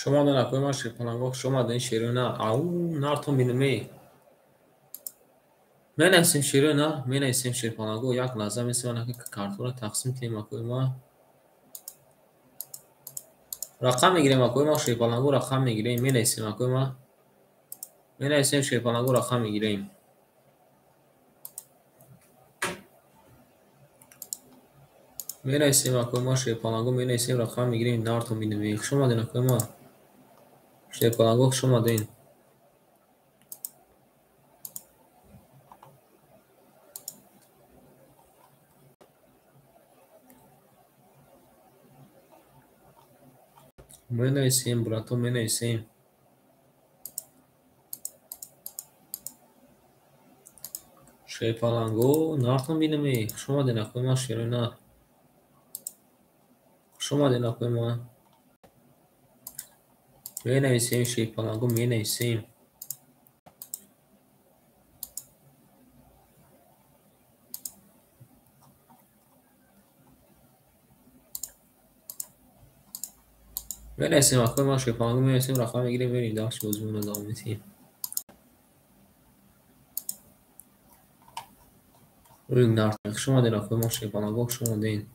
شما دو نکوی ما شیپالانگو شما دو این شیرونه او نارتون بینمی من اسم شیرونه من اسم شیپالانگو یک لازم است که کارتون تقسیم کنیم اکوی ما رقم میگیریم اکوی ما شیپالانگو رقم میگیریم من اسم اکوی ما من اسم شیپالانگو رقم میگیریم من اسم اکوی ما شیپالانگو من اسم رقم میگیریم نارتون بینمی شما دو نکوی ما شیپالانگو شما دین من اسم براتو من اسم شیپالانگو نارتون بینمی شما دو نکوی ما شیرونه شما دو نکوی ما من اسم شیپالانگو من اسم من اسم اکوی ما شیپالانگو من اسم رقم میگیریم بریم داخل موضوع ادامه میدیم روی نارتون شما دین اکوی ما شیپالانگو شما دین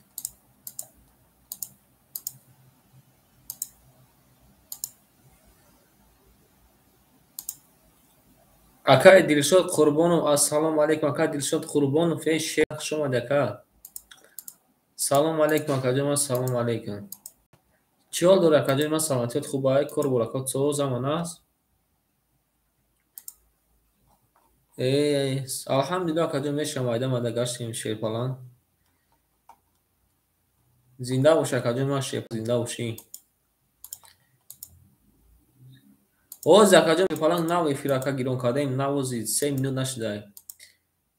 اکای دلشاد قربانو السلام علیکم اکای دلشاد قربانو فیش شیخ شما دکا سلام علیکم اکا جان سلام علیکم چی حال داره اکا جان سلامتیت خوبه کار برکات سو زمان است الحمدلله اکا جان میشم وایده مده گشتیم شیپالان زنده باشه اکا جان ما شیپ زنده باشی اوز اکا جان شیپالان نو افیر اکا گیرون کردیم نوزید 3 منوت نشده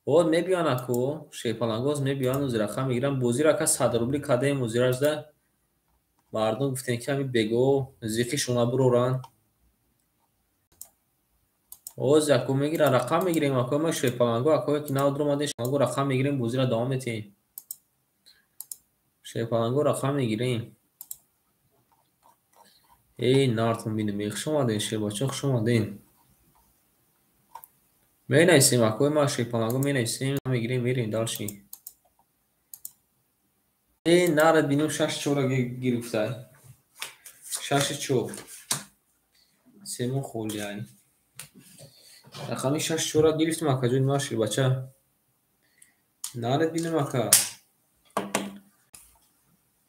او میبیان اکو شیپالانگوز میبیان و زیرخه میگیرن بوزی را که 100 روبلی کردیم و زیرش ده مردم گفتن که همی بگو زیخی شما برورن اوز اکو میگیرن رقم میگیریم اکو ما شیپالانگو اکو که نو درو مده شیپالانگو رقم میگیریم بوزی را دوام میتیم شیپالانگو رقم میگیریم ای نارتون بینه میخ شما دین شیباچوخ شما دین می نیسیم اکو ما شیپالانگو می نیسیم میگیریم میریم دالشی ای نارد بینیم 6 چورا گرفته 6 چور سیمون خولیایی رقمی 6 چورا گرفتم اکا جون ما شیباچه نارد بینیم اکا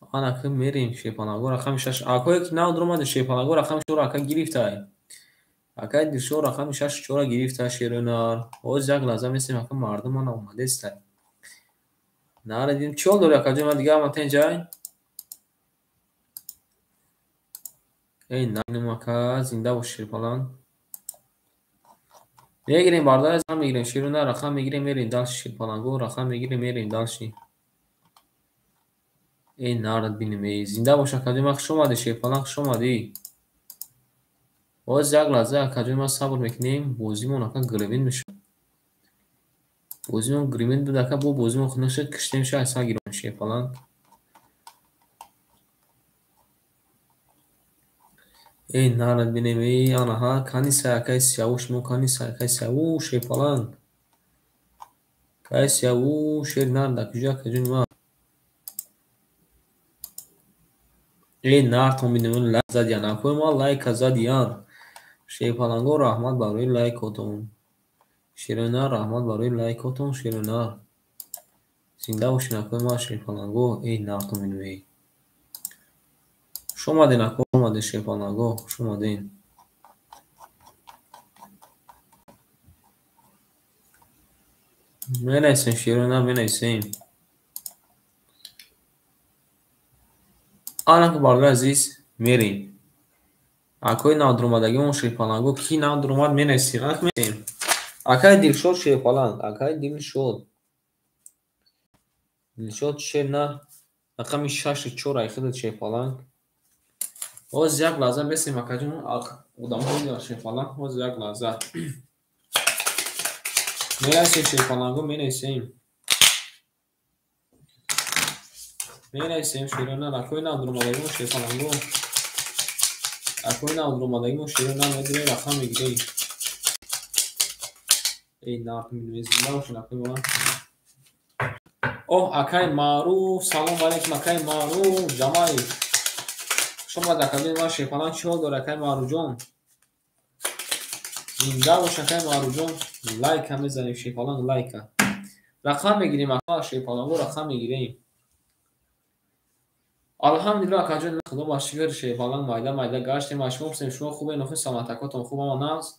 آن اکا میریم شیپالانگو رقم 6 اکا یک نو درو مده شیپالانگو رقم چورا اکا گرفته اکا دیشو رقم 6 چورا گرفته شیرونار اوز یک لازم نیستیم اکا مردم آن اومده است نارد بینیم چول دوری اکا جون ما دیگه هم جای ای نانیم اکا زنده باش شیپالان میگیریم باردار از هم میگیریم شیرونه رقم میگیریم میریم دالش شیپالانگو رقم میگیریم میریم دالشی ای نارد بینیم ای زنده باشه کجا ما شما دی شیپالانگ شما دی باز یک لحظه کجا ما صبر میکنیم بوزیمون اکا گریمین میشه بوزیمون گریمین بود اکا بو بوزیمون خونشه کشتیم شه اصلا گیرون شیپالانگ ای نارد بینیم ای آنها کانی سایکای سیاوش مو کانی سایکای سیاوش شیپالانگ کای سیاوش شیر نارد کجا ما ای نارتون بینیم لحظه دیان اکوی ما لایک زدیان شیپالانگو رحمت برای لایکاتون شیرونه رحمت برای لایکاتون شیرونه زنده باشین اکوی ما شیپالانگو ای نارتون بینیم شما دین اکو شما دین شیپالانگو شما دین می نیسیم شیرونه می نیسیم آنکه بارگاه عزیز میریم اکوی نادرومدگی مون شیپالانگو کی نادرومد می نیسیم اک میریم اکای دلشد شیپالانگ اکای دلشد شیر نه اکا می 6 چور ایخید شیپالانگ اوز یک لحظه بسیم اکا جون ادام های شیپالانگ اوز یک لحظه می نیسیم شیپالانگو می نیسیم شیرونه اکوی نادرومدگی مون شیپالانگو اکوی نود اومدگی مشتری نمیدونه رقم میگیره. این نارت میدونی زنده باشین اکوی ما. اوه اکای معروف سلام علیکم اکای معروف جماعی شما در کابین ما شیپالان چی داره اکای معروف جون زنده باش اکای معروف جون لایک هم بزنیم شیپالان لایک رقم میگیریم اکا شیپالان رو رقم میگیریم الحمدلله اکا جون خدا باشگر شیپالان مایده مایده گشتیم شما بسیم شما خوبه نخوی سلامتکاتون خوبه ما ناز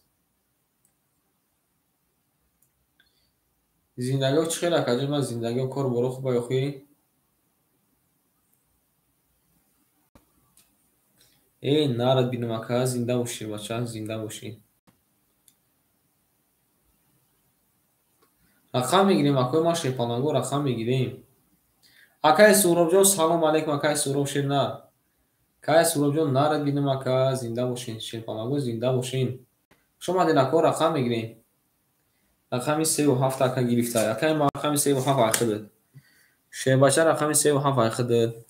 زندگی چی خیلی اکا جون ما زندگی کار برو خوبه خوی ای نارد بینم اکا زنده باشی بچه زنده باشی رقم میگیریم اکوی ما شیپالانگو رقم میگیریم اکای سوراب جون سلام علیکم اکای سوراب شیر کای سوراب جون نارد بینم اکا زنده باشین شیپالانگو زنده باشین شما دین اکا رقم میگیریم رقمی 37 اکا گرفته اکای ما رقمی 37 اخده شه بچه رقمی 37 اخده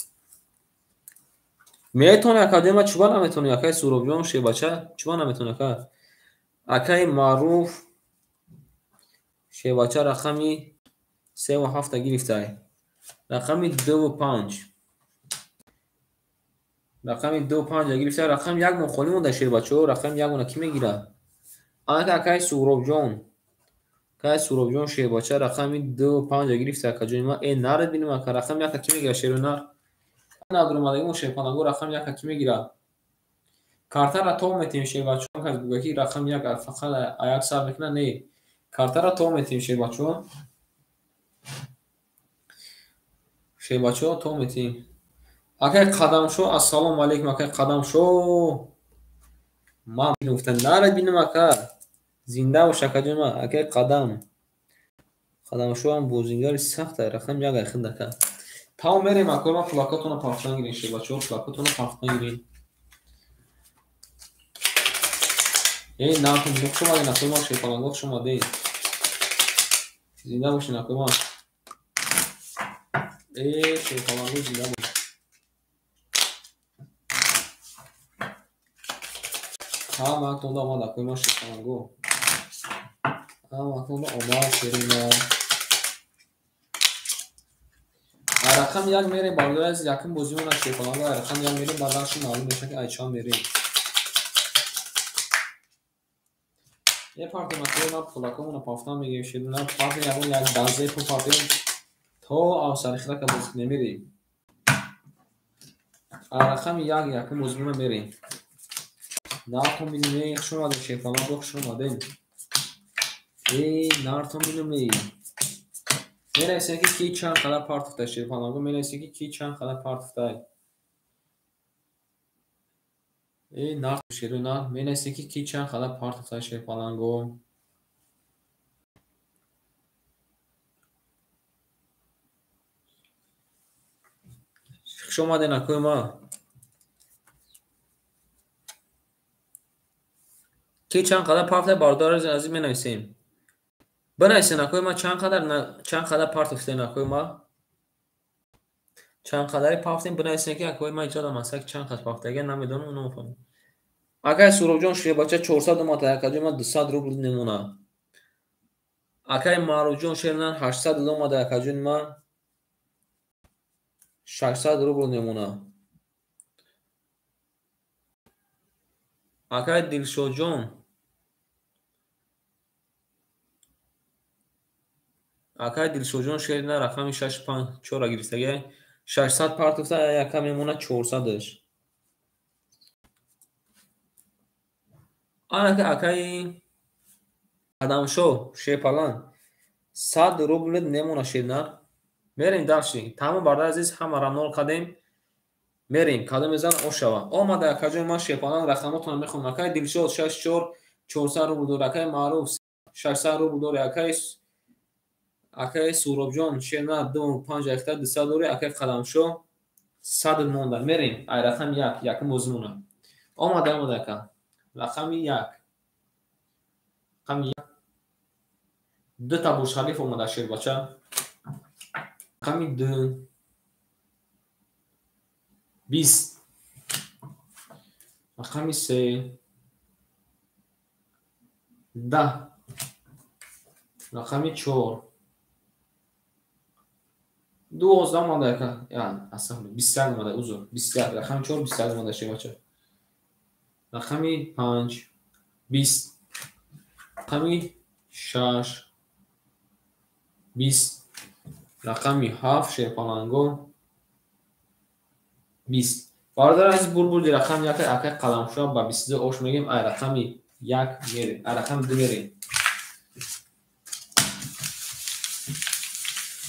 میتونه اکا دیما چوبا نمیتونه اکای سوراب جون شه بچه چوبا نمیتونه اکا اکای معروف شه بچه رقمی 37 گرفته رقمی 25 رقمی 25 گرفته رقم یک مخالی مونده شه بچه رقم یک اون کی میگیره آنکه اکای سوراب جون کای سوراب جون شه بچه رقمی 25 گرفته اکا جون ما این نرد بینیم اکا رقم یک کی میگیره شه نر ندارم اومدگی مون شه پانگو رقم یک کی میگیره کارتا را تو میتیم شه بچه که بگی رقم یک فقط یک سال میکنه نه کارتا را تو میتیم شه بچه تو میتیم اکا قدم شو السلام علیکم اکا قدم شو ما گفتن نرد بینیم اکا زنده و شکر ما اکا قدم شو هم بوزینگاری سخته رقم یک اخنده که تا میریم اکا ما پلاکاتون رو پاختن گیرین شه بچه پلاکاتون رو پاختن گیرین ای ناتون بخ شما دین اکا ما شیپالانگو شما دین زنده باشین اکا ما ای شیپالانگو زنده باشین ها مکتون دا آمد اکا ما شیپالانگو ها مکتون دا آمد شیرین رقم یک میریم بالا از یکم بازیمون از شیپالانگو رقم یک میریم بالاش معلوم میشه که ایچان میریم یه پارتی مثلا ما پلاکمون رو پافتن میگیم شیرین پارتی یکون یک دازه پو پارتی تو آسانی خدا که بازی نمیریم رقم یکم بازیمون میریم نارتون بینیم شما در شیپالانگو شما دیم ای نارتون بینیم میرسه که کی چند خدا پارت افته شیپالانگو میرسه که کی چند خدا پارت افته ای نارت شیرین میرسه که کی چند خدا پارت افته شیپالانگو شما دین اکوی ما کی چند قدر پارت باردار از می نویسیم بنویسین اکوی ما چند قدر پارت افتین اکوی ما چند قدری پافتیم بنویسین که اکوی ما ایجاد مسک چند قدر پافته اگه نمیدونم اونو میفهمم اکای سوراب جون شه بچه 400 ما تا اکای ما 200 روبل نمونه اکای معروف جون شیرنان 800 ما تا اکای ما 600 روبل نمونه اکای دلشو جون اکای دلشو جون شیرنان رقم 654 گرفته 600 پارت افته اکای میمونه 400ش آنکه اکای قدم شو شیپالان 100 روبل نمونه شیرنان میریم داشتیم تمام برادر عزیز همه را نول قدیم میریم کدام میزن اوشوا آمده اکای ما شیپالان رقماتون میخونم اکای دلشو 64 400 روبل دور اکای معروف 600 روبل دور اکای سوراب جون شیرنان 25 اکتا 200 دور اکای قدم شو 100 مونده میریم ای رقم یک موزمونه آمده اکا رقم یک رقم یک دو تا بورس خلیف اومده شیر بچه رقم دو 20 رقمی 3 10 رقمی 4 12 اومده که یعنی اصلا 20 اومده اوزو 20 رقم 4 20 اومده شه بچه رقمی 5 20 رقمی 6 20 رقمی 7 شه پالانگو 20 برادر از بول رقم یک اکه قلم شو با 22 اوش میگیم ای رقمی 1 میریم ای رقم 2 میریم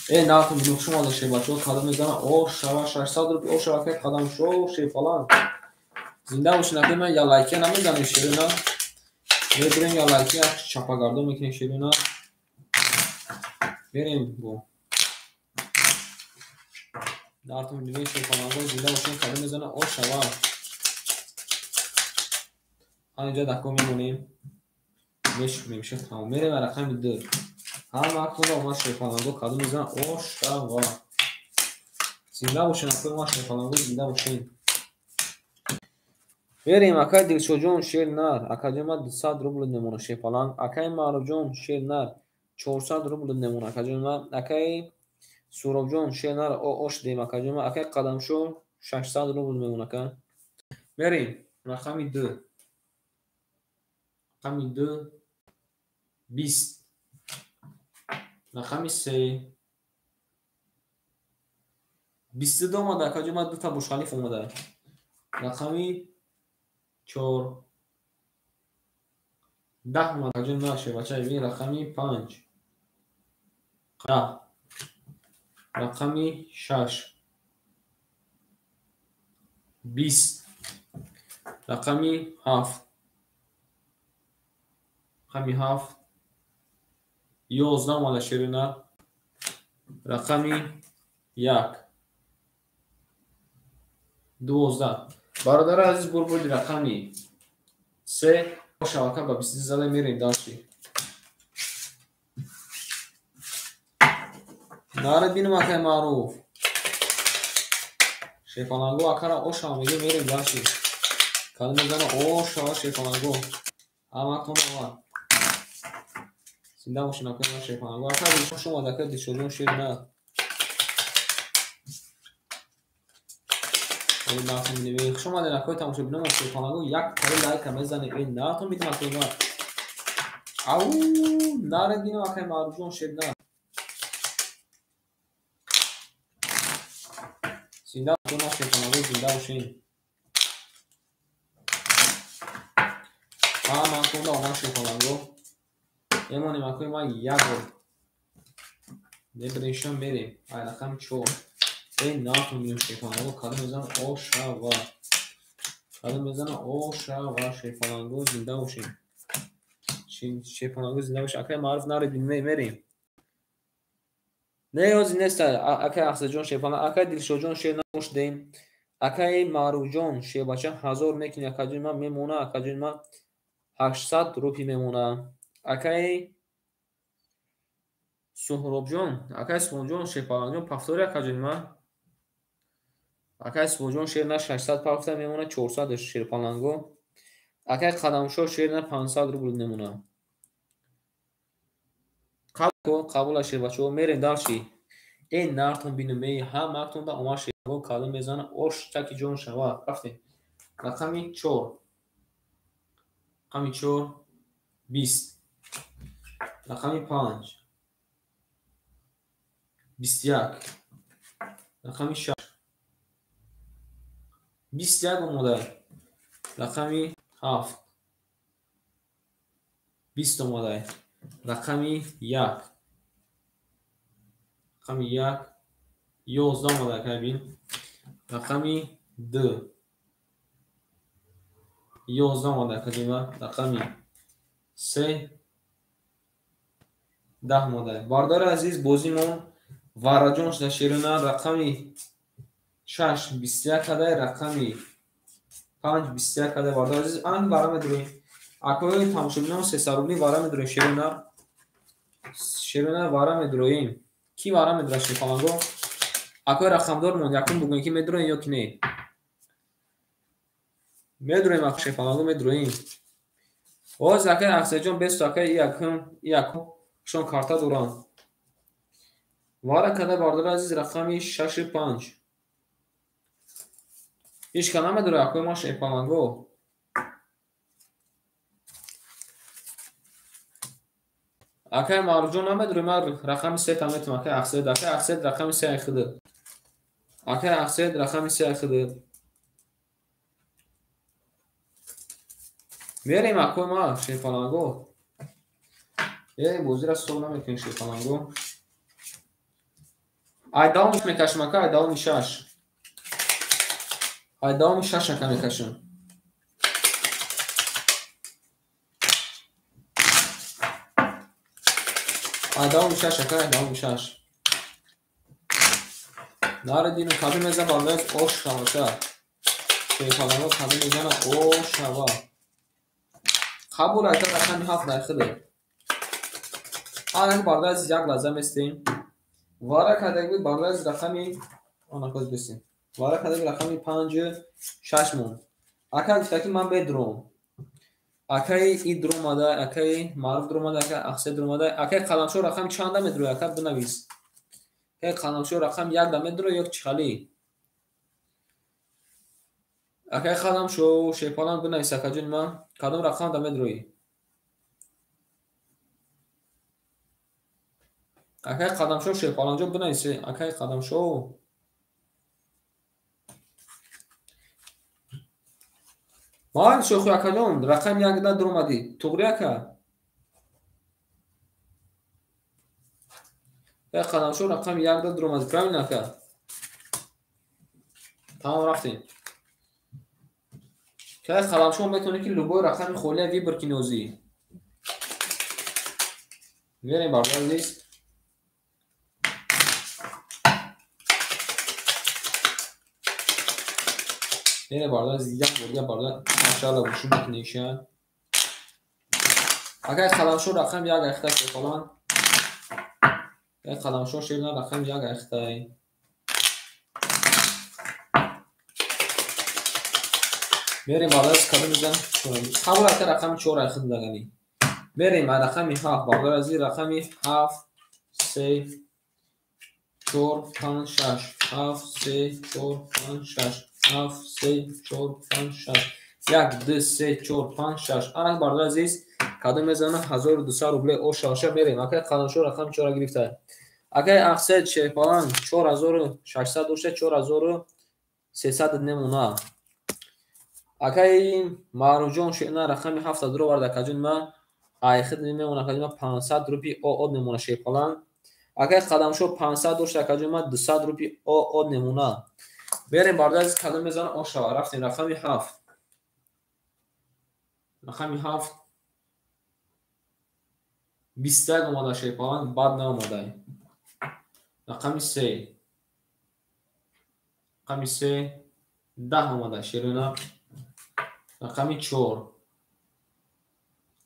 ای نه تو میگم شما داشته بچه‌ها قدم میزنه او شوا 600 روپیه او شوا که قدم شو شه فلان زنده باشین اگه من یا لایک نمیزنم شیرینا میبریم یا لایک چاپاگاردو میکنیم شیرینا بریم بو دارتون میبینید شه فلان زنده باشین قدم میزنه او شوا اینجا دکو میمونیم میشه تمام میره و رقم 2 هم وقت رو ما شیفانگو کادو میزنن او شوا زنده باشین اکوی ما شیفانگو زنده باشین بریم اکای دلشو جون شیر نر اکای ما 200 روبل نمونه شیفانگ اکای مارو جون شیر نر 400 روبل نمونه اکای ما اکای سورو جون شیر نر او اوش دیم اکای ما اکای قدم شو 600 روبل نمونه که بریم رقمی 2 رقمی 2 20 رقمی 3 22 اومده اکای ما 2 تا بوشخالیف اومده رقمی 4 10 اومده اکای ما شه بچه ببین رقمی 5 10 رقمی 6 20 رقمی 7 رقمی 7 11 اومده شیرینه رقمی 1 12 برادر عزیز بربودی رقمی 3 شبکه با 20 زده میریم داشتی ناره بینم اکای معروف شیفانگو اکارا او شما میگه میریم داشتی کلمه میزنه او شما شیفانگو اما کنم آمد زنده باشین اکای ما شیفانگو اکار شما دکر دیشونون شیر نه این ناتون میدونی شما در اکای تماشا بینم شیفانگو یک کاری لایک هم بزنه این ناتون میدونم اکای ما او ناره بینم اکای معروف جون شیر نه زنده باشین ما شیفانگو زنده باشین من کنده آمان شیفانگو ایمانی مکوی ما یک رو نبریشن بریم رقم 4 این ناتون میدونم شیفانگو کادو میزنم او شوا کادو میزنم او شوا شیفانگو زنده باشین شیفانگو زنده باشین اکای معروف ناره بریم نه یازی نیست اکای احسا جون شیفانگو اکای دلشو جون شیر نموش دیم اکای معروف جون شیر بچه 1000 میکنی اکای جون ما میمونه اکای جون ما 800 روپی میمونه اکای سهراب جون اکای سهراب جون شیفانگو جون پفتوری اکای جون ما اکای سهراب جون شیر نه 600 پفته میمونه 400 شیر پالانگو اکای قدم شو شیر نه 500 روبل نمونه قبول شیر بچه میرین داشتی این نارتون بینمی هم مکتون دا اومد شیر کادو میزنه اوش تکی جون شوا رفتیم رقمی 4 رقمی 4 20 رقمی 5 21 رقمی 6 21 اومده رقمی 7 20 اومده رقمی 1 رقمی 1 11 اومده که بین رقمی 2 11 اومده که دیما رقمی 3 10 اومده باردار عزیز بازیمون واراجون شده شیرونه رقمی 6 21 کده رقمی 5 21 کده باردار عزیز آن وارم درویم اکوی تماشا بینم 300 روبلی وارم درویم شیرونه وارم درویم کی وارم درویم شیفانگو اکوی رقم دار مون یکم بگوین که میدروین یا که نه медроим акши фаланго медроим о закай аксаҷон бест акай якум шон карта дорам вара када бардор азиз рақами 65 иш ка намедора акой ма ши фаланго акай марҷон намедора ма рақами 3 таметум акай аксед рақами 3 айхиди акай аксед рақами 3 айхиди мерем акой ма ши фаланго бозира сол наметунем ши фаланго айдауми мекашам ака айдауми 6 айдауми 6 ака мекашам айдауми 6 ака айдауми 6 наредин каби меза балбез ош шаваша шефаламо каби мезана ош шава қабул айта рақами 7 найхиде анак бардаз як лаза местем вара кадаги бардаз рақами анакоз бесим вара кадаги рақами 5 6 мон ака гуфтаки ман бедром акай и дромада акай маруф дромада ака ахсе дромада акай қаламшо рақами чанда медро ака бинавис акай қаламшо рақами 1 да медро ёк чали акай қаламшо шефалан бинавис акаҷон ман кадом рақам да медрои акай қадамшо шефаланҷо бинависе акай қадамшо ман шохи акаҷон рақами 1 да дромади туғри ака акай қадамшо рақами 1 да дромади правильно ака тамом рафтем акай қаламшо метавонӣ ки любой рақами холия вибр ки нозӣ мерем бардазис یه باردار زیاد باردار ماشاءالله وشو میکنیشن اگر قلمشو رقم 1 اخته فلان یک قلمشو شیرنا رقم 1 اخته بریم باردار کدوم میزن قبول است رقم 4 اخته دگنی بریم رقمی 7 باردار از رقمی 7 3 4 5 6 7 3 4 5 6 7 3 4 5 6 1 2 3 4 5 6 анак бардор азиз кадом мезана 1200 рубли ошаша мерем акай қаламшо рақам 4 гирифта акай ақсед шефалан 4600 дошта 4300 немуна акай маруҷон шена рақами 7 дро варда каҷун ма айхид немуна каҷун ма 500 рупи од немуна шефалан акай қадамшо 500 дошта каҷун ма 200 рупи од немуна بریم بارداز کدوم میزان آشا رفتیم رقمی 7 رقمی 7 20 اومده شیپان بعد ناماده رقمی 3 رقمی 3 10 اومده شیرونه رقمی 4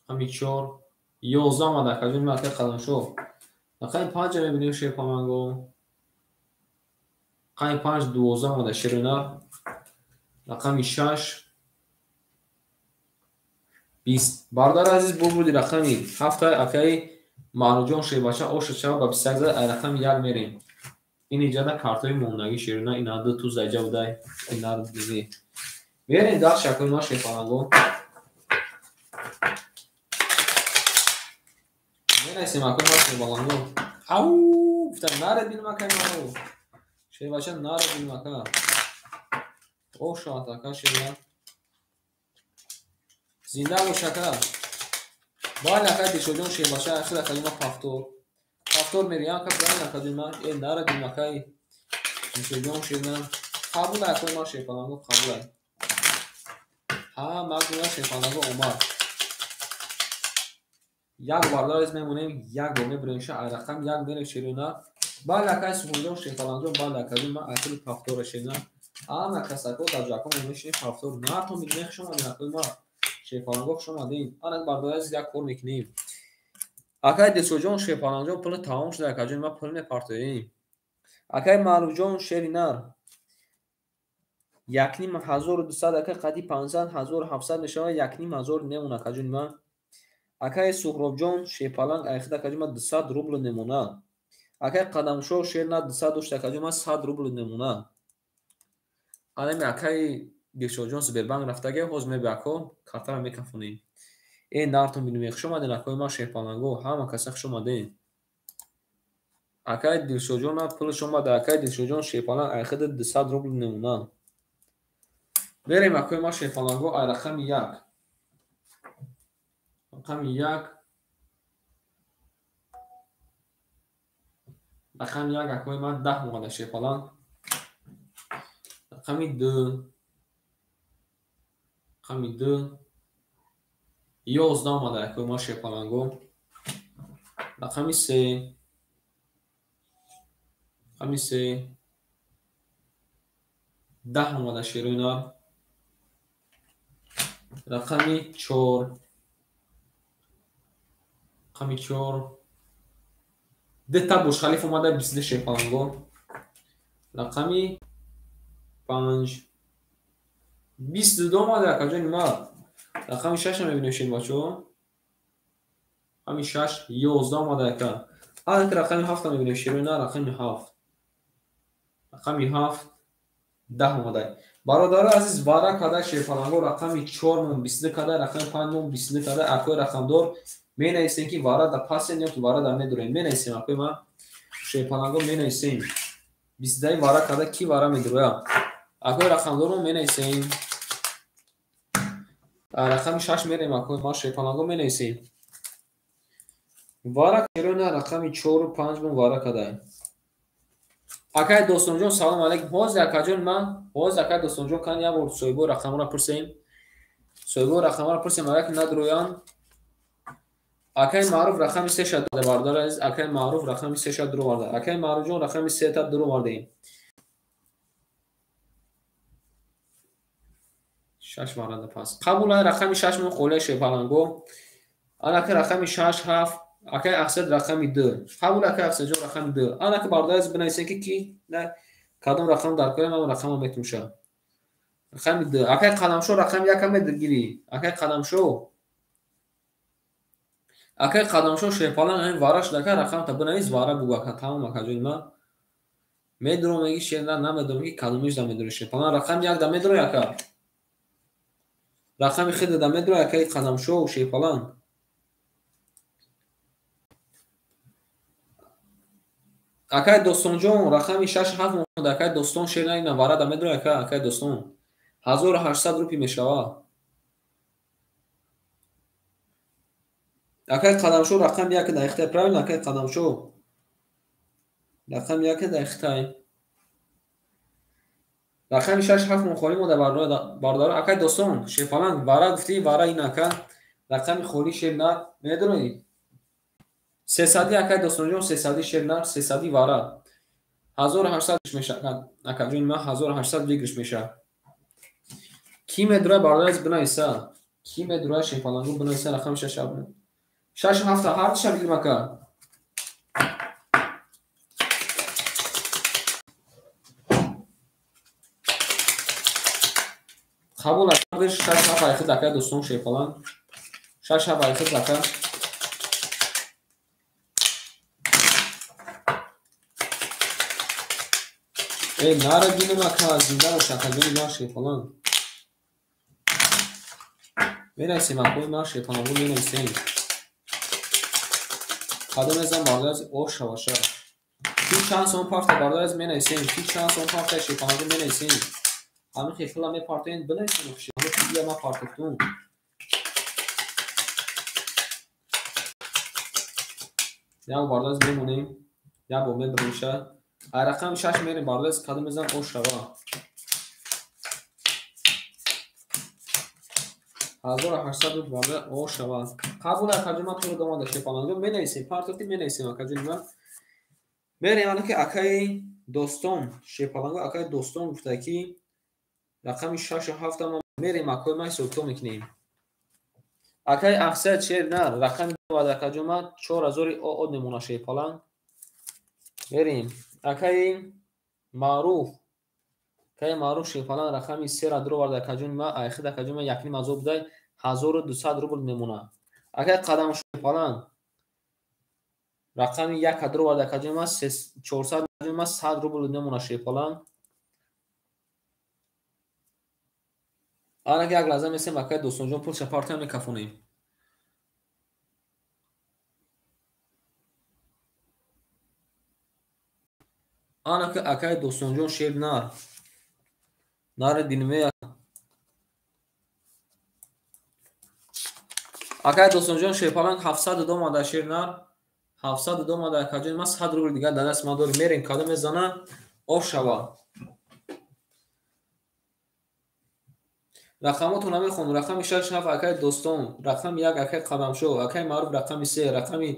رقمی 4 11 اومده کجون مرکه قدم شو رقمی 5 میبینیم شیپان منگو رقمی 5 12 اومده شیرونه رقمی 6 20 باردار عزیز بودی رقمی 7 اکای مانوجان شی باشه اوش چا با 28 رقم 1 میریم این ایجاد کارتای موندگی شیرونه اینا دو تو زجا بوده اینا رو دیدی بریم داخل شکل ما شیفانگو میرسیم اکای ما شیفانگو او گفتم نره بینم اکای ما شی باشه نره بینم اکای اوش آتا شیرونه زنده باشکر باید اکای دیشوجون شی باشه اخیر اکای ما پافتور میریان که برای اکای ما این نره بینم اکای دیشوجون شیرونه قبول اکای ما شیفانگو قبول ها مردم شیفانگو اومد یک باردار از میمونیم یک دومه برنشه رقم یک میره شیرونه باید اکای سمونجون شیفانگو باید اکای ما اکای پافتور شیرونه اما کسکو در جاکو میمیشنی پافتور نه تو میگنه شما اکای ما شیفانگو شما دین آنک باردار از یک کور میکنیم اکای دیشوجون شیفانگو پل تمام شده اکای ما پل نپارتوییم اکای مالوجون شیرینار 1200 ака қади 500 1700 мешава 1500 немуна кажунима акай Суҳробҷон шепаланг айхида кажума 200 рубл немуна акай Қадамшо шерна 200 дошта кажума 100 рубл немуна алами акай Дилшодҷон Сбербанк рафтаге ҳоз мебиако картара мекафонем е нартон бинуме хушомаден акои ма шепаланго ҳама каса хушомаден акай Дилшодҷона пул шомада акай Дилшодҷон шепаланг айхида 200 рубл немуна берем акои ма шепаланго ай рақами 1 рақами 1 рақами 1 акои ма 10 омада шепаланг рақами 2 рақами 2 11 омада акои ма шепаланго рақами 3 рақами 3 10 омада шируина рақами 4 рақами 4 дета Бурҷхалиф омада 22 шепаланго рақами 5 22 омада кажони ма рақами 6 мебинем бачо рақами 6 11 омада яка ак рақами 7 мебинем шируина рақами 7 рақами 7 10 омада бародаро азиз вара када шепаланго рақами 4 мон 22 када рақами 5 мон 22 када акои рақамдор менависем ки вара да пасен ё ки вара да медурем менависем акои ма шепаланго менависем 22 вара када ки вара медуроя акои рақамдорро менависем рақами 6 мерем акои ма шепаланго менависем вара керона рақами 4 5 мон вара када акай достонҷон салом алейкум ҳозир акаҷон ман ҳозир акай достонҷон кан як бор соҳибои рақамро пурсем соҳибои рақамро пурсем агар ки надуроянд акай маъруф рақами 3 шад дада бардор азиз акай маъруф рақами 3 шад дуро барда акай маъруфҷон рақами 3 та дуро бардем 6 барада пас қабул ай рақами 6 мон холия шепаланго анака рақами 6 7 акай ақсад рақами 2 қабул акай ақсаҷон рақами 2 анака бардор азиз бинависем ки на кадом рақам дар кори ман рақамро метумша рақами 2 акай Қадамшо рақами 1 медгири акай Қадамшо шепаланг айн вараш дака рақам та бинавис вара бугака тамом акаҷони ма медуром меги шерна намедуром ки кадомиш да медури шепаланг рақами 1 да медуро яка рақами хида да медуро акай Қадамшо шепаланг акай достонҷон рақами 6 7 мон акай достон шерна ина вара да медуро яка акай достон 1800 рупи мешава акай Қадамшо рақами 1 да ихтай правильно акай Қадамшо рақами 1 да ихтай рақами 6 7 мон холӣ мода бардор акай достон шепаланг вара гуфти вара ин ака рақами холӣ шерна медурои 300 акай достонҷон 300 шерна 300 вара 1800 меша акаҷони ма 1800 вигриш меша ки медура бардор аз бинависа ки медура шепаланго бинависа рақами 6 7 ҳар чиша бигирим ака қабул ака 6 7 айхид ака достон шепаланг 6 7 айхид ака нара бинем ака зинда бош акаҷони ма шепаланг менависем акои ма шепаланго менависем қадом мезам бардор аз ош шаваша ки чанд сом пафта бардор аз менависем ки чанд сом пафта шепаланго менависем ҳамин хефила мепартоен бинависем шепаланго ки ма партофтум як бардор аз мемонем як бор мебиремша ай рақами 6 мерем бардор аз қадом мезам ош шава 1800 рупи бардор ош шава қабул акаҷони ма туро домада шепаланго менависем партофти менависем акаҷони ма мерем анаки акай достон шепаланго акай достон гуфта ки рақами 6 7 ма мерем акои ма ҳисобкитоб мекунем акай ақсад шерна рақами бада акаҷони ма 4000 од немуна шепаланг мерем акай маъруф که معروف شیفالان رقمی 3 را درو ورده کجون ما آخر در کجون ما یکنی موضوع بوده 1200 روبل میمونه. اگر قدم شیفالان رقمی 1 درو ورده کجون ما 400 کجون ما 100 روبل میمونه شیفالان. آن اگر لازم است مکه دوستان جون پول سپارت هم میکفونیم. آن که اکای دوستان جون شیر نار دینمه اکای دوستان جون شیفالان 702 ماده شیر نار 702 ماده کجون ما 100 روبل دیگه در دست ما داریم میریم کادو میزنه آف شوا. رقماتون هم میخونم. رقم 6 اکای دوستان، رقم 1 اکای قدم شو، اکای معروف رقم 3 رقم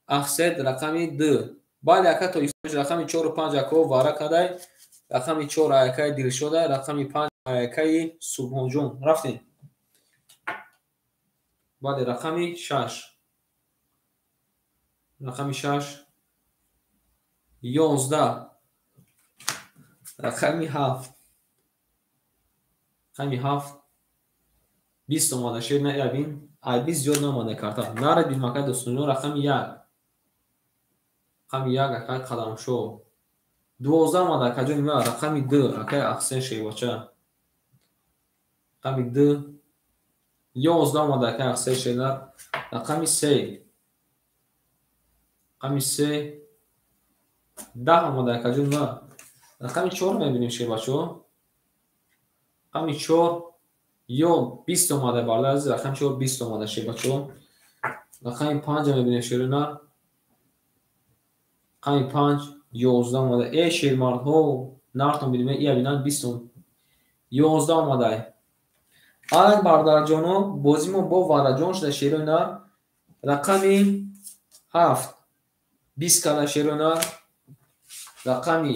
اخسد رقم 2 بعد اکای تو رقم 4 و 5 اکو وارا کدای رقم 4 اکای دل شده رقم 5 اکای سبحان جون رفتیم. بعد رقم 6 رقم 6 11 رقم 7 رقم 7 20 اومده شد نه یابین ای 20 زیاد نمونده کارتا نره بین مکه دوستون رقم 1 رقم 1 اکای قدم شو 12 اومده کجون ما رقم 2 اکای احسن شی بچه رقم 2 11 اومده اکای احسن شی رقم 3 رقم 3 10 اومده کجون ما رقم 4 میبینیم شی بچه رقم 4 یا 20 اومده بالا از رقم 4 20 اومده شی بچه رقم 5 میبینیم شیر نه رقم 5 11 اومده ای شیر مرد ها نارتون بیدیم ای بینن 20 11 اومده. آن بردار جانو بازیمون با وارا جان شده شیر نه رقم 7 20 کده شیر نه رقم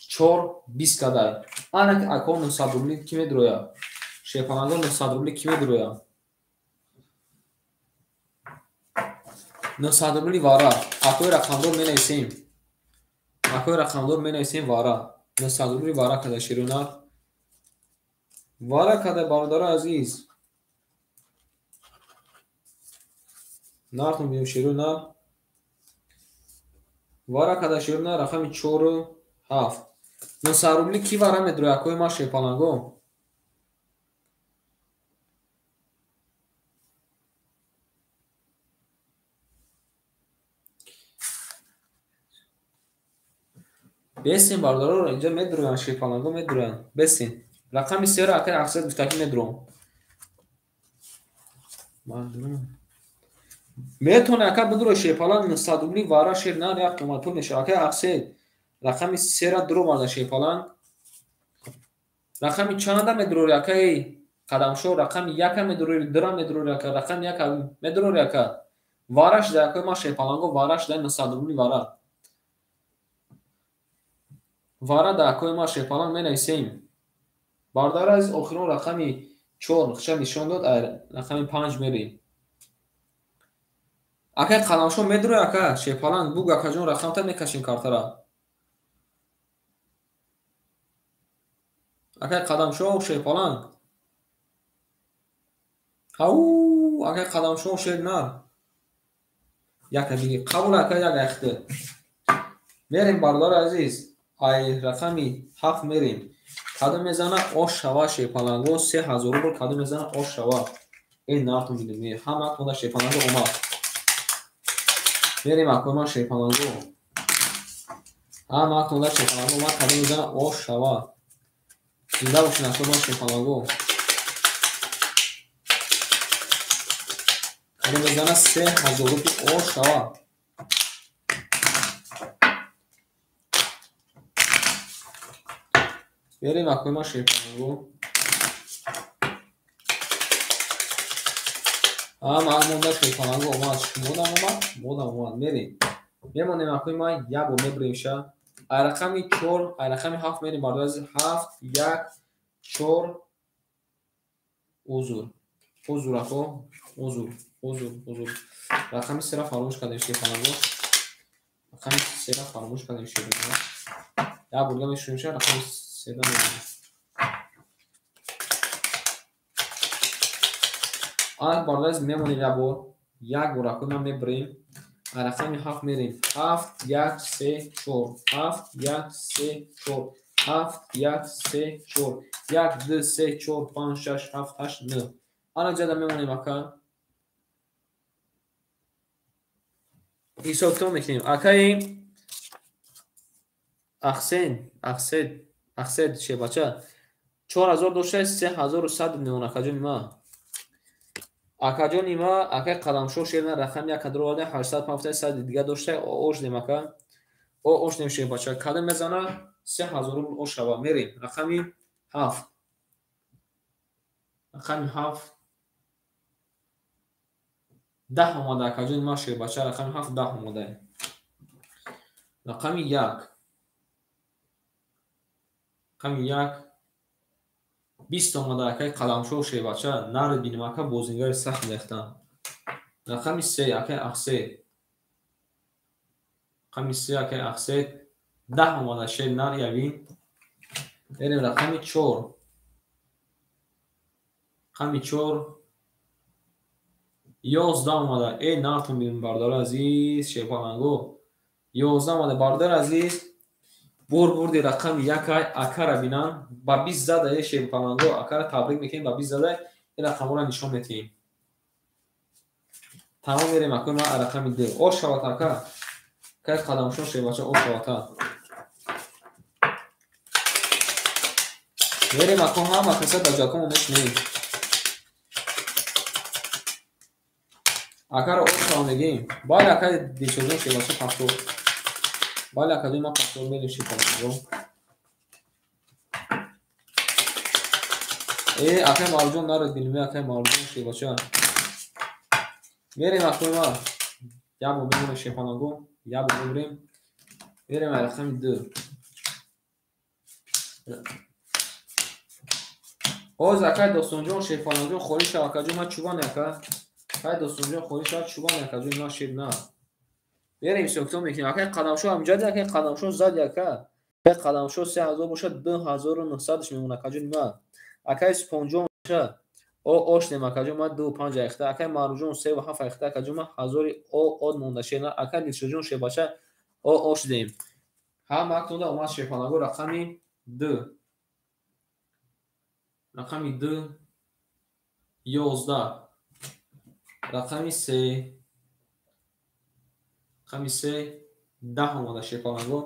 4 20 کده آن اکون 900 روبل کی میدرویا شیفانگان 900 روبل کی میدرویا 900 روبل وارا اکوی رقمدار می نویسیم اکوی رقمدار می نویسیم وارا 900 روبل وارا کده شیر نه وارا کده بردار عزیز نارتون بیدیم شیر نه وارا کده شیر نه رقم 4 و 7 900 روبل کی وارا میدرویا اکوی ما شیفانگان بسین باردارا رو اینجا میدروین شیفانگو میدروین بسین رقم 3 رو اکر اکثر گفتاکی میدرون میتونه اکر بدرو شیفالان 900 روبلی وارا شیر نه یک قیمت پول میشه اکر اکثر رقم 3 رو درو برده شیفالان رقم چند میدرو اکر قدم شو رقم 1 میدرو درم میدرو اکر رقم 1 میدرو اکر وارش ده اکر ما شیفالانگو وارش ده 900 روبلی وارا وارا در اکوی ما شیفالان می نویسیم باردار از آخرون رقمی 4 خشم نشان داد رقمی 5 میریم اکر قلمشو میدروی اکر شیفالان بوگ اکر جون رقم تا میکشیم کارتا را اکر قدمشو شیفالان او اکر قدمشو شیر نه یک دیگه قبول اکر یک اخته میریم باردار عزیز ای رقمی 7 میریم کادو میزنه آش شوا شیفالانگو 3000 روبل کادو میزنه آش شوا این نارتون میدیم همه کنده شیفالانگو اومد میریم اکوما شیفالانگو همه کنده شیفالانگو اومد کادو میزنه آش شوا زنده باشین اکوما شیفالانگو کادو میزنه 3000 روبل آش شوا بریم اکوما شیفالانگو مونده شیفالانگو اومد مودم اومد میریم میمونیم اکوما یک و میبریم شا رقمی 4 رقمی 7 میریم باردار از 7 1 4 حضور اکو حضور رقمی 3 را فراموش کردیم شیفالانگو رقمی 3 را فراموش کردیم شیفالانگو یا بودگاه میشونیم شا رقمی 3 را میبریم ак бардоз мемонем як бор. Як бор акӯ ма мебарем. Рақами 7 мерем. 7 1 3 4. 7 1 3 4. 7 1 3 4. 1 2 3 4 5 6 7 8 9. ана ҷада мемонем ака. ҳисобтон мекунем. Акаи Ахсед шебача 4000 дошта 3100 мемон акаҷони ма. Акаҷони ма акаи Қадамшоҳ шерна рақами як кадро варда 850 100 дига дошта ошдем ака. ошдем шебача када мезана 3000 рубл ошава мерем. Рақами 7. Рақами 7 10 омада акаҷони ма шебача рақами 7 10 омада. Рақами 1 рақами 1 20 омада акаи Қадамшоҳ шебача нар бинем ака бозингари сахт лехтан. Рақами 3 акаи Ахсед. Рақами 3 акаи Ахсед 10 омада шер нар явин. Берем рақами 4. Рақами 4 11 омада нартон бинем бардор азиз шепаланго. 11 омада бардор азиз. бурди рақами 1 акара бинам ба 20 зада шепаланго акара табрик мекунем ба 20 зада ин рақамора нишон метиҳем. тамом мерем акӯ ма рақами 2 ошават ака. кай Қадамшоҳ шебача ошавата. мерем акӯ ҳама каса ба ҷакомо мешунем. акара ошава мегем. бале акаи дилшодон шебача пафтор. бале академи ма пафтор мерем шепаланго. акай марҷон нарад бинем акай марҷон шебача. мерем акӯ ма ябо мемонем шепаланго. ябо мебарем. мерем рақами 2. ҳоз акай достонҷон шепаланҷон холӣ шав акаҷон ма чӯбан ака. акай достонҷон холӣ шав чӯбан акаҷон ма шеб на. берем ҳисобкитоб мекунем. акай Қадамшоҳ амҷади акай Қадамшоҳ зади ака. акай Қадамшоҳ 3000 бошад 2900 мемон акаҷони ма. акай Спонҷон боша ошдем акаҷон ма 25 аихта. акай Марӯҷон 37 аихта акаҷон ма 1000 од монда шена. акай Дилшоҷон шебача ошдем. ҳама актонда омад шепаланго рақами 2. рақами 2 11. рақами 3 рақами 3 10 омада шепаланго.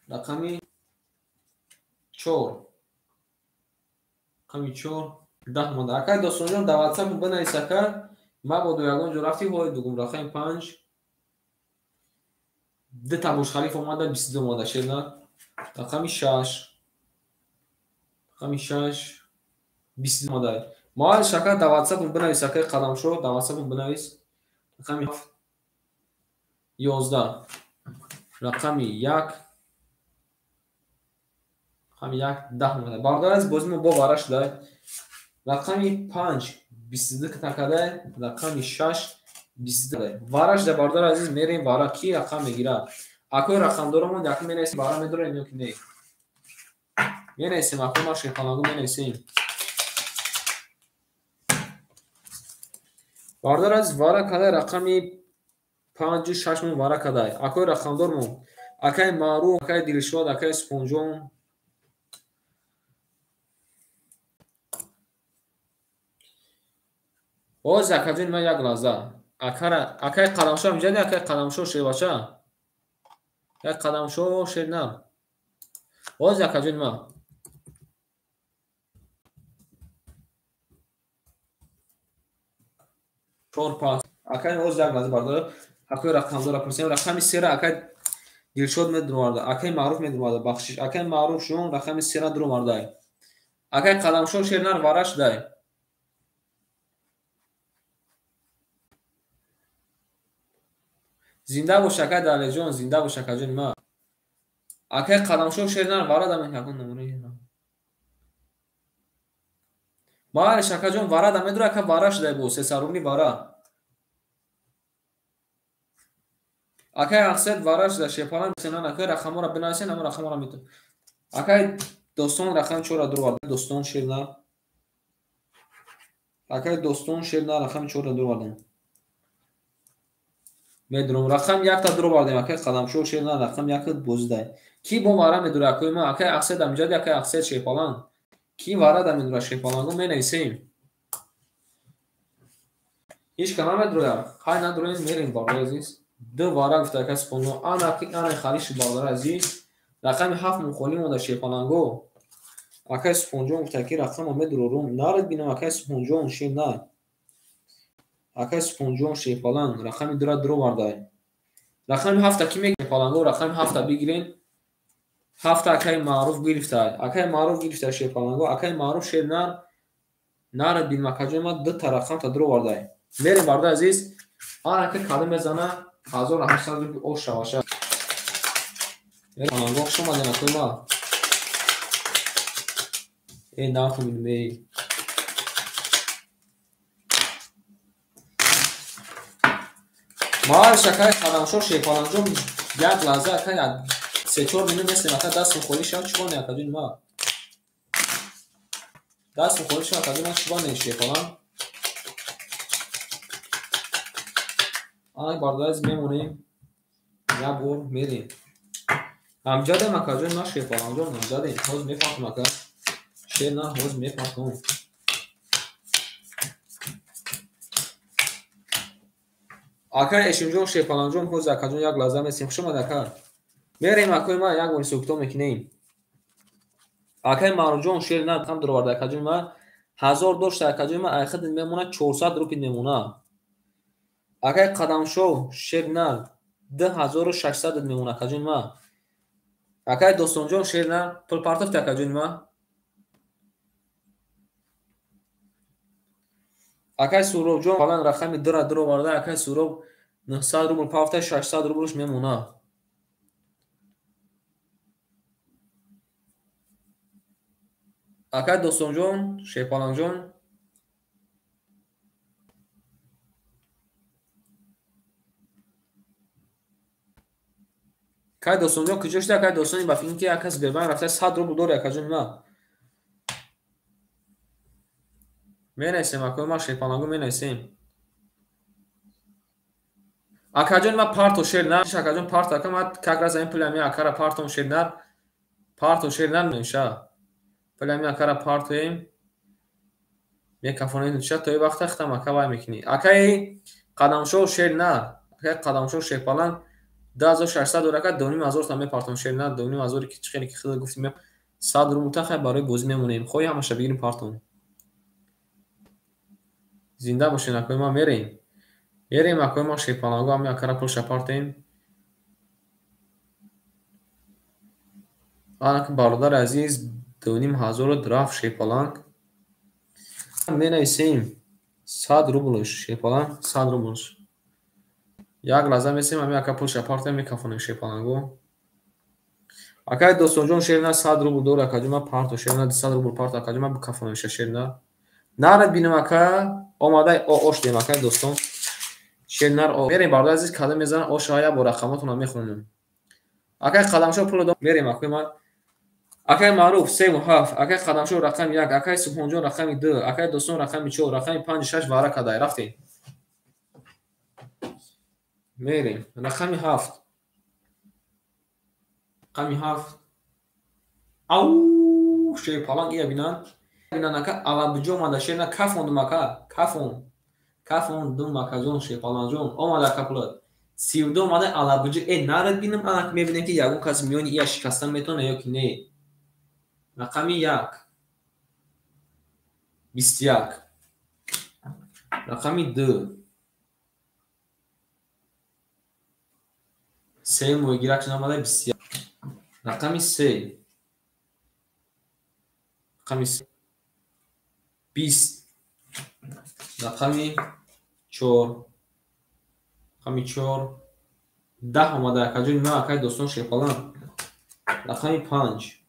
рақами 4 рақами 4 10 омада. акай достонҷон дар WhatsApp бинавис ака. ма бо ду ягон ҷо рафти ҳои дугум. рақами 5 дита Бурҷхалиф омада 22 омада шена. рақами 6 рақами 6 22 омада. моҳали шака дар WhatsApp бинавис акаи Қадамшоҳ дар WhatsApp бинавис. рақами 11. рақами 1 рақами 1 10 омада. бардор аз бози мо бо вара шуда. рақами 5 22 такада. рақами 6 22. вара шуда бардор азиз мерем вара ки рақам мегира. акои рақамдоромон як менависем вара медорем ё ки не. менависем акои ма шепаланго менависем. бардор аз вара кадай рақами 5 6 мон вара кадай. акои рақамдормон акаи Маъруф акаи Дилшод акаи Спонҷон. ҳоз акаҷони ма як лаҳза. акаи Қадамшоҳ амҷади акаи Қадамшоҳ шебача. як Қадамшоҳ шерна. ҳоз акаҷони ма. чор пас. акаи ҳоз як лаҳза бардор. акои рақамдора пурсем. рақами 3 ра акаи Дилшод медурмарда. акаи Маъруф медурмарда. бахшиш. акаи Маъруф шон рақами 3 ра дурмардай. акаи Қадамшоҳ шернар вара шудай. зинда бош акаи Далеҷон. зинда бош акаҷони ма. акаи Қадамшоҳ шернар вара дам ягон номере. бале шакаҷон вара да медура ака вара шудай бо 300 рубли вара. акаи Ахсед вара шуда шепалан сенан акаи рақамора бинависен ама рақамора мету. акаи Достон рақам 4 дурварда. Достон шерна. акай достон шерна рақами 4 дур бардем. медурам рақам 1 та дур бардем. акай қадамшо шерна рақам 1 12. ки бо вара медура акай ма акай аксед амҷад акай аксед шепалан. ки вара да медура шепалангу менависем. ҳеҷ кама медура. хай надурем мерем барои азиз. ду вара гуфта акай споно ана ки ана халиши бардара азиз. рақами 7 мухоли мода шепалангу. акай спонҷон гуфта ки рақамо медурорум. нарад бинам акай спонҷон шена. акай спонҷон шепалан рақами дура дур бардай. рақами 7 ки мекепалангу рақами 7 бигирен. 7 акай маъруф гирифта. акай маъруф гирифта шепалангу акай маъруф шена. нарад бинам акаҷома 2 та рақам та дур бардай. мерем барда азиз. ана акай када мезана 1800 рупи ош шаваша. мерем ош шума дена кума. нахумин мей. маар шакай қадамшо шепаланҷом як лаҳза акай 3-4 минут нестем акай даст мухоли шав чӣ не акаҷон ма. даст мухоли шав акаҷон ма чӣ не шепалан. ана бардоз мемонем. як бор мерем. амҷадем акаҷон ма шепаланҷом амҷадем. ҳоз мефаҳмам акай. шена ҳоз мефаҳмам. акай эшимҷон шепаланҷом ҳоз акаҷон як лаҳза месем хушомад акай. мерем акай ма як бори сӯхто мекунем. акай маъруфҷон шер на хам дуроварда акаҷон ма 1000 дошта акаҷон ма айхад мемона 400 рупи мемона. акай қадамшо шер на 2600 мемона акаҷон ма. акай достонҷон шер на пул партофта акаҷон ма. акай суробҷон фалан рақами дура дур оварда акай суроб 900 рубл пафта 600 рублш мемона. акай достонҷон шепаланҷон акай достонҷон куҷо шуда акай достони ба фикр ки акас бебан рафта 100 рубл дори акаҷон ма. менависем акай ма шепалангу менависем. акаҷон ма парто шернар акаҷон парто акай ма как раз ин пулами акара партом шернар парто шернар меша пулами акара партоем мекафонем ша то вақта хатам акай вай мекини. акай қадамшо шернар акай қадамшо шепалан 2600 дор акай 2500 та мепартом шернар 2500 ки чхели ки худо гуфтим 100 рубл та хай барои бозӣ мемонем. хои ҳамаша бигирим партом. зинда бошен акай ма мерем акай ма шепалангу ами акара пулша партем. ана ки бародар азиз 2500 драфт шепаланг менависем 100 рублш шепалан 100 рублш. як лаҳза месем ами акай пулша партем мекафонем шепалангу. акай достонҷон шерна 100 рубл дор акаҷон ма парто шерна 200 рубл парто акаҷон ма бикафонем шерна. нарад бинам акай омадай ош дем акай достон шернар мерем барда азиз када мезана оша я бо рақамотуна мехонем. акай қадамшо пул дом мерем акай ма акай маъруф 37 акай қадамшо рақами 1 акай субҳонҷон рақами 2 акай достон рақами 4 рақами 5 6 вара кадай рафтем. мерем рақами 7 рақами 7 ау шепалан ия бинан акай алабҷо омада шерна кафон дум акай кафон дум акаҷон шепаланҷон омада акай пулат 32 омада алабҷо нарад бинам ана мебинем ки ягон кас миёни ия шикастан метавонад ё ки не. рақами 1 21 рақами 2 3 мугирак намада 21 рақами 3 рақами 20 рақами 4 рақами 4 10 омада акаҷон ма акай достон шепалан рақами 5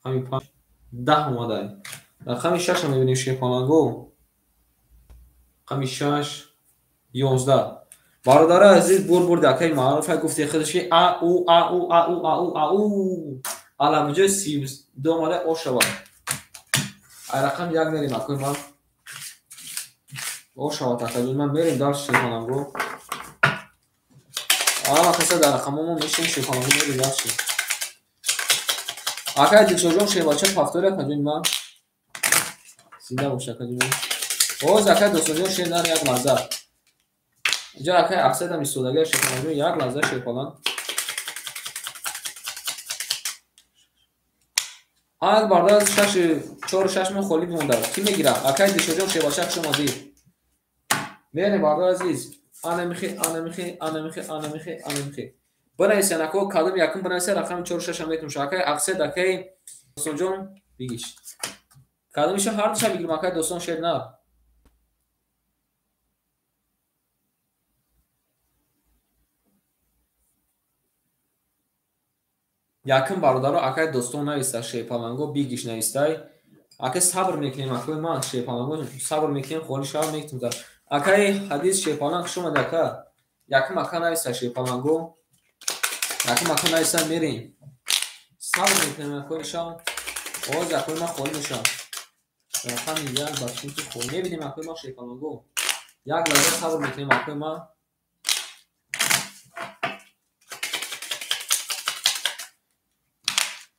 рақами 5 10 омада рақами 6 ам мебинем шепалангу рақами 6 11 бародара азиз бур акай маъруф гуфте худаш ки алабҷои 32 омада ош шавад рақам як мерим акои ман ошава такаҷун ман мерим дар шефаланго ама каса дар рақамомо мешин шефаланго мерим дар шеф акай дилшоҷон шефбача пафтори акаҷун ман зинда боша акаҷун оз акай дӯстонҷон шеф нар як лазза инҷа акай ақсадам истодагар шефаланҷон як лазза шефалан ҳар барда 4-6 моҳ холӣ бимондааст. Ки мегирад? Акай дилшоҷон шебачак шумо дид. Мере барда азиз. Анамихи. Бинависен ако кадом якум бинависен рақами 4-6 ам метун ша. Акай ақсед акай дӯстонҷон бигиш. Кадомиша ҳар душа бигирам акай дӯстон шер на. Яким бародаро акай дӯстон нависта шепаланго бигиш навистай. Акай сабр мекунем акои ман шепаланго сабр мекунем холи шав мектум да. Акай ҳадис шепаланг шумо дака. Яким ака нависта шепаланго. Яким ака нависта мерим. Сабр мекунем акои шав. Оз акои ман холи мешав. Рақами як бачинки холи мебинем акои ман шепаланго. Як лаза сабр мекунем акои ман.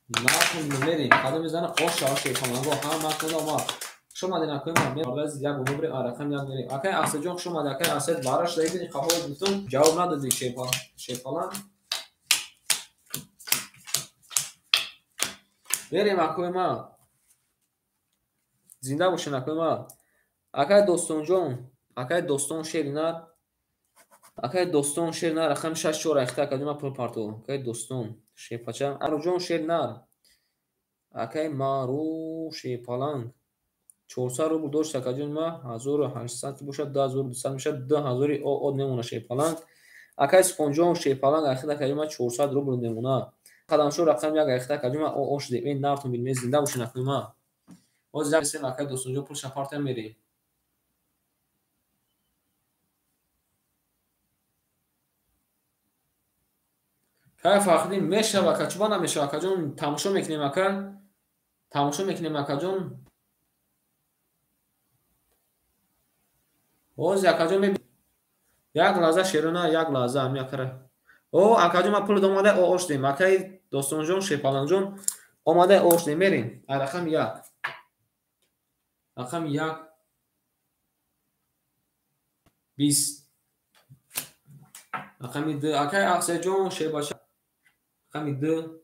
Нахун мерим. Кадом мезанам оша шепаланго ҳам макода омад. Шумо дена акои ман мебараз як умри арақам як мерим. Акай ақсаҷон шумо акай асад бараш дайбини қаҳои гуфтум ҷавоб надоди шепалан. Мерим акои ман. Зинда бошен акои ман. Акай дӯстонҷон, акай дӯстон шеринар. Акай дӯстон шеринар рақами 6-4 ахта акаҷон ман пул парту. Акай дӯстон шепача аруҷон шеринар. Акай мару шепаланг 400 рубл дошт акаҷон ман 1800 бошад 2200 мешад 2000 од мемона шепаланг. Акай спонҷон шепаланг ахида акаҷон ман 400 рубл мемона. Қадамшо рақам як ахида акаҷон ман ош дем ин нартон бин мез зинда бошен акои ман. Оз як акай дӯстонҷон пул шапарта мерим. Кай фахридин мешава качуба намешава акаҷон тамошо мекунем акай. Тамошо мекунем акаҷон. Оз акаҷон мебинем. Як лаза шерона як лаза ами акара. О акаҷон ман пул домада ош дем. Акай дӯстонҷон шепаланҷон омада ош дем мерим. Ай рақам як. Рақам як 20. Рақами 2 акай ақсаҷон шебаша. Рақами 2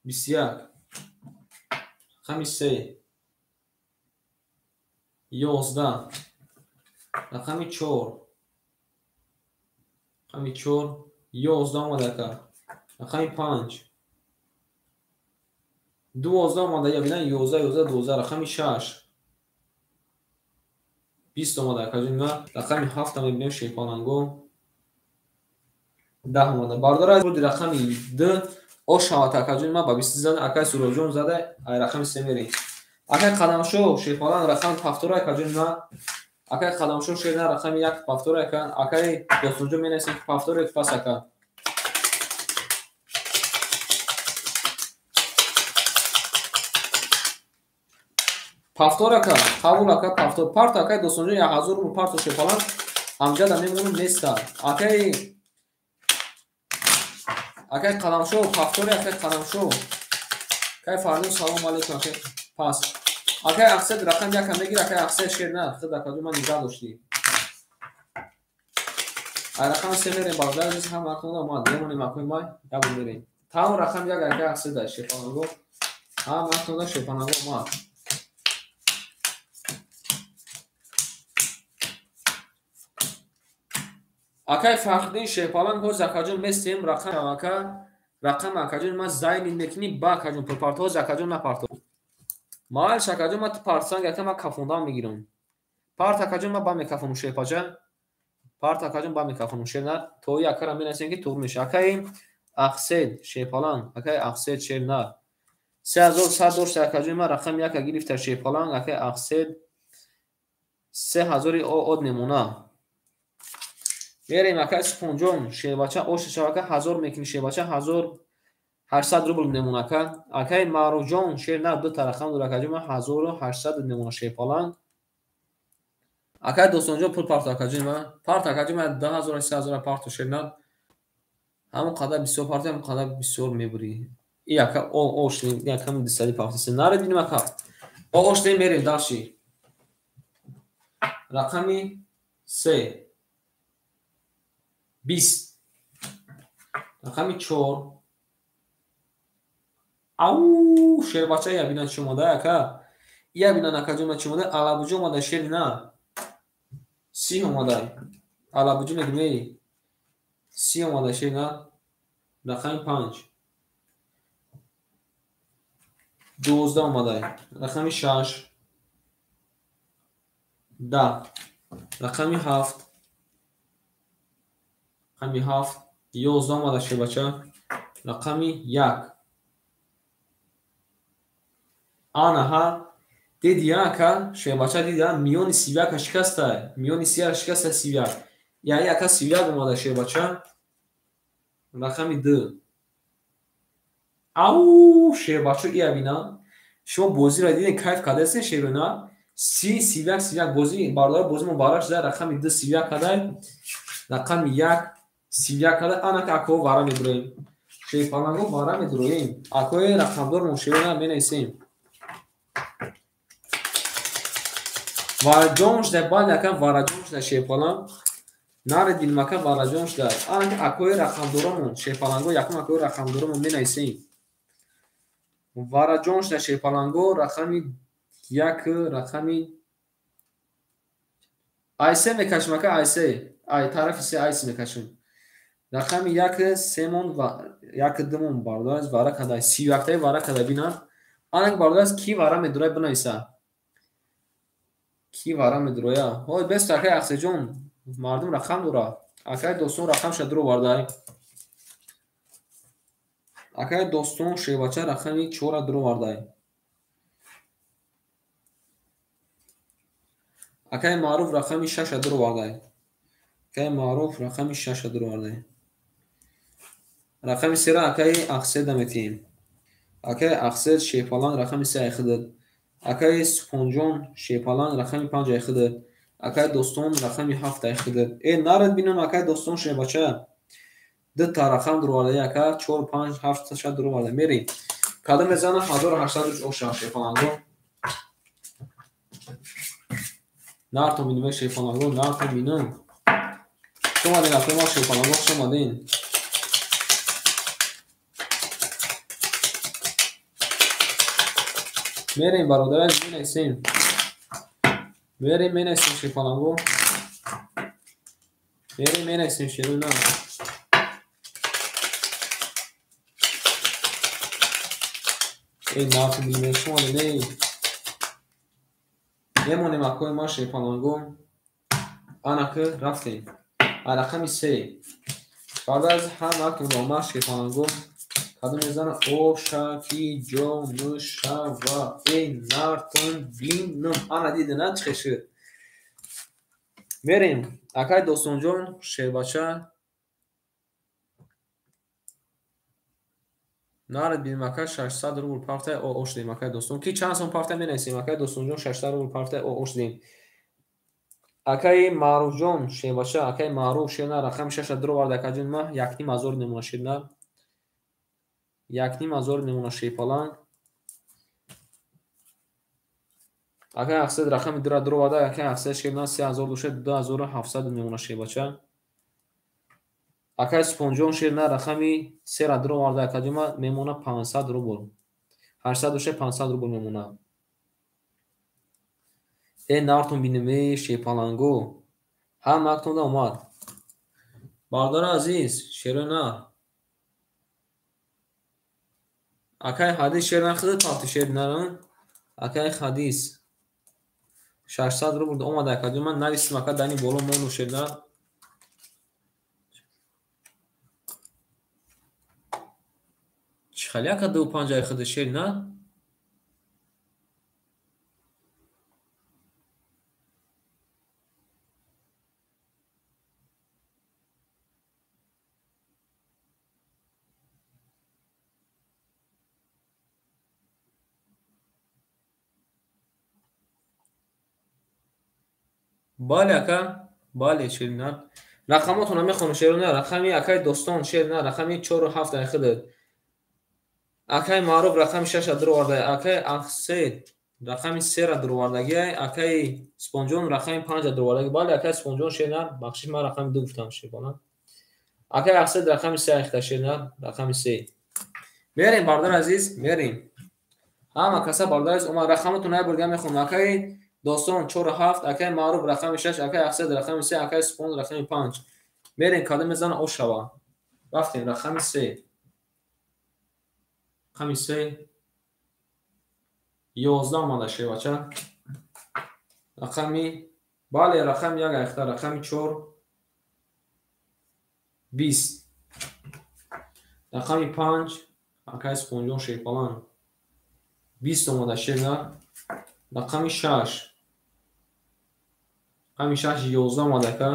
21. Рақами 3 11. Рақами 4. Рақами 4 11 омада ка. Рақами 5 12 омада я бинан 11 12 рақами 6 20 омада акаҷон ман рақами 7 мебинем шепаланго 10 омада бардора буди рақами 2 ошава акаҷон ман ба 20 зада акай суроҷон зада ай рақами 3 мерем. Акай қадамшо шепаланг рақами пафтора акаҷон ман акай қадамшо шерна рақами 1 пафтора акан акай дӯстонҷон менависем ки пафтора пас ака. Пафтора ка қабул ака пафтор парт акай дӯстонҷон 1000 рубл парту шепаланг амҷада мемонам неста. Акай қадамшо пафтори акай қадамшо кай фардун салом алейкум акай пас акай ақсад рақам яка мегир акай ақсад шерна хud акаҷон ман нигоҳ дошти ай рақам се мерем бардар низ ҳам акода омад мемонем акои май ябу мерем тавон рақам як акай ақсада шепаланго ҳам акода шепаланго омад акай фахридин шепаланг ҳоз акаҷон местем рақам акаҷон ман зайни мекунӣ ба акаҷон пурпарт ҳоз акаҷон напарто майл шакаҷон ман партсанг ака ман кафондан мегирам парт акаҷон ман ба мекафонум шепача парт акаҷон ба мекафонум шерна то якара менасем ки тур меша акай ақсед шепаланг акай ақсед шерна 3100 дошта акаҷон ман рақам яка гирифта шепаланг акай ақсед 3000 од мемона мерем акай спонҷон шебача ош шавака 1000 мекунӣ шебача 1000 800 рубл немунака. Акай Маъруфҷон шерна ду тарақам дуракаҷума 1800 немуна шепаланг. Акай Достонҷон пул парту акаҷума. Парту акаҷума 10000 3000 парту шерна. Ҳамон қадар бисёр парту ҳамон қадар бисёр мебурӣ. И ака оштем якам дисади партуси наре бинем ака. Оштем мерем далши. Рақами 3 20. Рақами 4 ау шербача я бина чумода ака. Я бина накаҷума чумода алабуҷо мода шер на. 30 омадай. Алабуҷо мегумей. 30 омадай шер на. Рақами 5 12 омадай. Рақами 6 10. Рақами 7 рақами 7 11 омадай шербача. Рақами 1 анаҳа дидия ака шербача дидия миёни 31 шикаста миёни 31 шикаста 31 яъни ака 31 омада шербача. рақами 2 ау шербачо ия бина шумо бозиро дидед кайф кардастед шеруна 30 31 31 бозӣ бардор бозимо бараш зад рақами 2 31 кадай рақами 1 31 кадай анака акао вара медуроем шерпаланго вара медуроем акои рақамдормо шеруна менависем вараҷон шуда баъд якам вараҷон шуда шерпаланг наре дилмака вараҷон шуда анака акои рақамдоромон шерпаланго якум акои рақамдоромон менависем вараҷон шуда шерпаланго рақами 1 рақами айсе мекашем ака айсе ай тарафи се айсе мекашем рақами 1 семон ва 1 думон бардоаз вара кадай 31 вара кадай бина анак бардоаз ки вара медурай бинависа ки вара медуроя ҳой бест акай ахсеҷон мардум рақам дора акай достон рақам шуда дуро вардай акай достон шербача рақами 4 дуро вардай акай маъруф рақами 6 дуро вардай акай маъруф рақами 6 дуро вардай рақами 3 акай ахсед метиҳем акай ахсед шерпаланг рақами 3 айхидад акай супонҷон шерпаланг рақами 5 айхидад акай достон рақами 7 айхидад нарад бинам акай достон шербача ду та рақам дуро вардай ака 4 5 7 6 дуро вардай мерем када мезанам 1800 оша шерпаланго нартон бинем шерпаланго нартон бинам шомадин акай мо шерпаланго шомадин мерем бародарай менависем мерем менависем шерпаланго мерем менависем шеруна наф бинем шомадин мемонем акои ма шерпаланго анака рафтем рақами 3 баъд аз ҳама акномаш шерпаланго кадом мезана ошаки ҷомушава нартон бинум ана дидина чӣ шуд мерем акай достонҷон шербача нарад бинем акай 600 рубл партаи ошдем акай достон ки чанд сом парта менависем акай достонҷон 600 рубл партаи ошдем акай маъруфҷон шербача акай маъруф шерна рақами 6 дуро варда акаҷон ма 1500 немуна шерна 1500 немуна шерпаланг акай ахсед рақами 2 дуро варда акай ахсед шерна 3000 душа 2700 немуна шербача акай супонҷон шерна рақами 3 дуро варда акаҷома мемона 500 рубл 800 душа 500 рубл мемона нартон бинем шерпаланго ҳама актонда омад бардора азиз шеруна акай ҳадис шер нахидад парти шер наран акай ҳадис 600 рубл омада акаҷома нависим ака дани боло мону шерна чихали ака 25 айхида шер на бале ака, бале ширина. Рақамотона мехонам ширина. Рақами акай достон ширина. Рақами 4 7 айхидад. Акай маъруф рақами 6 дурварда. Акай ахсед рақами 3 дурвардаги. Акай спонҷон рақами 5 дурвардаги. Бале акай спонҷон ширина. Бахшиш ман рақами 2 гуфтам ширбона. Акай ахсед рақами 3 айхта ширина. Рақами 3. Мерим бардар азиз, мерим. Ҳама каса бардар азиз умад рақамотон ай бурга мехонам. Акай достон 4 7, акай маъруф рақами 6, акай ахсед рақами 3, акай спонҷон рақами 5. мерем када мезанам ошава. Рафтем рақами 3. рақами 3 11 омада шевача. рақами бале рақами 1 айхта, рақами 4 20. рақами 5 акай спонҷон шепалан 20 омада шева. рақами 6 рақами 6 11 омада ка.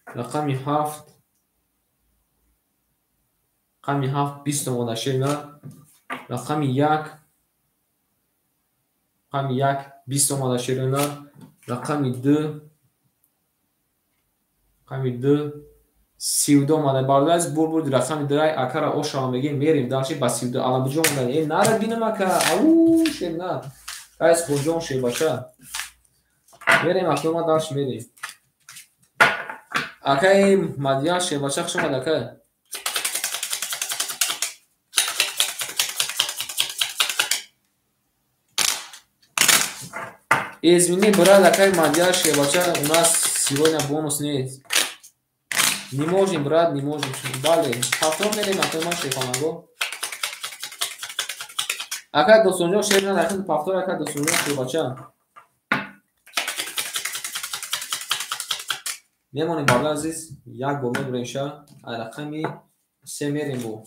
рақами 7 рақами 7 20 омада шева. рақами 1 рақами 1 20 омада шева. рақами 2 рақами 2 32 омада бардаз бурбурди рақами 2 акара ошава мегем мерим далши ба 32 алабиҷон омада е нара бинам ака ау шена кай спонҷон шебаша мерим акома далш мерим акай мадия шебаша хушомад акай извини брат акай мадия шебаша у нас сегодня бонус нест. Не можем, брат, не можем. Бале, повтор мерим, акай ман шефанаго. Акай достонҷон шефна дахил повтор акай достонҷон шефача. Мемонем барда азиз, як бо мебурем ша, ай рақами 3 мерим бо.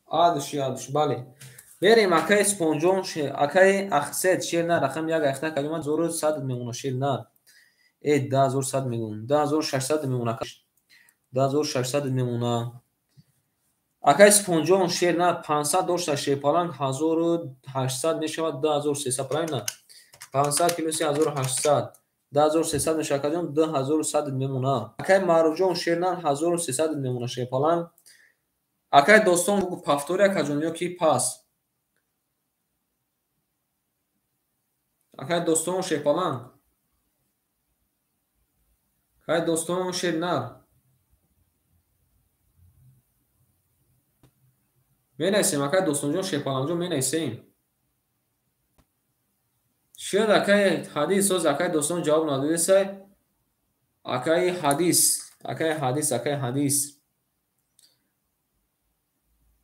Адуши, бале. мерем акай спонҷон акай ахсед ширна рақами 1 айхта калима 1100 мемона ширна. 10100 мегӯм. 12600 мемона. 12600 мемона. акай спонҷон ширна 500 дошта шепалан 1800 мешавад 2300 правильно. 500 плюс 1800 12300 мешавад калима 2100 мемона. акай маъруфҷон ширна 1300 мемона шепалан. акай достон повтори акаҷон ёки пас. акай достон шепалан. акай достон ширна. менайсем акай достонҷон шепаланҷон менайсем. шояд акай ҳадис ҳоз акай достон ҷавоб надодесай. акай ҳадис.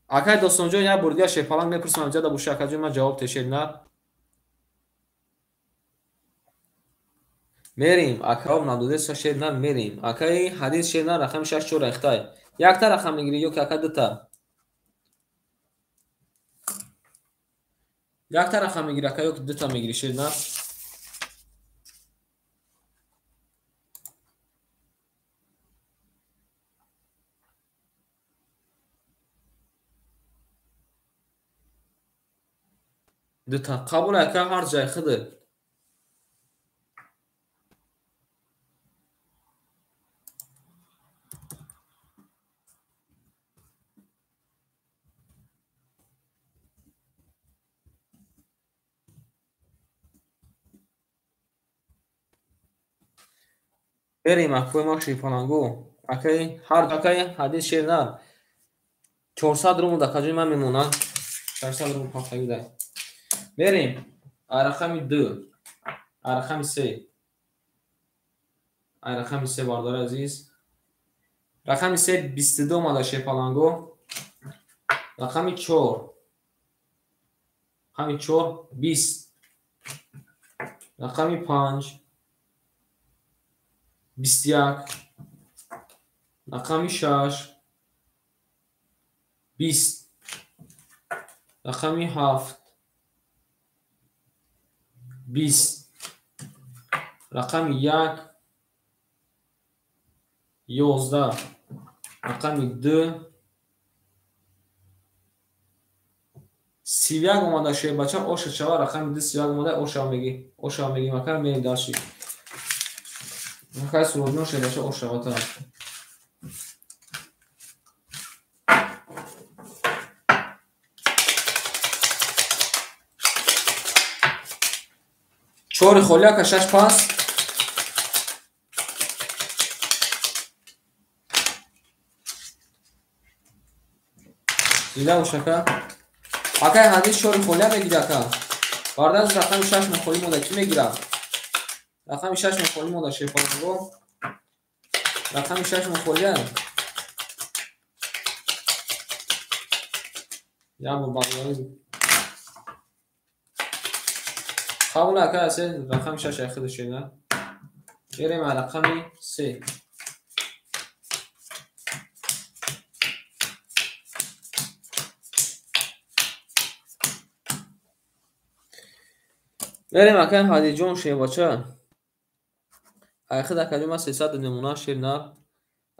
акай достонҷон як бурдига шепалан мепурсам ҷада буша акаҷон ма ҷавоб тешедна. мерим акай надодеса шедна мерим. акай ҳадис шедна рақами 6 4 айхтай. якта рақам мегири ёки акай дута. якта рақам мегири акай ёки дута мегири шедна. дута қабул акай ҳар ҷай худд. берем акои мо шефалангу акай ҳар акай ҳадис шерна 400 рум да каҷои ман мемонад 600 рум пахтагида. берем ай рақами 2 ай рақами 3 ай рақами 3 бардор азиз. рақами 3 22 омада шефалангу. рақами 4 рақами 4 20. рақами 5 21. рақами 6 20. рақами 7 20. рақами 1 11. рақами 2 31 اومده شه بچه اوش چوا رقم 31 اومده اوشا میگی مکر می داشی مکر سرودنو شه بچه اوشا تا 4 خولیا که 6 پاس دیده اوشکا اکای حدیث 4 خولیا میگیره که بارداز رقم 6 مخولی موده چی میگیره رقم 6 مخولی موده شه پانگو رقم 6 مخولیا یا مباغی قبول اکای اصلا رقم 6 اخذ شده بریم على رقم 3 بریم اکای هادی جون شه بچه اخذ اکادیما 300 نمونه شیر نر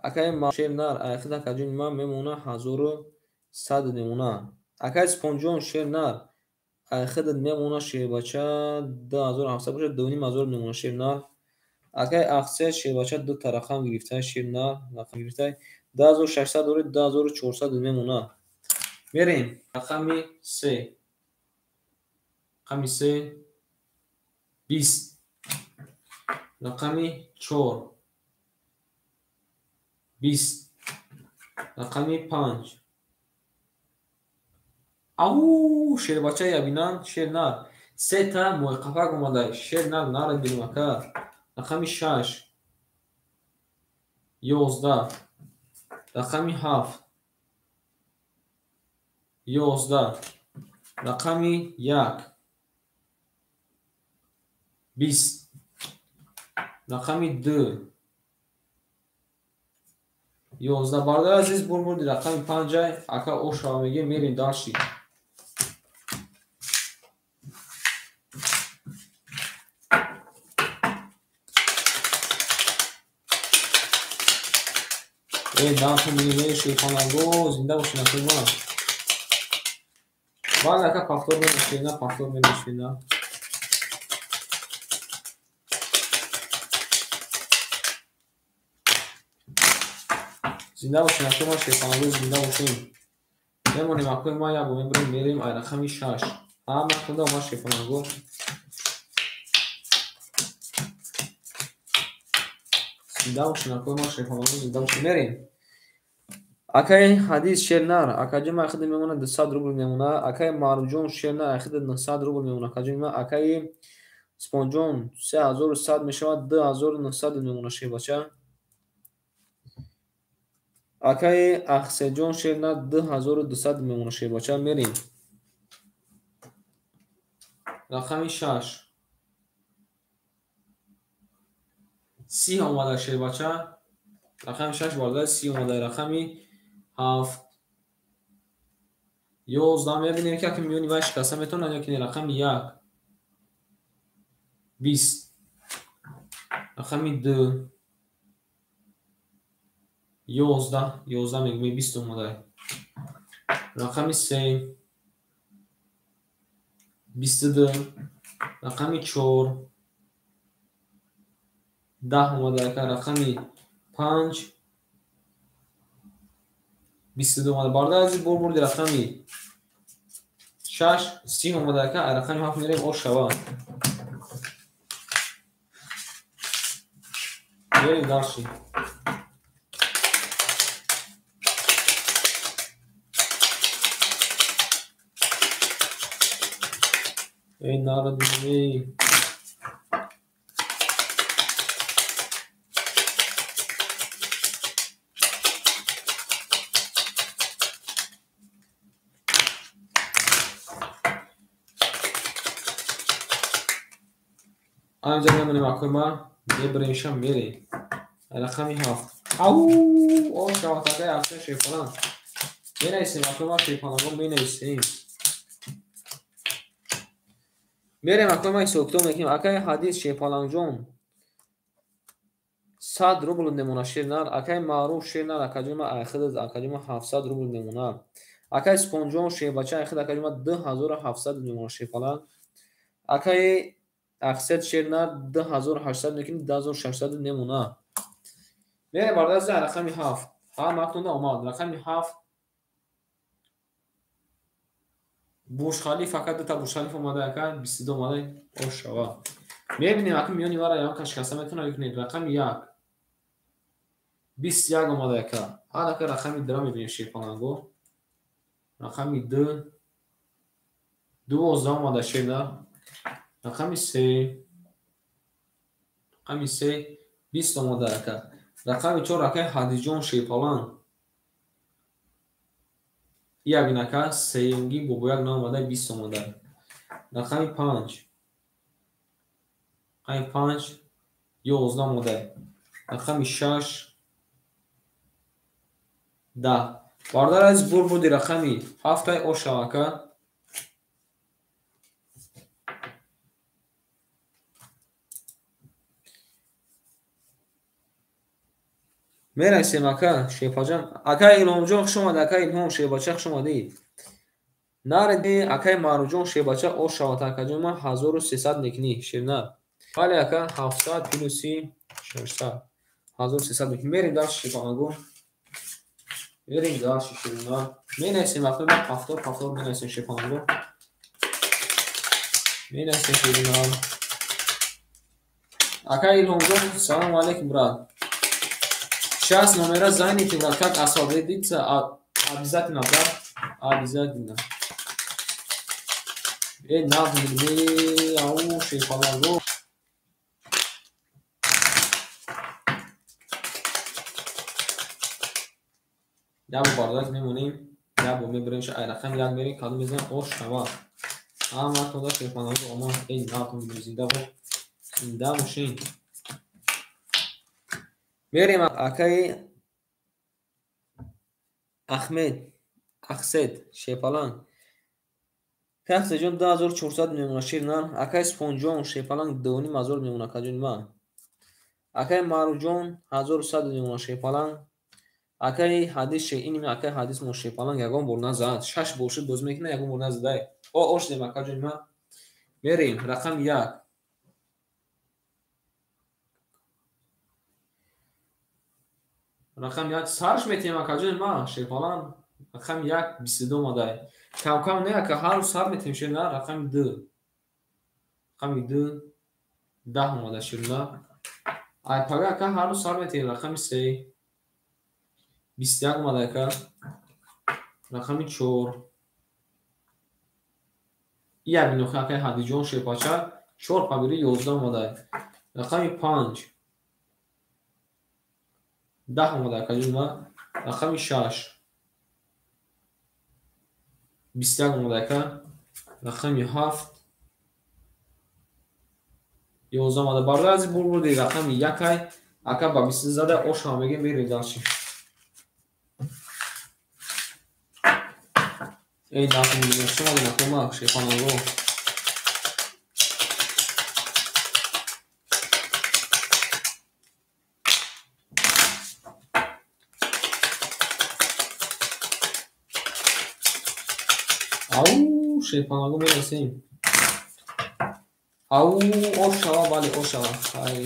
اکای ما شیر نر اخذ اکادیما میمونه 1100 نمونه اکای سپونجون شیر نر اخذ نمونه شیر بچه 2700 باشه 2500 نمونه شیر نر اکای اخذ شیر بچه دو تا رقم گرفته شیر نر رقم گرفته 10600 دوره 10400 نمونه بریم رقم 3 رقم 3 20 رقم 4 20 رقم 5 او شیر بچه یا بینان شیر نر 3 تا موقفه اومده شیر نر نرد بینیم اکا رقم 6 11 رقم 7 11 رقم 1 20 رقم 2 11 برادر عزیز برموردی رقم 5 اکا اوشا میگه میرین داشتی ای دام تو میگه شیخانگو زنده باشین اکا ما بعد اکا پافتور میشینه پافتور میشینه زنده باشین اکا ما شیخانگو زنده باشین نمونیم اکا ما یا بومیم میریم ای رقم 6 همه خدا ما شیخانگو زنده باشین اکا ما شیخانگو زنده باشین میریم اکای حدیث شیر نر اکای ما اخذ میمونه 200 روبل میمونه اکای مارجون شیر نر اخذ 900 روبل میمونه اکای ما اکای سپونجون 3100 میشود 2900 میمونه شیر بچه اکای اخسجون شیر نر 2200 میمونه شیر بچه میریم رقم 6 30 اومده شیر بچه رقم 6 وارد 30 اومده رقم 7 11 میبینیم که میونی و شکسته میتونه یکی رقم 1 20 رقم 2 11 میگه 20 اومده رقم 3 22 رقم 4 10 اومده که رقم 5 22 اومده بارده از این بردی رقم 6 30 اومده که رقم 7 میریم او شوا بریم داشتی این نارد بینی اینجا نمونیم اکوی ما برینشم میری رقم 7 او شوا تاکه افته شیفانم می نیستیم اکوی ما شیفانم می نیستیم میریم اکوی ما سوکتو میکنیم اکای حدیث شیفانم جون 100 روبل نمونه شیر نر اکای معروف شیر نر اکادیما اخذ اکادیما 700 روبل نمونه акай спонҷон шебача ахид акаҷума 2700 мемона шефалан акай ақсет шерна 2800 мекини 2600 мемона мере бардази рақами 7 мактунда омад рақами 7 бушхали фақат дута бушхалиф омада ака 22 омада ошава мебинем ака миёни вара янка шикаста метавона бикунед рақами 1 21 омада ака ҳар ака рақами 2 мебинем шефаланго рақами 2 12 омада шерна рақами 3 20 омада ака рақами 4 ака ҳадиҷон шефалан ягнака сеюнги бобояк наомада 20 омада рақами 5 11 омада рақами 6 10 бардар аз бурбуди рақами 7 ошавака мерасем ака шефаҷам ака илҳомҷон хушомад ака илҳом шебача хушомадӣ нареди акай маруҷон шебача ошавад акаҷома 1300 мекини ширна бале ака 700 плюси 600 1300 мекини мерим дарси шефанаго мерим дарси ширна менасем ака пафтор менасем шефанаго менасем ширна ака илҳомҷон салому алейкум брат сейчас номера заняты, брат, как освободиться, обязательно, брат, обязательно. Надо ли, уши, полагу. Я бы бардак мемоним, я бы мебрем ша айрахам як берем, каду мезем ош шава. Ама туда шефалагу, ама надо ли зинда бо, зинда мушин. мерем акаи ахмед ақсет шефалан кахсеҷон 2400 мемона ширнан акай спонҷон шефалан 2500 мемона каҷунима акай маруҷон 1100 мемона шефалан акай ҳадис шеиними акай ҳадис мо шефалан ягон бор назад 6 бошид боз мекина ягон бор назадай ош дема каҷунима мерем рақам 1 рақам 1 сарш метема каҷони ма шефалан рақам 1 22 омадай кам не ака ҳару сар метем ширна рақами 2 10 омада ширна ай пага ака ҳару сар метем рақами 3 21 омада ака рақами 4 я бинохи ака ҳадиҷон шефача 4 пабири 11 омадай рақами 5 10 омада акаҷунима рақами 6 21 омада ака рақами 7 11 омада бардази бурбуди рақами 1 ака ба 20 зада ошама мегем берем дарчи эй нахум шумо накома шефанаго ау шефанаго мерасем ау ошава бале ошава ай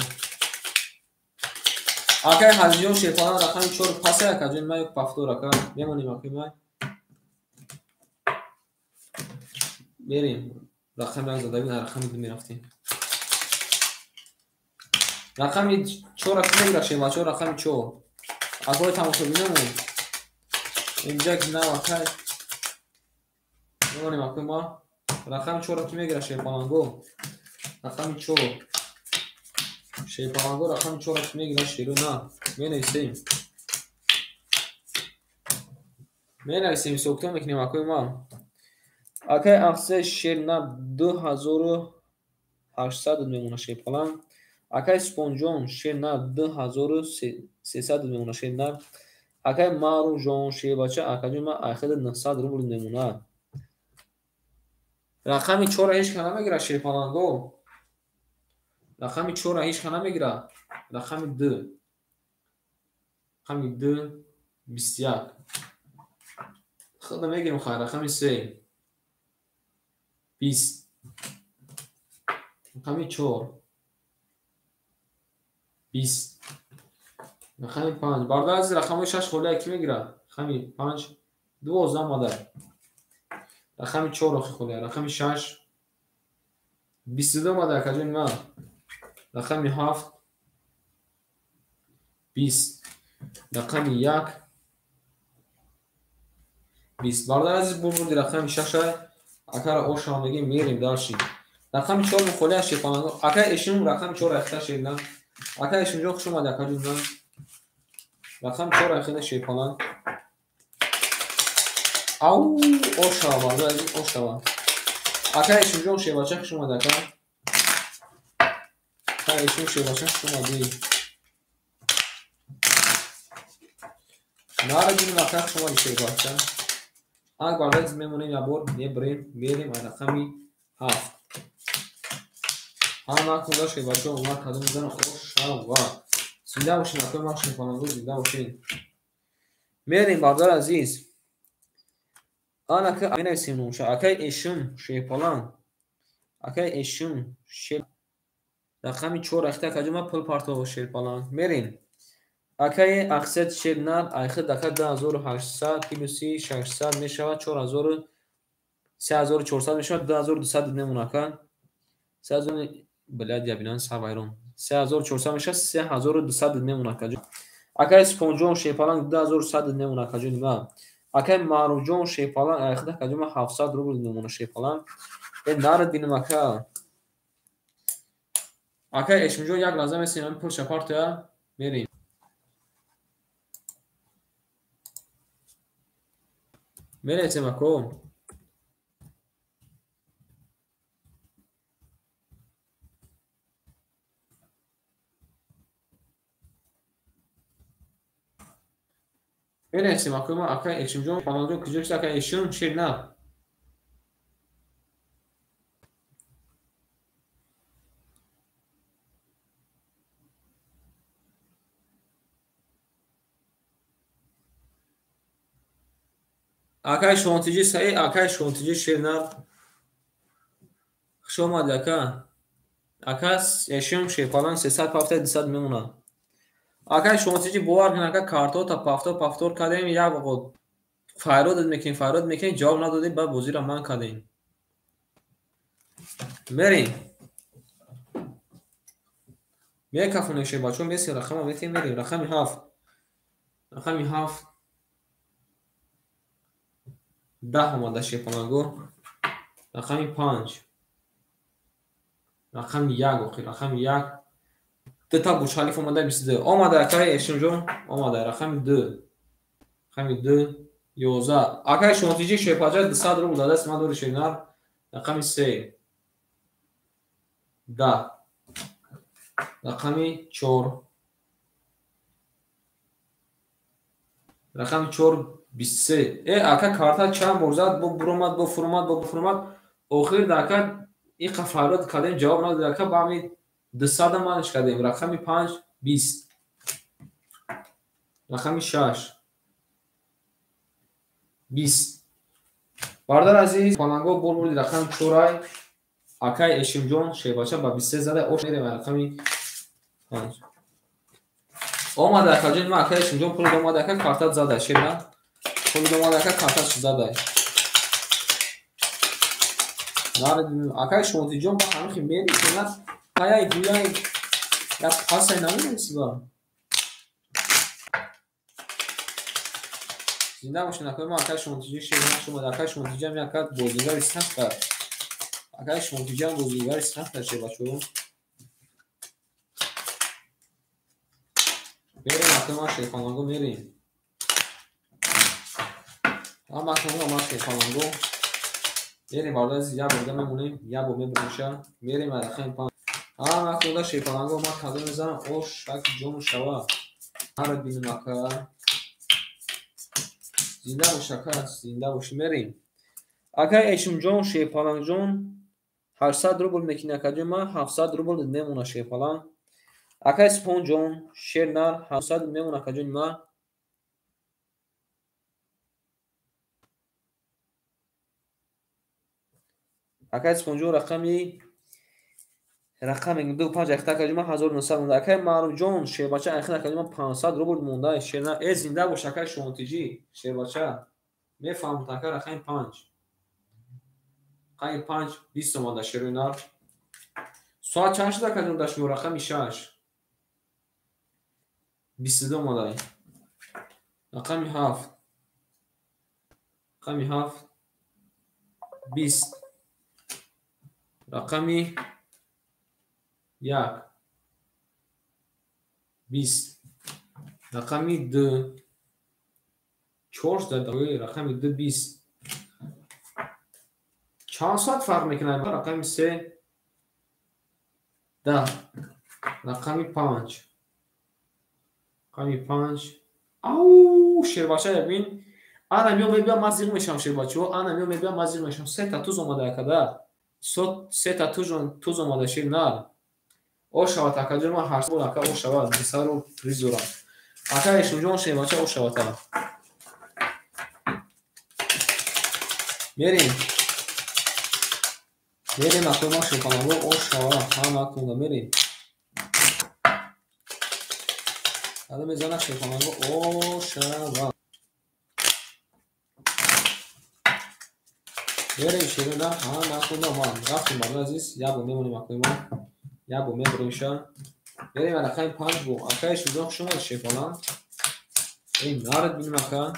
акай ҳазиҷон шефана рақами 4 паса акаҷон май пафтор ака мемонем аки май берем рақами 1 зада бин рақами 2 мерафтем рақами 4 аки мегира шефачо рақами 4 акой тамошобинамон инҷа гинав акай мемонем аки ма рақами 4 аки мегира шефаланго рақами 4 шефалаго рақами 4 аки мегира широна менависем сокто мекунем акои ма акай ақсаи шерна 2800 мемона шефалан акай спонҷон шерна 2300 мемона шерна акай маруҷон шебача акаҷума ахида 900 рубл мемона рақами 4 ҳеҷ ка намегира шефаланго рақами 4 ҳеҷ ка намегира рақами 2 21 خب میگیریم خیر رقم 3 20 رقم 4 20 رقم 5 بردار از رقم 6 خورده کی میگیره رقم 5 12 مادر رقم 4 خورده رقم 6 22 مادر کجا ما رقم 7 20 رقم 1 20 بردار از بود رقم 6 اگر اوشا میگیم میریم داشتیم رقم 4 مخوله شیپانگو اگر اشون رقم 4 اختا شیدن اگر اشون جو شما در کجا رقم 4 اختا شیپانگ او اوشا بردار از اوشا اگر اشون جو شیباچه شما در کجا اگر اشون شیباچه شما دی نارجین وقت شما دی شیباچه اگر بردار میمونیم یا بور میبریم میریم رقمی 7 همه خدا شیباچه اومد کدوم میزنم اوشا زنده باشین اکنون ما شیپانگو زنده باشین میریم بردار عزیز آن که امین اسیم نوشه اکی اشم شیپالان اکی اشم شیپ رقمی 4 اخته کجا ما پل پارتو شیپالان میریم اکی اخصد شیب نر ایخه دکه 2800 کیلوسی 600 میشود 4000 3400 میشود 2200 نمونه کن 3000 بلد یابینان سوایرون 3400 میشه 3200 نمونه کجا اکی اسپونجون شیپالان 2100 نمونه کجا نیما اکی ماروجون شیپالان ایخه کجا ما 700 روبل نمونه شیپالان این نار دینم اکی اشمجون یک لازم است این پول شپارت میریم میره تمکو میره تمکو ما اکی اشمجون پانالجون کجاست اکی اشم شیر نه اکی شونتیجی صحیح اکی شونتیجی شیر نه شما دکه اکاس اشم شیپالان 370 200 میمونه اکی شونتیجی باور کن اکی کارتو تا پافتور کردیم یا بخود فایرود میکنیم جواب ندادیم بعد بازی را من کردیم میریم میه کفونه شیباچون بیسی رقم میتیم میریم رقم 7 10 آمده شیپالانگو رقم 5 رقم 1 رقم 1 دو تا بوش حالیف آمده 22 آمده اکای اشم جون آمده رقم 2 11 اکای شونتیجی شیپاچه 200 رو بوده است من دور شینار رقم 3 10 رقم 4 رقم 4 23 اکا کارتا چند برزد با برومد آخر دکا این قفارات کردیم جواب نداد دکا با همین 200 مانش کردیم رقم 5 20 رقم 6 20 بردار عزیز پانانگو بول رقم 4 اکای اشم جون شیباچه با 23 زده اوش میره رقم 5 اومده کجا ما اکای اشم جون پول اومده اکا کارتا زده شیرا پول اومده اکا کارتا زده نار اکای شونتی جون با همین میری کنه پایای گویای یا پاسای نمی‌رسی با زنده باشین اکای ما اکای شونتی شیرا شما اکای شونتی هم یک بازیگر استخ کرد اکای شونتی هم بازیگر استخ کرد شیباچو میریم اکای ما شیپانگو میریم اما اکای ما شیپانگو میریم بردار از یا برده میمونیم یا با میبریم میریم رقم 5 اما اکای شیپانگو ما کدوم میزنم اوش شک جون شوا هر بینیم اکای زنده باش اکای زنده باش میریم اکای اشم جون شیپانگ جون 800 روبل میکنه اکای ما 700 روبل میمونه شیپانگ اکای سپون جون شیر نر 700 میمونه اکای ما акай испонҷо рақами 25 ахтакаҷима 1900 монда. Акай Маъруфҷон шербача ахтакаҷима 500 рубл монда. Шерна зинда бош акай шонтиҷи шербача мефаҳмед акай рақами 5 рақами 5 20 монда шеринар. Соат чанд шуда акаҷон дашмо рақами 6 22 монда. рақами 7 рақами 7 20 рақами 1 20 рақами 2 4 дадои рақами 2 20 чанд соат фарқ мекунад. рақами 3 10 рақами 5 рақами 5 ау шербача ябин ана мё мебиям мазиқ мешам шербачо ана мё мебиям мазиқ мешам 3 та туз омада якада 3 та туз омада шернар ошавад акаҷома 8 бол ака ошавад бисару ризора ака ешунҷон шербача ошавата мерим акома шерпанаго ошава ҳама кунда мерим ада мезана шерпанаго ошава мерим шерина ҳама кунда ман рафтим барои азиз ябо мемонем акома ябо мебуримша мерим рақами 5 бо ака ешунҷон хушомад шерпана ин нард биним ака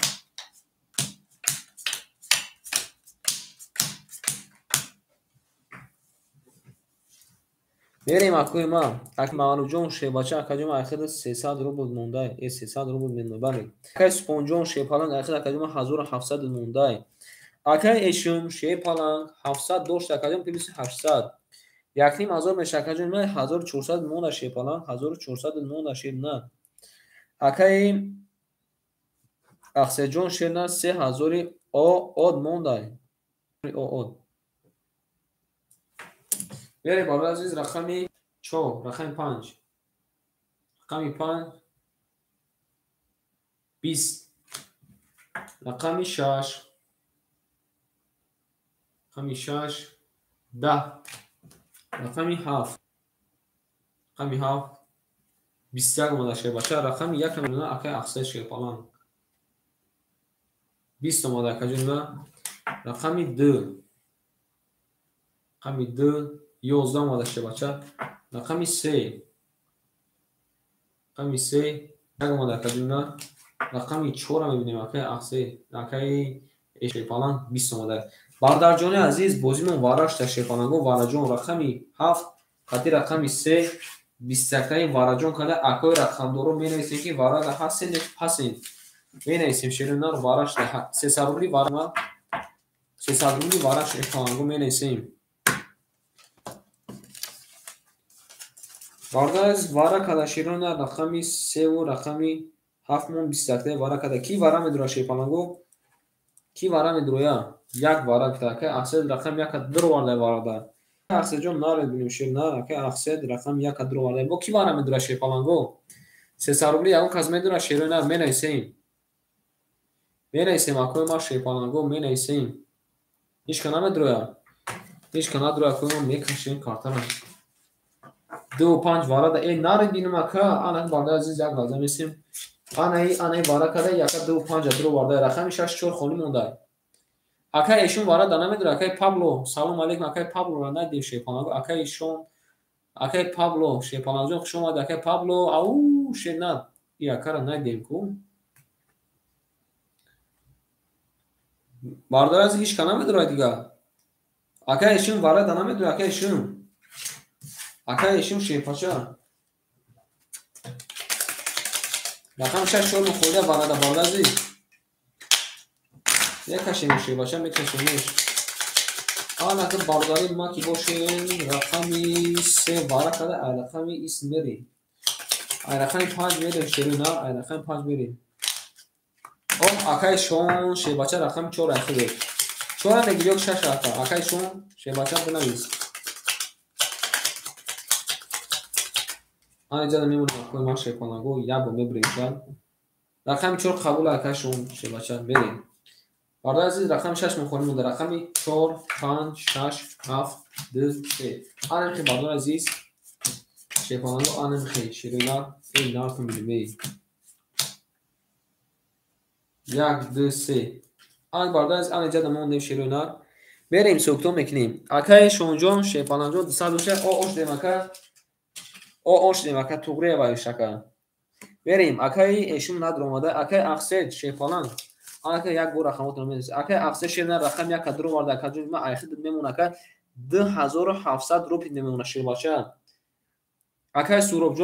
мерем акоима ак Маъруфҷон шербача акаҷома ахир 300 рубл мондай 300 рубл менобали акай Супонҷон шерпаланг ахир акаҷома 1700 мондай акай эшум шерпаланг 700 дошт акаҷом плюс 800 якним ҳазор меша акаҷон 1400 монда шерпаланг 1400 монда шерна акай Ахсеҷон шерна 3000 од мондай од мерем барои азиз рақами 4 рақами 5 рақами 5 20 рақами 6 рақами 6 10 рақами 7 рақами 7 21 омада шербача рақами 1 миллион акай ахсед шерпаланг 20 омада акаҷонда рақами 2 рақами 2 11 омада шербача рақами 3 рақами 3 1 омада акаҷонда рақами 4 мебинем акай ахсед акай шерпаланг 20 омада бардарҷони азиз бозимон варашта шерпаланго вараҷон рақами 7 қати рақами 3 21 вараҷон када акои рақамдоро менависем ки варада ҳастен ҳастен менависем шеринар варашта 300 рубли варама 300 рубли вараш шерпаланго менависем вардаз вара када шерина рақами 3 ву рақами 7 мон 21 вара када ки вара медура шерпаланго ки вара медуроя як вара када акай ахсед рақами 1 dur варда варада ахседҷон наред бинем шерна акай ахсед рақами 1 dur варда бо ки вара медура шерпаланго 300 рубли ягон кас медура шерина менависем акои ма шерпаланго менависем ҳичка намедуроя ҳичка надуроя акои ма мекашем картана 25 варада наред бинем ака ана барда азиз як лаҳза месем ана вара када яка 25 dur варда рақами 64 холи мондай акай эшон варада намедура акай Пабло салом алейкум акай Пабло ра надем шерпаланго акай эшон акай Пабло шерпаланҷон хуш омад акай Пабло ау шерна и акара надем ку бардар аз ҳичка намедура дига акай эшон варада намедура акай эшон шерпача рақами 64 мохоида варада бардар азиз мекашем шербача мекашемеш анака бардари ма ки бошем рақами 3 вара када ай рақами ис мерем ай рақами 5 мерем шерина ай рақами 5 мерем акай шон шербача рақами 4 ахире 4 мегири ёк 6 ака акай шон шербача бинавис ан иҷада мемонем акои ма шерпаланго ябо мебурем шад рақами 4 қабул акай шон шербача мерем بردار عزیز رقم 6 میخونیم در رقم 4 5 6 7 2 3 آن که بردار عزیز شیپانگو آن خیلی شیرینار این نار کن بیلی 1 2 3 آن بردار عزیز آن جد مونده شیرینار بریم سوکتو میکنیم اکای شونجون شیپانگو 200 او اوش دیمکا او اوش دیمکا توغری وایشکا بریم اکای ایشون ندر اومده اکای اخسد شیپانگ آنکه یک بار رقمات رو می‌نویسید. اگه افزایش شدن رقم یک کدر وارد کجای ما آخر میمونه که 2700 روپی میمونه شیر باشه. اگه سوراب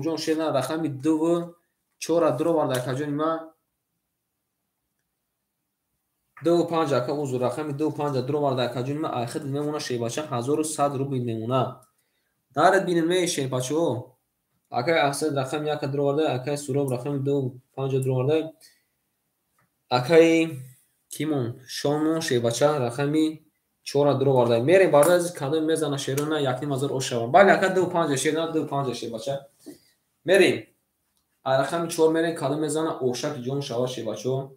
جون شدن رقم 2 4 درو وارد کجای ما 2 5 که اوز رقم 2 5 درو وارد کجای ما آخر میمونه شیر باشه 1100 روپی میمونه. دارد ببینیم میشه بچه‌ها. اگه افزایش رقم یک کدر وارد اگه سوراب رقم 2 5 درو وارد اکای کیمون شامون شیباچه رقمی 4 درو وارد میریم بالا از کادو میزنه شیرونه یکی مازر اوشوا بله اکا 2 5 شیرونه 2 5 شیباچه میریم رقمی 4 میریم کادو میزنه اوشک جون شوا شیباچو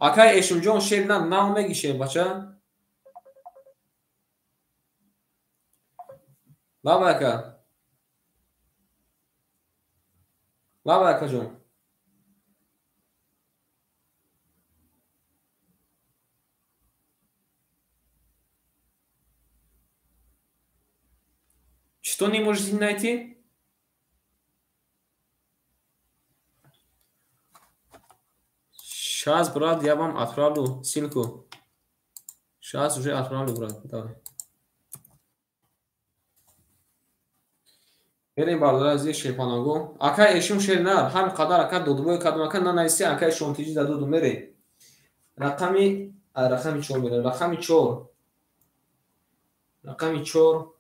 اکای ایشون جون شیرونه نام میگی شیباچه بابا اکا جون Что не можете найти? Сейчас, брат, я вам отправлю ссылку. Сейчас уже отправлю, брат. Давай. بریم بالا از شیپانگو اکای ایشون شیرنار هم قدر اکا دودبوی کدوم اکا ننایستی اکای شونتیجی در دودو میره رقمی 4 میره رقمی 4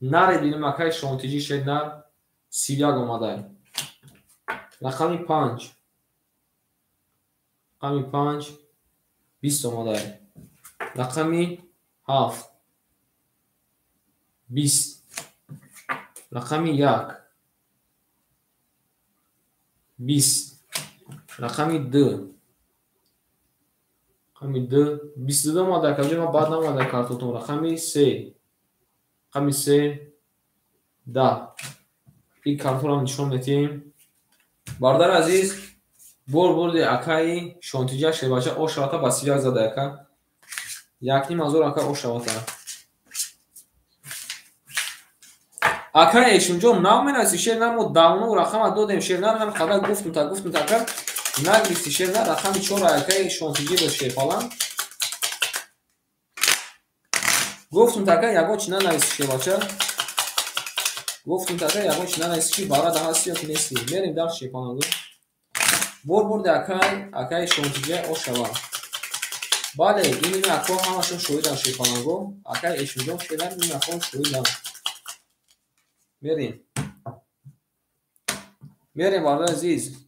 نره بینیم اکای شونتیجی شیرنار سیویاگ اومده رقمی 5 20 اومده رقمی 7 20 رقمی 1 20 رقمی 2 22 اومده کجا ما بعد نمومده کارتون رقمی 3 10 این کارتون رو نشون میدیم باردار عزیز برد اکای شونتیجی شیباچه او شواتا با سیویاگ زده اکا یکنی مازور اکا او شواتا اکای ایشون جون نام مناسی شیر نمو داونو رقم دو دیم شیر نم خدا گفتم تا کر نگلیستی شیر نه رقم 4 اکای شونتیجی به شیر فالان گفتم تا کر یگو چنا نویسی شیر باچه گفتم تا کر یگو چنا نویسی شیر بارا ده هستی یا که نیستی میریم در شیر فالان برد اکای شونتیجی او شوا بله این اکا همشون شویدن شیر فالانگو اکای ایشون جون شیر نم این اکا شویدن میریم بالا عزیز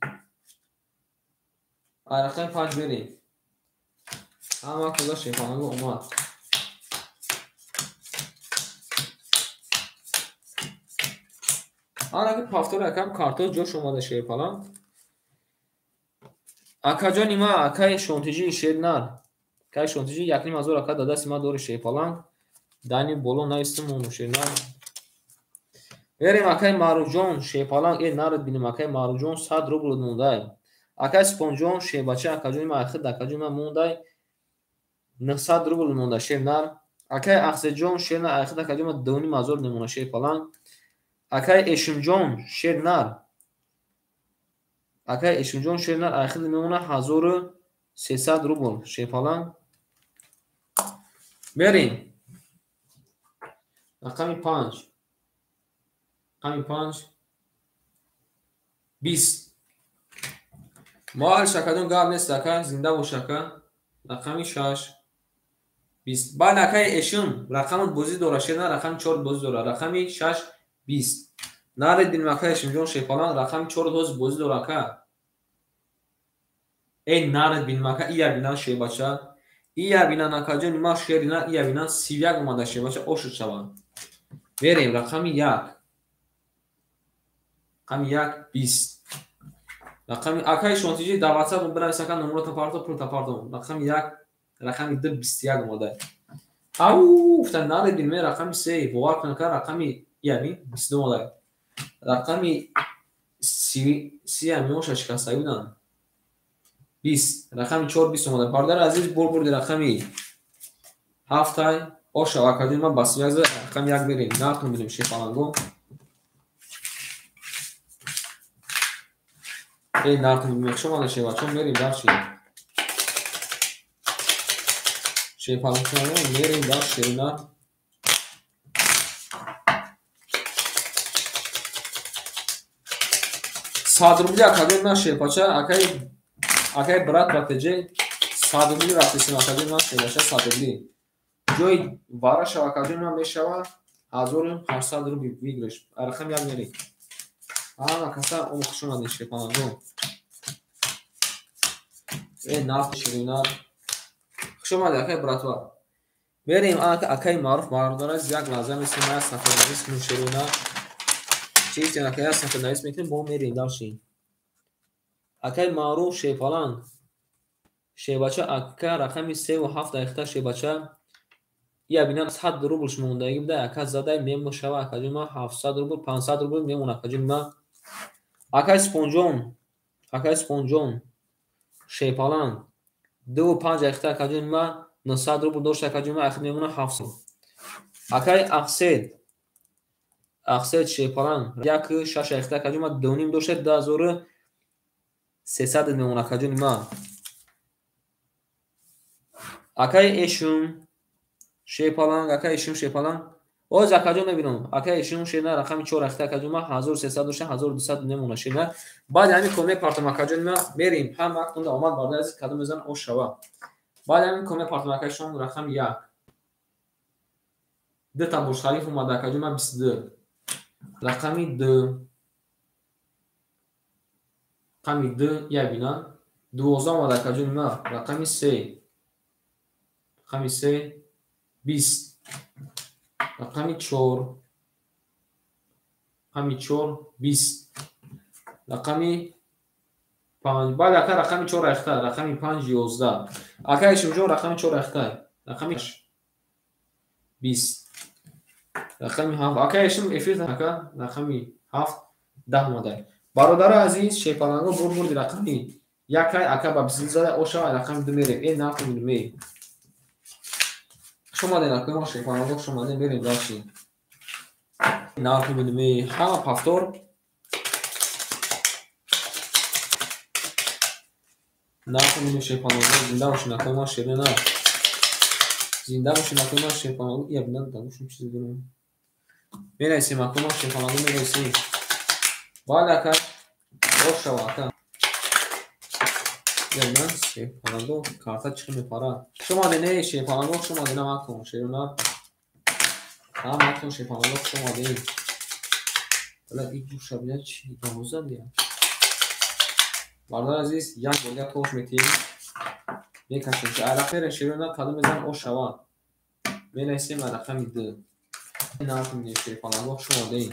رقم 5 بریم اما کجا شیپانگو اومد آن اگه پافتور اکم کارتو جوش اومده شیپانگ اکا جا نیما اکای شونتیجی شیر نر اکای شونتیجی یکنی مازور اکا داده سیما دور شیپانگ دانی بولو نایستم اونو شیر نر بریم اکای ماروجون شیپانگ این نرد بینیم اکای ماروجون 100 روبل مونده اکای سپونجون شیباچه اکا جا نیما اخد اکا جا نیما مونده 900 روبل مونده شیر نر اکای اخزه جون شیر نر اخد اکا جا نیما دونی مازور نمونه شیپانگ اکای ایشون جون شیر نر اکای ایشون جون شیر نر اخد نمونه 1300 روبل شیپانگ بریم رقمی 5 20 ما شکدون گاب نیست اکا زنده و شکا رقمی 6 20 با اکای ایشون رقم بوزی دوره شیر نر رقم 4 بوزی دوره رقمی 6 20 نارد بین اکای ایشون جون شیپانگ رقم 4 دوز بوزی دوره اکا این نارد بین اکا ایا بینان شیباچه ایا بینان اکا جون ما شیر نر ایا بینان سیویاگ اومده شیباچه اوشد شوان بریم رقمی 1 20 рақами акаи шонтиҷи даватса бинависака номрота парту пурта парту рақами 1 рақами 2 21 омадаи ау гуфта наредин ме рақами 3 бовар кунед ка рақами ями 22 омадаи рақами 30 амиоша шикаста будан 20 рақами 4 20 омадаи бародари азиз бурбурди рақами 7 оша академи ма бас як рақами 1 берем нартон бидем шефаланго эй нартон мехшомада шевачон мерим дарши шефаланго мерим дар шерина садрубли академи ма шефача акай брат ратеҷе садрубли рафтисин академи ма шефача садрубли ҷои вараша академи ма мешава 1800 рубли вигреш рақами 1 мерим ана каса омӯхшомади шефаланго нафт ширина хушомади акай братва мерим акай маъруф бардораз як лаҳза мислим як сафарнавис нуширина чиз акай як сафарнавис мекунем бо мерим давши акай маъруф шефаланг шебача ака рақами 37 дахта шебача я бинам 100 рублш мондаги буда ака задай мемошава академи ма 700 рубл 500 рубл мемон академи ма акай спонҷон шефаланг 25 дахта академи ма 900 рубл дошта академи ма ахир мемона 700 акай ақсед шефаланг як 6 дахта академи ма 2.5 дошта 2300 мемон академи ма акай эшум шефаланг оз академи мебинам акай эшум шена рақами 4 дахта академи ма 1300 дошта 1200 мемона шена баъд ҳамин коме партам академи ма мерим ҳам актунда омад барда аз кадом мезан ош шава баъд ҳамин коме партам акашон рақами 1 дута буржхалиф омада академи ма 22 рақами 2 я бина 12 омада академи ма рақами 3 20 рақами 4 20 рақами 5 баъд ака рақами 4 рахта рақами 5 11 ака ишумҷо рақами 4 рахта рақами 20 рақами 7 ака ишум эфир ака рақами 7 10 омадаи бародари азиз шефаланго бурбурди рақами якай ака ба биззада оша рақами 2 мерем нафту мидуме шумаде накумо шефаланго шумаде мерем даши нафту мидуме ҳама пафтор нафту мидуме шефаланго зинда боши накумо шерина зинда боши накумо шефаланго я бина дагушум чизи дунам мерасим акумо шефаланго мерасим баъд ака ошава ака яна шефаланго карта чиқи мепара шумаде не шефаланго шумаде намакун шерина намакун шефаланго шумаде бала ин гуша бина чи дозадия бардар азиз як бор як тош метем мекашем ки арафер шерина кадом мезан ошава менасим рақами 2 нафту шефаланго шумаде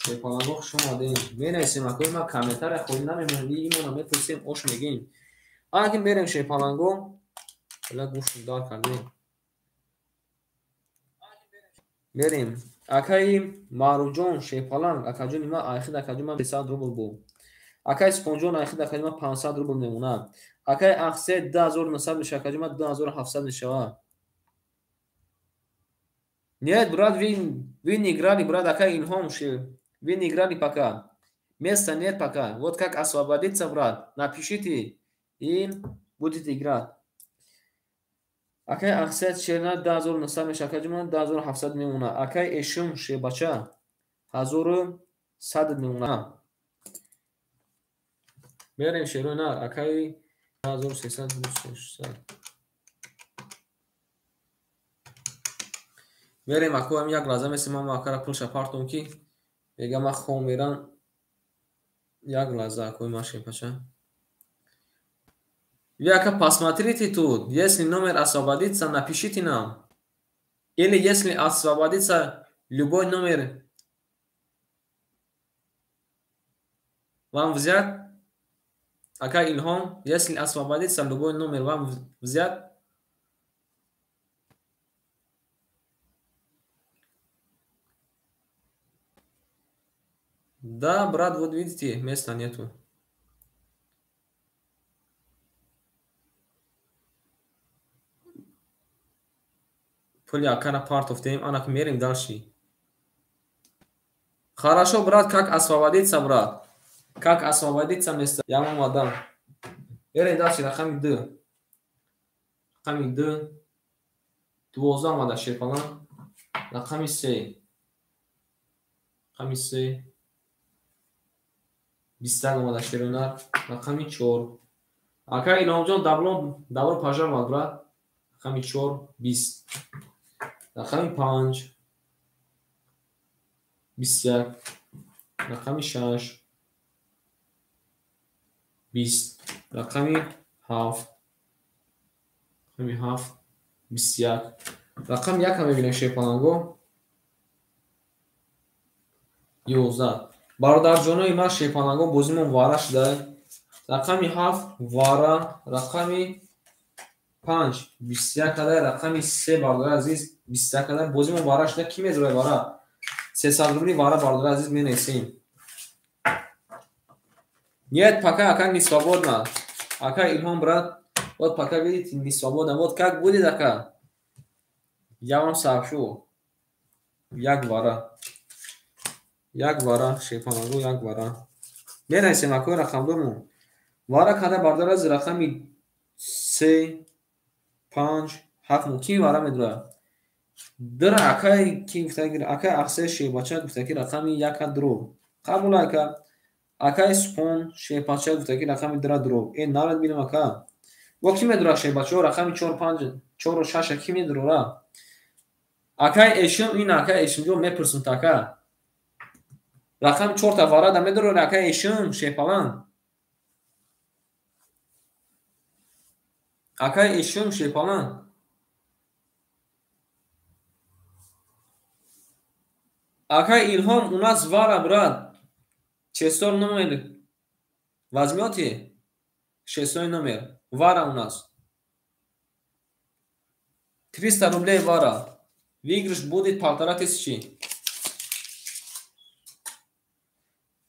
шефаланго шумаде менасим акои ма комментария ходи намемонди имона мепурсем ош мегем аки мерем шефаланго бала гӯштум дар кардем мерем акаи маъруфҷон шефаланг акаҷони ма айхид акаҷони ма 300 рубл бу акаи спонҷон айхид акаҷони ма 500 рубл мемонад акаи ақсед 2900 мешава акаҷони ма 2700 мешава нет брат вы не играли брат акаи инҳом вы не играли пока места нет пока вот как освободиться брат напишите и будете играть акай ақсед шерна 2900 мешава акаҷони ма 2700 мемонад акаи эшум шебача 1100 мемонад мерем шерона акаи 1300 мерем акоам як лаҳза месем ама акара пулша партум ки мегам хом мерам як лаҳза акои ма шепача вы ака посмотрите тут если номер освободится напишите нам или если освободится любой номер вам взять Ака Илҳом, если освободится любой номер вам взять? Да, брат, вот видите, места нету. Пули Акана part of them, Анак мерим дальше. Хорошо, брат, как освободиться, брат? Как освободиться место? Я вам отдам. Мерим дальше, рахами Д. Рахами Д. 12 омада шефалан. Рахами С. Рахами С. 20 омада шерунар. Рахами 4. Ака Илҳомҷон давро пажар мад, брат. Рахами 4, 20. Рахами 5, 21. Рахами 6, 20. Рахами 7. Рахами 7, 21. Рақам 1 мебинем шепаланго. 11. Бародарҷонои ман шепаланго бозимон вара шуда. Рақами 7 вара. Рақами 5 21 кадай. Рақами 3 бародар азиз 21 кадай. Бозимон вара шуда. Ки мезурай вара? 300 рубли вара бародар азиз менесем. Нет, пока Ака не свободно. Ака Илҳом, брат. Вот пока видите, не свободно. Вот как будет, Ака? Я вам сообщу. Як вара. Як вара. Шепалангу як вара. Менесем Акои рақамдуму. Вара кадай бародар азиз рақами 3, 5, 7 ки вара медура. Дра Акай ки гуфтагир Акай ахсе шебача гуфтагир рақами 1 дру. Қабул Ака. Акай спон шебача гуфтагир рақами 2 дру. Ин нарад бинам Ака. Во ки медура шебача рақами 4, 5, 4, 6 ки медура. Акай эшим ин Акай эшимҷо мепурсум така. Рақами 4 та вара да медура Акай эшим шепалан. Акай эшим шепалан. Акай Илҳом у нас вара, брат. 600 номер. Возьмете? 600 номер. Вара у нас. 300 рублей вара. Выигрыш будет 1500.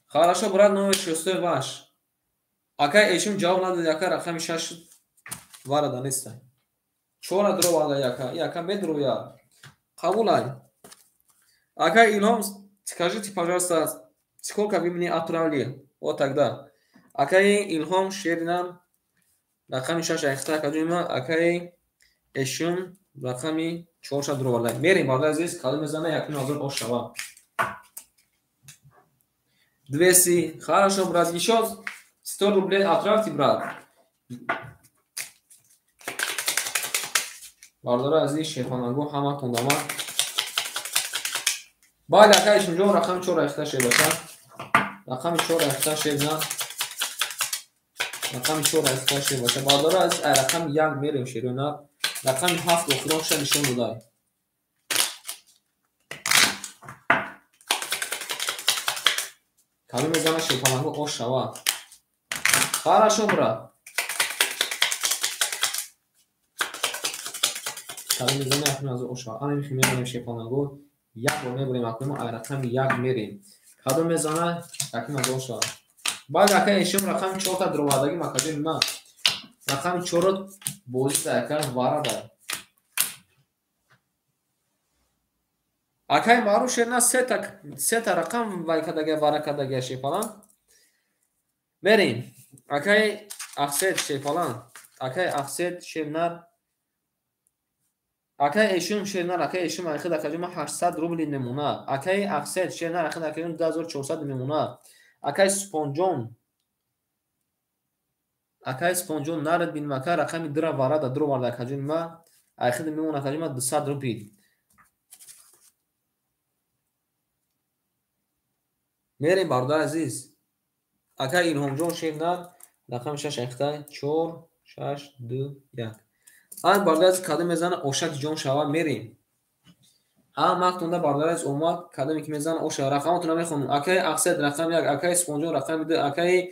Хорошо, брат, номер 600 ваш. Акай эшим ҷавоб надоди, Ака рақами 6 вара даниста. 4 дро вара Яка. Яка медруя. Қабулай. Ака Илҳом, скажите, пожалуйста, сколько вы мне отправили? Вот тогда. Акай Илҳом шеринам рақами 6 ахта кадума. Акай эшим рақами 4 дро вара. Мерим бародар азиз, кадо мезана якин ҳозир ош шава. 200. Хорошо, брат, еще 100 рублей отправьте, брат. Бародар азиз, шефанангу ҳаматон дама. Бале, Ака эшимҷо рақами 4 ахта шебаша. Рақами 4 ахта шебна. Рақами 4 ахта шебаша. Бародар азиз, ай рақами 1 мерем шерона. Рақами 7 охирон ша нишон додай. Кадо мезана шепалангу ош шава. Хорошо, брат. Кадо мезана якин аз ош шава. Ана михи мебарем шепалангу. Як бор мебарем акуимо ай рақами 1 мерем. Кадо мезана якин аз ош шава. Баъд Ака эшим рақами 4 та дровадаги макадем ма. Рақами 4 бозита Ака вара да. Акай маъруф шерна 3 та рақам вай кадаги вара кадаги шепалан. Мерим. Акай ахсед шепалан. Акай ахсед шернар. Акай эшим шернар. Акай эшим айхид академа 800 рубли мемуна. Акай ахсед шернар айхид академа 2400 мемуна. Акай спонҷон. Акай спонҷон нарад бин мака рақами 2 вара да 2 вара академа айхид мемуна академа 200 рубли. мерем бародар азиз. Акай Илҳомҷон шернар рақами 6 ахта 4 6 2 1. ан бародар азиз кадо мезана ошаки ҷон шава мерем. ҳама мақтунда бародар азиз омад кадоме ки мезана оша рақаматона мехонам. Акай ахсед рақами 1, Акай спонҷон рақами 2, Акай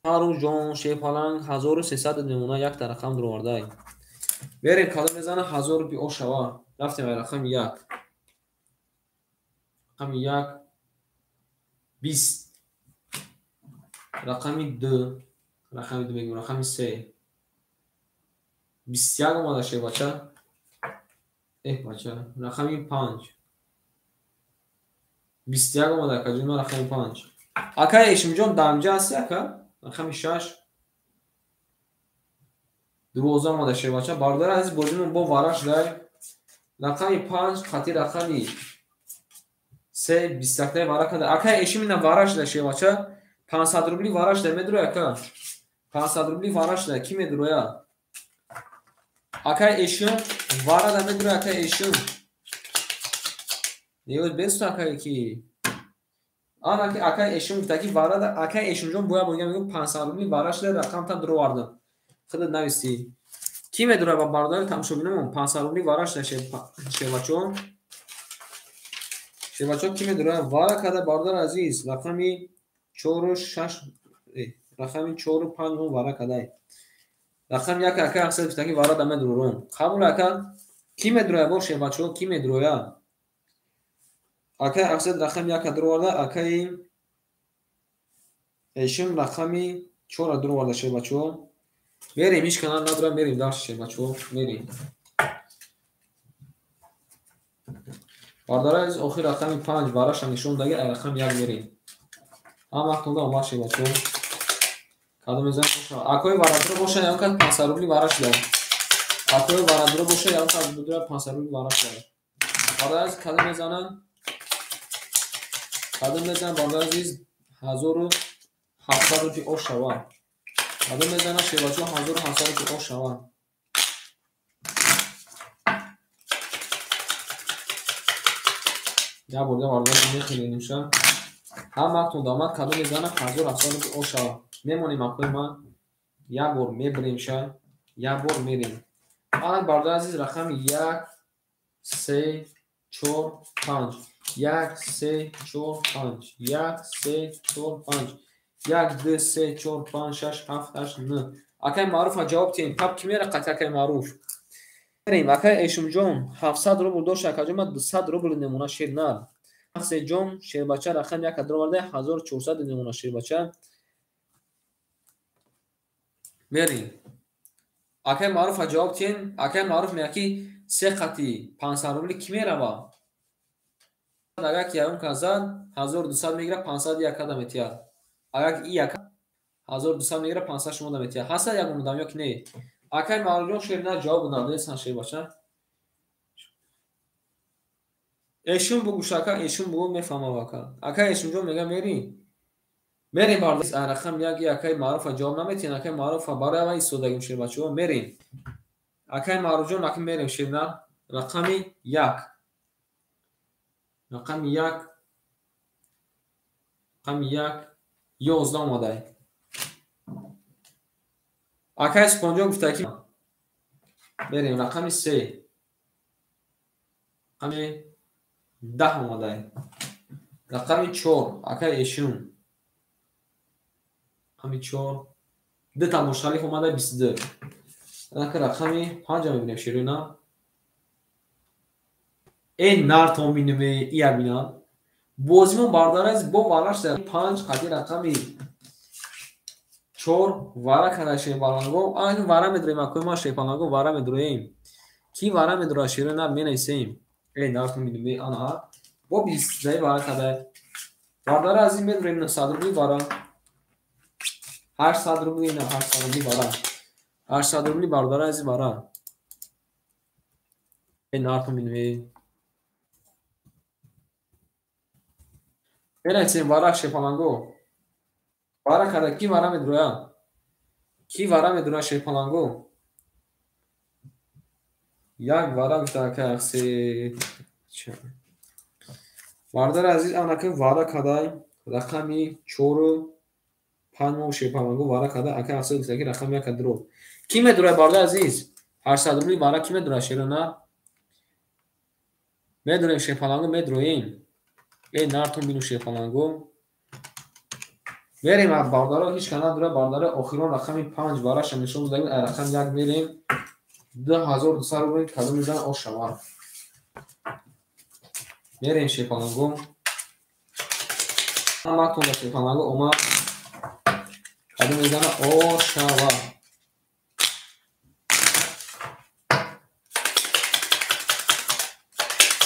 Harujon Shepalang 1300 نمونه یک در رقم در آورده. بریم کادو میزنه 1000 بی اوشوا. رفتیم رقم 1. رقم 1 20. رقم 2. رقم 2 میگم رقم 3. 21 اومده شه بچه. بچه رقم 5. 21 اومده کجا رقم 5. اکا اشم جون دامجا است اکا رقم 6. 12 اومده شه بچه. باردار از بازیمون با وارش دای. رقم 5 خاطر رقم 3 21 وارا کرده. اکا اشم اینا وارش داشه بچه. 500 روبلی وارش ده میدروه اکا. 500 روبلی وارش ده کی میدروه؟ اکا اشم وارا ده میدروه اکا اشم. نیوز بیست اکا کی آن اکا اشم تاکی وارا ده اکا اشم جون بویا میگم 500 روبلی وارش ده رقم تا درو واردم. خودت نویسی. کی میدروه با باردار تماشا بینم 500 روبلی وارش ده شه بچون. شه بچون کی میدروه وارا کرده باردار عزیز رقمی 4 و 6 رقمی 4 و 5 وارا کرده. رقم یک اکا اکسل بستگی وارا دمه درورون. قبول اکا کی میدروه باشه بچو کی میدروه؟ اکا اکسل رقم یک درورده اکای اشم رقمی 4 درورده شه بچو. میریم هیچ کنار ندارم میریم داشت شه بچو میریم. بارداره از آخر رقم 5 وارش نشون داده رقم 1 میریم. هم وقت اونده اومد شه بچو. کادو میزنم اکای وارا باشه یا که 500 روبلی وارش داره. اکای وارا باشه یا که بدون 500 روبلی وارش داره. بارداره از کادو میزنم کادو میزنم بارداره عزیز 1700 روپی او شوا. کادو میزنم شه بچو 1700 روپی او شوا. یا برده بارداره میخیلی نمیشه. هم وقت داماد کادو میزنم 1700 روپی او شوا. میمونیم اکای ما یا بر میبریم شه یا بر میریم. الان بارداره عزیز رقم 1 3 4 5 1 3 4 5 1 3 4 5 1 2 3 4 5 6 7 8 9 اکای معروف جواب تیم تاب کی میره قطعا اکای معروف بریم اکای اشم جون 700 روبل دو شک اجما 200 روبل نمونه شیر نال سه جون شیر بچه رقم یک درو ورده 1400 نمونه شیر بچه بریم اکای معروف جواب تیم اکای معروف میگی سه قطعی 500 روبل کی میره با اگر که اون کازاد 1200 میگیره 500 یک قدم اتیا اگر این یک 1200 میگیره 500 شما دم اتیا هست یک مدام یک نه اگر معلوم شیر نه جواب نداده سان باشه ایشون بگو شکا ایشون بگو میفهمه واقعا اگر ایشون جو میگه میریم باردس رقم یک اگر معروف جواب نمیتین اگر معروف برای وای سودگی شیر بچو میریم اگر معروف جو نکن میریم شیر نه رقم یک رقم یک رقم یک 11 اومده اکای اسپانجا گفته که بریم رقم 3 رقم 10 اومده رقم 4 اکای ایشون رقم 4 دو تا مشخلف اومده 22 رقم 5 میبینیم شیرینا این نار تو میبینیم ای بینا بازیمون باردار از با والاش در 5 قطعی رقمی 4 وارا کرده شیپالانگو این وارا میدریم اکوی ما شیپالانگو وارا میدرویم کی وارا میدرو شیرینا مینیسیم این نار تو میبینیم آنها با 20 زای وارا کرده باردار از این میدریم 900 روبلی وارا 800 روبلی نه 800 روبلی وارا 800 روبلی باردار از این وارا این نار تو میبینیم مینیسیم وارا شیپالانگو وارا کرده کی وارا میدرویم کی وارا میدرو شیپالانگو یک وارا گفته که اخسی باردار عزیز آنها که وارا کرده رقمی 4 و 5 و شیپالانگو وارا کرده اکه اخسی گفته که رقم یک درو کی میدروه باردار عزیز 800 روبلی وارا کی میدروه شیرونه میدرویم شیپالانگو میدرویم این نارتون بینو شیپالانگو میریم باردارا هیچ کنار داره باردارا آخرون رقم 5 باراش نشون دادیم رقم یک میریم 2200 رو کدوم میزنه او شما میریم شیپالانگو اما تو شیپالانگو اومد کدوم میزنه او شما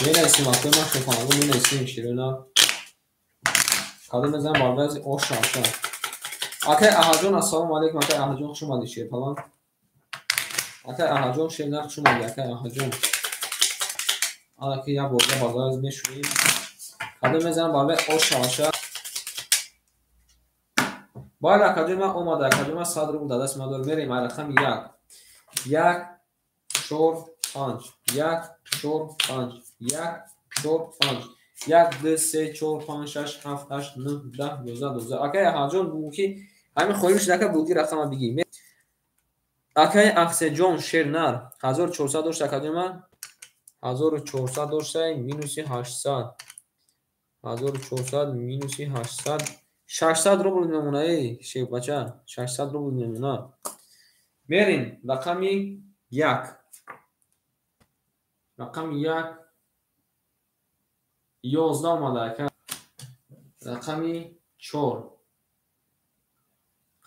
می‌نویسیم وقتی ما شیپالانگو می‌نویسیم شیرونا کدوم میزنه باردارا او شما اکه احجون السلام علیکم اکه احجون خوش اومدی شیپالان اکه احجون شیرنا خوش اومدی اکه احجون اکه یا برده باردارا میشویم کدوم میزنه باردارا او شما باید اکادمی اومده اکادمی صد رو بوده دست مدار میریم رقم یک چهار پنج یک چهار پنج یک چهار پنج یک دو سه چهار پنج شش هفت هشت نه ده دوزده دوزده اکای احجان بوکی همین خویش دکه بودی رقم بگی اکای اخسجون شیرنر 1400 داشت اکادمی 1400 داشته مینوسی 800 1400 مینوسی 800 600 رو نمونه ای شیخ بچه 600 رو نمونه میریم رقمی یک رقم یک 11 آمده رقمی 4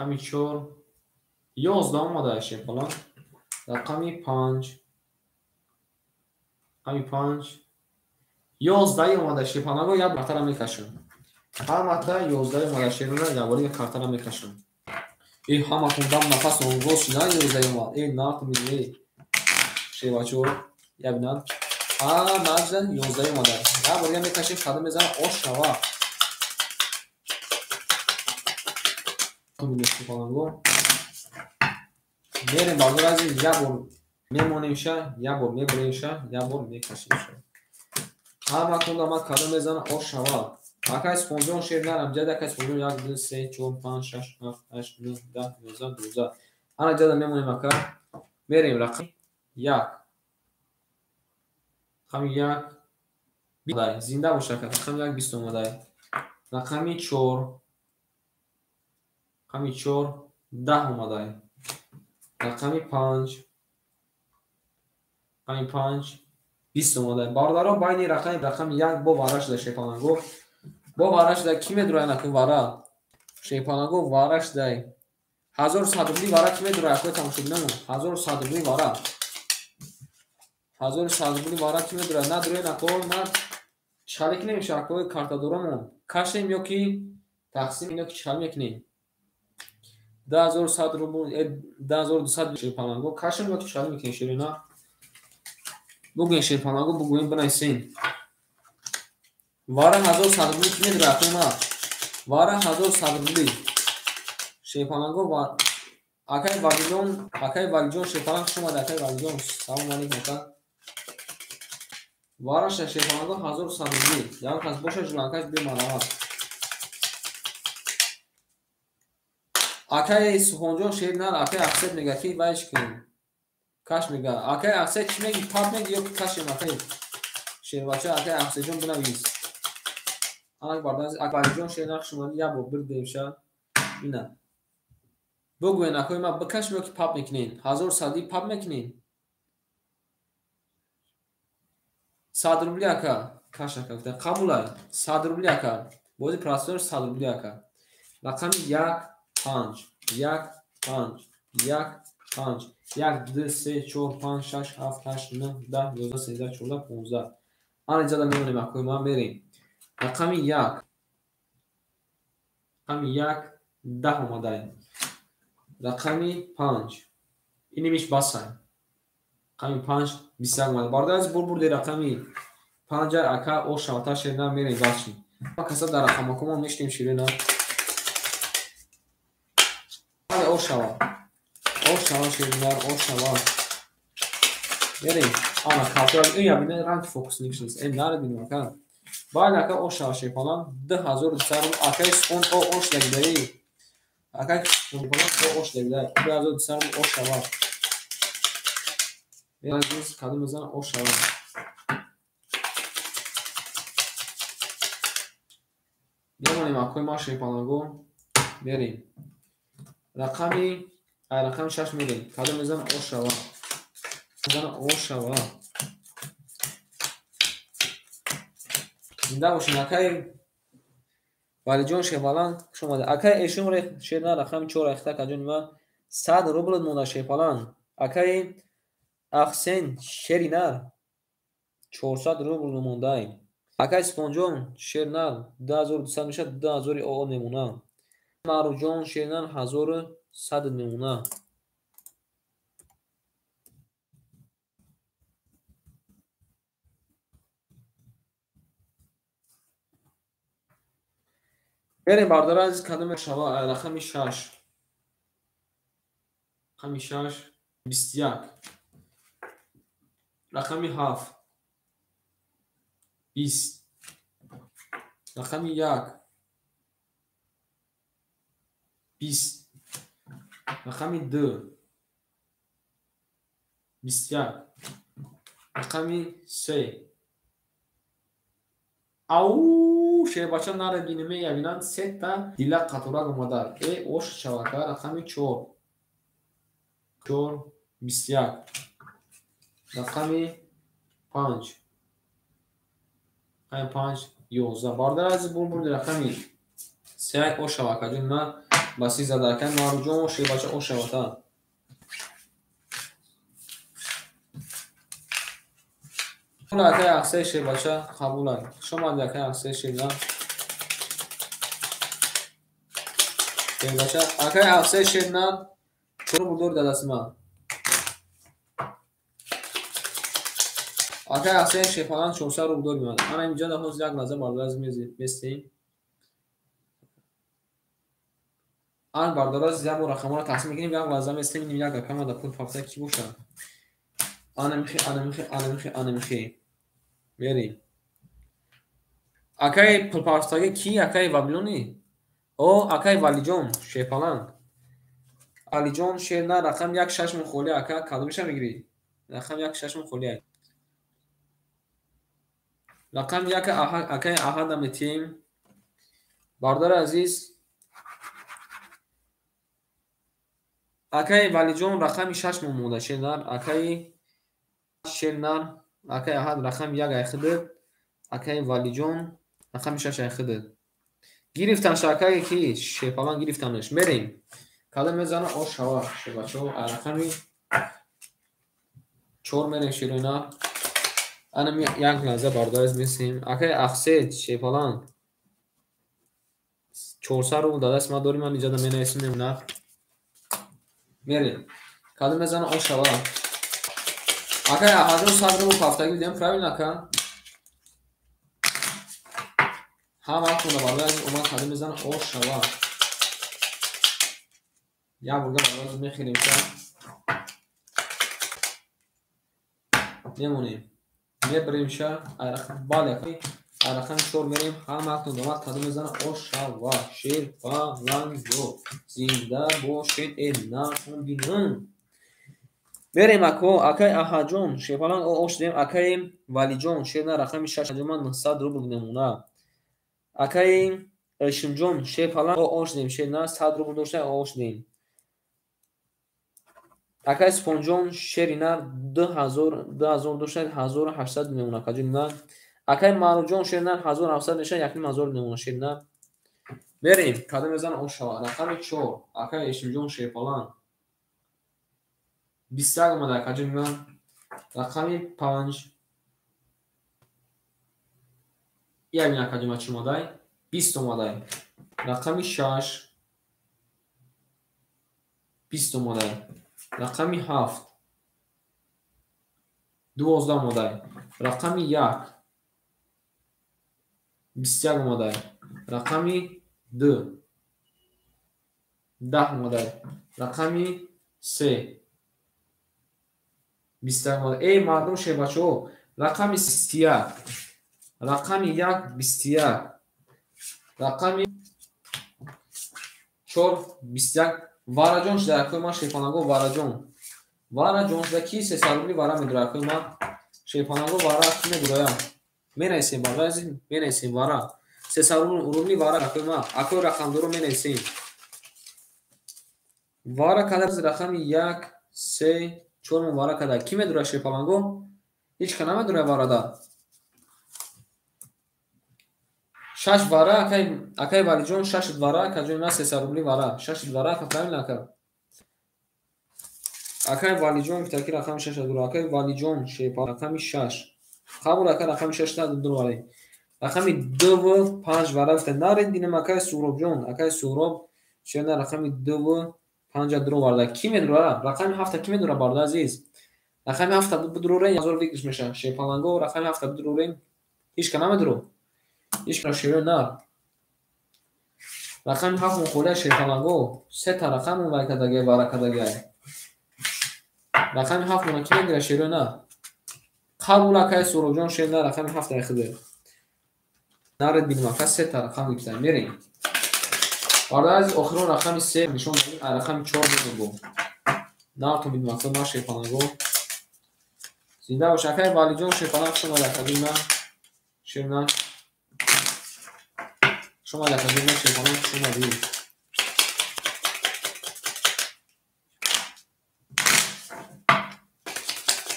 رقمی 4 11 آمده شیخ بلان رقمی 5 رقمی 5 11 آمده شیخ بلان یا برتر میکشم همه 11 آمده شیخ بلان یا باری کارتر میکشم این همه خوندم نفس اونگوز شدن 11 آمده این نارت میگه شیخ بچه یا بینم مجدن 11 اومده یا باری میکشیم قدم میزنم آش نوا میریم بازار از این یا بار میمونیمشه یا بار میبریمشه یا بار میکشیمشه همه کنده آمد قدم میزنم آش نوا اکای سپونجون شیر نرم جد اکای سپونجون 1 2 3 4 5 6 7 8 9 10 11 12 انا جد میمونیم اکا میریم رقم یک رقم یک زنده باشه که رقم یک 20 اومده رقمی 4 رقمی 4 10 اومده رقمی 5 رقمی 5 20 اومده باردارا باین رقم یک با وارش ده شیپانگو با وارش ده کی میدونه نکن وارا شیپانگو وارش ده 1100 روبلی وارا کی میدونه اخوی تماشا بینم 1100 روبلی وارا 1100 روبلی وارا کی میدونه نداره نکن من چالی کی نمیشه اخوی کارت دورمون کاشیم یا کی تقسیم اینا کی چالی میکنیم 10100 روبل 10200 شیپانگو کاشیم یا کی چالی میکنیم شیرینا بگوین شیپانگو بگوین بنایسین وارا 1100 روبلی کی میدونه اخوی ما وارا 1100 روبلی شیپانگو وار اکای والیجون شیپانگ شما دکای والیجون سلام علیکم وارا شیپانگو 1100 روبلی یا کس باشه جلانکاش بیمارا اکای سخونجون شیر نر اکای اکسد میگه کی وایش کن کاش میگه اکای اکسد چی میگی پاپ میگی یا کاش اکای شیر بچه اکای اکسد جون بنویس انا بارداز اکای جون شیر نر شما یا بو بر دیوشا اینا بگوین اکای ما بکش میگه پاپ میکنین 1100 پاپ میکنین 100 روبلی اکا کاش اکا قبولای 100 روبلی اکا بودی پراسور 100 روبلی اکا رقم 1 5 1 5 1 5 1 2 3 4 5 6 7 8 9 10 11 13 14 15 آن اینجا میمونیم اکوی ما بریم رقم 1 رقم 1 10 اومده رقمی 5 اینی میش باسن رقمی 5 20 اومده بارده از بردی رقمی 5 اکا او شاتا شدن میریم باشیم ما کسا در رقم اکوما میشتیم شیرین او شوا شیرینار او شوا بریم آنا کارتال این یا بینه رنگ فوکس نیکشنز این ناره بینیم اکا باید اکا او شوا شیپانان 10000 اکای سپون او اوش لگده اکای سپون او اوش لگده 10000 او شوا بیان جز کدوم بزن او شوا بیمونیم اکوی ما شیپانانگو بریم رقم 6 میریم. کادو میزنم اوشاوا. زنده باشین. اکای ولیجون شیپالان شما اکای اشون ره شیرنا رقم 4 اختا کجون ما 100 روبل موندا شیپالان. اکای اخسن شرینار 400 روبل موندای. اکای سپونجون شیرنا 2200 میشه 2000 او نمونه. ماروجون شیرنا 1100 نمونه. بریم باردار از کدوم شما رقم 6 21 رقم 7 20 رقم 1 20 رقم 2 21 رقم 3 او شه بچه نره بینیمه یبینن 3 تا دیلق قطورا گمادر ای اوش شوکه رقم 4 21 رقم 5 11 باردار از بول رقم 3 اوش شوکه جون ما باسی زده کن مارو جون شه بچه اوش شوکه حالا اکای اقصه شه بچه قبولن شما اکای اقصه شه نه بچه اکای اقصه شه نه چرا بودور دادست من اکای اقصه شه فلان 400 رو بودور میاد. من اینجا ده حوز یک لحظه باردار از میستیم آن باردار از زیاد و رقم رو تصمیم میگیریم یک لحظه میستیم یک رقم در پول پاپتا کی باشه آن میخی بریم اکای پول پاپتا کی اکای وابلونی او اکای والیجون شیپالان والیجون شیر نه رقم 1 6 خالی اکا کدومش میگیری رقم 1 6 خالی رقم 1 اکای احد متیم باردار عزیز اکای والیجون رقم 6 موده شیر نه اکای شیر نه اکای احد رقم 1 اخد اکای والیجون رقم 6 اخد گرفتن شاکای کی شیپالان گرفتنش بریم کدام میزنه او شوا بچه‌ها رقمی 4 میریم شیرونا انم یک لحظه باردار از میسیم اکای اخسید شیپالان 400 رو داده است ما داریم من اینجا می نویسیم نه میریم کدام میزنه او شوا اکای احد 100 رو پافتگی بدیم پروین نکن هم وقت رو باردار از اومد کدام میزنه او شوا یا بوده باردار از میخیریم نمونیم میبریم شا بالا رقم 4 میریم هم وقت دومات کدوم میزنه او شوا شیر فلانگو زنده باشید اینا بینون بریم اکای احجون شیپالان او اوش دیم اکای والیجون شیر نه رقم 6 من 900 رو نمونه اکای شمجون شیپالان او اوش دیم شیر نه 100 رو داشته اوش دیم اکای سپونجون شیرینار 2000 داشته 1800 نمونه کجون نه اکای ماروجون شیرینار 1700 نشه یکی مازور نمونه شیرینار بریم کدوم میزنه اون شوا رقم 4 اکای شمجون شیپالان 20 اومده کجون نه رقم 5 یعنی کجون چی اومده 20 اومده رقم 6 20 اومده رقم 7 12 اومده رقم 1 21 اومده رقم 2 10 اومده رقم 3 20 اومده ای مردم شه بچه‌ها رقم 31 رقم 1 21 رقم 4 21 واراجون شده که ما شیپانگو واراجون شده کی سه سالولی وارا میدره که ما شیپانگو وارا کی میدره مینیسیم باز مینیسیم وارا سه سالولی وارا که ما اکو رقم دو رو مینیسیم вара кадар рақами 1 3 4 вара кадар ки медура шепаланго ҳеҷ ка намедура варада 6 вара акай валиҷон 6 вара акаҷон ма 300 рубли вара 6 вара фаҳмин ака акай валиҷон таки рақами 6 дура акай валиҷон шепа рақами 6 қабул ака рақами 6 та дура рақами 2 و 5 вара гуфта нарин динам акай суробҷон акай суроб шена рақами 2 و 5 дура варда ки медура рақами 7 ки медура барда азиз рақами 7 будурурен 1000 викиш меша шепаланго рақами 7 будурурен ҳеҷ ка намедуру ҳеҷ ка шеро на рақами 7 мухоля шепаланго се та рақам вайкадаге варакадаге рақами 7 мона ки медура шеро на қабул акай суробҷон шена рақами 7 яхиде наред бинамака се та рақам гифта мерем барда аз охирон рақами 3 нишон дадем рақами 4 будуго нартон бинамака ма шепаланго зинда бош акай валиҷон шепаланг шумо якадима шерна шумо якадима шепаланг шумо ди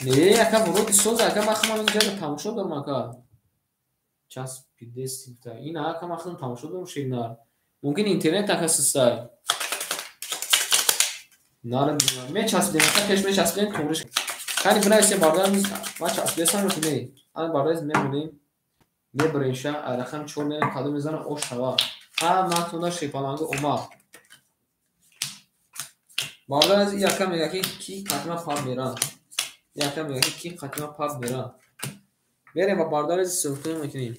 не ака буруди соз ака махман инҷа тамошо дорам ака час пидестита ин ака махман тамошо дорам шерна мумкин интернет ака систай нарад ме час демака кеш ме час ден туриш кани браисе бардан ма час десам не ан барез ме муним ме бринша арахам чорне кадом мезана оштава а матуна шепаланго ума бардан яка мегаки ки қатма пар мера яка мегаки ки қатма пар мера мере ба бардан сухтем мекиним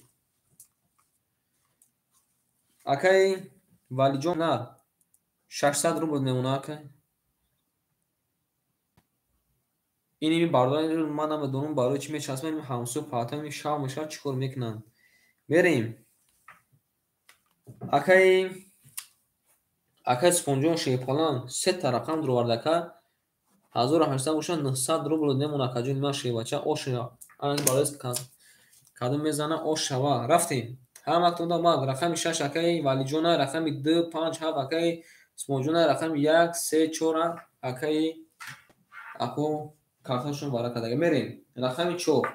акай валиҷон на 600 рубл мемуна акай ини бардан ман намедонам барои чи мечаспем ҳамсо патами шав мешав чӣ кор мекунанд мерем акай спонҷон шепалан се та рақам дурвардака 1800 боша 900 рубл мемуна акаҷон ма шевача оша ан барои кадом мезана ошава рафтем ҳаматунда мак рақами 6 акай валиҷона рақами 2 5 7 акай спонҷона рақами 1 3 4 акай ако карташон варакадага мерем рақами 4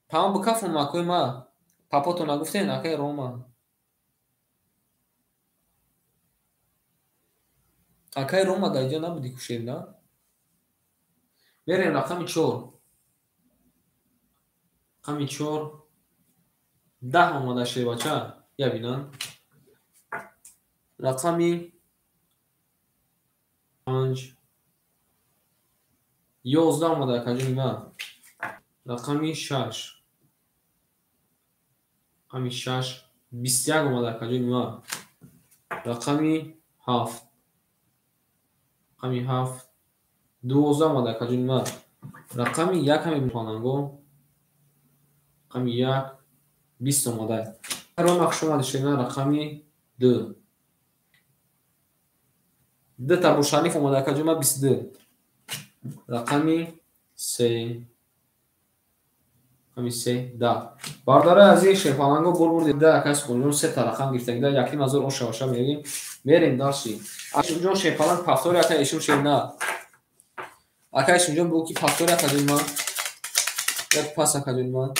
пам букафон макои ма папото нагуфтен акай рома акай рома дар ҷо набуди кушенда мерем рақами 4 рақами 4 10 омада шевача ябинан рақами 5 11 омада акаҷони ма рақами 6 рақами 6 21 омада акаҷони ма рақами 7 рақами 7 12 омада акаҷони ма рақами 1 ҳами паланго рақами 1 20 омада рома хушомади шена рақами 2 2 табу шариф омада акаҷони ма 22 рақами 3 рақами 3 10 бардара ази шефаланго бурбурди да акай спонҷон се та рақам гирифтагида яким азор ошаваша мегим мерем дарши ашимҷон шефаланг пафтори акай ишим шена акай ишимҷон бу ки пафтори акаҷони ма як пас акаҷони ма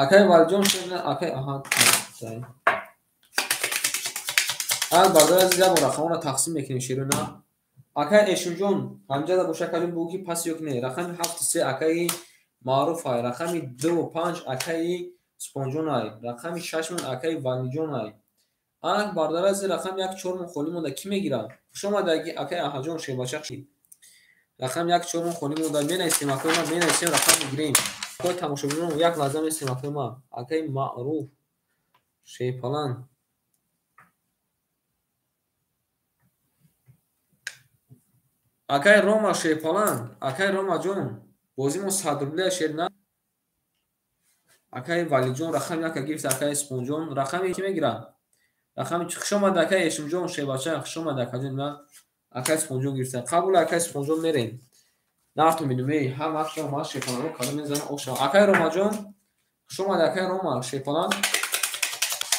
акай валиҷон шена акай аҳа ан бардор аз ябо рақамона тақсим мекунем широна акай эшимҷон ҳамҷада боша акаҷон буки пас ёкне рақами 7 3 акаи маъруфай рақами 2 و 5 акаи спонҷонай рақами 6 мон акаи валиҷонай ан бардор аз рақами 1 4 мон холӣ монда ки мегирад хушомадаги акай аҳаҷон шебачахши рақами 1 4 мон холӣ монда менависем акои ма менависем рақам мегирем акои тамошобинон як лаҳза месем акои ма акаи маъруф шепалан акай рома шепалан акай рома ҷон бозимо 100 рубля шерна акай валиҷон рақами яка гирифта акай спонҷон рақами ки мегирад рақами хушомада акай эшимҷон шебача хушомада акаҷон ма акай спонҷон гирифта қабул акай спонҷон мерем нарту минуме ҳам акшо ма шепалан кадом мезана оша акай рома ҷон شما در که روما شیپالان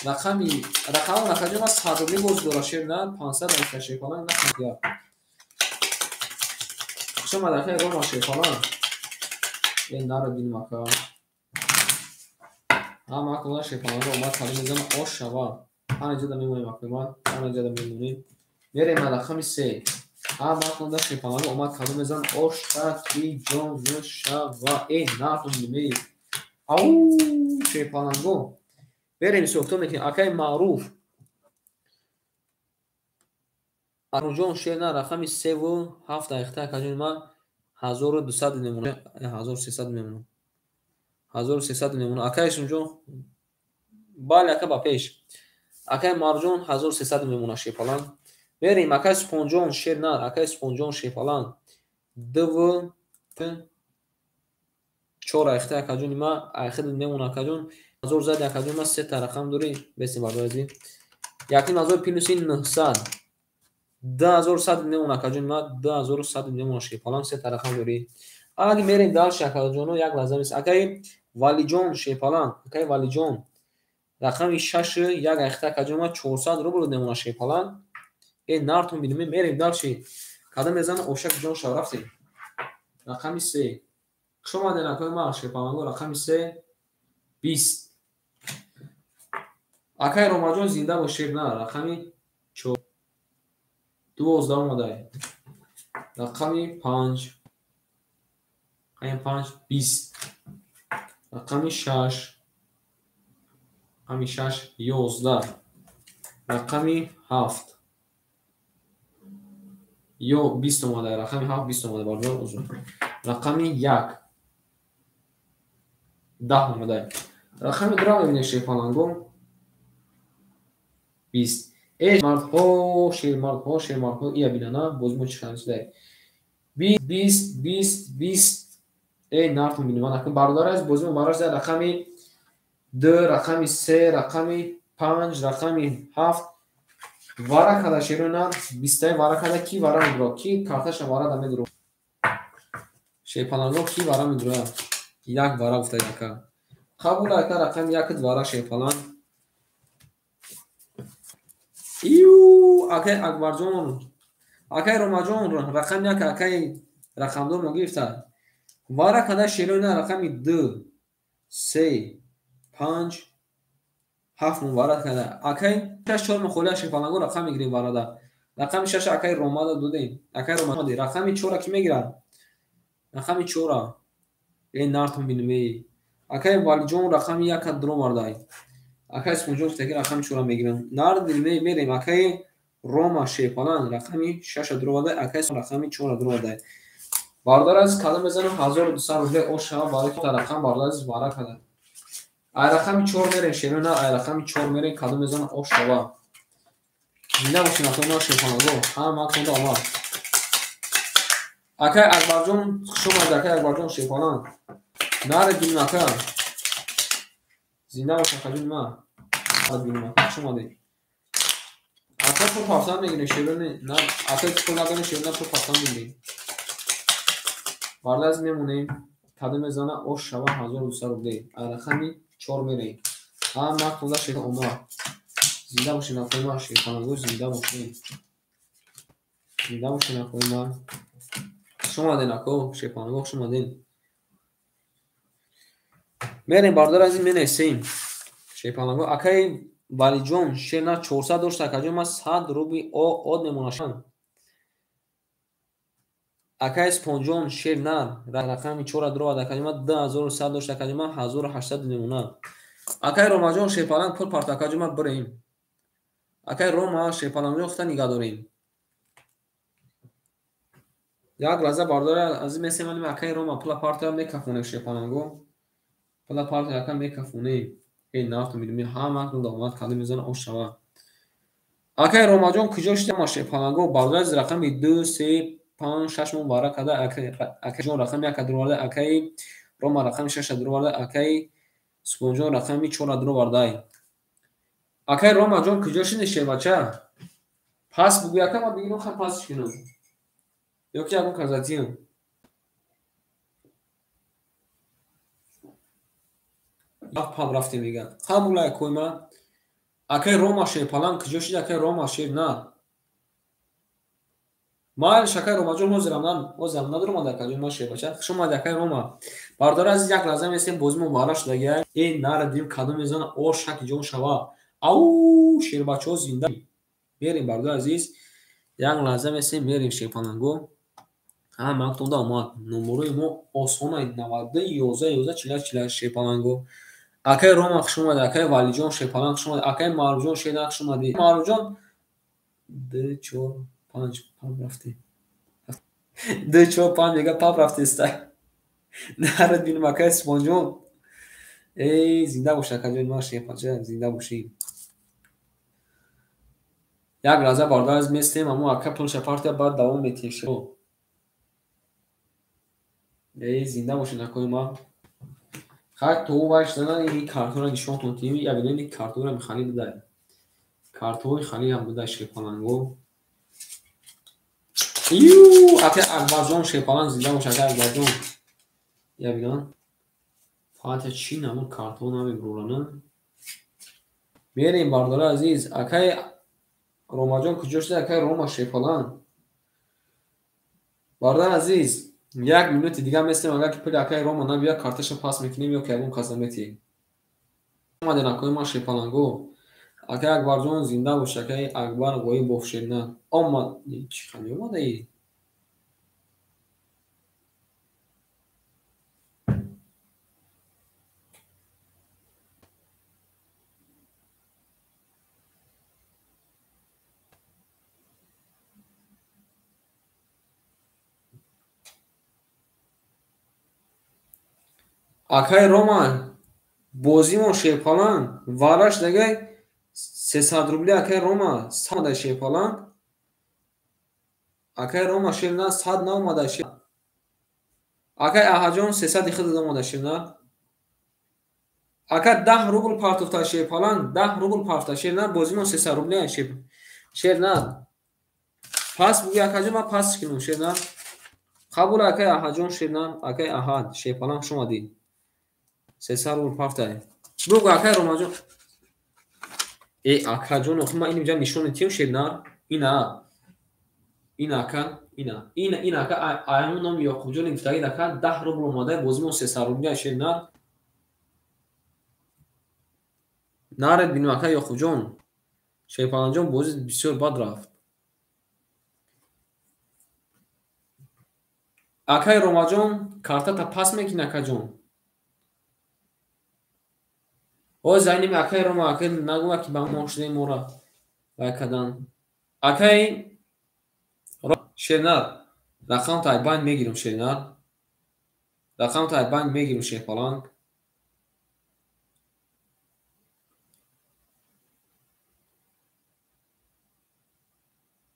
رقم نخجم از صدوری باز دورا شیرنان 500 نفت شیپالان نخجم شما در که روما شیپالان این نارد بین مکا هم اکولا شیپالان رو اومد کلی میزن آش شوا هم اینجا دا میمونیم اکولا هم اینجا دا میمونیم میریم رقم 3 هم اکولا شیپالان رو اومد کلی میزن آش تکی جان شوا این نارد بین او شیپالان رو بریم سوکتو میکنیم اکای معروف ارجون شیرنا رقم 3 و 7 دقیقه کجون ما 1200 نمونه 1300 میمونه 1300 میمونه اکایشون جون بالا اکا با پیش اکای مارجون 1300 میمونه شیپالان بریم اکای سپونجون شیرنا اکای سپونجون شیپالان 2 4 دقیقه کجون ما اخر میمونه کجون 1000 زد کجون ما 3 تا رقم داری بسیم برداریم یکی 1000 پلس 900 2100 میمونه کجون ما 2100 میمونه شیپالان 3 تا رقم داری اگه میریم دال شکل جونو یک لازم است اکای والی جون شیپالان اکای والی جون رقم 6 یک دقیقه کجون ما 400 روبل میمونه شیپالان این نارتون بینیم میریم دال شی کدام میزنه اوشک جون شو رفتیم رقم 3 شما در اکای ما شیپالان رقم 3 20 اکای روماجون زنده و شیرنا رقم 4 12 مدای رقم 5 5 20 رقم 6 رقم 6 11 رقم 7 یو 20 مدای رقم 7 20 مدای باردار uzun رقم 1 10 مدای رقم درا ببینید شیپالانگو 20 ای مرد شیر ای بینانا بزمو چخانش داری 20 ای نارتون بینیم اکن باردار از بزمو باراش داری رقم 2 رقم 3 رقم 5 رقم 7 وارا کدا شیرونا 20 وارا کدا کی وارا میدرو کی کارتش وارا دم میدرو شیپالانگو کی وارا میدرو یک وارا گفته یکا قبول اکا رقم 1 وارا شیپالان ایو اکای اکبر جون اکای روما جون رقم 1 اکای رقم 2 مگیفتا وارا کدا شیرونا رقم 2 3 5 7 وارا کدا اکای 4 مخوله شیپالانگو رقم میگیریم وارا دا رقم 6 اکای روما دا دودیم اکای روما دی رقم 4 کی میگیرن رقم 4 این نارتون بینمی اکای والی جون رقم 1 درو واردای اکای سپونجون تکی رقم 4 میگیرن نار بینمی میریم اکای روما شیپالان رقم 6 درو واردای اکای رقم 4 درو واردای باردار از کدام بزنم 1200 روبل او شما بالا که رقم باردار از وارا کدا ای رقم 4 میرین شیرونا ای رقم 4 میرین کدام بزنم او شوا زنده باشین اکای شیپالانگو هم اکوندا اومد اکای اکبر جون شما در اکای اکبر جون شیپالان نار بینیم اکا زنده باشین خجون ما بینیم اکا شما دی اکا تو پافتان میگیرین شیرونی نه اکا تو نگیرین شیرونا تو پافتان میگیرین باردار از میمونیم کدام بزنم او شوا 1200 روبل رقم 4 میرین هم اکوندا شیپالان اومد زنده باشین اکای ما شیپالانگو زنده باشین اکای ما شما دین اکو شیپالانگو شما دین میریم باردار از این مینیسیم شیپالانگو اکای والی جون شیرنا 400 داشت کجا ما 100 روبی او اد نموناشان اکای سپونجون شیرنا رقم 4 درو وادا کجا ما 2100 داشت کجا ما 1800 نمونه اکای روما جون شیپالانگ پول پارتا کجا ما بریم اکای روما شیپالانگو خطا نگاه داریم یک لحظه باردار از این میسیم اکای روما پول پارتا میکفونه شیپالانگو پول پارتا یکم میکفونه این نافت میدونی همه اون داماد کلی میزنه او شما اکای روما جون کجاش ما شیپالانگو باردار از رقم 2 3 5 6 مبارک کدا اکای جون رقم 1 درو والا اکای روما رقم 6 درو والا اکای سپونجون رقم 4 درو واردای اکای روما جون کجاش نشه بچه پاس بگو یکم ما بگیرم خب پاسش کنم یا که اون کازاتیم пам рафтем меган қабулай кӯйма акай рома шер палан куҷо шид акай рома шер на майли шакай ромаҷон ҳозирам надурмад акаҷон ма шербача хушомад акай рома бардор азиз як лаҳза месем бозимо вара шудагия нара дил кадом мезана о шаки ҷон шава ау шербачаҳо зинда мерем бардор азиз як лаҳза месем мерем шерпаланго мактонда омад номерои мо осона 92 11 11 шерпаланго акай рома хушомад акай валиҷон шерпаланг хушомад акай маъруфҷон шерна хушомади маъруфҷон 2 4 5 пам рафтем 2 4 5 мега пам рафтестай нарад бинам акай сипонҷон зинда бош акаҷон ма шерпача зинда бошӣ як лаҳза бардор аз местем амо ака пулша партия баъд давом метем шо зинда бошед акои ма хай то ваш зана ин картонро нишонтон тим я бинем ин картонро михали будай картони хали ҳам будай шерпаланго акай акбарҷон шерпаланг зинда бош акай акбарҷон я бинам фатя чӣ намуд картон намебурона мерем бардора азиз акай ромаҷон куҷо шуда акай рома шерпаланг бардор азиз як минути дига местем агар ки пули акай рома набия карташа пас мекунем ё ки ягон казамети омаден акои ма шерпаланго акай акбарҷон зинда бош акай акбар ғоибов шерна омад чӣ хами омадаи акай рома бозимо шерпаланг вараш дагай 300 рубли акай рома 100 шерпаланг акай рома шерна 100 наомада шер акай аҳаҷон 300 худ омада шерна акай 10 рубл партофта шерпаланг 10 рубл партофта шерна бозимо 300 рубли шерна пас буги акаҷон ма пас кинам шерна қабул акай аҳаҷон шерна акай аҳад шерпаланг шумади 300 рубл партай бугу акай ромаҷон акаҷон охи ма инҷа нишони тим шернар ин ака аён номи ёқубҷони гуфтагид ака 10 рубл омадай бозимо 300 рубли шернар наред бинем акай ёқубҷон шерпаланҷон бози бисёр бад рафт акай ромаҷон картата пас мекини акаҷон о зайними акай рома акай нагӯя ки ба мо шудаи мора вайкадан акай шернар рақамтай банд мегирам шернар рақамтай банд мегирам шерпаланг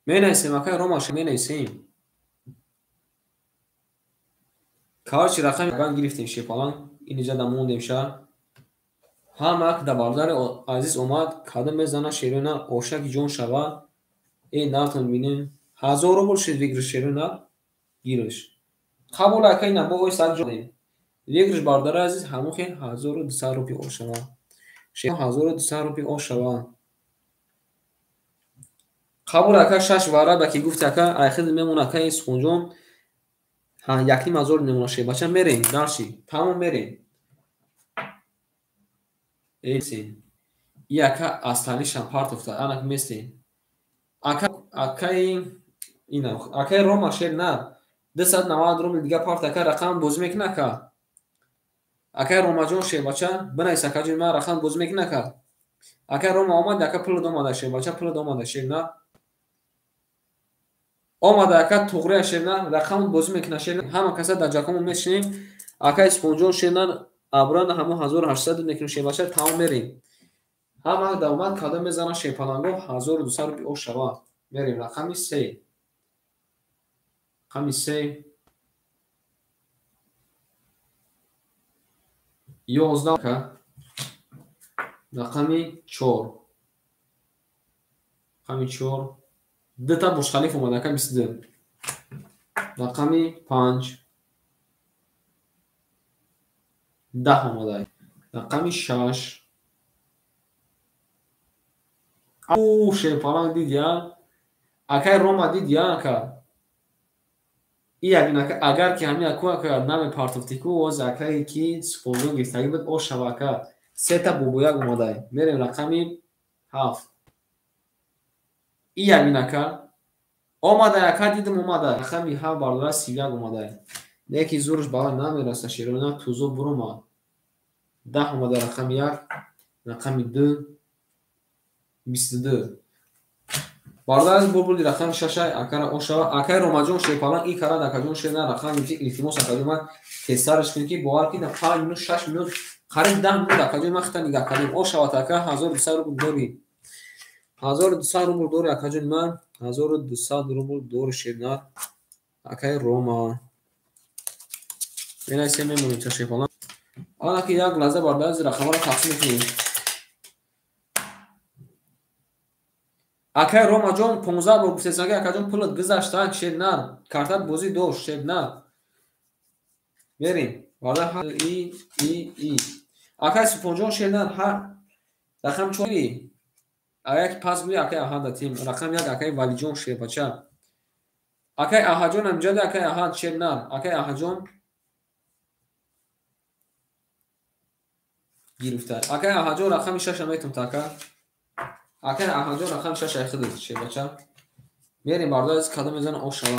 менависем акай рома менависем короче рақами банд гирифтем шерпаланг инҷа дамондем шаҳр ҳамак да бардари азиз омад кадом мезана шерона ошаки ҷон шава натон бинем 1000 рубл шид вигриш шерона гириш қабул акай набо ой сад ҷон вигриш бардари азиз ҳамохи 1200 рупи ошава шерона 1200 рупи ошава қабул акай шаш вара ба ки гуфти акай айхид мемон акай сухунҷон якним ҳазор мемона шебача мерем дарши тамом мерем и ака асталишам партофта анак местен акай рома шерна 290 рубл дига парт акай рақам бозӣ мекуна ака акай ромаҷон шербача бинавис акаҷон ма рақам бозӣ мекуна ака акай рома омад ака пул домада шербача пул домада шерна омада ака туғрия шерна рақам бозӣ мекуна шерна ҳама каса дар ҷакамо мешинем акай спонҷон шерна абрана ҳамо 1800 мекунем шербача тамом мерем ҳама давомад кадом мезана шерпаланго 1200 рупи ош шава мерем рақами 3 рақами 3 11 ка рақами 4 рақами 4 дута бушхалиф омад ака 22 рақами 5 10 омадай رقم 6. او شیپالان دید یا اکای روما دید یا اکا ای اگر که همین اکو اکا نام پارتوفتیکو و زکایی که سپوزون گفتگی بود او شبکه 3 تا بوبویا اومده. میریم رقم 7. ای اکا اومده اکا دیدم اومده رقم 7 بارداره 31 اومده. یکی زورش بالا نمیرسه شیرونا توزو بروما 10 اومده. رقم 1 رقم 2 22 باردار بولبول رقم 6 اکر اوشا اکر روماجون شیپالان ای کارا دکاجون شینا رقم میگه التماس اکادوما تستارش کنی که باور کی 5 minut 6 minut قریب 10 minut اکادوما خطا نگاه کنیم اوشا تاکا 1200 روبل دوری 1200 روبل دوری اکاجون من 1200 روبل دور شینا اکای روما اینا سه میمونیم تا شیپالان حالا که یک لحظه باردار از رقم رو تقسیم کنیم. اکای روما جون 15 بار گفتن که اکای جون پولت گذاشتن شد نه کارت بازی دوش شد نه بریم والا ای اکای سپونجون شد نه ها رقم چوری اکای پاس می اکای احد تیم رقم یک اکای ولی جون شد بچا اکای احد جون امجد اکای احد شد نه اکای احد جون گرفته اکای احد جون رقم 6 میتم تاکا اکای احد جون رقم 6 اخذ شد بچا میریم باردار از کدام میزنه او شما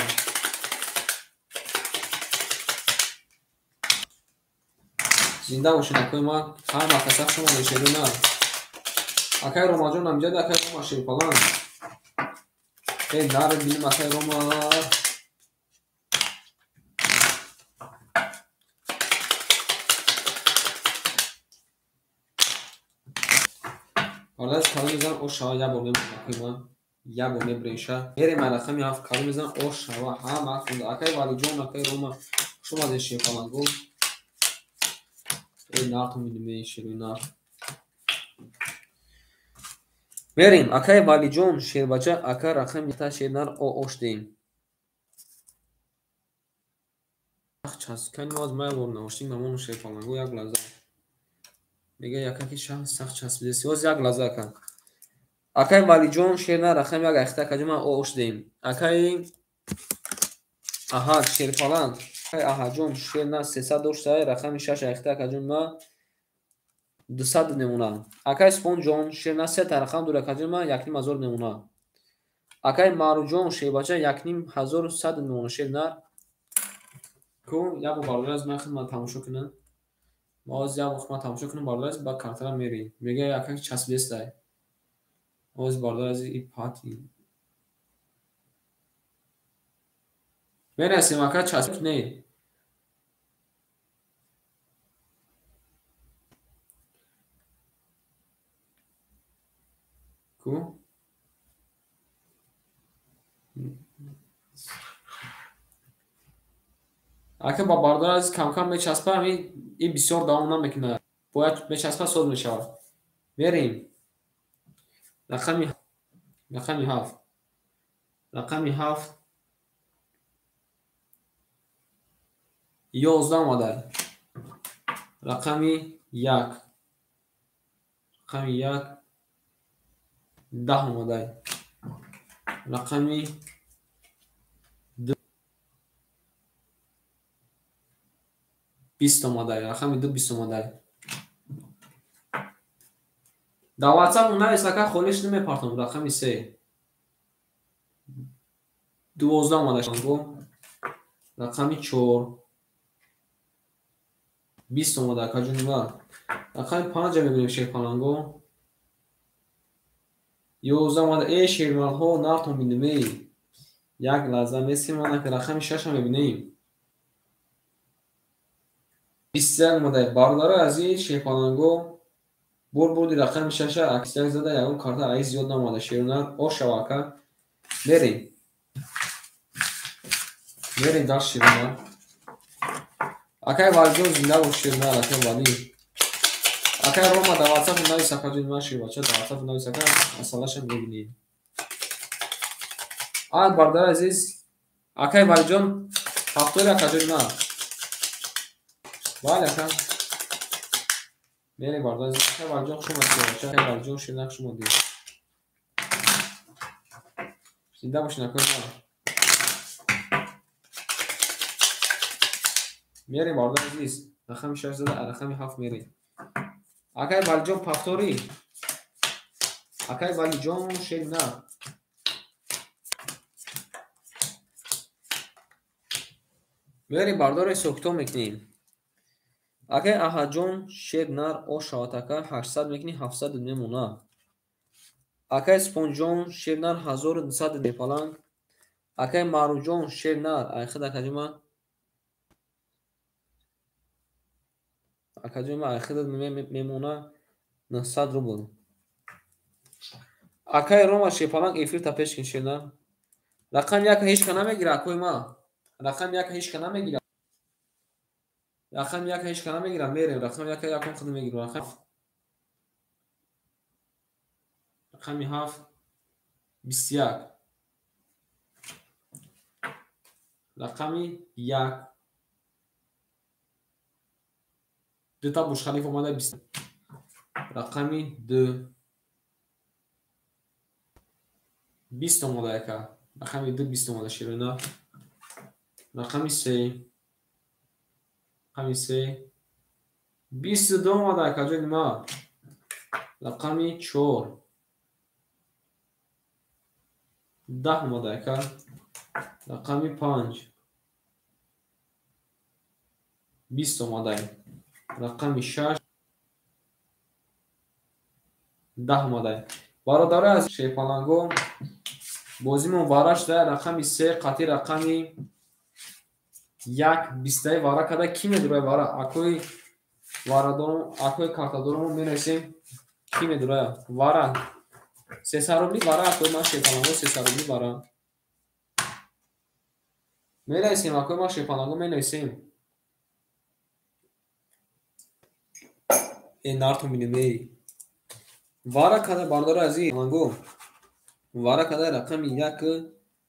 زنده باشین اکای ما هم اکاسف شما نشده نه اکای روما جون امجد اکای روما شیپالان ای نار بینیم اکای روما باردار از کدام میزنه او شما یا بولیم اکای ما یا بولیم بریشه میریم رقم 7 کدام میزنه او شما هم اخونده اکای ولی جون اکای روما شما ده شیپالان گو ای نار تو میدیم شیروی نار بریم اکای ولی جون شیر بچه اکا رقم تا شیر نار او اوشتیم چاس کنی واز ما بور نوشتیم همون شیر پالانگو یک لحظه میگه یکا که شان سخت چسبیده سیواز یک لحظه کن اکای ولی جون شیر نار رقم یک اختا کجا ما او اوشتیم اکای احد شیر پالان اکای احد جون شیر نار 300 دوشته رقم 6 اختا کجا ما 200 نمونه اکای سپون جون شیر نار 3 تا رقم دور کجا ما 1.5 نمونه اکای مارو جون شیر بچه 1.5 نمونه شیر نار کو یا باردار از من خدمت تماشا کنن باز یا وقت ما تماشا کنیم باردار از با کارت را میری میگه یکا چسبیده است باز باردار از این پاتی میرسیم اکا چسبیده نه کو اکا با باردار از کم کم میچسبه این بسیار داون نمیکنه باید میچسبه سود میشه میریم رقم 7 رقم 7 11 اومده رقم 1 رقم 1 10 اومده رقم 2 20 اومده رقم 2 20 اومده در واتساپ اون نویسه خودش نمیپرتم رقم 3 12 اومده شنگو رقم 4 20 اومده کجا نگاه رقم 5 ببینیم شیپالانگو 11 اومده ای شیرمال ها نارتون بینیمی یک لحظه میسیم اومده که رقم 6 هم ببینیم 21 اومده بارداره از این شیپالانگو بودی رقم 6 اکسیک زده یکون کارت عیز زیاد نماده شیرونار او شواکه بریم در شیرونار اکای والیجون زنده بود شیرونار اکای والی اکای روما در واتساپ نوی سکاجون من شیر بچه در واتساپ نوی سکا اصلاش هم ببینید آن باردار عزیز اکای والیجون هفتوری اکاجون من والی اکا میری باردار چه برجام شما دیگه چه برجام شناخت شما دیگه زنده باشین اکوی ما میری باردار عزیز رقم 6 زده رقم 7 میری اکای برجام پفتوری اکای برجام شنا میری باردار سوکتو میکنیم اکای احجام شنار او شاتاکا 800 میکنی 700 میمونه اکای سپونجون شنار 1200 میپالان اکای ماروجون شنار ای خدا کجما اکجما ای خدا میمونه 900 روبل اکای روما شپالان افیر تا پیش کن شنار رقم یک هیچ کنه نمیگیره اکوی ما رقم یک هیچ کنه نمیگیره رقم یک هیچ کنه نمیگیره میریم رقم یک یکم خود میگیره رقم 7 21 رقم 1 دو تا بوش خلیف اومده 20 رقم 2 20 اومده که رقم 2 20 اومده شیرونه رقم 3 رقم 3 22 اومده که جای ما رقم 4 10 اومده که رقم 5 20 اومده رقم 6 10 اومده برادر از شیپالانگو بازیمون وارش ده رقم 3 قطعی رقم 1 20 وارا کده کی میدونه وارا اکوی وارا دارم اکوی کارتا دارم میرسیم کی میدونه وارا 300 روبلی وارا اکوی ما شیپالانگو 300 روبلی وارا میرسیم اکوی ما شیپالانگو میرسیم این نارتون بینیم وارا کده باردار ازی لانگو وارا کده رقم 1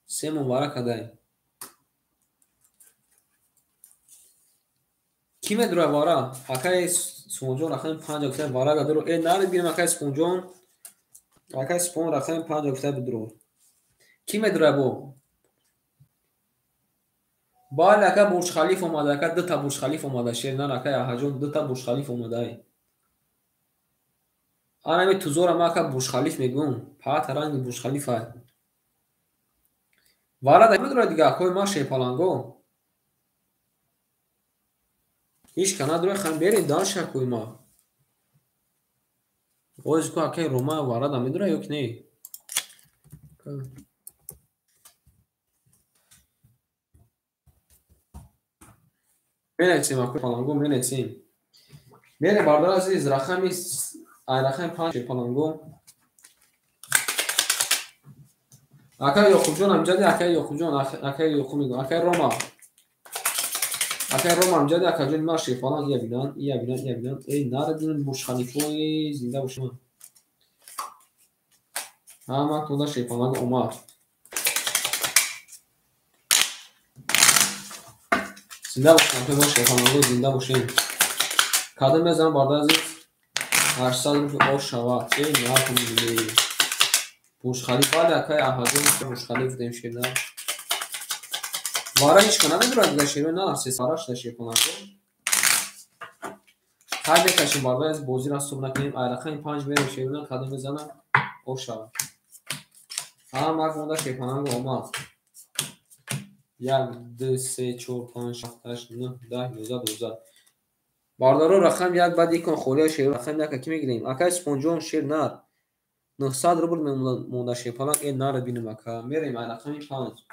3 وارا کده کی میدونه وارا اکای سپونجون رقم 5 اکتبر وارا گدرو ای نار بینم اکای سپونجون اکای سپون رقم 5 اکتبر بدرو کی میدونه بو بالا اکا برج خلیفه اومده اکا دو تا برج خلیفه اومده شیرنان اکای احجون دو تا برج خلیفه اومده آنمی تو زور ما اکا برج خلیفه میگم پات رنگ برج خلیفه وارا میدونه دیگه اکای ما شیپالانگو هیچ کنه دروی خم بریم دانش اکوی ما اوز کو اکای روما وارا دا میدونه یک نی مینیسیم اکوی پالانگو مینیسیم میره باردار عزیز رقمی رقم 5 شیپالانگو اکای یوخو جون امجدی اکای یوخو جون اکای یوخو میگم اکای روما امجدی اکای جون ما شیپالان یه بینان ای ناردین برج خلیفه زنده باشم همه تودا شیپالانگو اومد زنده باشم اکای ما شیپالانگو زنده باشیم کادم بزن باردار عزیز 800 روپی او شود ای ناردین بینیم برج خلیفه اکای احجون برج خلیفه دیم شیرده وارا هیچ کنه نداره دیگه شیرو نه سه ساراش نشه کنه هر بکشیم باردار از بازی را صبح نکنیم رقم 5 میره شیرو نه کدوم بزنه او شود مرد مونده شیپانانگو اومد 1 2 3 4 5 6 8 9 10 11 12 باردارو رقم 1 بعد یکون خوری شیرو رقم 1 کی میگیریم اکای سپونجون شیر نار 900 روبل مونده شیپانانگ این نار بینیم اکا میریم رقم 5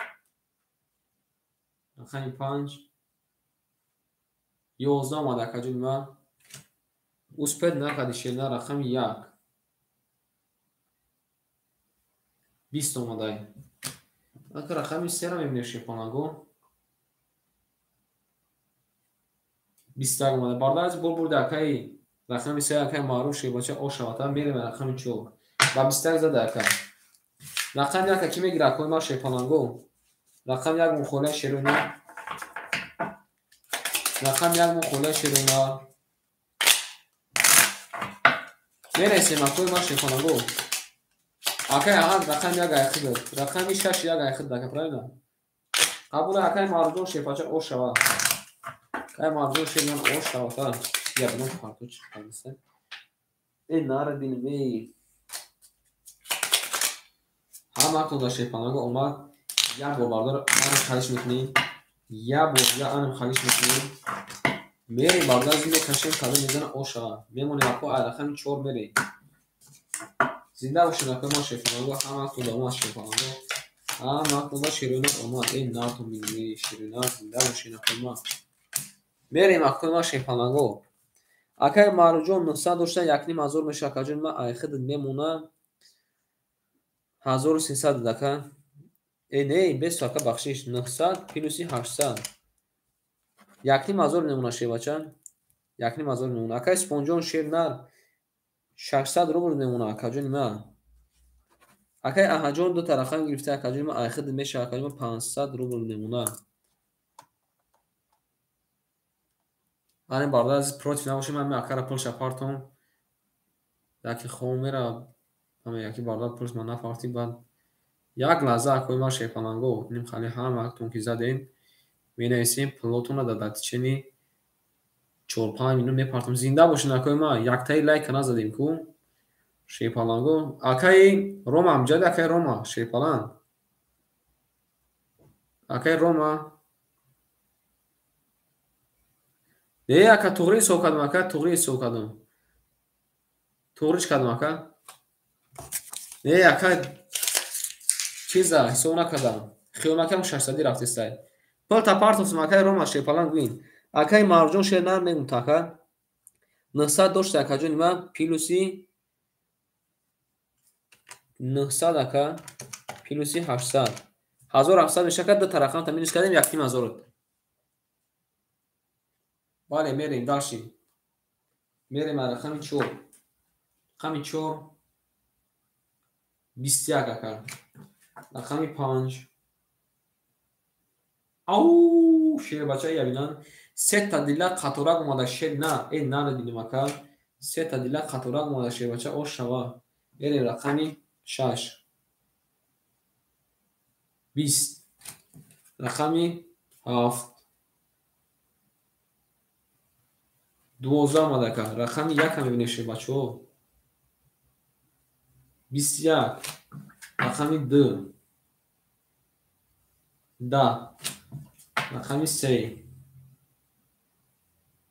رقم 5 11 اومده اکا جون ما اوسپد نکدی شیرنا رقم 1 20 اومده اکا رقم 3 رو میبینیم شیپانانگو 20 اومده باردار از برده اکای رقم 3 اکای معروف شی باشه او شواتا میریم رقم 4 و 20 زده اکا رقم 1 کی میگیره اکای ما شیپانانگو رقم 1 مخوله شیرونه رقم 1 مخوله شیرونه мересем акои ма шефонаго акай аҳад рақами як айхид рақами 6 як айхид дака правильно қабула акай марҷон шефача ош шава акай марҷон шефан ош шава та я бинам фартуч хамиса э нара динме ҳама туда шефонаго омад як бор бардор анам халиш мекунем як бор я анам халиш мекунем мери барда зинда кашем када мезана ош шава мемоне ако ай рақами 4 мери зинда бошед акои ма шефонаго ҳама туда омад шефонаго ҳама туда ширинат омад э нату мини ширинат зинда бошед акои ма мерем акои ма шефонаго акай марҷон 900 дошта якним ҳазор меша акаҷон ма айхид мемона 1300 дака э не бес ака бахшиш 900 плюси 800 якним ҳазор мемона шевача якним ҳазор мемона акай спонҷон шернар 600 рубл мемона акаҷони ма акай аҳаҷон ду тарақам гирифта акаҷони ма айхид меша акаҷони ма 500 рубл мемона ани барда аз против набошем ами акара пул шапартон яки хомера ами яки барда пулс ма нафарти бад як лаҳза акои ма шефаланго иним хали ҳама актон ки заден менависем плотона да датичени 4-5 минут мепартам зинда бошен акои ма яктаи лайка назадем ку шефаланго акай рома амҷад акай рома шефалан акай рома е ака туғри ҳисоб кардам ака туғри ҳисоб кардам туғрич кардам ака е ака чиза ҳисоб накардам хиёнакам 600 рафтестай пулта партовсам акай рома шефалан гуин акай марҷон шернар мегум така 900 дошта акаҷони ма плюси 900 ака плюси 800 1700 мешакад ду тарақам таминус кардем якним ҳазорот бале мерем даши мерем рақами 4 рақами 4 21 ака рақами 5 ау шербача ябинан сета дила қатора гумада шер на э нана дилим ака сета дила қатора гумада шербача ош шава мерем рақами 6 20 рақами 7 12 мадака рақами 1 мебинем шербачо 21 рақами 2 10 рақами 3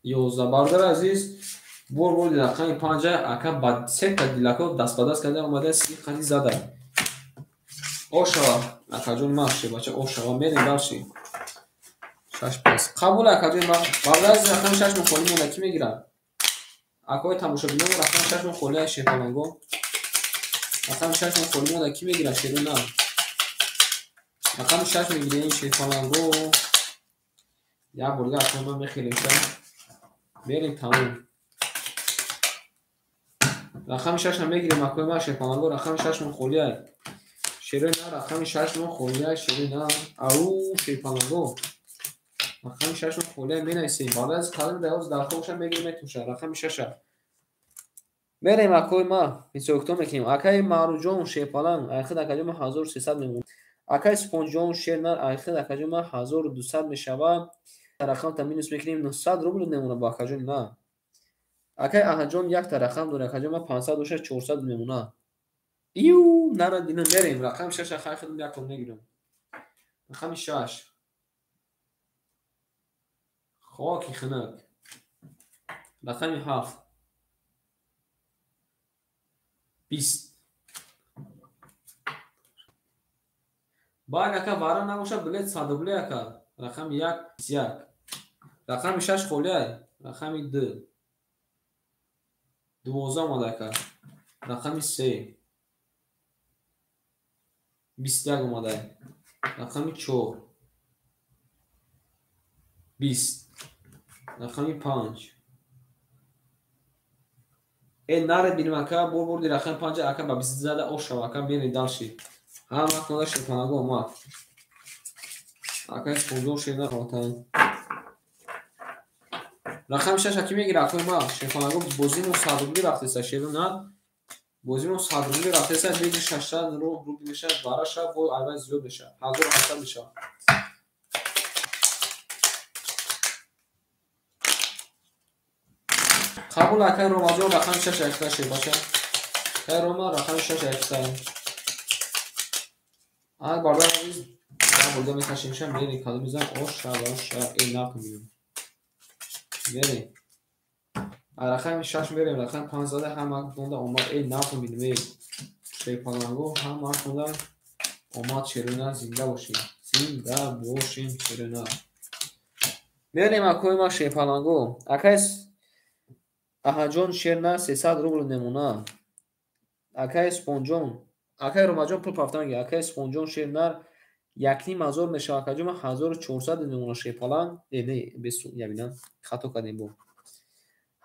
11 бардар азиз бор боди рақами 5 ака ба сета дилако даст ба даст карда омада си қади зада ошава акаҷон махши бача ошава мерем дарши 6 пас қабул акаҷон ма бардар азиз рақами 6 мон холи монда ки мегирад акои тамошобинон рақами 6 мон холи шефаланго рақами 6 мон холи монда ки мегирад шеру на рақами 6 мегирем шефаланго як бурга акои ма мехелем ша мерем тамом рақами 6 ҳам мегирем акои ма шефаланго рақами 6 мон холи шеру на рақами 6 мон холи шеру на ау шефаланго рақами 6 мон холи менависем баъд аз калами даёз дархоша мегирем метуша рақами 6 мерем акои ма ҳисобкитоб мекунем акай марҷон шефалан айхид акаҷон ма 1300 мемонад акай спонҷон шернар айхид акаҷон ма 1200 мешавад тарақам таминус мекунем 900 рубл мемонад ба акаҷони ма акай аҳаҷон як тарақам дора акаҷон ма 500 доша 400 мемонад иу нара дина мерем рақами 6 ахай худам яком мегирам рақами 6 хоки хинак рақами 7 20 баъд ака вара набоша билет садубле ака рақами 1 21 рақами 6 холиай рақами 2 12 омад ака рақами 3 21 омадай рақами 4 20 рақами 5 е наре бинем ака бор борди рақами 5 ака ба 20 зада ошава ака бери дарши ҳама хода шефанаго омад ака спонзор шеда хотан рақами 6 аки мегира акои ма шефанаго бозину садубли рафтеса шеду на бозимо 100 рубли рафтеса беги 600 рубли мешад вараша бо айваз зиёд мешад 1800 мешад. қабул акай ромазо рақам 6 яхта шебаша кай рома рақам 6 яхта ай барда biz burada меташимшам бери калимизам оша ин нақ миём бери рақами 6 мерем рақам 15 ҳама хунда омад ин нақ миём шепаланго ҳама хунда омад шерина зинда бошем шерина мерем акои ма шепаланго акайс аҳаҷон шерна 300 рубл немуна акай спонҷон акай ромаҷон пул пафтанги акай спонҷон шернар якним ҳазор мешавад акаҷома 1400 немуна шепалан не без ябина хато кардем бо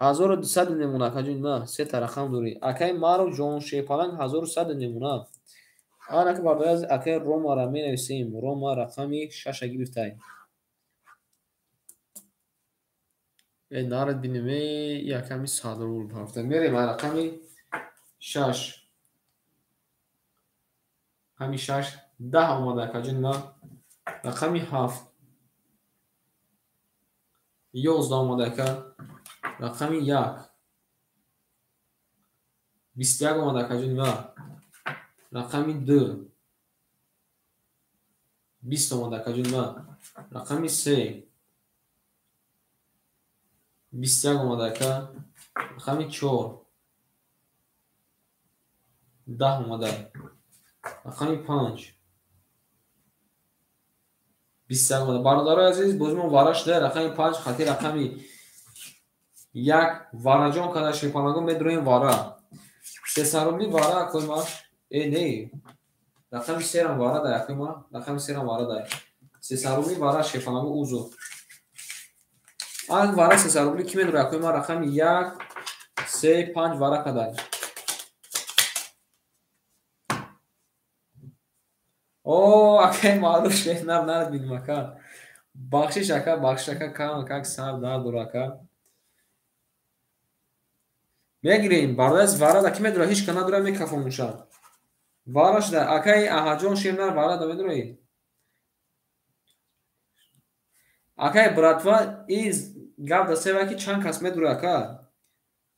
1200 немуна акаҷон ма се тарақам дори акай маро ҷон шепалан 1100 немуна анака бардояз акай ромара менависем рома рақами 6 гирифтай нарад бинеме яками 100 рубл пафта мерем рақами 6 ҳами 6 10 омада акаҷон ма рақами 7 11 омада ака рақами 1 21 омада акаҷон ма рақами 2 20 омада акаҷон ма рақами 3 21 омада ака рақами 4 10 омада рақами 5 21 омада бародарои азиз бозимо вара шуда рақами 5 хати рақами 1 вараҷон када шепанаго медроем вара 300 рубли вара акоимаш не рақами 3 рам вара дай акоима рақами 3 рам вара дай 300 рубли вара шепанаго узу ак вара 300 рубли ки медрои акоима рақами 1 3 5 вара кадай о акай маъруф шехнар нарад бинем ака бахшиш ака кам как сар дар дор ака мегирем бардояз варада ки медрои ҳеч кана надора мекафонуша вара шуда акай аҳаҷон шемнар варада медрои акай братва из гап дастаева ки чанд кас медрои ака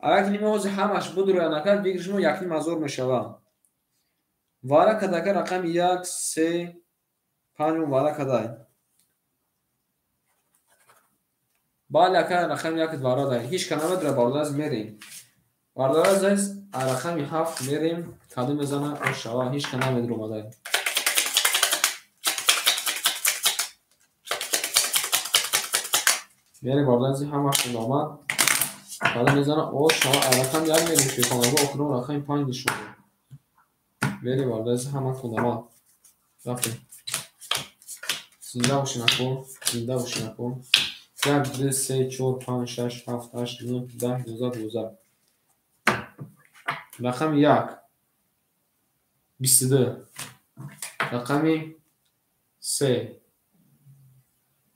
агар ки ними ҳозир ҳамаш будроян ака бигир шумо якним ҳазор мешавад вара кадака рақами 1 3 5 вара кадай бале ака рақами 1 вара дай ҳеч кана медрои бардояз мерем бардояз рақами 7 мерем каду мезана ошава ҳеч кана медро мадай мерем бардояз ҳама хуномад каду мезана ошава рақами 1 мерем шепанаго охирон рақами 5 нишон мерем бардояз ҳама хуномад рафтем зинда бошин акон 1 2 3 4 5 6 7 8 9 10 11 12 рақами 1 22 рақами 3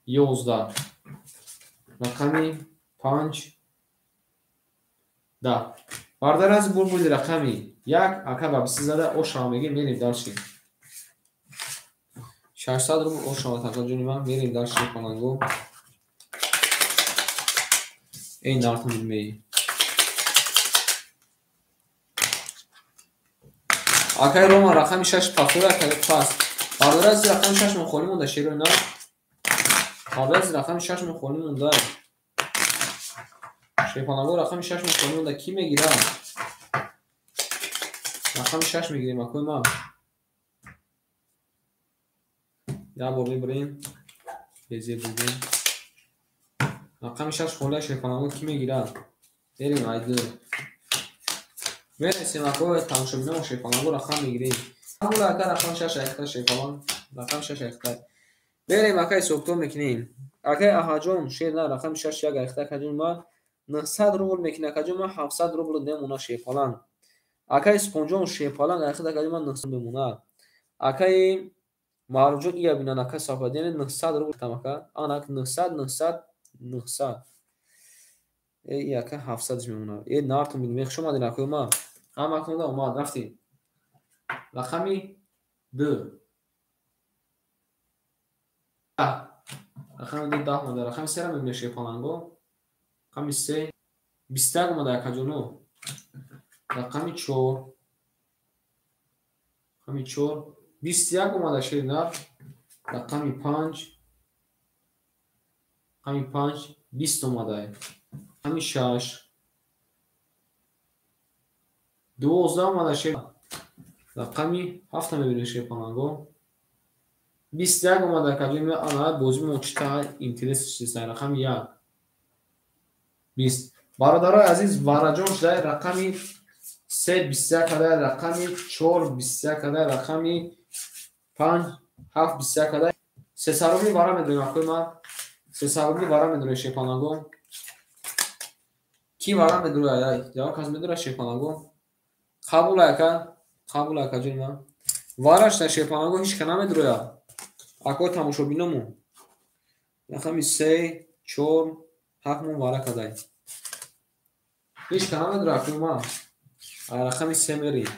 11 рақами 5 10 бардараз бурбуди рақами 1 ака ба 20 зада ошава мегирем мерем дарши 600 рубл ошава такаҷони ман мерем дарши конанго ин нартон меи акай рома рақами 6 пафтора пас бардояз рақами 6 мон холӣ монда шерои на бардояз рақами 6 мон холӣ монда шепанаго рақами 6 мон холӣ монда ки мегира рақами 6 мегирем акои ма як бор мебарем безе будем рақами 6 холия шепанаго ки мегира берем айду мересем акои тамошобино шепанаго рақам мегирем ҳамула ака рақами 6 яхта шепалан рақами 6 яхта берем акай ҳисобкитоб мекунем акай аҳаҷон шерна рақами 6 як яхта акаҷон ма 900 рубл мекуна акаҷон ма 700 рубл немуна шепалан акай спонҷон шепалан яхта акаҷон ма 900 мемуна акай маъруфҷон ия бинан ака сафадине 900 рубл тамака анак 900 яка 700 мемуна нартон бинем хушомадин акои ма همه خونده اومد رفتیم. رقمی 2. رقمی 2 10 اومده. رقمی 3 را میبینه شیپالنگو. رقمی 3 21 اومده کجونو. رقمی 4 رقمی 4 21 اومده شیرنر. رقمی 5 رقمی 5 20 اومده. رقمی 6 12 اومده شیرنر. رقمی 7 میبینه شیپالنگو. 21 اومده کجونو. آنها بازی موچتا اینترس چیزه. رقمی 1 20. برادرای عزیز وارجان شده. رقمی 3 21 کده. رقمی 4 21 کده. رقمی 5 7 21 کده. سه سرومی بارا میدونیم اخوی ما. سه سرومی بارا میدونیم شیپالنگو. کی بارا میدونه یا کس میدونه شیپالنگو. قبول اکا قبول اکا جون ما. وارش تا شیپالنگو هیچ کنه میدونه. اکو تماشا بینمون. رقمی 3 4 7 مون وارا کده. هیچ کنه میدونه اخوی ما. رقمی 3 میری.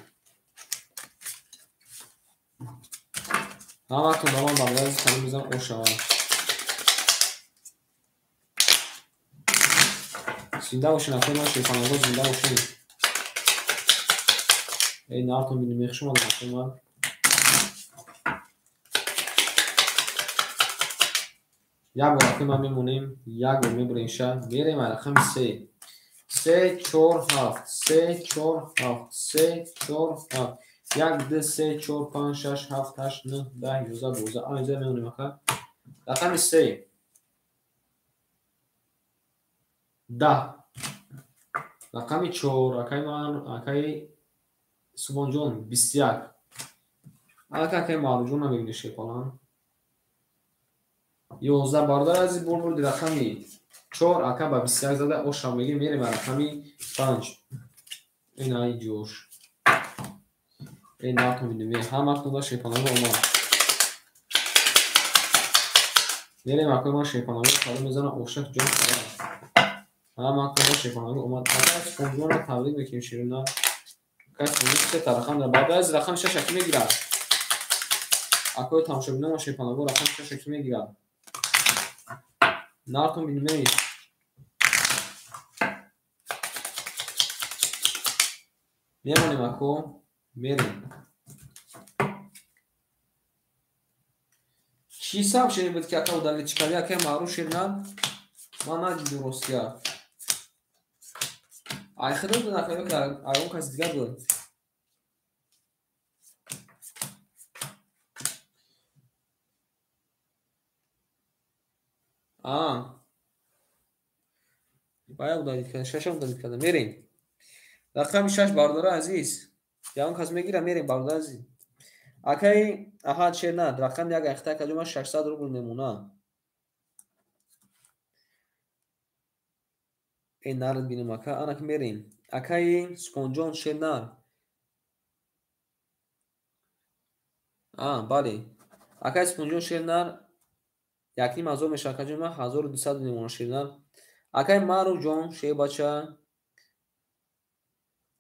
همه تون دامان بغلازی کنیم میزن اوشا. زنده باشین اخوی ما شیپالنگو زنده باشین. ای نارتون بینیم میخ شما اخوی ما. یک بار اخوی ما میمونیم. یک بار میبریم شد. میریم رقمی 3 3 4 7 3 4 7 3 4 7 1 2 3 4 5 6 7 8 9 10 11 12 اینجا میمونیم اخوی. رقمی 3 10 رقمی 4 اکای من اکای سوبان جون 21 اکای مارو جون میبینی شیپالان 11 باردار از بول بول رقمی 4 اکا با 21 زده اوشا میگه میریم رقمی 5 این ای جوش این ناتو میدونی همه خونده شیپالان رو اومد میریم اکای ما شیپالان رو کاری میزنه اوشک جون همه خونده شیپالان رو اومد اکا سوبان جون رو تبلیغ بکنیم شیرونه کسی نیست ترخم در بعد از رقم 6 اکی میگیرد اکای تماشا بینه ما شیپالان رو رقم 6 اکی میگیرد نارتون بینیم میمونیم اکو میریم چی سب شدید بود که اکا دلی چکالی اکا معروف شدن من نجی درست کرد ای خیلی بود اکا که اون کسی دیگر بود باید دادید کنه ششم دادید کنه میریم رقم 6 بارداره عزیز یا اون کس میگیره میریم بارداره عزیز اکای احد شیر ند رقم یک اخته که جمعه 600 روبل میمونه این نرد بینیم اکا انا که میریم اکای سپونجون شیر ند بله اکای سپونجون شیر ند یک نیم هزار میشه که جمعه 1200 میمونه شیر ند اکای مارو جون شیر بچه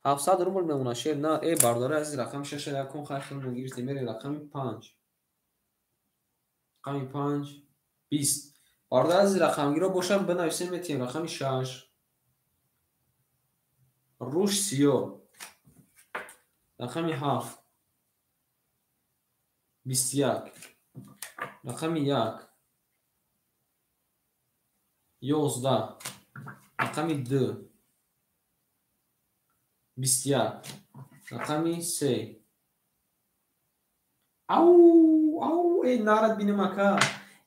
700 روبل میمونه شیر نه ای بارداره از رقم 6 یکم خرخون میگیرید میره رقم 5 رقم 5 20 بارداره از رقم گیرا باشم بنویسیم میتیم رقم 6 روش 30 رقم 7 21 رقم 1 11 رقم 2 21 رقم 3 او ای نارد بینیم اکا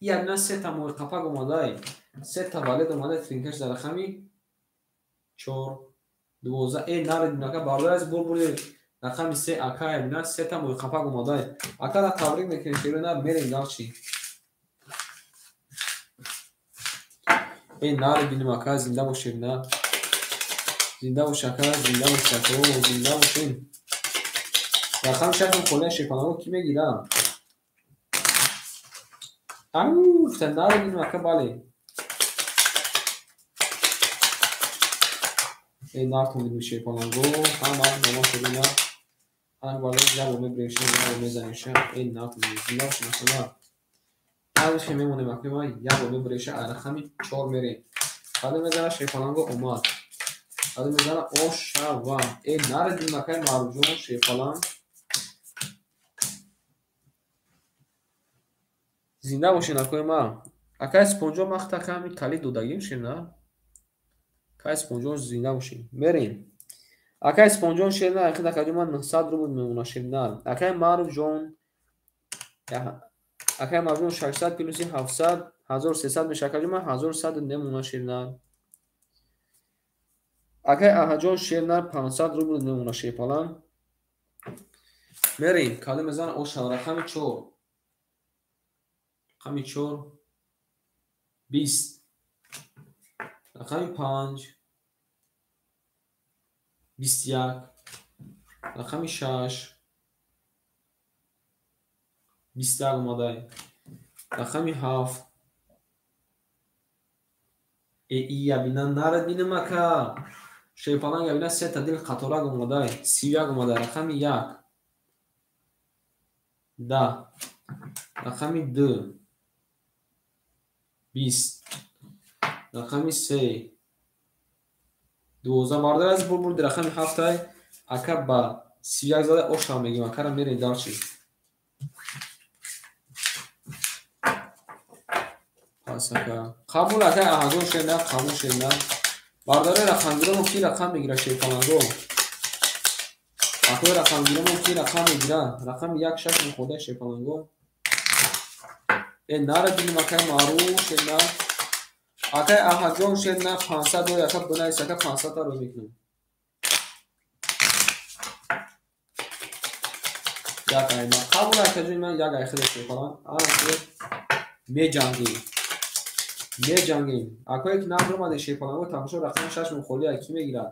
یک نه 3 تا موقفه اومده 3 تا والد اومده ترینکش در رقمی 4 12 ای نارد بینیم اکا باردار از بول رقمی 3 اکا نه 3 تا موقفه اومده اکا را تبریک میکنیم شروع نه میریم دارچی ای نارد بینیم اکا زنده باشیم نه زنده باش اکا زنده باش اکا زنده باشیم رقم شکل خونه شیپانه کی میگیرم نارد بینیم اکا بالی این نرتون میدیم شیپالانگو هم وقت نما شده نه هم بالا جب میبریشه یا میزنیشه این نرتون میدیم زیاد شما بعدش میمونه وقتی ما یا میبریشه رقم 4 میریم بعد میذاره شیپالانگو اومد بعد میذاره اوشوا این نردیم مکای مارجون شیپالانگ زنده باشین اکوی ما اکای اسپونجو مختا کمی کلی دودگیم شین نه اکای اسپونجو زنده باشین میریم اکای اسپونجو شین نه اکای دکاجو من 900 روبل میمونه شین نه اکای مارجون اکای مارجون 600 پلوسی 700 1300 میشه اکاجو من 1100 نمونه شین نه اکای احجون شین نه 500 روبل نمونه شیپالانگ میریم کلی میزن اوشا رقم 4 رقم 4 20 رقم 5 21 رقم 6 20 اومده رقم 7 ای بینا نرد بینم اکا شیپالانگ بینا 3 تا دل قطورک اومده 31 اومده رقم 1 10 رقم 2 20 رقم 3 12 بردار از برد رقم 7 اکا با 31 زده اوشا میگیم اکا را میره دارچی پس اکا قبول اکا احجون شنده قبول شنده بردار رقم گیرم کی رقم میگیره شیپالانگو اکا رقم گیرم کی رقم میگیره رقم 1 6 خوده شیپالانگو این نرد بینیم اکا مارو شنده اکا احجون شنده 500 دو اکا بنایست اکا 500 تا رو میکنیم یک ایما قبول اکا جوی من یک ایخده شیپالانگ آن اکا می جنگیم اکا یک نرد رو مده شیپالانگو تماشا رقم 6 مخولی اکی میگیره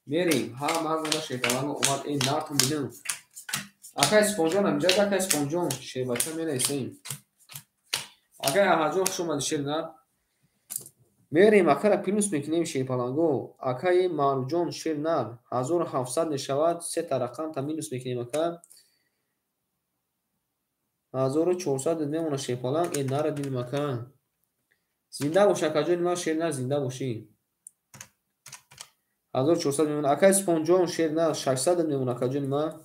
میریم هم شیپالانگو اومد این نرد رو میدیم اکا اسپونجون همجا اکا اسپونجون شیباچه می نیستیم اکا احجون شما شیر نه میریم اکا را پینوس میکنیم شیپالانگو اکای مارجون شیر نه 1700 نشود 3 تا رقم تا مینوس میکنیم اکا 1400 نمونه شیپالانگ این نرد بینیم اکا زنده باشه اکا جون ما شیر نه زنده باشی 1400 میمونه اکا اسپونجون شیر نه 600 میمونه اکا جون ما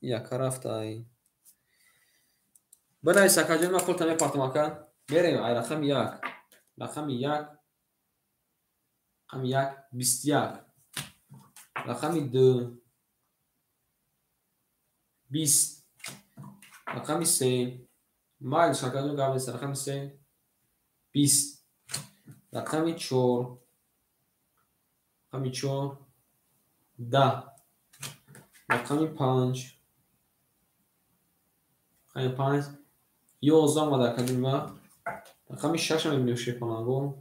یکا رفتای بنایست اکا جون ما خودتا میپرتم اکا میریم ای رقم 1 رقم 1 رقم 1 21 رقم 2 20 رقم 3 مایل شکل رو قبل رقم 3 20 رقم 4 رقم 4 10 رقم 5 رقم 5 11 اومده کردیم ما رقم 6 هم میبینیم شیپالانگو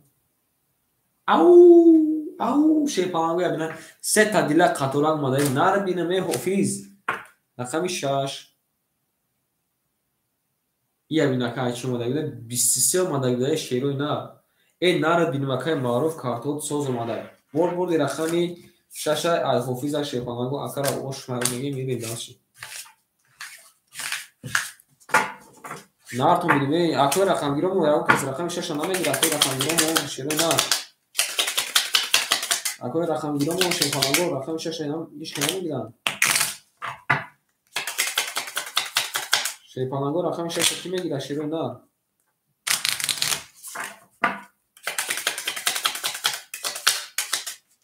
او شیپالانگو ببینن 3 تا دیلک قطورک اومده نر بینم حفیظ رقم 6 ای ببینه که چی اومده بوده 23 اومده بوده شیروی نه این نر بینم اکای معروف کارتود سوز اومده بردی رقم 6 از حفیظ شیپالانگو اکا را اوش مرمیگی میری داشتی نارتون میدیم اکا رقم گیرم او کسی رقم 6 نمیگیره اکا رقم گیرم او شیروی نه اکا رقم گیرم او شیپالانگو رقم 6 هیچ نمیگیرن شیپالانگو رقم 6 کی میگیره شیروی نه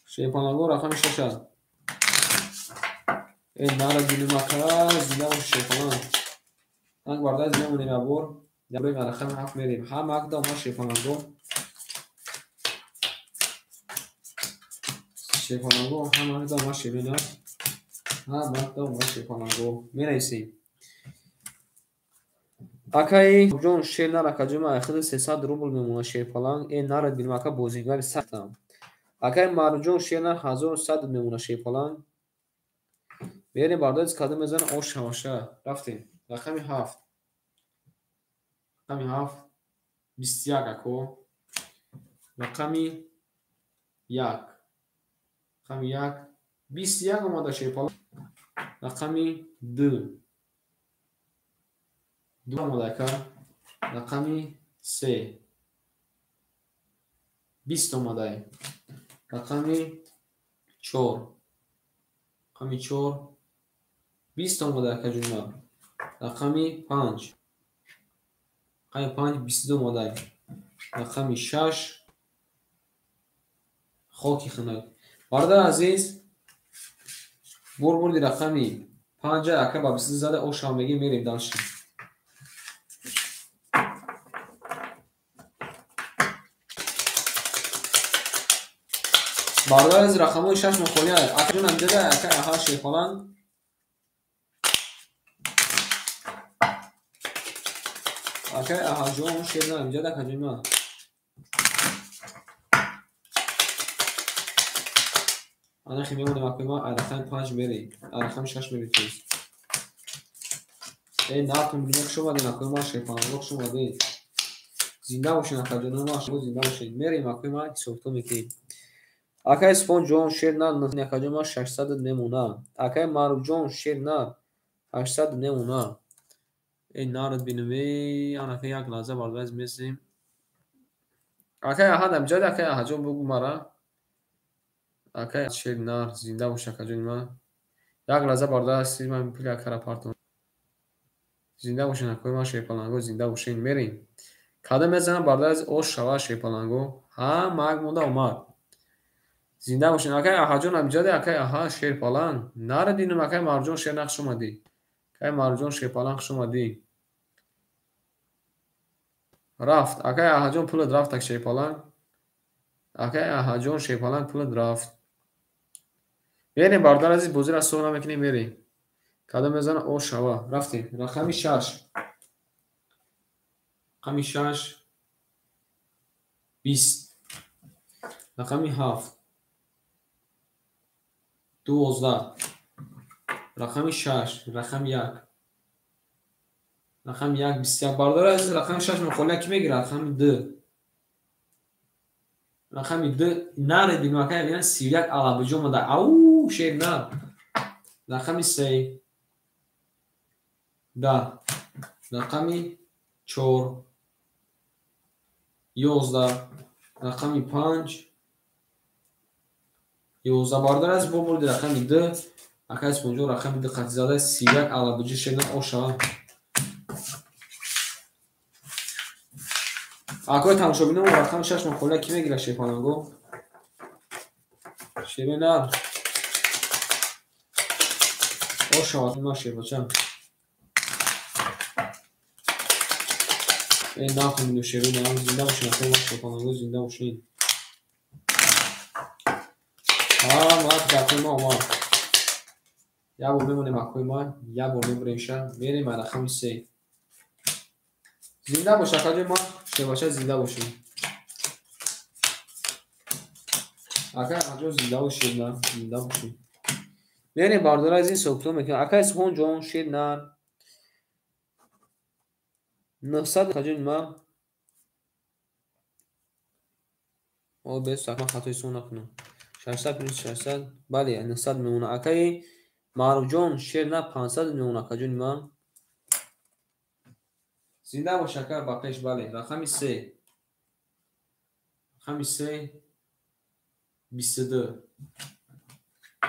شیپالانگو رقم 6 این نار بینیم اکا زنده باشه شیپالانگ انگ برده از میمونیم ابور دبروی رقم 7 میریم هم اکدا ما شیپالانگو هم اکدا ما شیروی نه هم اکدا ما شیپالانگو میریسیم اکای جون شیر نر اکا جمع اخد 300 روبل میمونه شیپالانگ این نار بینیم اکا بوزیگاری سختم اکای مارجون شیر نر 1100 میمونه شیپالانگ میریم برده از کده میزن اوش هواشه رفتیم رقم 7 رقم 7 21 اکو رقم 1 یک. رقم یک 21 اومده شیپالا. رقمی دو اومده که. رقمی 3 20 اومده. رقمی 4 20 اومده که جمعه. رقمی 5 22 اومده. رقمی 6 خاکی خنک. برادر عزیز بردی رقمی 5 اکه با 22 زده او شامگی میریم داشتیم. برادر از رقمای 6 مخولی هست. اکه جونم دیده اکه اها شیفالان. اکه اها جون شیر نام اینجا ده کجیما. انا خیلی میمونه مکوی ما رقم 5 میری. رقم 6 میری تویست. ای ناتون بینک شما دی مکوی ما شیفالان روک شما دی. زنده باشین اکه جونم ما شما زنده باشین. میری مکوی ما سوکتو میکنیم. اکه اسپون جون شیر نام نخنی اکه جون ما 600 نمونه. اکه معروف جون شیر نام 800 نمونه. این نارد بینوی آن اکه یک لحظه بارداز میسیم. اکه اها نمجاد اکه اها جون بگو مرا. اکه شیر نار زنده باشه اکه جون ما. یک لحظه بارداز سیم من پیل اکه را پارتون. زنده باشین اکه ما شیپالانگو زنده باشین میریم. کده میزنم بارداز او شوا شیپالانگو. ها مگ مونده اومد. زنده باشین اکه اها جون نمجاد اکه اها شیپالان. نارد اینم اکه مارجون شیر نقش اومدی. اکه مارجون شیپالان خش اومدی. رفت اکه اها جون پول درافت اک شیپالان. اکه اها جون شیپالان پول درافت. میریم باردار عزیز بوزیر از سونا میکنیم میریم. کده میزنه او شوا رفتیم. رقمی 6 رقمی 6 20 رقمی 7 12 رقمی 6 رقم 1 رقم 1 21 باردار عزیز رقم 6 مخوله کی میگیره. رقم 2 رقمی 2 نره بینو که ببینن 31 علاوه جو مده او شیر نه. رقمی 3 10 رقمی 4 11 رقمی 5 11 باردار از ببرد. رقمی 2 اکه از پونجو رقمی 2 خط زده 31 علاوه جو شیر نه او شا. اکه تماشا بینم رقم 6 مخوله کی میگیره شیپالانگو. شیر نه او شا ما شیر بچم. این ناخون اینو شیرون هم زنده باشین اکه ما شیپالانگو زنده باشین. ما اکه ما اومد. یا بور میمونیم اکوی ما یا بور میبریمشن میریم رقمی 3 زنده باشه اکه ما شیر باشه زنده باشین. اکه اکه زنده باشین نه زنده باشین. میریم باردار از این سوکتو میکنیم. اکه اسپون جون شیر نه 900 اکه ما او بیست اکه خطای سون نکنم. 600 پلیس 600 بله 900 میمونه. اکه معروف جون شیر نه 500 میمونه اکه جون ما. زنده باشه اکه با پیش بله. رقمی 3 رقمی 3 22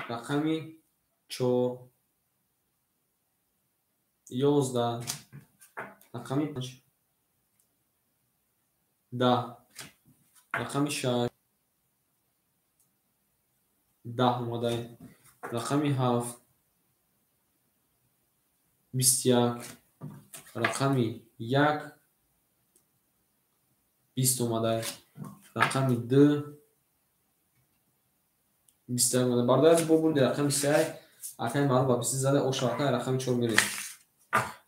رقمی 4 11 رقمی 5 10 رقمی 6 10 اومده. رقمی 7 21 رقمی 1 20 اومده. رقمی 2 20 اومده. باردار از ببرد. رقمی 3 اکه معروف با 20 زده او شاکه. رقمی 4 میره.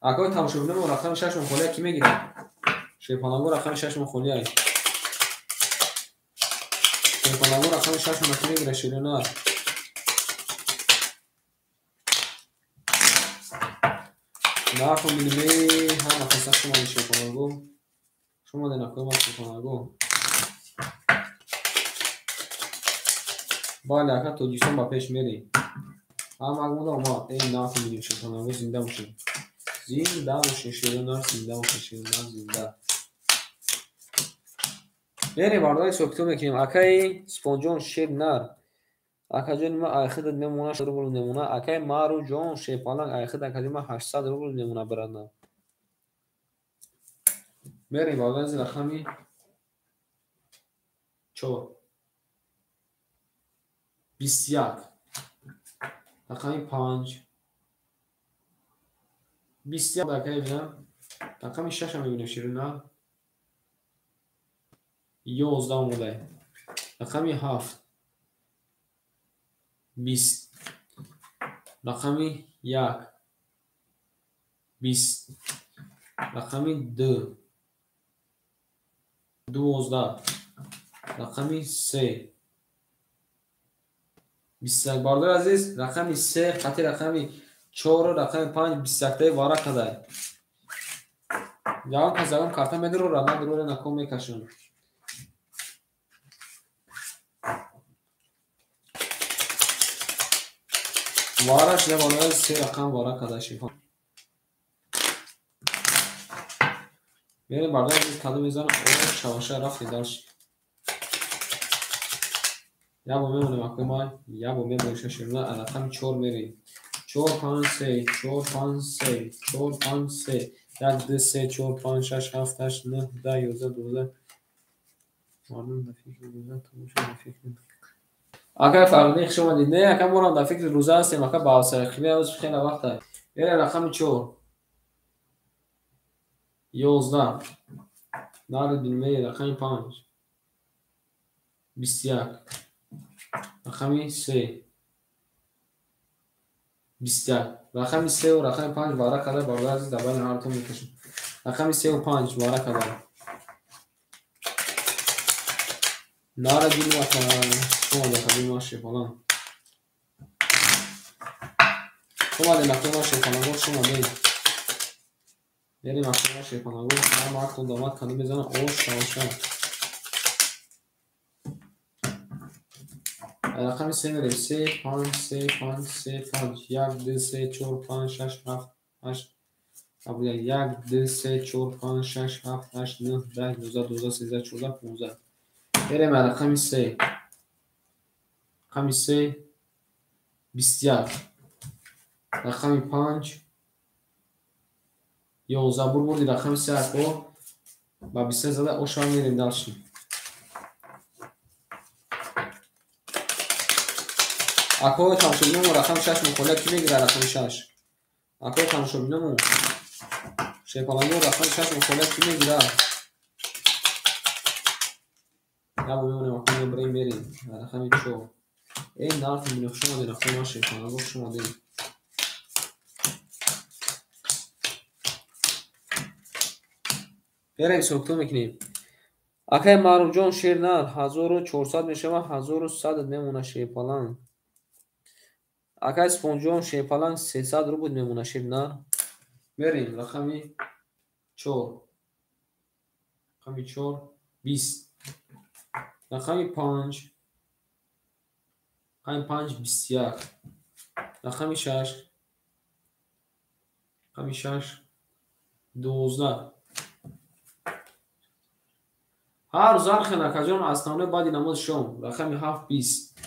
اکه تماشا بینم رقم 6 مخوله کی میگیره. شیپالانگو رقم 6 مخولی هست. شیپالانگو رقم 6 مخولی میگیره شیر نه. ناخون بینوی هم اخصاص شما دی شیپالانگو شما دی نکوی ما شیپالانگو. بله اکا توجیسان با پیش میریم. اما اگه اومد این نافی میدیم شیطان زنده باشیم. زنده باشین شیرینار زنده باشین شیرینار زنده. بریم واردای سوکتو میکنیم. اکای سپونجون شیرینار. اکا جون ما آخر نمونه شروع کنیم نمونه. اکای مارو جون شیپالان آخر اکادیم 800 روبل نمونه برادن. بریم واردای رقمی 4 21 رقمی 5 21 اکای بینم رقمی 6 هم میبینیم شیرینار 11 اومده. رقمی 7 20 رقمی 1 20 رقمی 2 12 رقمی 3 21 باردار عزیز رقمی 3 خطی رقمی 4 رقمی 5 21 وارا کده جوان کسیگم کارتا میدرو را من درو نکو میکشون وارا شده بالا 3 رقم وارا کده شیفان میریم باردار عزیز کدو میزن او شواشه رفتی داشت یا با میمونیم اکوی مای یا با میمونیم ششیرونه رقم 4 میریم 4 5 3 4 5 3 4 5 3 1 2 3 4 5 6 7 8 9 10 11 12 مارنون در فکر روزه تو شما فکر اگر فرقی شما دید نه اگر ما در فکر روزه هستیم اگر با سر خیلی از خیلی وقت است یه رقم 4 11 نار دلمه رقم 5 21 رقم 3 21 رقم 3 و رقم 5 وارا کده بالا از دبل هارتون میکشم رقم 3 و 5 وارا کده نار دلمه شما دقیقی ماشه فلان شما دقیقی ماشه فلان شما دید یعنی مقصود ماشه فلان شما مارتون داماد کنی بزنه اوش شوشه رقم 3 میریم 3 5 3 5 3 5 1 2 3 4 5 6 7 8 قبل 1 2 3 4 5 6 7 8 9 10 11 12 13 14 15 بریم رقم 3 رقم 3 21 رقم 5 11 بردی رقم 3 اکو با 23 زده اوشا میریم داشتیم اکو تماشابینمون رقم 6 مخوله کی میگیره رقم 6 اکو تماشابینمون شیپالانگو رقم 6 مخوله کی میگیره یا بمیمونیم اکو بریم بریم رقم 4 این نارت میبینیم شما دید رقم شیپالانگو شما دید بریم سوکتو میکنیم اکای معروف جان شیرنار 1400 میشه و 1100 میمونه شیپالانگ اکای سپونجون شیپالانگ 300 رو بود میمونه شیرنار بریم رقمی 4 رقمی 4 20 رقمی 5 رقمی 5 21 رقمی 6 رقمی 6 12 هر زرخ نکجان اسنانه بعدی نماز شام رقمی 7 20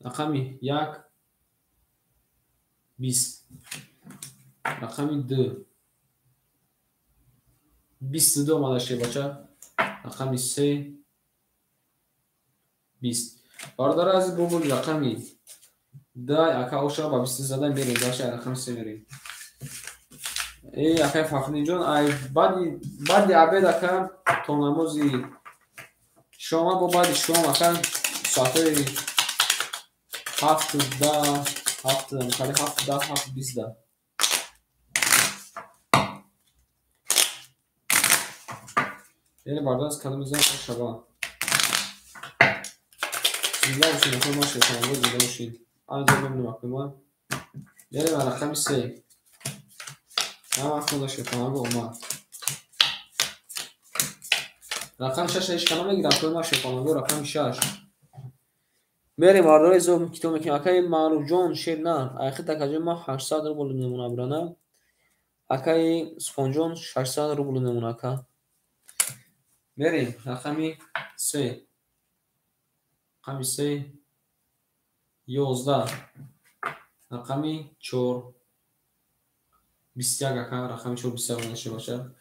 رقمی 1 20 رقمی 2 22 مادشه بچه رقمی 3 20 باردار از بگول رقمی 10 اکا اوشا با 20 زدن بریم باشه رقم 3 بریم ای اکا فخری جان ای بعدی عبید اکا تو نمازی شما با بعد شما اکا ساعته 7 10 7 مخالی 7 10 7 20 10 یعنی باردار از کلمه زن شبا زنده باشین اکا ما شیطانگو زنده باشین آنجا بمونیم اکا ما یعنی من رقمی 3 هم اکا دا شیطانگو اومد رقم 6 ایش کنم نگیرم اکا ما شیطانگو رقم 6 мерим ардои зо китоб мекунем. Акаи Маъруфҷон Шернар айхи такаҷои ма 800 рубл мемона бурана. Акаи Субҳонҷон 600 рубл мемона ака. Мерим рақами 3. Рақами 3 11. Рақами 4 21 ака. Рақами 4 21 дошта бошад.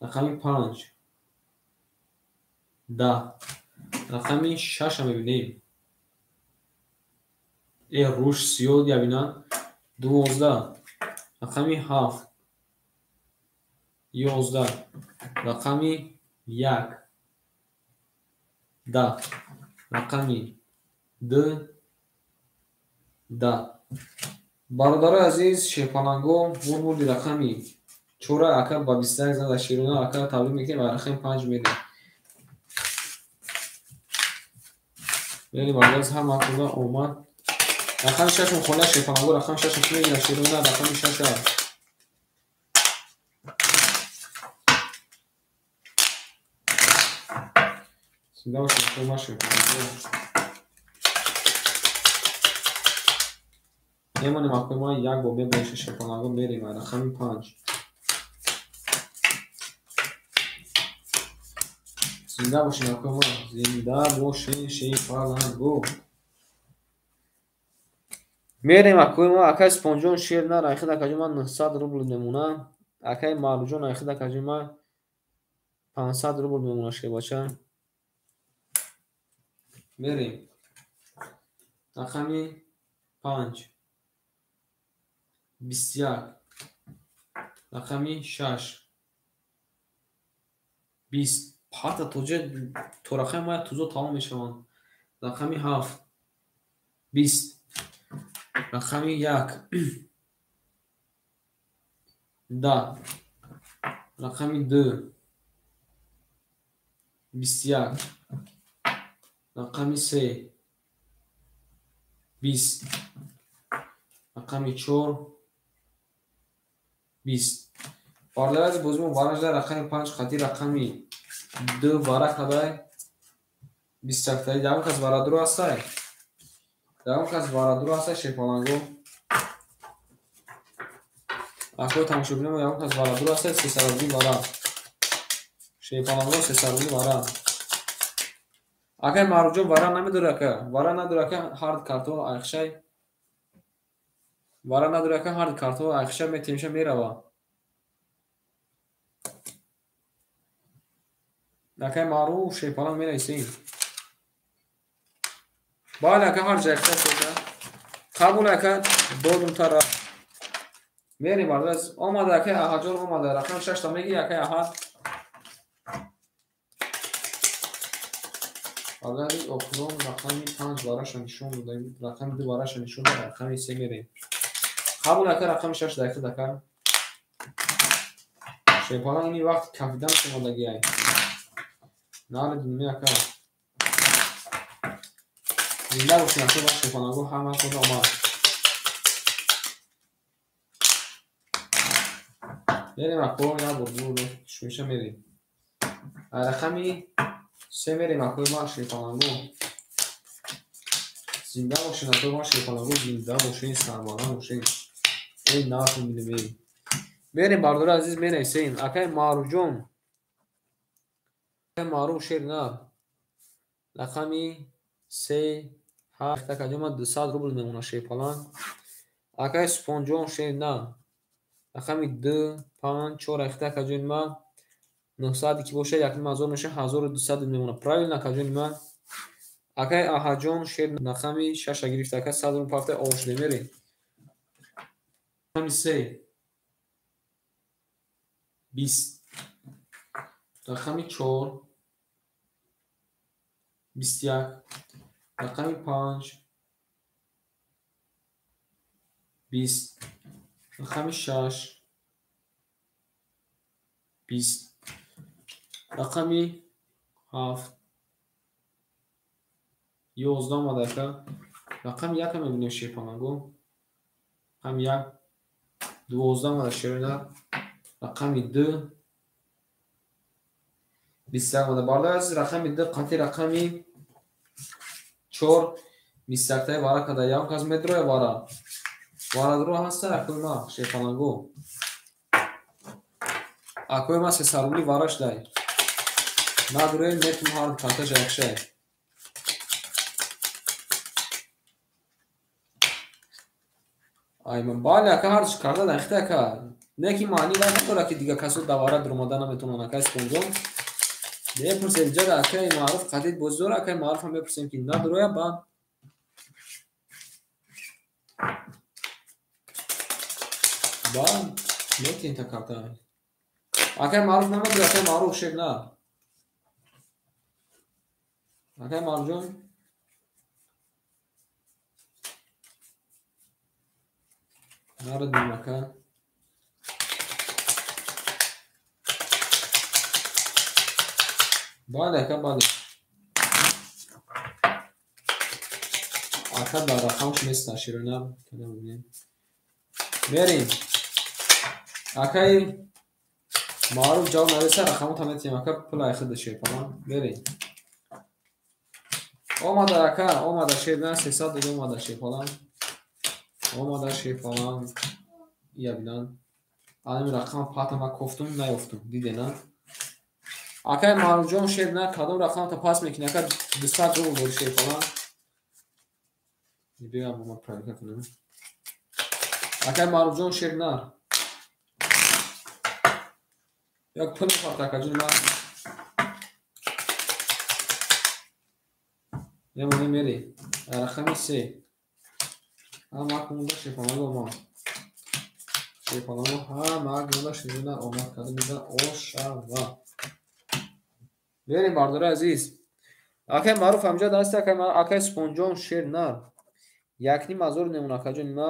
Рақами 5 10. Рақами 6 мебинем. Руш зиёд ябина 12. Рақами 7 11. Рақами 1 10. Рақами 2 10. бародарои азиз, шепалангон бурбурди рақами 4 ака ба 21 зада широна ака таблиғ мекунем ва рақами 5 медем. یعنی بعد از هم آخونا اومد رقم 6 مخونه شیپانگو رقم 6 چی میگیره شیرونه رقم 6 سیدا شیپانگو ما شیپانگو نمونیم اکوی ما یک با ببریش شیپانگو میریم رقم 5 زنده باشین اکوی ما زنده باشین شیپانگو мерем акои мо акаи Субҳонҷон Шернар айхи такаҷои ма 900 рубл мемона. Акаи Маъруфҷон айхи такаҷои ма 500 рубл мемона шебача. мерем рақами 5 21. рақами 6 20. пата тоҷа то рақами ма тузо тамом мешаванд. рақами 7 20. рақами 1 10. рақами 2 21. рақами 3 20. рақами 4 20. бародари бозимо баражда рақами 5 хати рақами 2 бара кадай 20 таи ягон кас барадуру ҳастай ягон кас барадуру ҳастай шепаланго акои тамошобинам ягон кас барадуру ҳастай 300 рубли бара шепаланго 300 рубли бара акаи Маъруфҷон вара намедори ака вара надори ака ҳард картон айхшай вара надори ака ҳард картон айхша метемша мерава акаи Маъруф шепаланг менависем бале ака ҳар ҷайхта шуда қабул ака додумтара мерим бардаз омада акаи аҳаҷон омада рақам 6 та меги акаи аҳад бардаз окулон рақами 5 бараша нишон додем рақами 2 бараша нишон додем рақами 3 мерем қабул ака рақами 6 дақиқ ака шепаланг ини вақт кафидан шумодагиай نال دنیا کا زنده باشین اصلا باشه شیپانگو همه خود آمد میریم اکو یا برگو شمیشه میریم رقمی 3 میریم اکو ما شیپانگو زنده باشین اکو ما شیپانگو زنده باشین سرمانه باشین این ناف میدیم میریم باردار عزیز مینویسین اکای معروفجون معروف شیرنر رقمی 3 7 تکاجما 200 روبل میمونه شیپالان اکای سپونجون شیرنر رقمی 2 5 4 تکاجما 900 که باشه یک مازور میشه 1200 میمونه правильно کاجما اکای احاجون شیرنر رقمی 6 گرفت اکای 100 روبل پافته اوش نمیری رقمی 3 20 رقمی 4 21 رقمی 5 20 رقمی 6 20 رقمی 7 11 مادرکا رقم 1 هم میبینیم شیپانگو رقم 1 12 مادر شیرنر رقمی 2 21 مادر بالا از رقمی 2 قطعی رقمی 4 Мистактаи вара када як кас медроя вара. Вара дро ҳаста акоима шефалангу. Акоима се сарубли вараш дай. Надроя метум ҳар карта жакшай. Ай ман бале ака ҳарч карда дахта ака. Не ки маъни ва надора ки дига касо давара дромада наметавонад акай спонжон. Мепурсем ҷада акай маъруф қадид боз дора акай маъруфам мепурсем ки надроя ба метин та карта. Акай маъруф намадра акай маъруф шек на. Акай маъруф нарад ака. Бале ака бале. Ака дар рақамш неста широна када бубинем. Мерим. Акай маъруф ҷавоб нависа рақаму таметием ака пула айхида шепана. Мерим. Омада ака омада шебна 300 дига омада шепалан. Омада шефалан ия бинан. Ами рақам патама кофтум наёфтум. Дидена. Акай маъруф шебна кадом рақамта пас мекини ака 200 рубл бори шефалан. Бегам бома правика кунам. Акай маъруф шебна. Як пул мехоҳад акаҷон ман. Ямоне мери. Рақами 3. Ҳама кунда шефанаго ма. Шефанаго ҳама кунда шефана омад када мида ошава. Мерим бардора азиз. Акай маъруф амҷад аст акай спонҷон шернар. Якним азор немон акаҷон ма.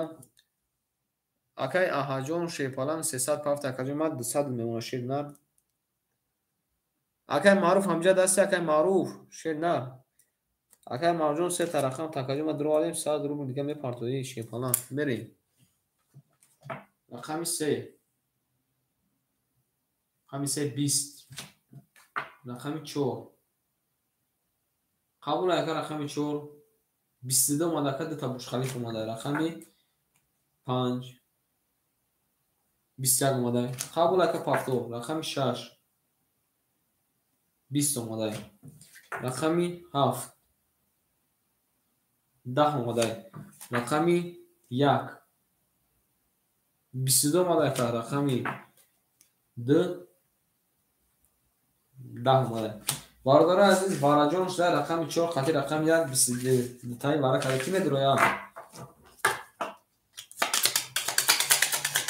Акай аҳаҷон шефалан 300 пафт акаҷон ма 200 мемона шернар. Акай маъруф амҷад аст акай маъруф шернар. Акай маъруф се тарақам такаҷон ма дроалем 100 рубл дига мепартои шефалан. Мерим. Рақами 3. Рақами 3 20. Рақами 4. қабул ака рақами 4 22 омада ака дута Бурҷ Халиф омада. Рақами 5 21 омада. қабул ака пафто. Рақами 6 20 омада. Рақами 7 10 омада. Рақами 1 22 омада ака. Рақами 2 10 омада. Бардора азиз вараҷон шуда рақами 4 қати рақами 1 22 тай вара када ки медроя.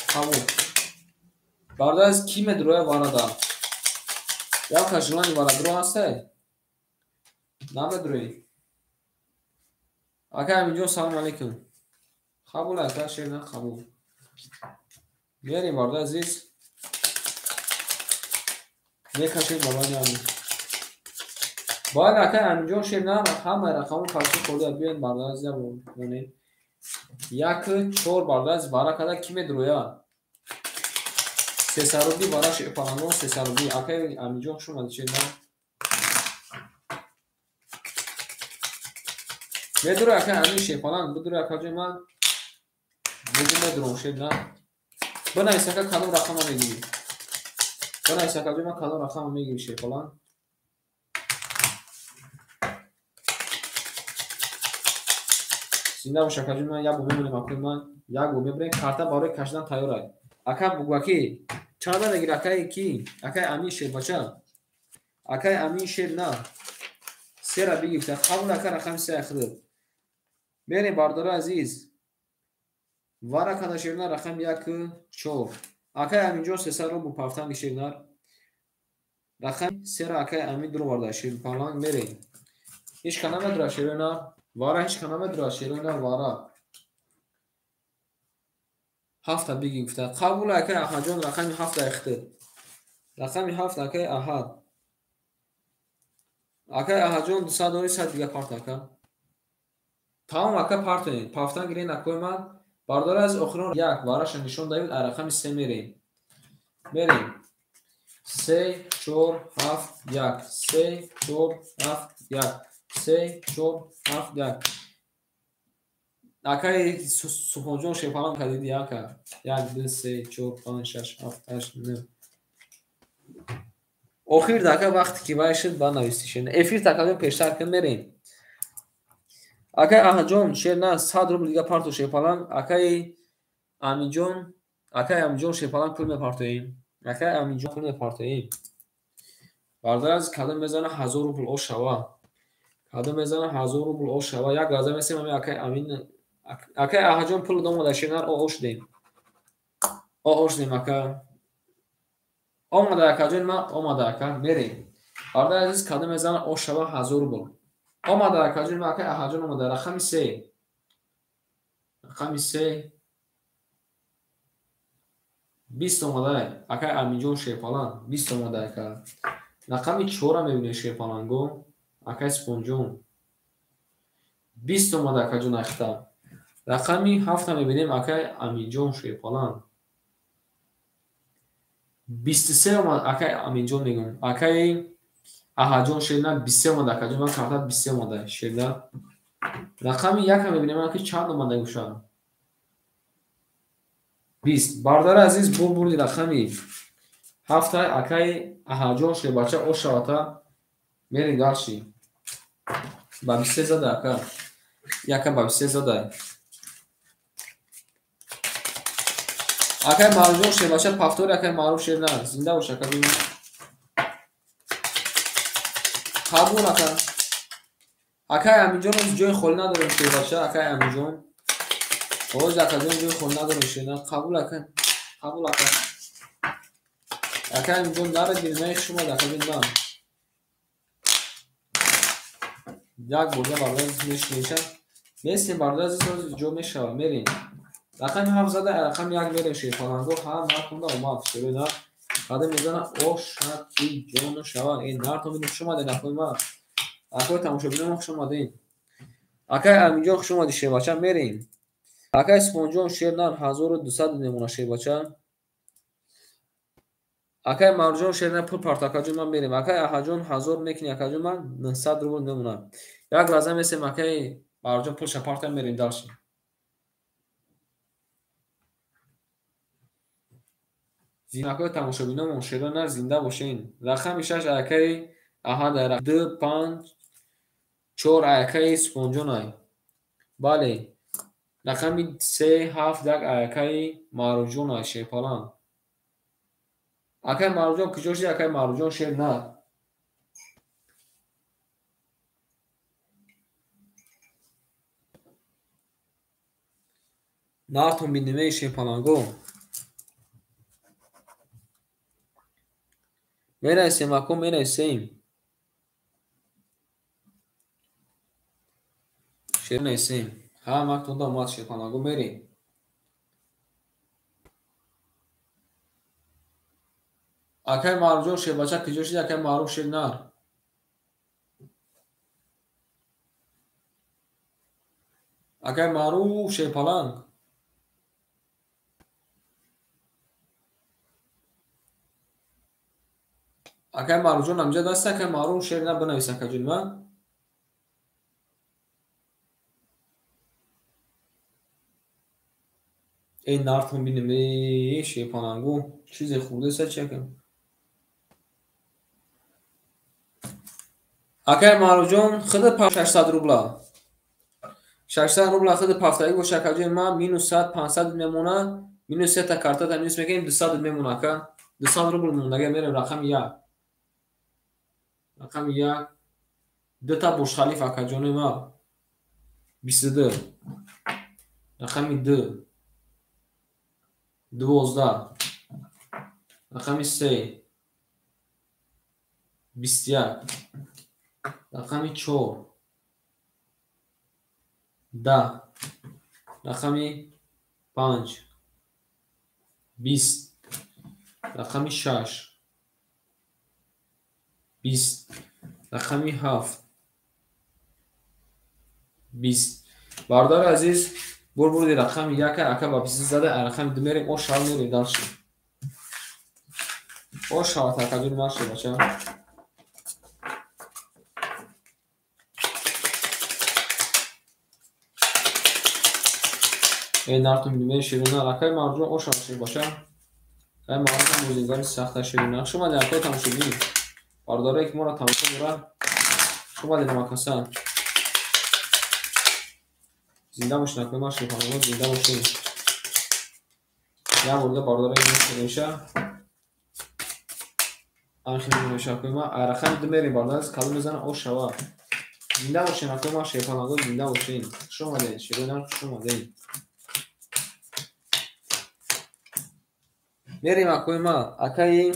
Қабул. Бардора аз ки медроя варада. Як кашулани варадро ҳастай? Намедрои. Ака аминҷон салом алейкум. Қабул ака шерна қабул. Мерим бардора азиз. Мекашем балони амин. باید اکای همینجا شیر نه همه رقم پاکی خورده بیاین برداشت بونیم یک چور برداشت بارا کده کیمه درویا سه سروبی بارا شیر پرانگو سه سروبی اکای همینجا شما شیر نه میدره اکای همین شیر پرانگ بدره اکای من بدره شیر نه بنا ایسا که کدوم رقم هم میگیری بنا ایسا که من کدوم رقم هم میگیری شیر پرانگ Синда боша кажи ман як бо мемонем акои ман як бо мебарем карта барои кашидан тайёрай. Ака бугваки чанда мегир акай ки акай амин шер бача акай амин шер на сера бигифта қабул ака рақами 3 ахид мерем бардора азиз вара када шерна рақами 1 4 акай аминҷо 300 рубл пафтанги шернар рақами сера акай амин дро барда шер палан мерем ҳеч кана медра шерна вара ҳеч кана медра шерона вара ҳафта биги гуфта қабул акай аҳаҷон рақами 7 ахид рақами 7 акай аҳад акай аҳаҷон 200 дори 100 дига парт ака тамом ака партоен пафтан гирен акои ман бардора аз охирон як вараша нишон давид а рақами 3 мерем 3 4 7 1 3 4 7 1 3 4 7 1 акай субҳонҷон шепалан кадиди яка 1 2 3 4 5 6 7 8 9 охир дака вақте ки вай шуд ба нависти шер эфир такаллум пештар кун мерем акай аҳаҷон шер на 100 рубл дига парту шепалан акай амиҷон шепалан пул мепартоем акай амиҷон пул мепартоем бардояз кадом мезана 1000 рубл ош шава кадом мезана 1000 рубл ош шава як лаҳза месем ами акай амин акай аҳаҷон пул домода шенар ош дем ош дем ака омада акаҷон ма омада ака мерем бардояз азиз кадом мезана ош шава 1000 рубл омада акаҷон ма акай аҳаҷон омада рақами 3 20 омадай акай амиҷон шепалан 20 омадай ака рақами 4 мебинем шепаланго акай спонҷон 20 омадай акаҷон ахта рақами 7 мебинем акай амиҷон шепалан 23 омад акай амиҷон мегум акай аҳаҷон шерна 23 омадай акаҷон ва карта 23 омадай шерда рақами 1 мебинем акай чанд омадай гӯша 20 бардор азиз бурбурди рақами 7 акай аҳаҷон шебача ошавата мери дарши ба 23 зада ака яка ба 23 зада акай марҷон шебача пафтори акай маъруф шерна зинда бош ака бина қабул ака акай амиҷон оз ҷои холи надорем шебача акай амиҷон оз акаҷон ҷои холи надорем шерна қабул ака акай амиҷон дара гирнаи шумо акаҷон да як бурда барда мешинеша месем барда ҷо мешава мерем рақами 7 зада рақами 1 мерем шефаланго ҳа накунда омад шерона кадом мезана ошаки ҷону шава нарто бинем хушомаде накои ма акои тамошобинам хушомадем акай амиҷон хушомади шебача мерем акай спонҷон шернар 1200 мемона шебача акай марҷон шерна пул парто акаҷон ман мерем акай аҳаҷон 1000 мекини акаҷон ман 900 рубл мемона як лаҳза месем акай марҷон пул шапарта мерем дарши зинакои тамошобинамон шерона зинда бошен рақами 6 акай аҳадай 2 5 4 акай спонҷонай бале рақами 3 7 як акай маъруфҷонай шепалан акай маъруфҷон куҷо шуди акай маъруфҷон шер на нартон бинемаи шепаланго мерайсем ако мерайсем шер найсем ҳа мактонда омад шепаланго мерем акай маъруфҷон шебача куҷо шуди акай маъруф шер нар акай маъруф шепаланг акай маъруфҷон амҷад аст акай маъруф шер на бинавис акаҷон ма нартон бинем шепалангу чизе хурдеса чекам акай маъруфҷон хиди 600 рубла 600 рубла хиди пафтаи гош акаҷон ма минус 100 500 мемона минус 3 та картата минус мекунем 200 мемона ака 200 рубл мондага мерем рақами 1 рақами 1 2 та буршхалиф акаҷони ма 22 рақами 2 12 рақами 3 21 рақами 4 10 рақами 5 20 рақами 6 20 рақами 7 20 бардор азиз бурбурди рақами 1 ака ба 20 зада рақами 2 мерем ош шав мерем дарши ош шават акаҷон марши бача نرتون بیمه شیرینار اکای مرجون اوشاشی باشه اکای مرجون موزینگاری سخت شیرینار شما در اکای تماشاگی بارداره که ما را تماشا می‌کنن شما دیدم اکاسن زنده باشین اکای ما شیرینار زنده باشین یا برده بارداره این میشه آخرین میشه اکای ما ارخان دمیریم بارداره از کلم میزنه او شوا زنده باشین اکای ما شیرینار زنده باشین شما دید شیرینار شما دید میریم اکای ما اکای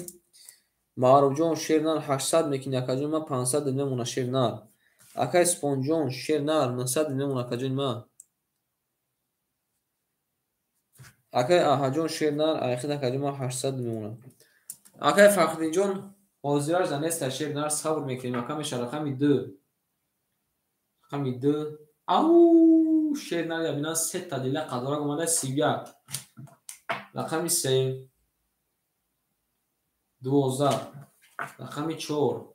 معروف شیرنار 800 میکنه اکای ما 500 نمونه شیرنار اکای سپونجون شیرنار 900 نمونه اکای ما اکای آهاجون شیرنار اخیر اکای ما 800 نمونه اکای فخری جون حاضر زنست شیرنار صبر میکنیم اکای میشه رقمی 2 رقمی 2 او شیرنار یا بینا 3 تا دیله قدرک اومده 31 رقمی 3 12 رقمی 4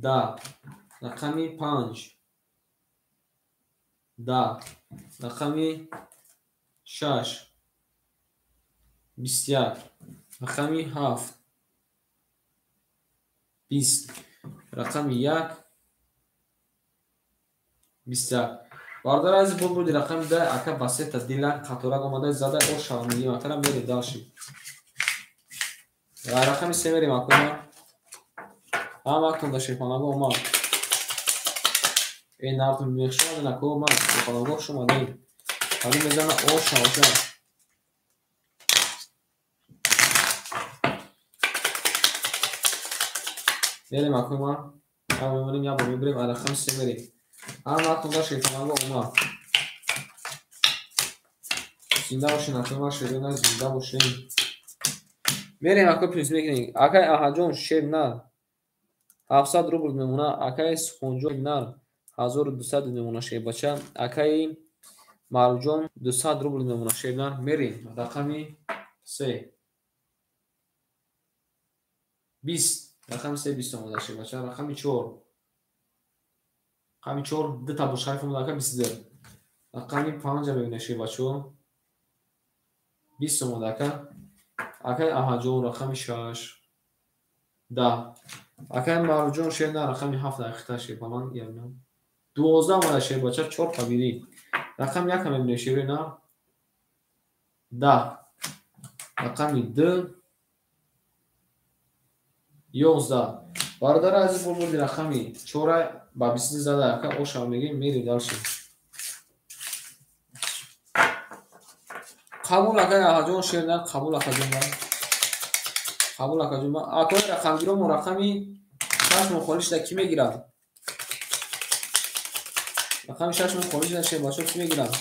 10 رقمی 5 10 رقمی 6 21 رقمی 7 20 رقمی 1 21 باردار از بود رقم ده اکا بسیط دیل خطورک اومده زده او شاملی مکرم میری داشی رقمی 3 میریم اکنه هم اکتون داشتی پانگو اومد این نرتون میخشم ده نکو اومد پانگو شما دیم حالی میزنه او شامشه میریم اکنه هم میمونیم یا میبریم رقم 3 میریم هم اکتون داشتی پانگو اومد زنده باشین اکنه ما شیرین زنده باشین میریم اکو پریز میکنیم اکای آهاجون شیرنار 700 روبل میمونه اکای سپونجون شیرنار 1200 میمونه شی بچه اکای مارجون 200 روبل میمونه شیرنار میریم رقمی 3 20 رقم 3 20 اومده شی بچه رقمی 4 رقمی 4 دو تا بوش حرف اومده اکا 22 رقمی 5 میبینه شی بچه 20 اومده اکا اکای آهاجون رقمی 6 10 اکای مارجون شیرنار رقمی 7 دقیقه شی پامان یعنی 12 اومده شی بچه 4 تا رقم یک هم میبینه شیری نه 10 رقمی 2 11 بارداره از این بودی رقمی 4 با 20 زده اکا او شما میگیم میری دارشی قبول اکای آهاجون شیرنار قبول اکا جنبا قبول اکا جنبا اکای رقم گیرم و رقمی 6 مخوریش ده کی میگیرم رقمی 6 مخوریش ده شی باشو کی میگیرم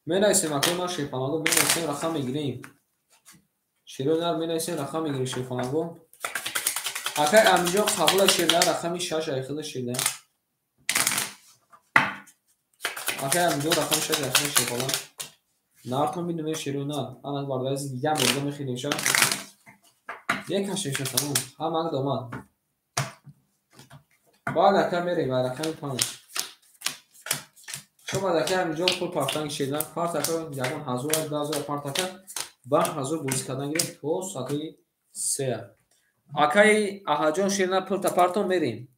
می‌نویسیم اکای ما شیپانگو می‌نویسیم رقم میگیریم شیرینار می‌نویسیم رقم میگیریم شیپانگو اکای امینجا قبول شیرینار رقمی 6 ایخد شیرینار اکای امینجا رقم 6 ایخد شیپانگو نارتون می‌دونیم شیرینار انا بارداز دیگه مورد می‌خینیم شما یک کشش تمام هم اگه دومان بعد اکای میریم رقم 5 شما دکه همینجا پول پافتنگ شیرینار کارت اکا یکون حضور از دازور کارت اکا با حضور بوزی کردن گیریم تو ساعتی 3 اکای آهاجون شیرینار پول تپارتون میریم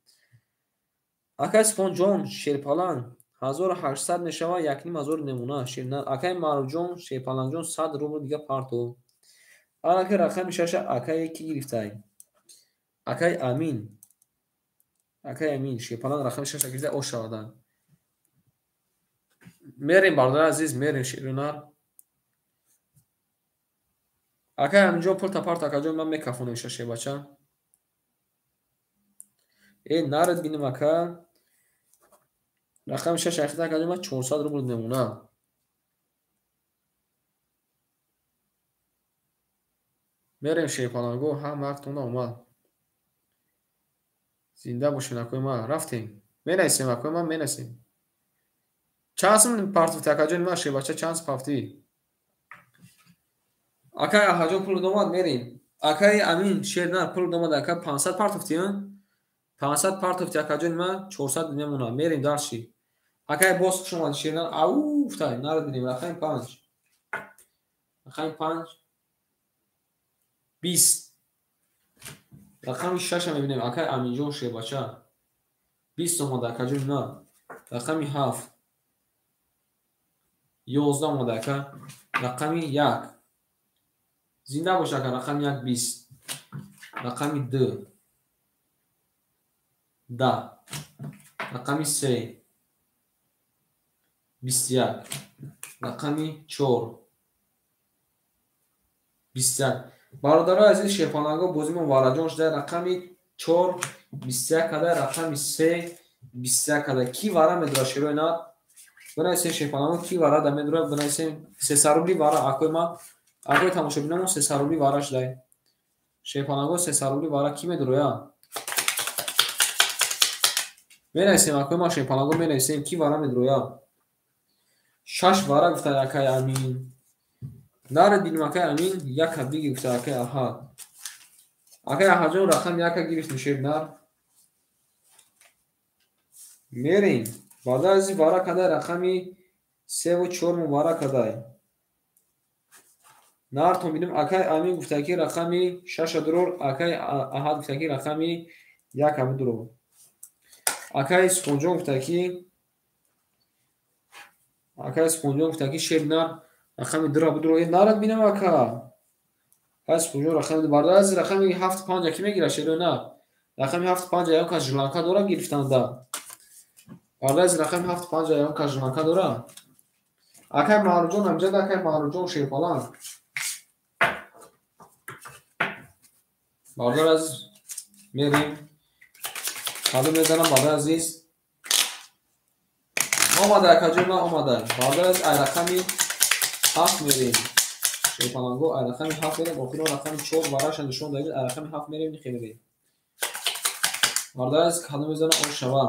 اکای سپونجون شیرپالان 1800 میشوه یک نیم هزار نمونه شیرینار اکای مارجون شیرپالان جون 100 روبل دیگه پارتو اکای رقم 6 اکای کی گرفته اکای امین شیرپالان رقم 6 گرفته او شادن میریم باردار عزیز میریم شیرینار اکای همینجا پول تپارت اکا جون من میکفونم ششه بچه این نارد بینیم اکا رقم 6 اخیده اکا جون من 400 روبل نمونه میریم شیپانگو هم وقتونه اومد زنده باشین اکای ما رفتیم مینیسیم اکای ما مینیسیم چانسم پارت اکا جون من شی بچه چانس پافتی اکای احاجون پول دوماد میریم اکای امین شیرنار پول دوماد اکا 500 پارت افتیان 500 پارت افتی اکا جون من 400 نمونه میریم دارشی акай боз шумо ширнан ау уфтай нарадидем рақами 5 рақами 5 20 рақами 6 мебинем акай аминҷон шебача 20 омада акаҷон на рақами 7 11 омада ака рақами 1 зинда бош ака рақами 1 20 рақами 2 10 рақами 3 21 рақами 4 21 бародарои азиз шепонаго бозимон вараҷон шуда рақами 4 21 кадай рақами 3 21 кадай ки вара медура широи на бинависем шепонаго ки вара да медура бинависем 300 рубли вара акои ма акои тамошобинамон 300 рубли вара шудай шепонаго 300 рубли вара ки медуроя менависем акои ма шепонаго менависем ки вара медуроя 6 вара гуфта акай амин нарад бинем акай амин яка биги гуфта акай аҳад акай аҳаҷон рақами яка гирифтем шебнар мерем баъда ази вара кадай рақами 3 ва 4 мо вара кадай нартон бинем акай амин гуфтаки рақами 6 дурур акай аҳад гуфтаки рақами яка будуро акай сухунҷон гуфтаки шебнар рақами 2 будуро нарад бинем ака акай сухунҷон рақами баъда ази рақами 7 5 ки мегира шедо на рақами 7 5 ям ка жиланка дора гирифтанда баъда ази рақами 7 5 ям ка жиланка дора акай маҳруҷон амҷад акай маҳруҷон шепалан бардар азиз мерем қадам мезанам бардар азиз омада акаҷон ма омада бардар азиз ай рақами 7 мерем шепаланго ай рақами 7 мерем охирон рақами 4 бараша нишон дадид ай рақами 7 мерем нихелерем бардар азиз қадам мезанам ош шава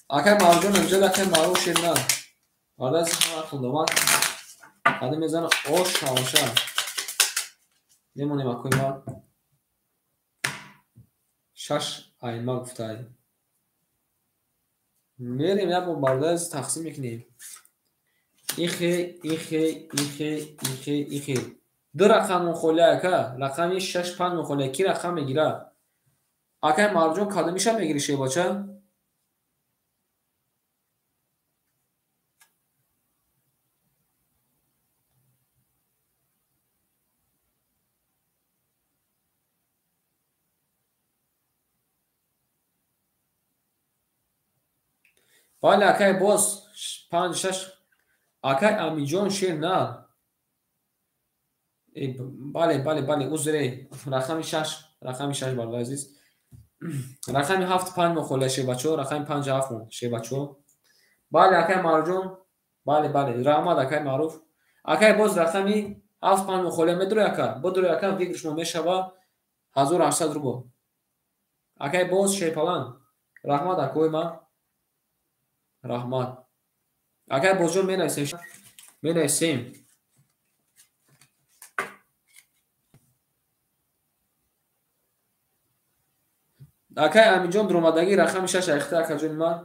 акай маҳруҷон амҷад акай маҳруҷ шебна бардар азиз ҳама хундамак қадам мезанам ош шаваша мемонем акои ма 6 айма гуфтай мерем як бор бардар азиз тақсим мекунем ихе ду рақам мухолия ака рақами 6 5 мухолия ки рақам мегира акай маҳруҷон кадомиша мегири шебача бале акай боз 5 6 акай амиҷон шер на бале узре рақами 6 бардар азиз рақами 7 5 мухолия шебачо рақами 5 7 шебачо бале акай маҳруҷон бале раҳмат акай маъруф акай боз рақами 7 5 мухолия медурои ака будурои ака вигр шумо мешава 1800 рубл акай боз шепалан раҳмат акои ма раҳмат акай бозҷон менависем акай аминҷон дуромадагӣ рақами 6 айхта акаҷони ман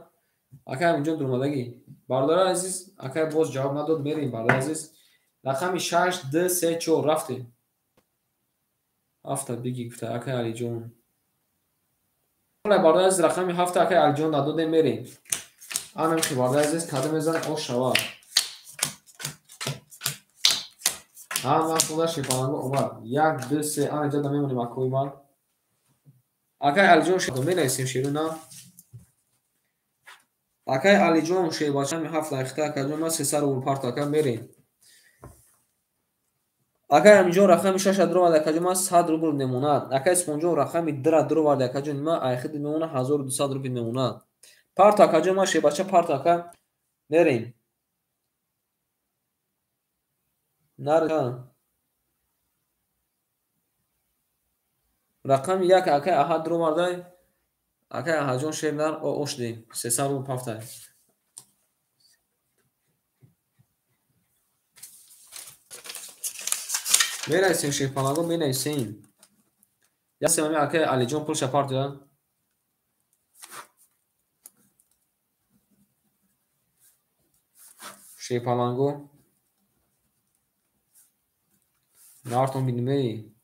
акай аминҷон дуромадагӣ бардораи азиз акай боз ҷавоб надод мерем бардораи азиз рақами 6 2 3 4 рафтем ҳафта биги гуфта акай алиҷон бардораи азиз рақами 7 акай алиҷон надодем мерем анам ки бардар азиз кадом мезанам ош шава ҳама худа шепаланго омад 1 2 3 ана ҷада мемонем акои ман акай алиҷон шеба менависем ширу на акай алиҷон шебачами 7 лайхта акаҷон ма 300 рубл парт ака мерем акай амиҷон рақами 6 дуровард акаҷон ма 100 рубл мемонад акай сухунҷон рақами 2 дуровард акаҷони ма айхиди мемонад 1200 рубл мемонад парт акаҷон ма шебача парт ака мерем нарка рақами 1 акай аҳад дуровардай акай аҳаҷон шебнар ошдем 300 рубл пафтай менависем шепанаго менависем ясем ами акай алиҷон пул шапарт я شیپالانگو نارتون بینیمی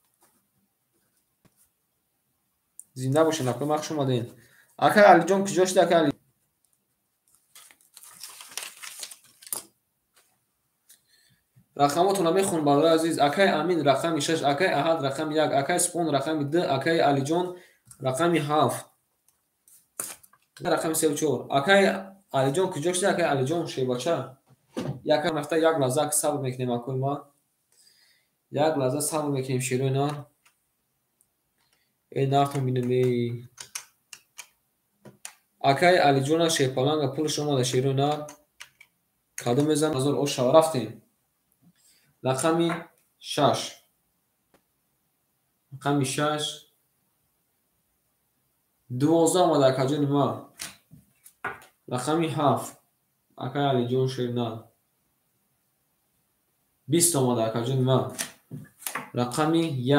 زنده باشین اکای مخش اومدین اکای علی جان کجا شده اکای علی رقماتون هم میخون برادر عزیز اکای امین رقم 6 اکای احد رقم 1 اکای سپون رقم 2 اکای علی جان رقم 7 رقم 34 اکای علی جان کجا شده اکای علی جان شیباچه یکم رفته یک لحظه صبر میکنیم اکای ما یک لحظه صبر میکنیم شیرو اینا ای نارتون بینیمی اکای علی جان شیپالانگ پول شما ده شیرو اینا کادو میزن از او شو رفتیم رقمی 6 رقمی 6 12 اومده اکا جان ما رقمی 7 اکای علی جان شیرنا 20 اومده اکا جان ما رقمی 1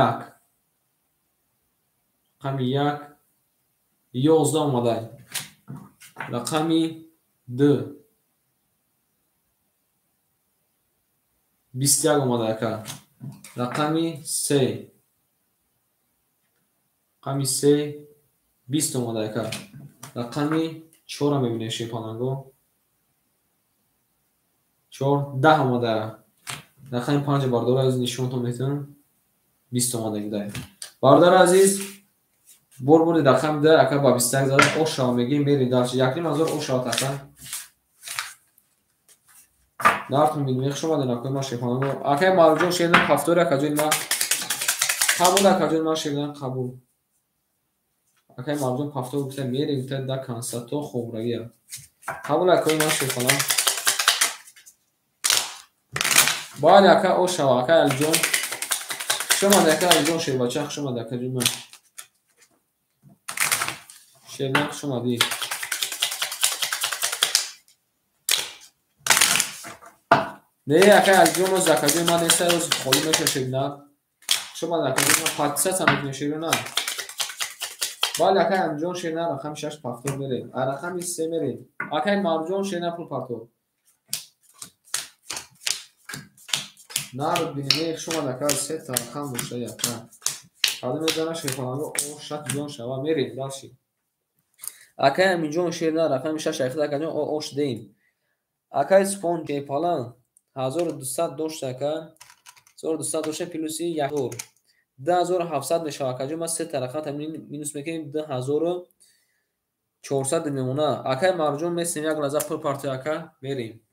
رقمی 1 11 اومده رقمی 2 21 اومده اکا رقمی 3 رقمی 3 20 اومده اکا رقمی 4 میبینه شیپالانگو 4 10 اومده رقم 5 باردار عزیز نشونتون میتونم 20 اومده اینده باردار عزیز بور رقم ده اکا با 21 زده او شما میگیم میری دارچه یکنیم از او شما تکن نارتون بینیم شما ده نکوی ما شیپالانگو اکای مارجون شیدن هفتور اکا جون ما قبول اکا جون ما شیدن قبول اکای مارجون هفتور بکته میری بکته ده کنساتو خوب رگیه قبول اکای ما شیپالانگ باید اکا او شما اکای الجون شما ده اکای الجون شیباچه شما ده اکا جون ما شیدن شما دی نه اکای الجون و زکاجون ما نیسته روز خولی میشه شیدن شما ده اکا جون ما پاتیست هم میکنه شیدن نه باید اکای الجون شیدن رقم 6 پافتور میریم رقم 3 میریم اکای مارجون شیدن پول پافتور نارد بینیم شما دکار 3 تا رقم بوشه یکم کادو میزنه شیپالانگو او شک جون شوا میریم داشی اکای امین جون شیرنا رقم 6 اخدا اکا جون او اوش دیم اکای سپون شیپالانگ 1200 دوش اکا 1200 دوشه پلوسی یک دور 10700 نشه اکا جون ما 3 تا رقم تمرین مینوس میکنیم 10400 میمونه اکای مارجون میسیم یک لحظه پول پارتی اکا میریم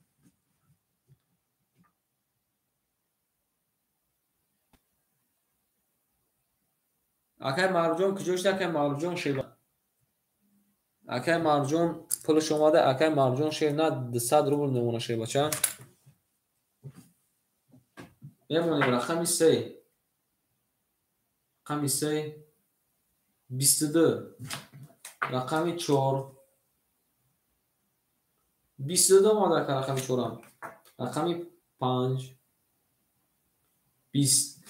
اکای مارجون کجا شده اکای مارجون شیبا اکای مارجون پول شما ده اکای مارجون شیرنا 200 روبل نمونه شیبا چه میمونیم رقمی 3 رقمی 3 22 رقمی 4 22 مادر که رقمی 4 رقمی 5 20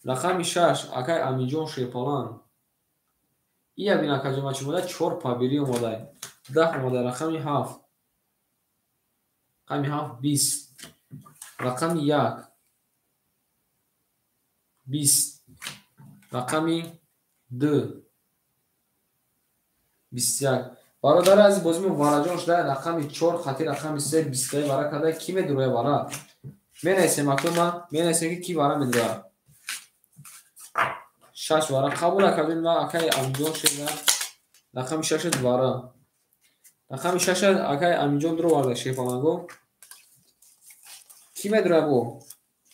رقمی 6 اکای امی جون شیپالانگ این بین اکا جون چی بوده 4 پابیری اومده 10 اومده رقمی 7 رقمی 7 20 رقمی 1 20 رقمی 2 21 برادر از بازی مواراجون شده رقمی 4 خطی رقمی 3 20 برای کده کی میدروه برای می نیسیم اکوما می نیسیم که کی برای میدروه 6 برای قبول اکادیم ما اکای امیجون شده رقمی 6 برای رقمی 6 اکای امیجون درو برده شیپالانگو کی میدروه بو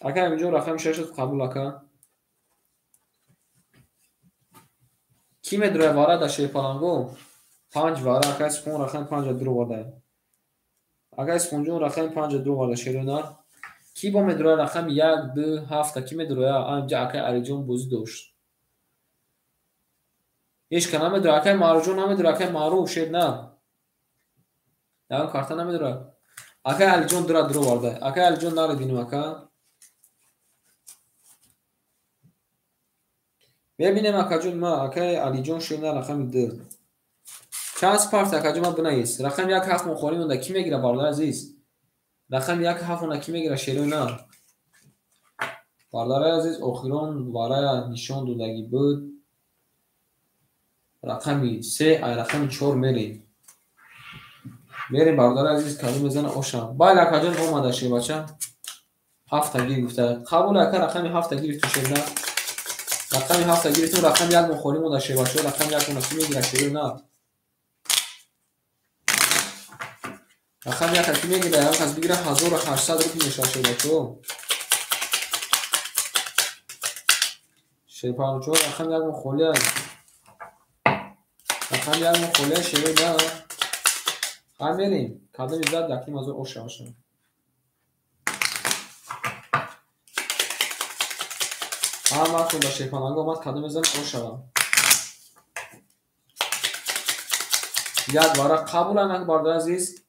اکای امیجون رقمی 6 قبول اکا کی میدروه برده شیپالانگو 5 برای اکای سپون رقم 5 درو برده اکای سپونجون رقم 5 درو برده شیرونار کی با میدروه رقم 1 2 7 کی میدروه اینجا اکای علیجون بوزی داشت هیچ که نمیدروه اکای ماروجون نمیدروه اکای مارو شید نه نه کارتا نمیدروه اکای علیجون درو برده اکای علیجون داره بینیم اکا ببینیم اکا جون ما اکای علیجون شید نه رقم 2 چند سپارت اکا جون ما بنایست رقم 1 7 مخوری مونده کی میگیره بالا عزیز رقم یک هفت کی میگیره شیرو نه. برادر عزیز اخیران برای نشان دادگی بود. رقمی 3 ای رقم 4 میریم برادر عزیز کدو میزنه اوشا. بله اکا جان اومده شی بچه 7 گیر گفته قبول اکا رقم 7 گیر تو شد نه. رقم 7 گیر تو رقم یک مخوری مونده شی بچه رقم یک اون کی میگیره شیرو نه. رقم یک کی میگیره هم کس بگیره 1800 روپیه میشه شی بچه. شی پاچو رقم یک مخوری رقم یک مخوری شیرو نه. همینیم کدو میزد دکیم از اوشا اوشا. هم وقت با شیپانانگ اومد کدو میزن اوشا. یک بار قبول انک برادر عزیز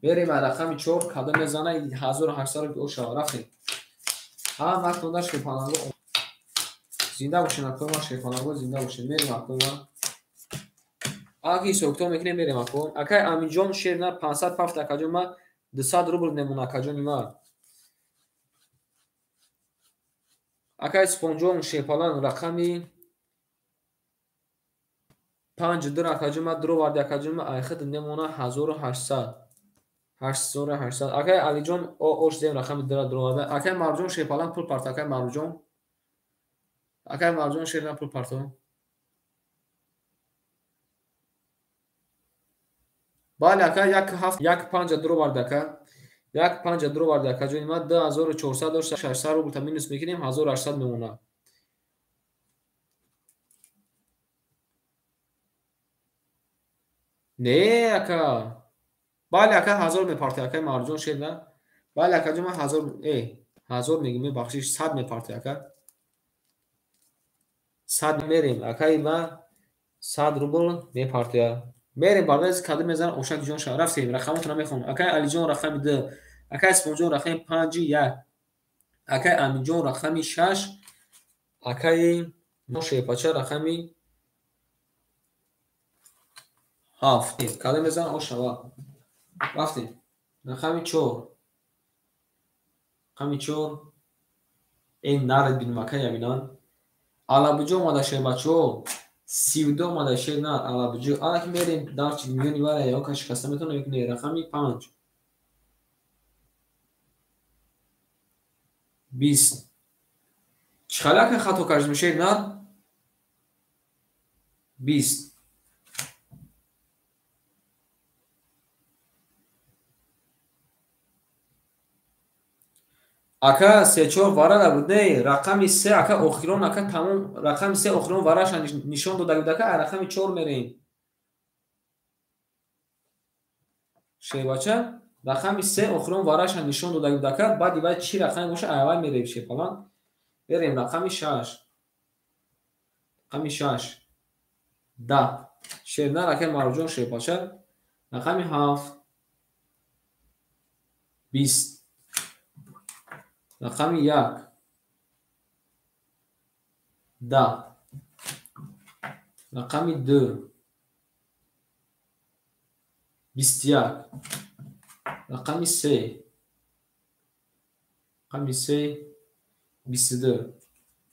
بریم رقم 4 کدو میزنه 1800 رو اوشا رفتیم. هم وقت با شیپانانگ زنده باشین اکو ما شیپانانگ زنده باشین میریم اکو ما. آگی سوکتو میکنیم بریم اکو. اکای امینجان شیر نه 507 اکجو ما 200 روبل نمونه اکجو نیما. اکای سپونجون شیپالان رقمی 5 در اکجو ما درو وارد اکجو ما ایخد نمونه 1800 8800. اکای علی جان اوش دیم رقم درو وارد. اکای مرجون شیپالان پول پارت اکای مرجون. اکای مرجون شیر نه پول پارتو. بله اکای یک 5 درو وارد اکای یک 5 درو وارد اکجو ما 2400 و 600 رو تا مینوس میکنیم 1800 میمونه. نه اکا بله اکا 1000 میپارته اکا مرجون شد نه. بله اکا جو من 1000 میگیم میبخشیش 100 میپارته اکا 100 میریم اکای ما 100 روبل میپارته میریم بارداز کادر میزنن اوشک جون شهر رفتیم رقمتون میخونم. اکای علی جون رقم 2 اکای اسپون جون رقم 5 1 اکای امین جون رقم 6 اکای موشه پاچه رقمی 7 کادر میزنن اوشوا رفتیم رقم 4 رقم 4 این نرد بین مکه یمینان алабуҷо омадашед бачаҳо 32 омадашед на алабуҷо алаки мерем дарчи миллиони вара ё ка шикаста метавонем мекунем рақами 5 20 чиқалака хато кардиш мешед на 20 ака се-чор вара буд не рақами 3 ака охирон ака тамом рақами 3 охирон вараша нишон дода буд ака рақами 4 мерем шебача рақами 3 охирон вараша нишон дода буд ака баъд ивай чӣ рақами боша аввал мерем шепалан берем рақами 6 рақами 6 10 шерна рака марҷон шепача рақами 7 20 рақами 1 10 рақами 2 21 рақами 3 рақами 3 22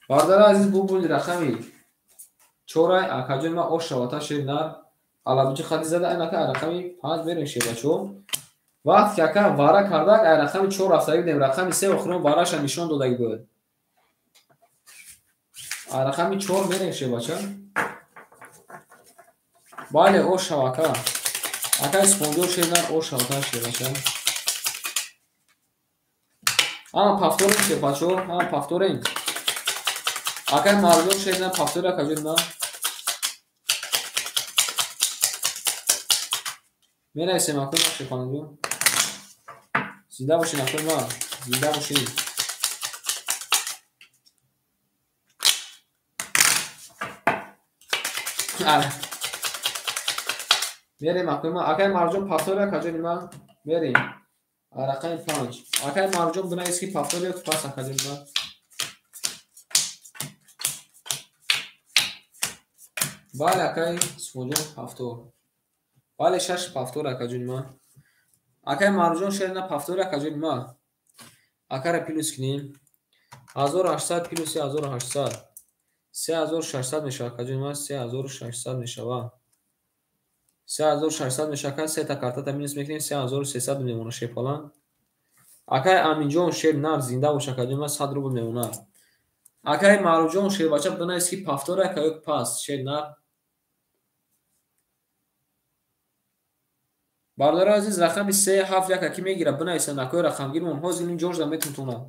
бародари азиз бу буди рақами 4 акаҷои ма ош шавата ширнар алабуҷи хади зада ин ака рақами 5 берем шебачо вақт ки ака вара кардак ай рақами 4 рафтаги будем рақами 3 охирон вараша нишон додаги буд ай рақами 4 мерем шебача бале ош шавака ака спондо ширнар ош шавата шебача ама пафторем шебачо ама пафторем ака марҷон ширнар пафтора кажуд на мерасем акой ма шефанҷон зинда бошин акой ма зинда бошин мерем акой ма акай марҷон пафтора кажуд ма мерем рақами 5 акай марҷон бунаиски пафтора паса кажуд ма бале акай сфонҷон пафтор бале 6 пафтор акаҷун ма акай марҷон шерна пафтори акаҷои нима акара плюс кинем 1800 плюс 1800 3600 мешавад акаҷои нима 3600 мешавад 3600 мешавад се та картата минус мекунем 3300 мемона шефалан акай аминҷон шер нар зинда боша акаҷои нима 100 рубл мемонад акай маруҷон шербача бинавис ки пафтори акаёк паст шер нар бардори азиз рақами 371 ки мегира бинависанд акои рақамгирмон ҳозир ин ҷорҷда метунтонад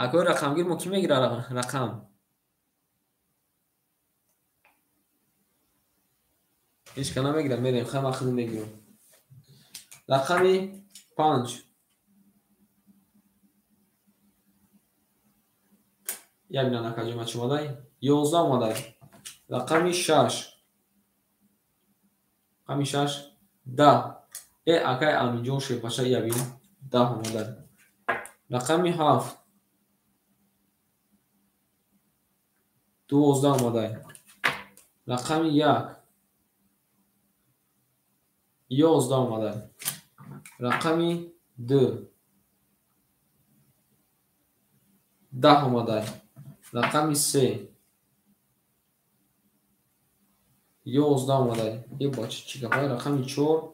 акои рақамгирмон ки мегира рақам ҳечкана мегира мерем хама худо мегирам рақами 5 як миллион акаҷома чӣ омадай 11 омадай рақами 6 рақами 6 10 акай аминҷон шепаша ябин 10 омадай рақами 7 12 омадай рақами 1 11 омадай рақами 2 10 омадай рақами 3 11 омадай бачи чӣ гапай рақами 4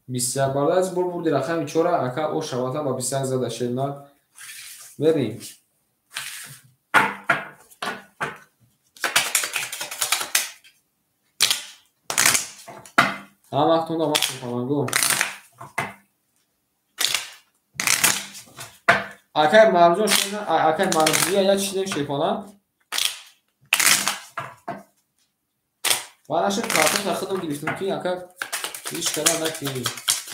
21 бародар аз бор бурди рақами 4 ака о шавата ба 21 зада шернак берем ҳамахтун омад фамангу акай марҷон шена акай марҷия я чӣ дем шефона ва наши карта тахидам гирифтем ки ака иш кара накини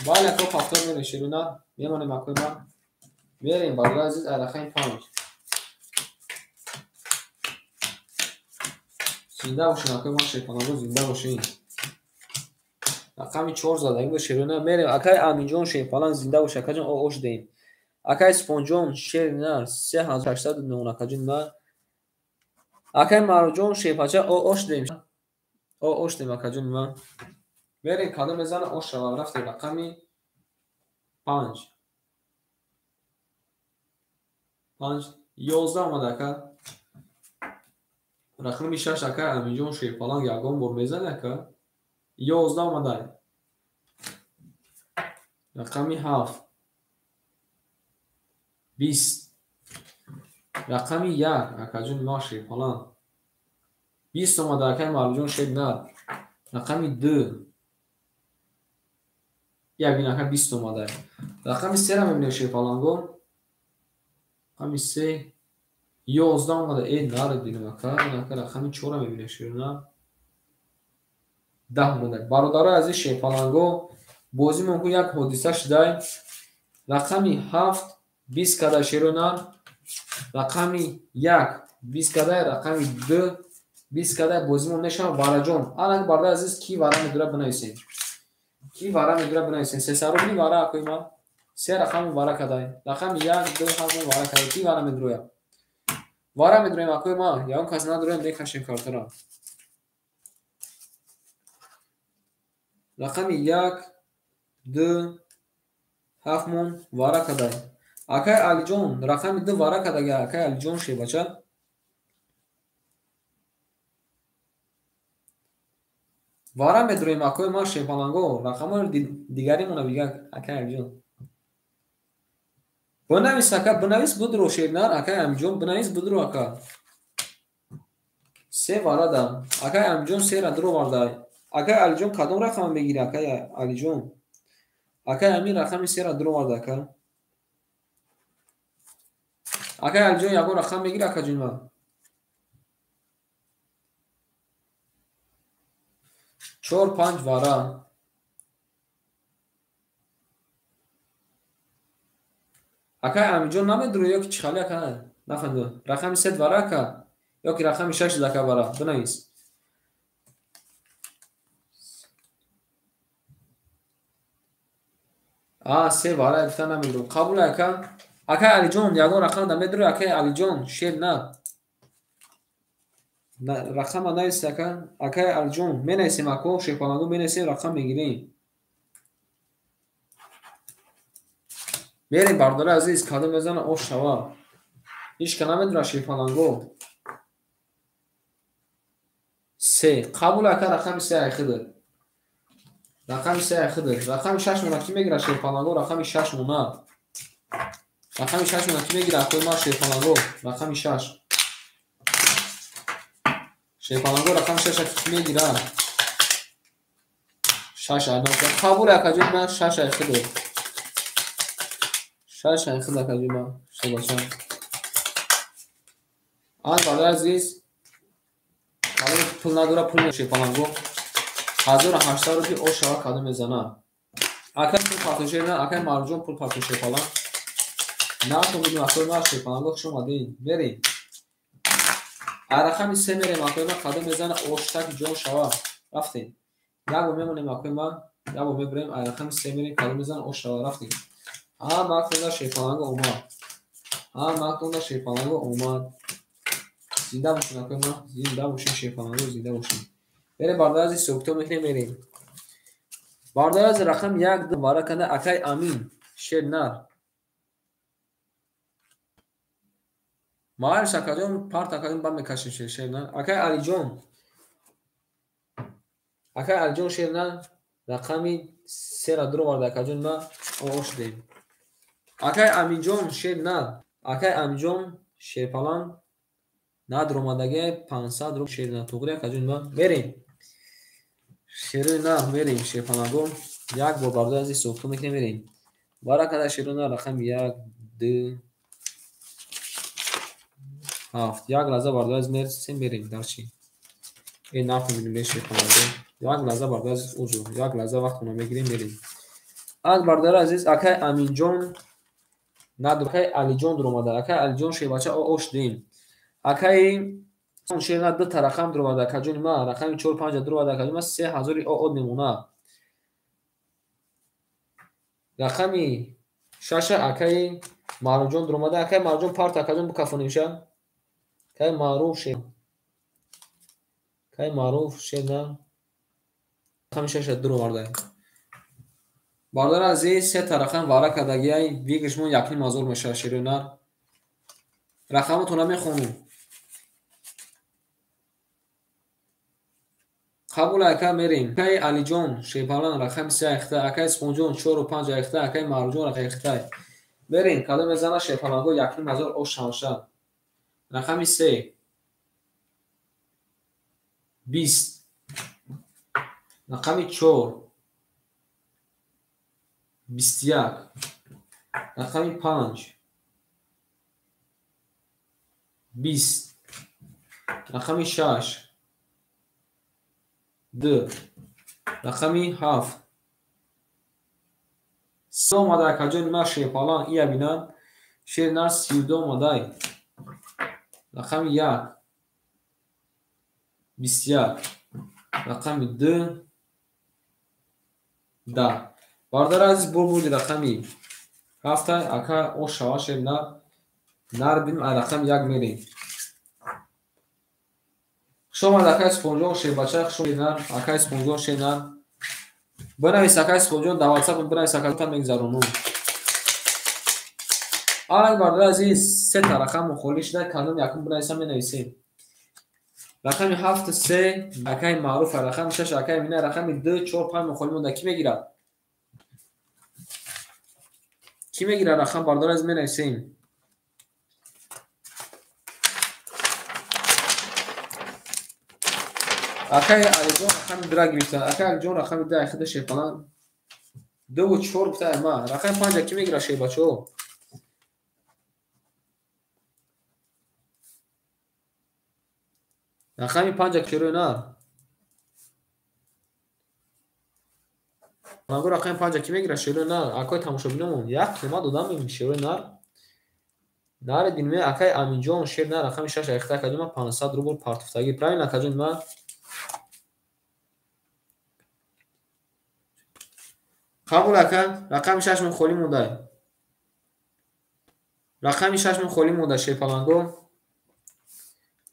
бале ака пафтор мере шерона мемонем акой ма мерем бардор азиз рақами 5 зинда бошин акой ма шефона зинда бошин рақами 4 задаем ба шерона мерем акай аминҷон шефалан зинда бош акаҷон ош дем акай спонҷон шернар 3800 мемон акаҷон на акай маруҷон шефача ош дем ош дем акаҷон ма мерем кадо мезана ош шава рафте рақами 5 11 омада ака рақами 6 акай аминҷон шефалан ягон бор мезана ака 11 омадай рақами 7 20 рақами 1 акаҷон ма шефалан 20 омада акай маруҷон шебнад рақами 2 ябин ака 20 омадай рақами 3 ра мебинем шефаланго рақами 3 11 омада наре бинем ака рақами 4 ра мебинем шерна 10 омадай бародаро азиз шефаланго бозимон ку як ҳодиса шудай рақами 7 20 кадай шерона рақами 1 20 кадай рақами 2 20 кадай бозимон мешава вараҷон ана бардар азиз ки вара медура бинависем ки вара медура бинависем сесарубни вара акои ма се рақами вара кадай рақами 1 2 ҳамон вара кадай ки вара медуроя вара медуроем акои ма ягон кас надуроем мекашем картора рақами 1 2 ҳафтмон вара кадай акай алиҷон рақами 2 вара кадага акай алиҷон шебача вара медуроем акои ма шефаланго рақамои дигаримона бига акай алиҷон бинавис ака бинавис будро шернар акай амиҷон бинавис будро ака се варада акай амиҷон сера дуровардай акай алиҷон кадом рақам мегири акай алиҷон акай амин рақами сера дуроварда ака акай алиҷон ягон рақам мегири акаҷонма 4-5 вара акай амиҷон намедуро ё ки чӣ хали ака нафаҳмидам рақами 3 вара ака ё ки рақами 6 дака вара бинавис се вара гуфта намедурам қабул ака акай алиҷон ягон рақам намедуро акай алиҷон шер на рақама навист ака. Акай Алиҷон менависем ако шефаланго менависем рақам мегирем. мерем бардори азиз кадом мезана ош шава. ҳичка намедонад шефаланго. се қабул ака рақами се айхидр. рақами се айхидр. рақами 6 мона ки мегирад шефаланго рақами 6 мона. рақами 6 мона ки мегирад акои ма шефаланго рақами 6. шефаланго рақами 6 ки мегирад 6 айнаса қабул ака ҷои ма 6 айхидр. 6 айхидр ака ҷои ма шабаша. ан баъд азиз пул надора пул шефаланго 1800 рупи ош шава кадо мезана. Акай пул партошена акай марҷон пул партошефала. На то бидун акой ма шефаланго шумадин мерем. Арақами се мерем акой ма кадо мезана ош так ҷон шава. рафтем. Як бо мемонем акой ма як бо мебирем арақами се мерем кадо мезана ош шава рафтем. мактонда шефаланго омад. мактонда шефаланго омад. зинда бошин акой ма зинда бошин шефаланго зинда бошин. берем бардарази сӯкто мехнем мерем. бардорази рақам 1 бара канда акай Амин шернар. маъариф акаҷон парт акаҷон ба мекашем шернар. акай Алиҷон. акай Алиҷон шернар рақами 3 ра дуро барда акаҷон ма ош дем. акай Аминҷон шернар. акай Аминҷон шерпалан надр омадаги 500 руб шернар туғри акаҷон ма мерем. шеруи на мерем шефаланго як бор барда ази сӯхту мекунем мерем. бара када шеруи на рақам 1 2 7 як лаҳза барда аз мерсем мерем дарчи е наф мебинем шефаланго як лаҳза барда аз узу як лаҳза вақтона мегирем мерем. аз бардара азиз акай Аминҷон надр акай Алиҷон дуромада. акай Алиҷон шебача ош дем. акай шерна 2 та рақам дуромада акаҷони ма рақами 4 5 дуромада акаҷони ма 3000 од мемонад. рақами 6 акай Маъруфҷон дуромада. акай Маъруфҷон парт акаҷон бикафонемша. акай Маъруф шер акай Маъруф шерна рақами 6 дуромада. бардора азиз 3 та рақам вара кардагиай вигишмон 1500 мешавад шерунар. рақамотона мехонум. қабул ака мерем. акай Алиҷон шепалан рақами 3 айхта. акай Исфонҷон 4 ва 5 айхта. акай Маъруфҷон рақами айхта мерем. кадом мезана шепаланго 1500 ош шавша. рақами 3 20. рақами 4 21. рақами 5 20. рақами 6 2. рақами 7. се омада акаҷони ма шепалан ия бинад шернар 32 омадай. рақами 1 21. рақами 2 10. бардора азиз бурбуди рақами 7 ака ош шава шернар нар бинем ай рақами 1 мерем. хушомад акай Исфонҷон шебача хушомад акай Исфонҷон шенар бинавис акай Исфонҷон дар WhatsApp бинавис акаҷон мегзаронум. ҳар бардора азиз 3 та рақам мухолиф шуда кадом якум бинависам менависем. рақами 7 3 акай Маъруф рақами 6 акай Амина рақами 2 4 5 мухолиф монда ки мегирад? ки мегирад рақам бардора аз менависем. акай Алиҷон рақами 2 гирифта. акай Алиҷон рақами 2 айхида шепалан 2 ва 4 гуфта ма рақами 5 ки мегирад шебачо. рақами 5 чиро на магу рақами 5 ки мегирад широ на акой тамошобинамон як қимат додам мем широ на нар динме акай Аминҷон шер на рақами 6 айхта кадома 500 рубл партуфтаги правильно каҷон ма қабул ака рақами 6 мен холӣ мондай. рақами 6 мен холӣ монда шепаланго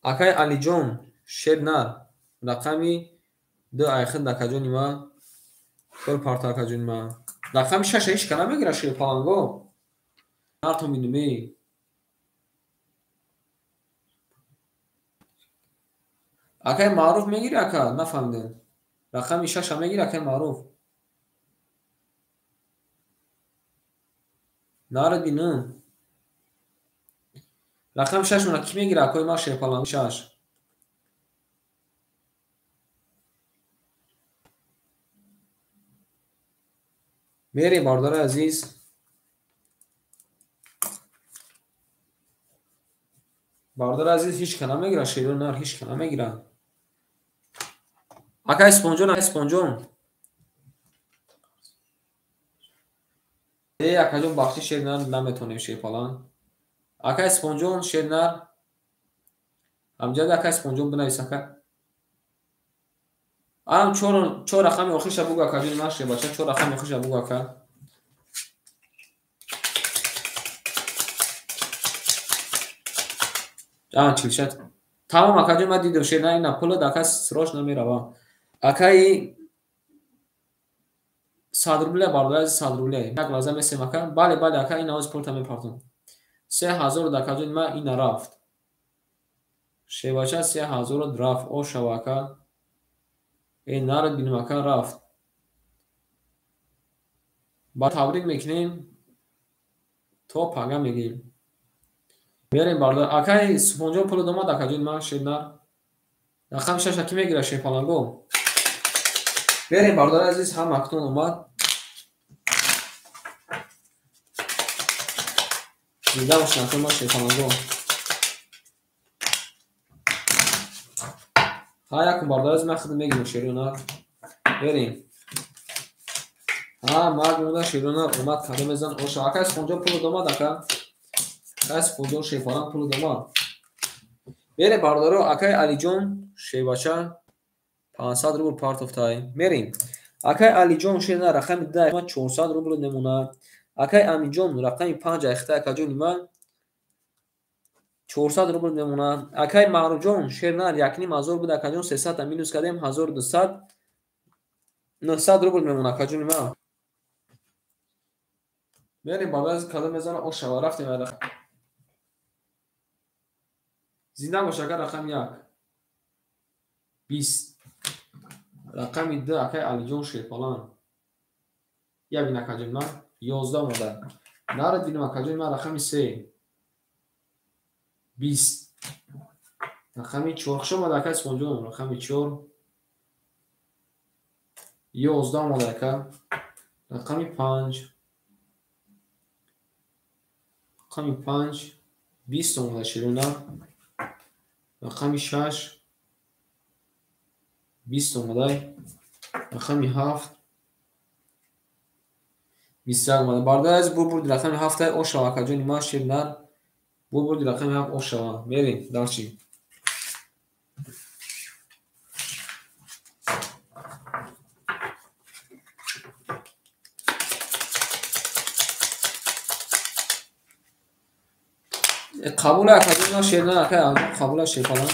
акай Алиҷон шернар рақами 2 айхин дакаҷони ма пур партакаҷони ма рақами 6 ҳеҷ кана мегира шер паланго нарто минуми акай маъруф мегири ака нафаҳмидем рақами 6 мегири акай маъруф нарад бину рақами 6 мона ки мегира акои ма шер паланго 6 мерем бардораи азиз бардораи азиз ҳеҷ кана мегира шеру нар ҳеҷ кана мегира акай спонҷон акаҷон бахши шер нар наметонем шер паланг акай спонҷон шер нар ҳамҷади акай спонҷон бинавис акай ам 4 рақами охириша бугу акаҷони ман шербача 4 рақами охириша бугу ака чилшат тамом акаҷони ман дидем шер нар ина пула акай сирош намерава акай 100 рубля бардораи 100 рубля як лаҳза месем ака бале ака ина оз пулта мепартон 3000 дакаҷони ман ина рафт шербача 3000 рафт ошава ака нарад бинем ака рафт ба табрик мекунем то пага мегирем мерем бардор акай спонҷон пули домад акаҷони ман шернар рақами 6 ки мегира шер паланго берем бардор азиз ҳам актон омад дида бошен акои ман шер паланго ҳа якум бардор азиз ман худам мегирем шеру нар берем ҳа мард муда шеру нар омад кадо мезан оша акай спонҷон пули домад ака акай спонҷон шер паланг пули домад берем бардоро акай алиҷон шербача 500 рубл партофтай мерем акай алиҷон шена рақами 2 400 рубл немуна акай аминҷон рақами 5 айхта акаҷони ман 400 рубл немуна акай маъруҷон шернар якним ҳазор буд акаҷон 300 минус кардем 1200 900 рубл немуна акаҷони ман мерем баъд кадо мезана ошава рафтем зинда бош ака рақами 1 20 рақами 2 акай алиҷон шерпалан я бин акаҷони ман 11 мода нарад бинам акаҷони ман рақами 3 20 рақами 4 хушо мода акай спонҷон рақами 4 11 мода ака рақами 5 рақами 5 20 мода широна рақами 6 20 модай рақами 7 21 мода бардар аз бурбурди рақами 7 ошава акаҷони ман ширнар бурбурди рақами 7 ошава мерем дарчи қабула акаҷони ман ширнар акай қабула ширпалан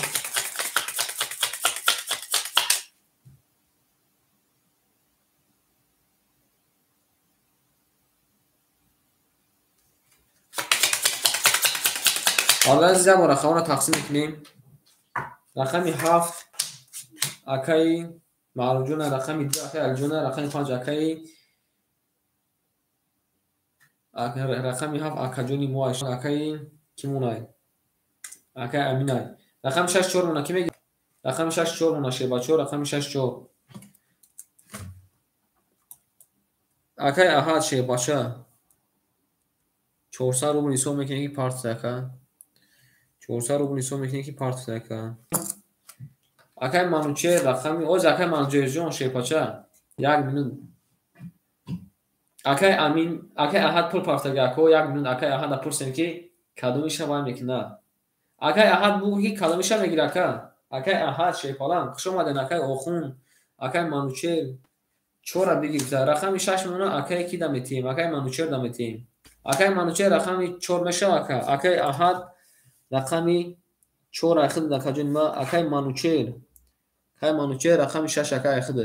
ҳоло зида бо рақамро тақсим мекунем рақами 7 акаи маъруҷона рақами 2 акаи алиҷона рақами 5 акаи рақами 7 акаҷони мо акаи кимонай акаи аминай рақами 6 4 мона ки меги рақами 6 4 мона шебачо рақами 6 4 акаи аҳад шебача 400 рубл ҳисоб мекунем ки парт ака 400 рубл ҳисоб мекунем ки парт ака акай мануче рақами оз акай манҷержон шепача 1 минут акай амин акай аҳад пул партага ако 1 минут акай аҳад апурсем ки кадоми шаба мекуна акай аҳад бугу ки кадоми шаба мегира ака акай аҳад шепалан хушомаден акай охун акай мануче чора бигирта рақами 6 мона акай ки даметем акай мануче даметем акай мануче рақами 4 мешава ака акай аҳад рақами 4 айхид акаҷони ма акай манучер рақами 6 акай айхид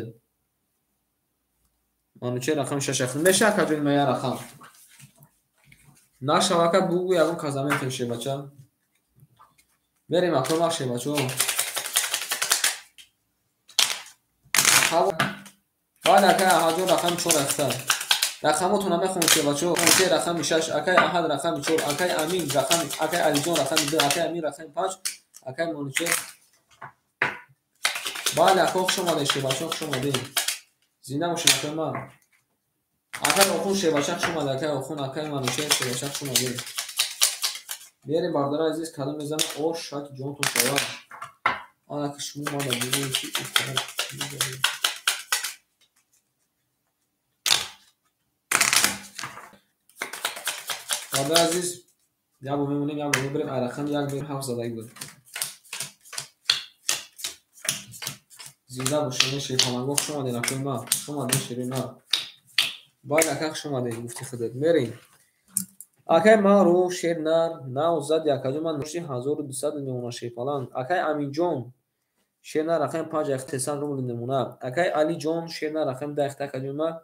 манучер рақами 6 айхид меша акаҷони ма я рақам нашавака бугу ягон казаметен шебача мерем акома шебачо بعد акай аҳаҷон рақами 4 айхта рақамотона мехонед шебачо манучер рақами 6 акай аҳад рақами 4 акай амин рақами акай алиҷон рақами 2 акай амин рақами 5 акай манучер بعد ако хушомаде шебачо хушомаде зинда бошед акай ма акай охун шебача хушомаде акай охун акай манучер шебача хушомаде мерем бардора азиз кадом мезанам о шаки ҷонтон шава анака шумо мада бугӯи бардора азиз як бо мемонем як бо мебарем айрақам як бер 7 задаги буд зинда бошед шефаланго хушомаде накои ма хушомаде ширина بعد акай хушомаде гуфти худат мерем акай маро шернар навзад якаҷома ноши 1200 мемона шефалан акай аминҷон шернар рақами 5 айхтесан рубл мемона акай алиҷон шернар рақами 10 айхта акаҷома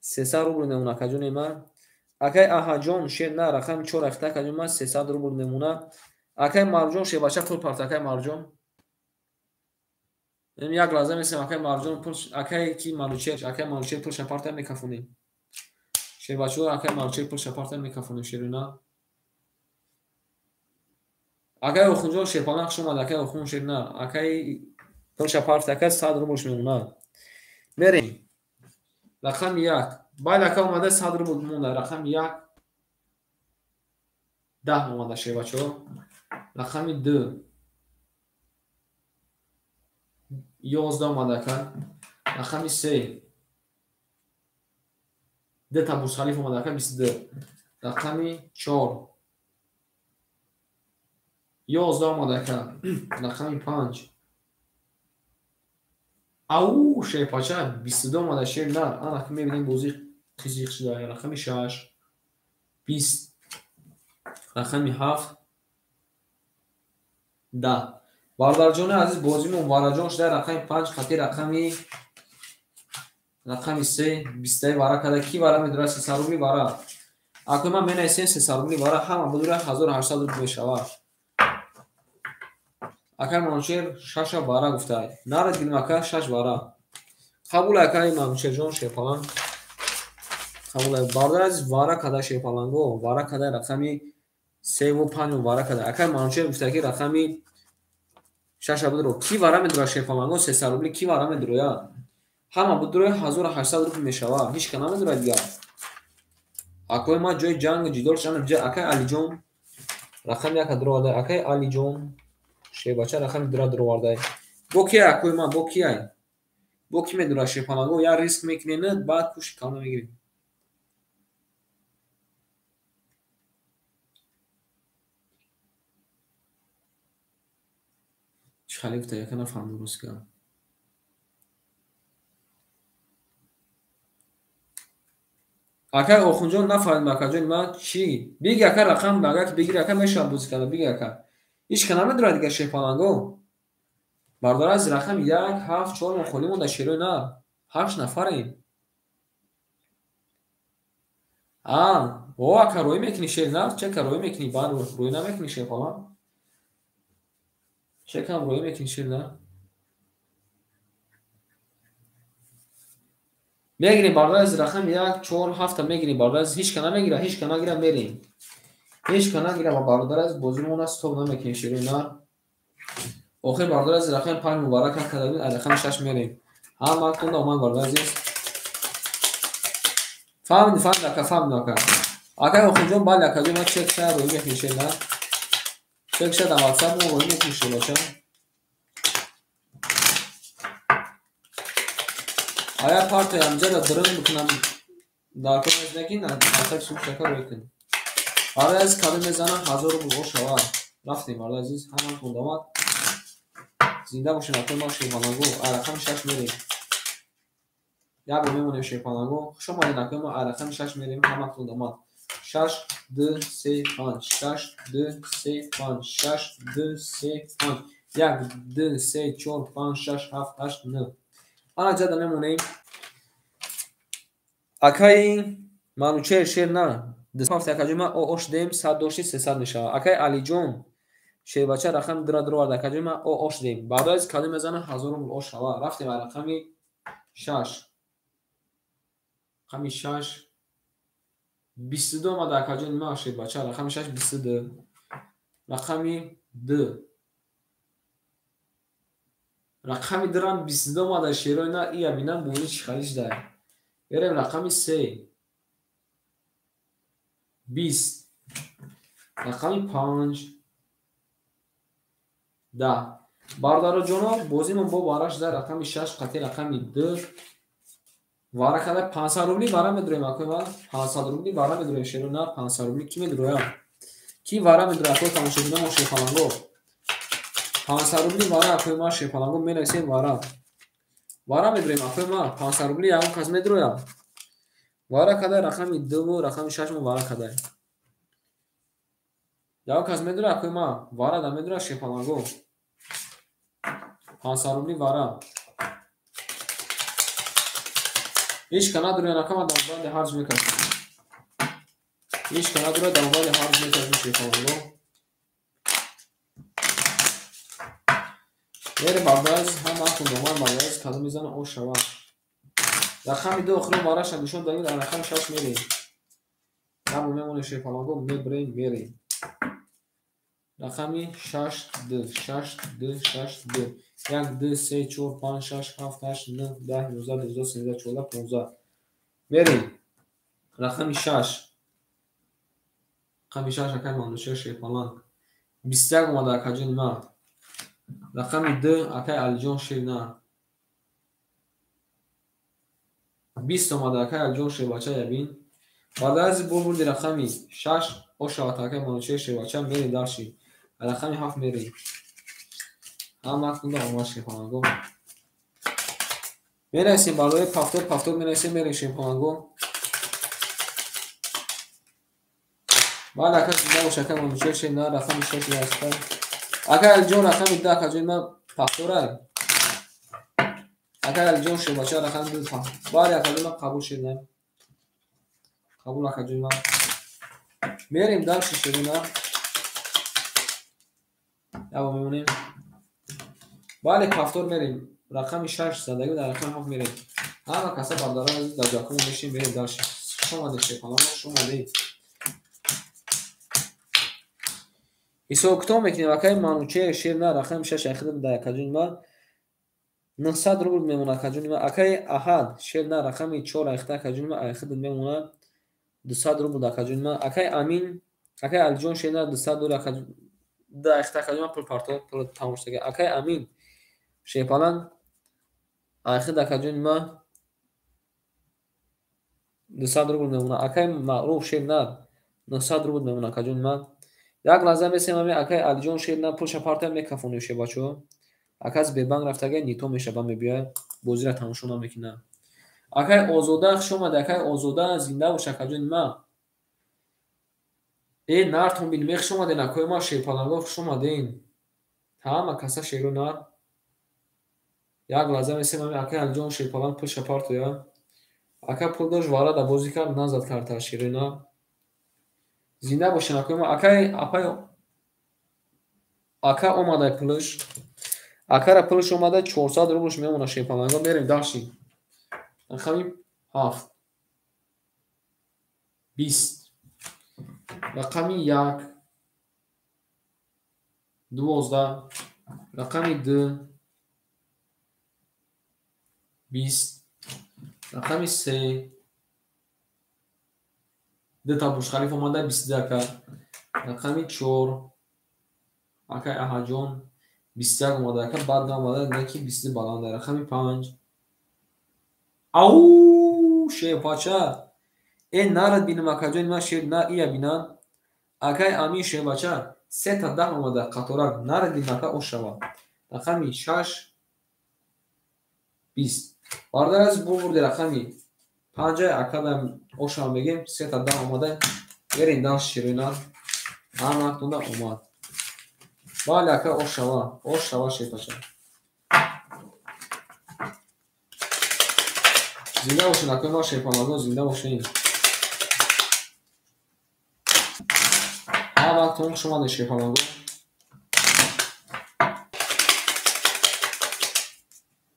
300 рубл мемона акаҷони ма акай аҳаҷон шернар рақами 4 айхта акаҷома 300 рубл мемона акай марҷон шебача пул парта акай марҷон як лаҳза месем акай марҷон пул акай ки манучер акай манучер пул шапарта мекафонем шебачо акай манучер пул шапарта мекафонем ширина акай охунҷон шепалан хушомад акай охун ширина акай пул шапарта акай 100 рублш мемонад мерем рақами 1 байд акай омада 100 рубл монда рақами 1 10 омада шебачо рақами 2 11 омада акай рақами 3 ده табус халиф омада акай 22 рақами 4 11 омада акай рақами 5 ау шепача 22 омада шер нар анака мебинем бози хизиқ шуда рақами 6 20 рақами 7 10 бародарҷони азиз бозимон вараҷон шуда рақами 5 хати рақами 3 20 вара када ки вара медура 300 рубли вара акои ман менависем 300 рубли вара ҳама будура 1800 рубли мешавад акай манучер 6 вара гуфта нарад гирем акай 6 вара қабул акай манучерҷон шепалан қабул бардар азиз вара када шепаланго вара када рақами 3 ва 5 вара када акай манучер гуфта ки рақами 6 будуро ки вара медура шепаланго 300 рубли ки вара медуроя ҳама будурои 1800 рубли мешавад ҳеч ка намедурад дигар акои ма ҷои ҷангу ҷидол шана ҷа акай алиҷон рақами яка дуровардай акай алиҷон шебача рақами дура дуровардай бо ки акои ма бо киай бо ки медура шепаланго як риск мекунем баъд пуши кална мегирем чӣ хали гуфта яка нафаҳм дуруст ка акай охунҷон нафаҳмид акаҷони ма чӣ биги акай рақам агар ки бигири акай мешавад бозӣ карда биги акай ҳеч ка намедурад дигар шефаланго бардор аз рақами 1 7 4 мо холӣ монда шерои на 8 нафарем о ака роӣ мекунӣ шер на че ка роӣ мекунӣ баъд роӣ намекунӣ шефалан че кам роӣ мекунӣ шер на мегирем бардор аз рақами 1 4 7 мегирем бардор аз ҳеч ка намегира ҳеч ка нагира мерем ҳеч ка нагира ва бардор аз бозимона стоп намекунем шерои на охир бардор аз рақами 5 мубарак кадабин аз рақами 6 мерем ҳама тунда омад бардор азиз фаҳмид ака акай охунҷон бали акаҷон ма чек шад роӣ мекунӣ шер на чек шад дар ватсап мо роӣ мекунӣ шер бача ая парта амҷада дурин бикунам дар кор мезанакин асак сук шака роӣ кун бардор азиз кадо мезанам 1000 рубл о шавад рафтем бардор азиз ҳама тунда омад зинда бошем акои ма шефаланго ай рақами 6 мерем як бор мемонем шефаланго хушомадед акои ма ай рақами 6 мерем ҳама тунда омад 6 du se panj shash du se panj shash du se panj yak du se chor panj shash haft hasht nov. آنجا میمونیم اکای منوچه شیر نه دست اکاجوما او اوش دیم 100 300 میشه اکای علی جون شیر بچه رقم درو اکاجوما او اوش دیم بعد از کدوم میزنه 1000 روبل اوش شوا رفتیم رقمی 6 رقمی 6 22 اومد اکاجوما شیر بچه رقمی 6 22 رقمی 2 رقمی درام 22 اومد شیر اینا ای ببینم بونی چی خریش داره بریم رقمی 3 20 رقمی 5 10 باردارو جونو بازیمون با بارش در رقمی 6 قطعی رقمی 2 وارا کده 500 روبلی وارا میدرویم اکوی ما 500 روبلی وارا میدرویم شیرو نه 500 روبلی کی میدرویم کی وارا میدرویم اکوی تماشا دیدم و شیفالانگو 500 روبلی وارا اکوی ما شیفالانگو میرسیم وارا میدرویم اکوی ما 500 روبلی اون کس میدرویم وارا کده رقمی 2 و رقمی 6 مو وارا کده یا کس میدرویم اکوی ما وارا دا میدرویم شیفالانگو 500 روبلی وارا هیچ کنا دروی نکام دنبال هرج میکنم هیچ کنا دروی دنبال هرج میکنم شیفالانگو میره بعداز هم وقت دنبال بعداز کدوم میزنه او شوا رقمی 2 آخری وارش نشون دادیم در رقم 6 میریم همون میمونه شیفالانگو میبریم رقمی 6 2 6 2 6 2 1 2 3 4 5 6 7 8 9 10 11 12 13 14 15 بریم رقمی 6 رقمی 6 اکای مانوشه شیفالانگ 21 اومده اکاجون ما رقمی 2 اکای الجون شیر نه 20 اومده اکای الجون شیر بچه یبین بعد از بردی رقمی 6 او شوات اکای مانوشه شیر بچه میری داشتی رقمی 7 میری هم وقت کنده آماش شیفالانگو میرسیم بالای پافتور میرسیم شیفالانگو بعد اکای سیده و شکر مانوشه شیر نه رقمی 6 هسته اکای الجون رقمی 10 اکاجون ما پافتوره اکای الجون شیر بچه رقمی 2 بعد اکاجون ما قبول شیر نه قبول اکاجون ما میریم در شیرونه یا میمونیم بله پافتور میریم رقمی 6 زدگی در رقم 7 میریم همه کسا بردارا از در جاکمون میشیم میریم داشت شما ده شیفالانگو شما ده ایسو میکنیم اکای مانوچه شیر نه رقم 6 اخیدم در اکاجون ما 900 روبل میمونه اکاجون ما اکای احد شیر نه رقمی 4 اخیده اکاجون ما اخیدم میمونه 200 روبل در اکاجون ما اکای امین اکای الجون شیر نه 200 روبل اکاجون در اخیده اکاجون ما پول پارتو پول تماشتگی اکای امین شیفالانگ اخیده اکاجون ما 200 روبل میمونه اکای معروف شیر نه 900 روبل میمونه اکاجون ما یک لحظه میسیم همی اکای الجون شیر نه پول شپارتم میکفونه شه بچو اکاز به بانک رفتگه نیتو میشه با میبیه بوزی را تماشا میکنه اکای آزوده شما دکای آزوده زنده و شکاجون ما ای نارتون بین میخ شما دین اکای ما شیفالانگو شما دین تمام کسا شیرو نار یک لحظه میسیم همی اکای الجون شیفالانگ پول شپارتو یا اکای پول داشت وارد بازی کرد نزد کرد شیرو نار زنده باشین اکای ما اکای اکای اومده پولش اکای را پولش اومده 400 روبلش میمونه شیفالانگو میریم داشتیم رقمی 7 20 رقمی 1 12 رقمی 2 20 رقمی 3 دو تا بوش خلیف اومده 22 که رقمی 4 اکای احجون 21 اومده که بعد اومده نکی 20 بالانده رقمی 5 او شیر بچه این نارد بینم اکاجون ما شیر نه ایه بینم اکای امی شیر بچه 3 تا 10 اومده قطورک نارد بینم اکا او شوا رقمی 6 20 باردار از بورد رقمی 5 اکادم او شوا بگیم 3 تا 10 اومده بریم دان شیرینان همه اومد. بله اکا او شوا شیپاچه زنده باشین اکا ما شیپانگو زنده باشین. همه وقت شما ده شیپانگو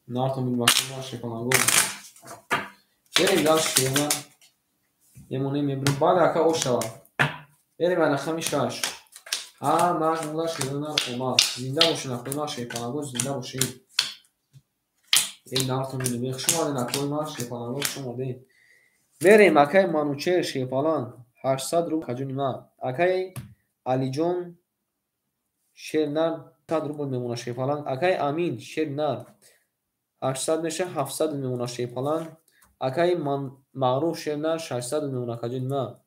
نارتون بین باشین ما شیپانگو بریم دان شیرینان یمونه میبریم. بله اکا او شوا بریم الخمی شاش همه شیرینان اومد. زنده باشین اکا ما شیپانگو زنده باشین. این نارتون بین شما ده اکا ما شیپانگو شما ده بریم. اکای مانوچه شیپالان 800 روبل کجونی ما. اکای علی جون شیرنر 100 روبل میمونه شیپالان. اکای امین شیرنر 800 میشه 700 میمونه شیپالان. اکای معروف شیرنر 600 میمونه کجونی ما.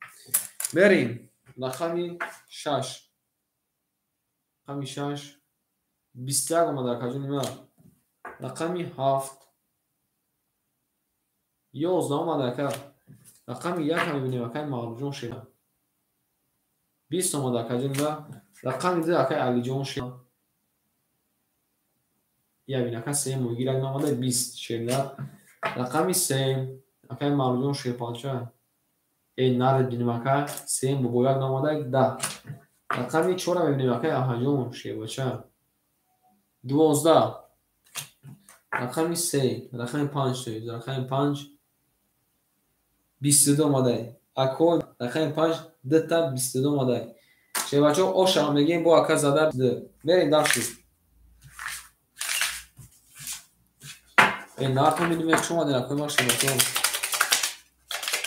بریم رقمی 6 رقمی 6 21 اومده کجونی ما. رقمی 7 11 اومده که رقمی 1 میبینیم اکای معروف جون شیرنر 20 اومده کجونی ما. رقم 2 اکای علی جون شیرنر یا بین اکای 3 میگیره اومده 20 شیرنر. رقمی 3 اکای معروف جون شیرپانچه این نرد بینیم اکای 3 بگوید اومده 10. رقمی 4 میبینیم اکای احجون شیرپانچه 12. رقمی 3 رقمی 5 رقمی 5 22 اومده اکو رقمی 5 2 تا 22 اومده شیرپانچه او شما میگیم با اکا زده 2. بریم داشتید این نارتون میدونیم شما ده نکنیم شیرپانچه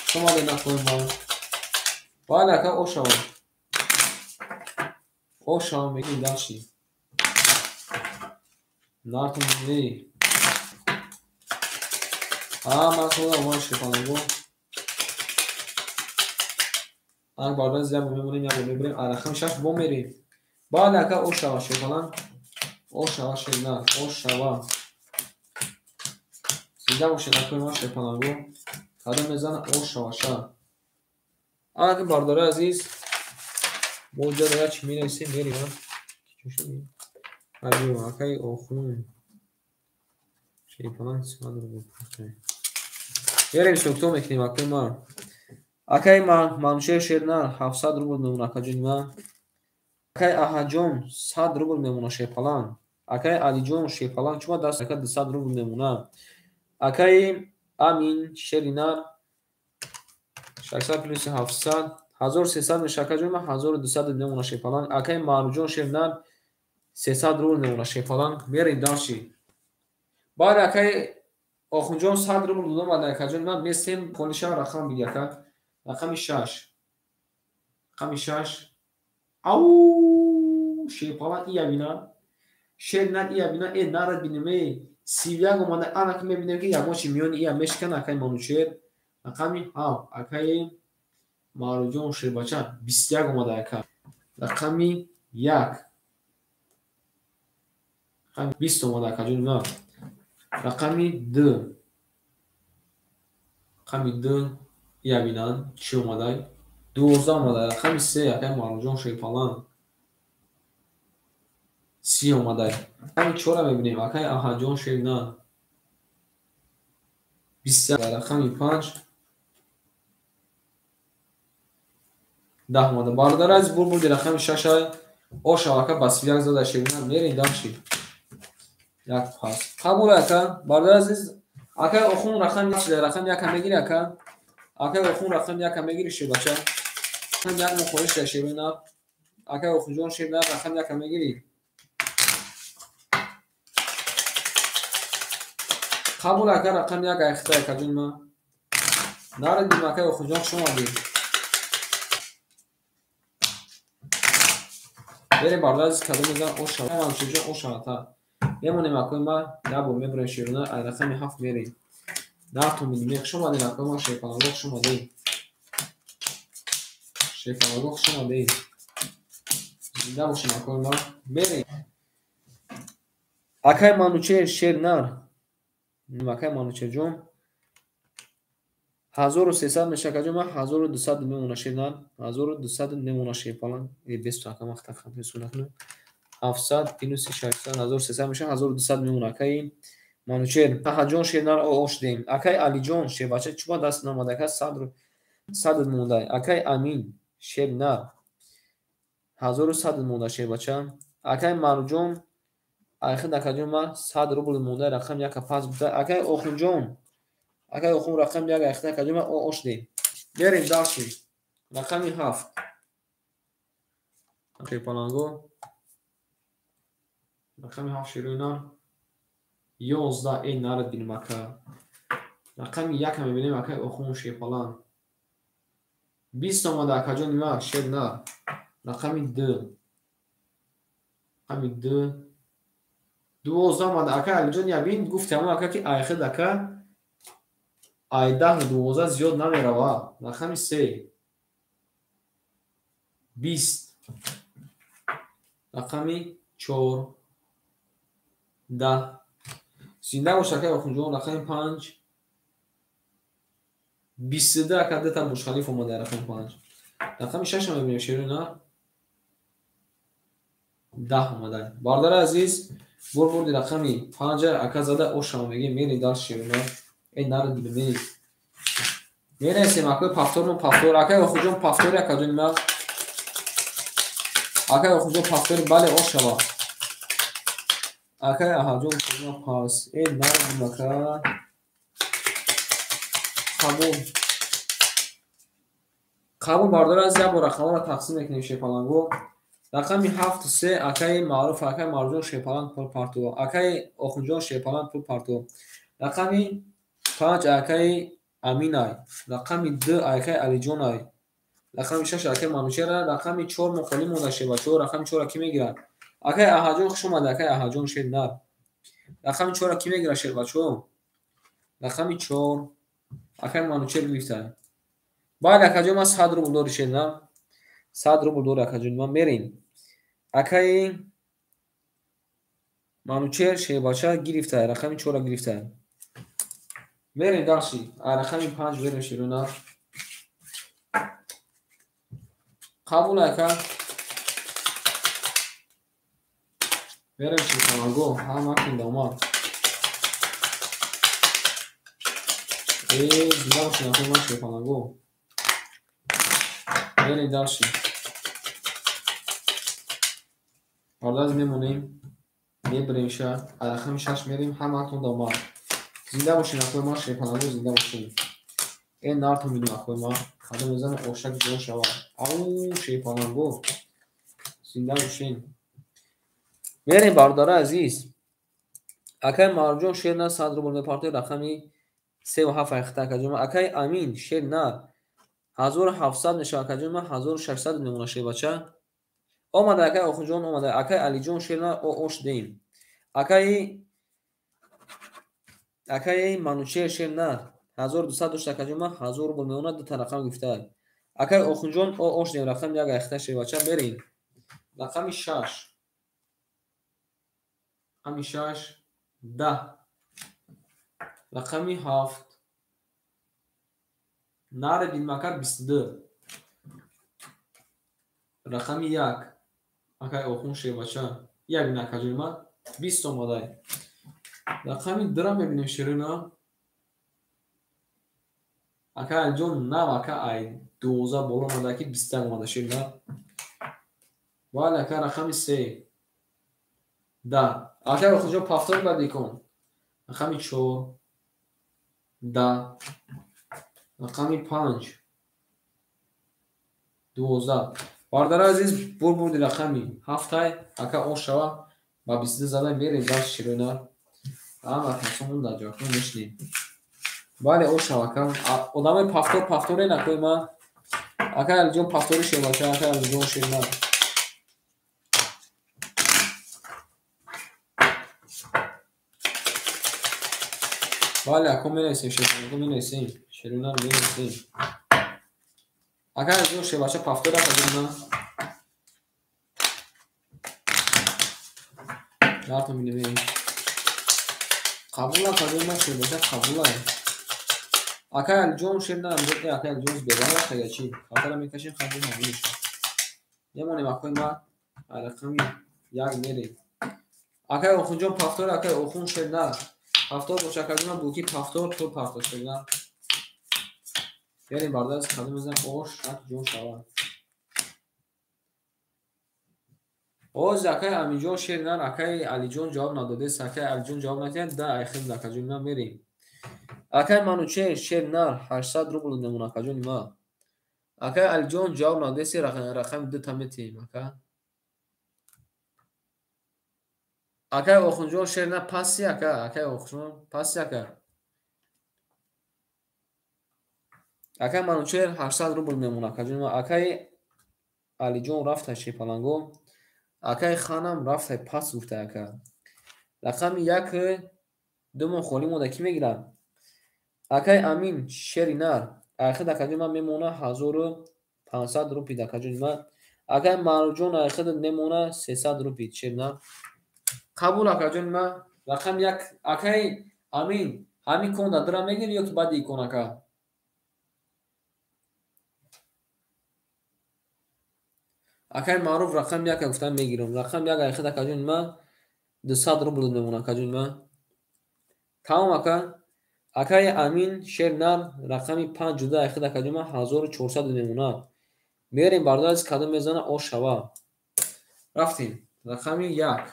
شما ده نکنیم باید اکا او شما میگیم داشتید نارتون میدونیم من خودم اومد شیرپانچه آن بالا زیاد میمونیم یا میبریم رقم 6 بو میریم. باید اکا او شما شیرپانچه او شما شیرنر او شما زنده باشید اکا ما شیرپانچه قدم میزنه او شما شا اگه بارداره عزیز موجه داره چی میرسیم بریم چی شدیم هرگیم اکای او خون شیرپانچه سوال رو بکنیم بریم سوکتو میکنیم اکای ما. اکای منوشه شیرنر 700 روبل میمونه اکا جون ما. اکای احجون 100 روبل میمونه شیرپالان. اکای علی جون شیرپالان چما دست اکا 200 روبل میمونه. اکای امین شیرنر 600 پلیس 700 1300 میشه اکا جون ما 1200 میمونه شیرپالان. اکای معروف شیرنر 300 روبل میمونه شیرپالان. بریم داشتی بعد اکای آخونجون 100 روبل دودم بعد اکا جون ما میسیم کنیشه رقم بگی اکا رقمی 6 رقمی 6 او شیرپالان iya bina شیرنر iya bina نرد بینیم سیویاگ اومده انا که میبینیم که یگوچی میون iya مشکن اکای منوچه رقمی ها اکای معروف شیرپانچه 21 اومده اکا رقمی 1 رقمی 20 اومده اکا جون ما. رقمی 2 رقمی 2 iya bina چی اومده 12 اومده. رقمی 3 اکای معروف شیرپالان 30 اومده. رقمی 4 میبینیم اکای احجون شیرنر 20. رقمی 5 10 اومده. باردار از بول رقم 6 او شبکه بس یک زده شیرینر میرین داشتی یک پاس قبول اکا باردار از اکا اخون رقم یک رقم یک میگیری اکا اخون رقم یک میگیری شی بچه هم یک مخورش شیرینر اکا اخون جون شیرینر رقم یک میگیری قبول اکا رقم یک اخته اکا جون ما ناردیم اکا اخون جون شما دیم بریم باردار از کدوم میزن او شما هم چجا او شما تا میمونیم اکوی ما نبو میبرین شیرینر رقم 7 میریم نارتون میدیم شما دیم اکوی ما شیرپانچه شما دیم شیرپانچه شما دیم زنده باشیم اکوی ما بریم اکای منوچه شیرنر اکای منوچه جون 1300 میشه که ما 1200 میمونه شیرنا 1200 میمونه شیر پلان 20 تا وقت خاطر سونکنه 700 minus 600 1300 میشه 1200 میمونه که منوچهر تهجون شیرنا اوش دیم اکی علی جون شه بچه چوبا دست نماده که 100 مونده اکی امین شیرنا 1100 مونده شه بچه اکی مرجون اخی دکجون ما 100 روبل مونده رقم یک پاس بوده اکی اوخونجون اکی اوخون رقم یک اخی دکجون ما اوش دیم بریم داشتی رقمی 7 شه پلانگو رقمی 7 شیرنا 11 این نارد بینیم اکا رقمی یک هم میبینیم اکا اخون شه پلان 20 اومده اکا جون ما شیرنا رقمی 2 رقمی 2 12 اومده اکا علی جون یبین گفتم اکا که اخی دکا ای 10 12 زیاد نمیره رقمی 3 20 رقمی 4 10 زنده باشه که اخونجون رقمی 5 22 اکا دتا مشخلیف اومده رقمی 5 رقمی 6 هم میبینیم شیرنا 10 اومده باردار عزیز بردی رقمی 5 اکا زده اوش هم میگیم میری دار شیرنا این نارد بینیم میرسیم اکا پافتورمون پافتور اکا اخونجون پافتوری اکا جون ما اکا اخونجون پافتوری بله اوش شما اکا احاجون کجا پاس این نارد مکا قبول باردار از یا رقم را تقسیم میکنیم شیپالانگو رقمی 7 3 اکای معروف اکای مرجون شیپالان پول پارتو اکای اخونجون شیپالان پول پارتو رقمی 5 اکای امینای رقمی 2 اکای علی جونای رقمی 6 اکای منوچهر رقمی 4 مخالی مونده شه بچو رقمی 4 کی میگیرن اکای احاجون خوش اومده اکای احاجون شه نه رقمی 4 کی میگیره شه بچو رقمی 4 اکای منوچهر میفته بعد اکاجون ما 100 روبل دور شه نه 100 روبل دور اکاجون ما میریم اکای منوچهر شه بچا گرفته رقمی 4 گرفته میریم داشتی رقمی 5 بریم شیرونا قبول اکا بریم شیپالانگو هم اکن داماد دیگه باشی نکنی من شیپالانگو بریم داشتی پارداز میمونیم میبریم شد رقمی 6 میریم هم اکن داماد زنده باشین اخوی ما شیپالانگو زنده باشین این نارتو میدیم اخوی ما خدا میزن اوشک جون شوا او شیپالانگو زنده باشین میریم بارداره عزیز اکای مرجون شیرنا 100 روبل میپارتوی رقمی 3 و 7 اختا کجوم اکای امین شیرنا 1700 نشه کجوم 1600 میمونه شه بچه اومده اکای اخونجون اومده اکای علی جون شیرنا اوش دیم اکای منوچهر شیرنا 1200 داشته کجوم 1000 روبل میمونه دو تا رقم گفته اکای اخونجون اوش دیم رقم یک اختا شه بچه بریم رقمی 6 رقمی 6 10 رقمی 7 نار بین مکر 22 رقمی 1 اکای اخون شه بچه یک نکجوی ما 20 اومده رقمی 2 را میبینیم شیرنا اکای جون نه اکای 12 بالا اومده که 20 اومده شیرنا ولی اکای رقمی 3 10 اکای اخون جو پافتور بدی کن رقمی 4 10 رقمی 5 12 باردار عزیز بردی رقمی 7 اکا اون شوا با 22 زده میریم داشت شیرنا اما تصمیم در جا کنم نشنیم بله اون شوا کم ادامه پافتوره نکوی ما اکا الجون پافتوری شه باشه اکا الجون شیرنا بله اکا می نیسیم شیرنا می نیسیم شیرنا می نیسیم اکا الجون شه باشه پافتوره کجونا رفت می نمیم قبول کجونا شه باشه قبول акай алиҷон шер нарам акай алиҷон бебара хаячи хатара мекашем хати ҳамиш немонем акои ма рақами як мерем акай охунҷон пафтор акай охун шер нар пафтор боша акай ма буки пафтор то пафтор шер нар берем бардас каду мезан ош ак ҷон шава оз акай амиҷон шер нар акай алиҷон ҷавоб надодест акай алиҷон ҷавоб надиҳад да айхим дакаҷон ма мерем акай мануче шер нар 800 рубл немона акаҷони ма акай алиҷон ҷавоб надодести рақами ду таметем акай охунҷон шер нар пасси акай охунҷон пасси акай мануче 800 рубл мемона акаҷони ма акай алиҷон рафта шепаланго акай ханам рафта пас гуфта акай рақами як думон холӣ мода кӣ мегирад акай амин шери нар айхид акаҷони ма мемона 1500 рупи дакаҷони ма акай маруҷон айхид мемона 300 рупи шер нар қабул акаҷони ма рақам як акай амин ҳамин кон дадара мегири ё ки баъди кон акай акай маъруф рақам як гуфтан мегирам рақам як айхид акаҷони ма 200 рубл мемона акаҷони ма тамом акай амин шер нар рақами 5 ҷуда айхид акаҷони ма 1400 мемона мерем бардоз каду мезана ош шава рафтем рақами як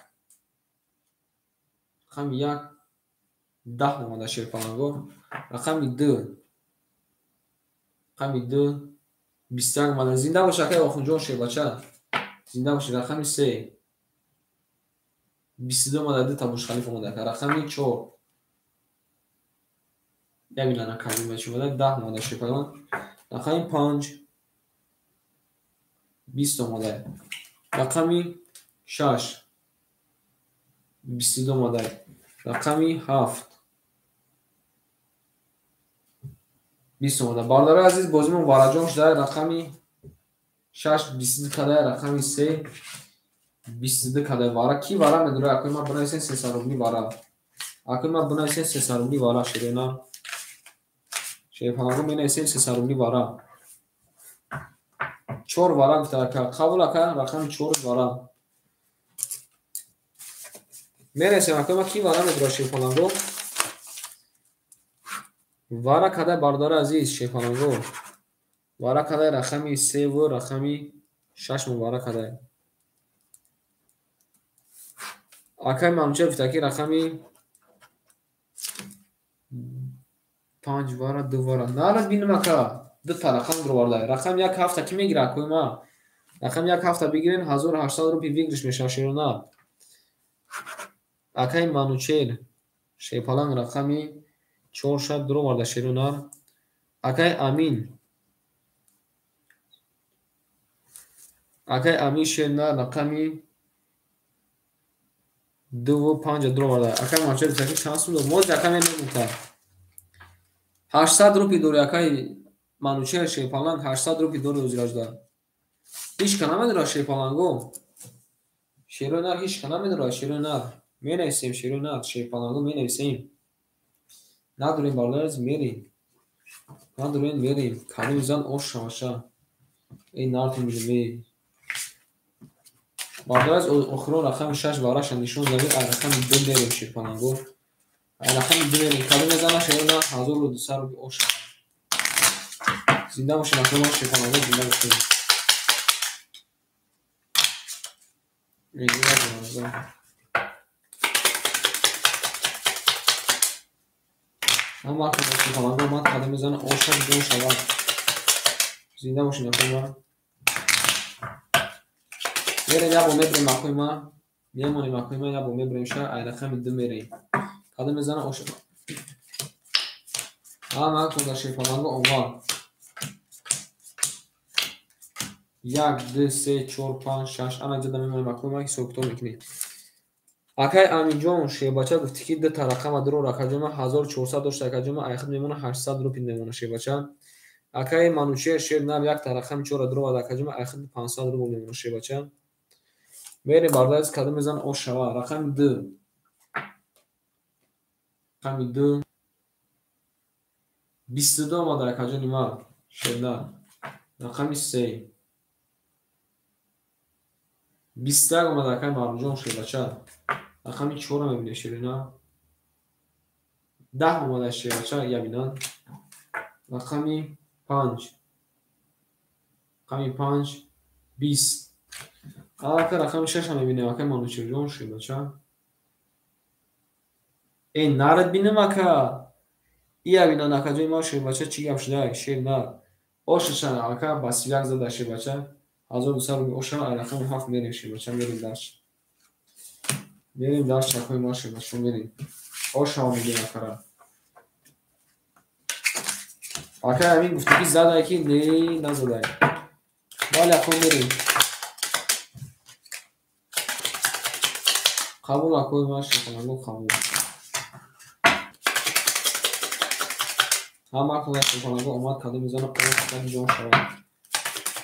10 омада шерпаланго рақами 2 21 омада зинда бош акай охунҷон шебача зинда бош рақами 3 22 омада 2 табуш халиф омада рақами 4 یابیلان کاری میشه ولی 10 ماده شکلان رقمی 5 20 ماده رقمی 6 22 ماده رقمی 7 20 ماده باردار عزیز بازیمون وارجان شده رقمی 6 22 کده رقمی 3 22 کده وارا کی وارا میدونه اکوی ما بنایسین 300 روبلی وارا اکوی ما بنایسین 300 روبلی وارا شده نه شیفانگو بنایسین 300 روبلی وارا 4 وارا گفته که قبول اکا رقمی 4 وارا میرسیم اکوی ما کی وارا میدونه شیفانگو وارا کده باردار عزیز شیفانگو وارا کده رقمی 3 و رقمی 6 وارا کده اکای مامچه گفته رقمی 5 وارا 2 وارا نه ببینم اکا دو تا رقم رو وارده رقم یک هفته کی میگیره اکوی ما رقم یک هفته بگیرین 1800 روپی ویگرش میشه شیرونه اکای مانوچل شیپالان رقمی 400 درو وارده شیرونه اکای امین شیرونه رقمی 2 و 5 درو وارده اکای مانوچل تاکی چانس بود موز اکای نمیگفت 800 روپی دوری اکای مانوچل شیپالان 800 روپی دوری وزیراج داد هیچ کنه میداره شیپالانگو شیرونه هیچ کنه میداره شیرونه می نویسیم شیرونه شیپالانگو می نویسیم نداریم بالا میریم نداریم میریم کاری میزن اوش شماشه این نارت میلیمی بالا از اخرون رقم 6 باراش نشون دادید رقم 2 میریم شیپالانگو رقم 2 میریم کاری میزنه شیرونه 1200 روپی اوش زنده باشه رقم شیپالانگو زنده باشه اما وقتی شیپالانگو اومد کاری میزنه اوش دو شود زنده باشه رقم میریم یا با میبریم اکوی ما میمونیم اکوی ما یا با میبریم شه ای رقم 2 میریم کاری میزنه اوش اما کنده شیپالانگو اومد 1 2 3 4 5 6 انا جدا میمونیم اکوی ما که سوکتو میکنیم اکای امینجان شیباچه گفتی که 2 تا رقم درو رکجوما 1400 داشته رکجوما ایخد میمونه 800 روپی میمونه شیباچه اکای مانوچه شیر نام 1 تا رقم 4 درو و رکجوما ایخد 500 روپی میمونه شیباچه میری بارداز کدو میزن او شوا رقم 2 22 омада ракаҷони ма шерна рақами 3. 21 омада раками марумҷон шербача рақами 4 мебинем шерина 10 омада шербача ябинан рақами 5 20 алака рақами 6 мебинем ака манучерҷон шербача нард бинем ака ябинан акаҷои ма шербача чӣ гап шуда шерна ошаша ака ба 31 зада шербача 1200 рубли оша рақами 7 мерем шербача мерем дарш чакои ма шербача мерем оша мегем акара ака ҳамин гуфта ки задай ки не назадай вале ако мерем қабул акои ма шербача қабул ҳама кӯла шербача омад каду мизана қоқи ҷон шавад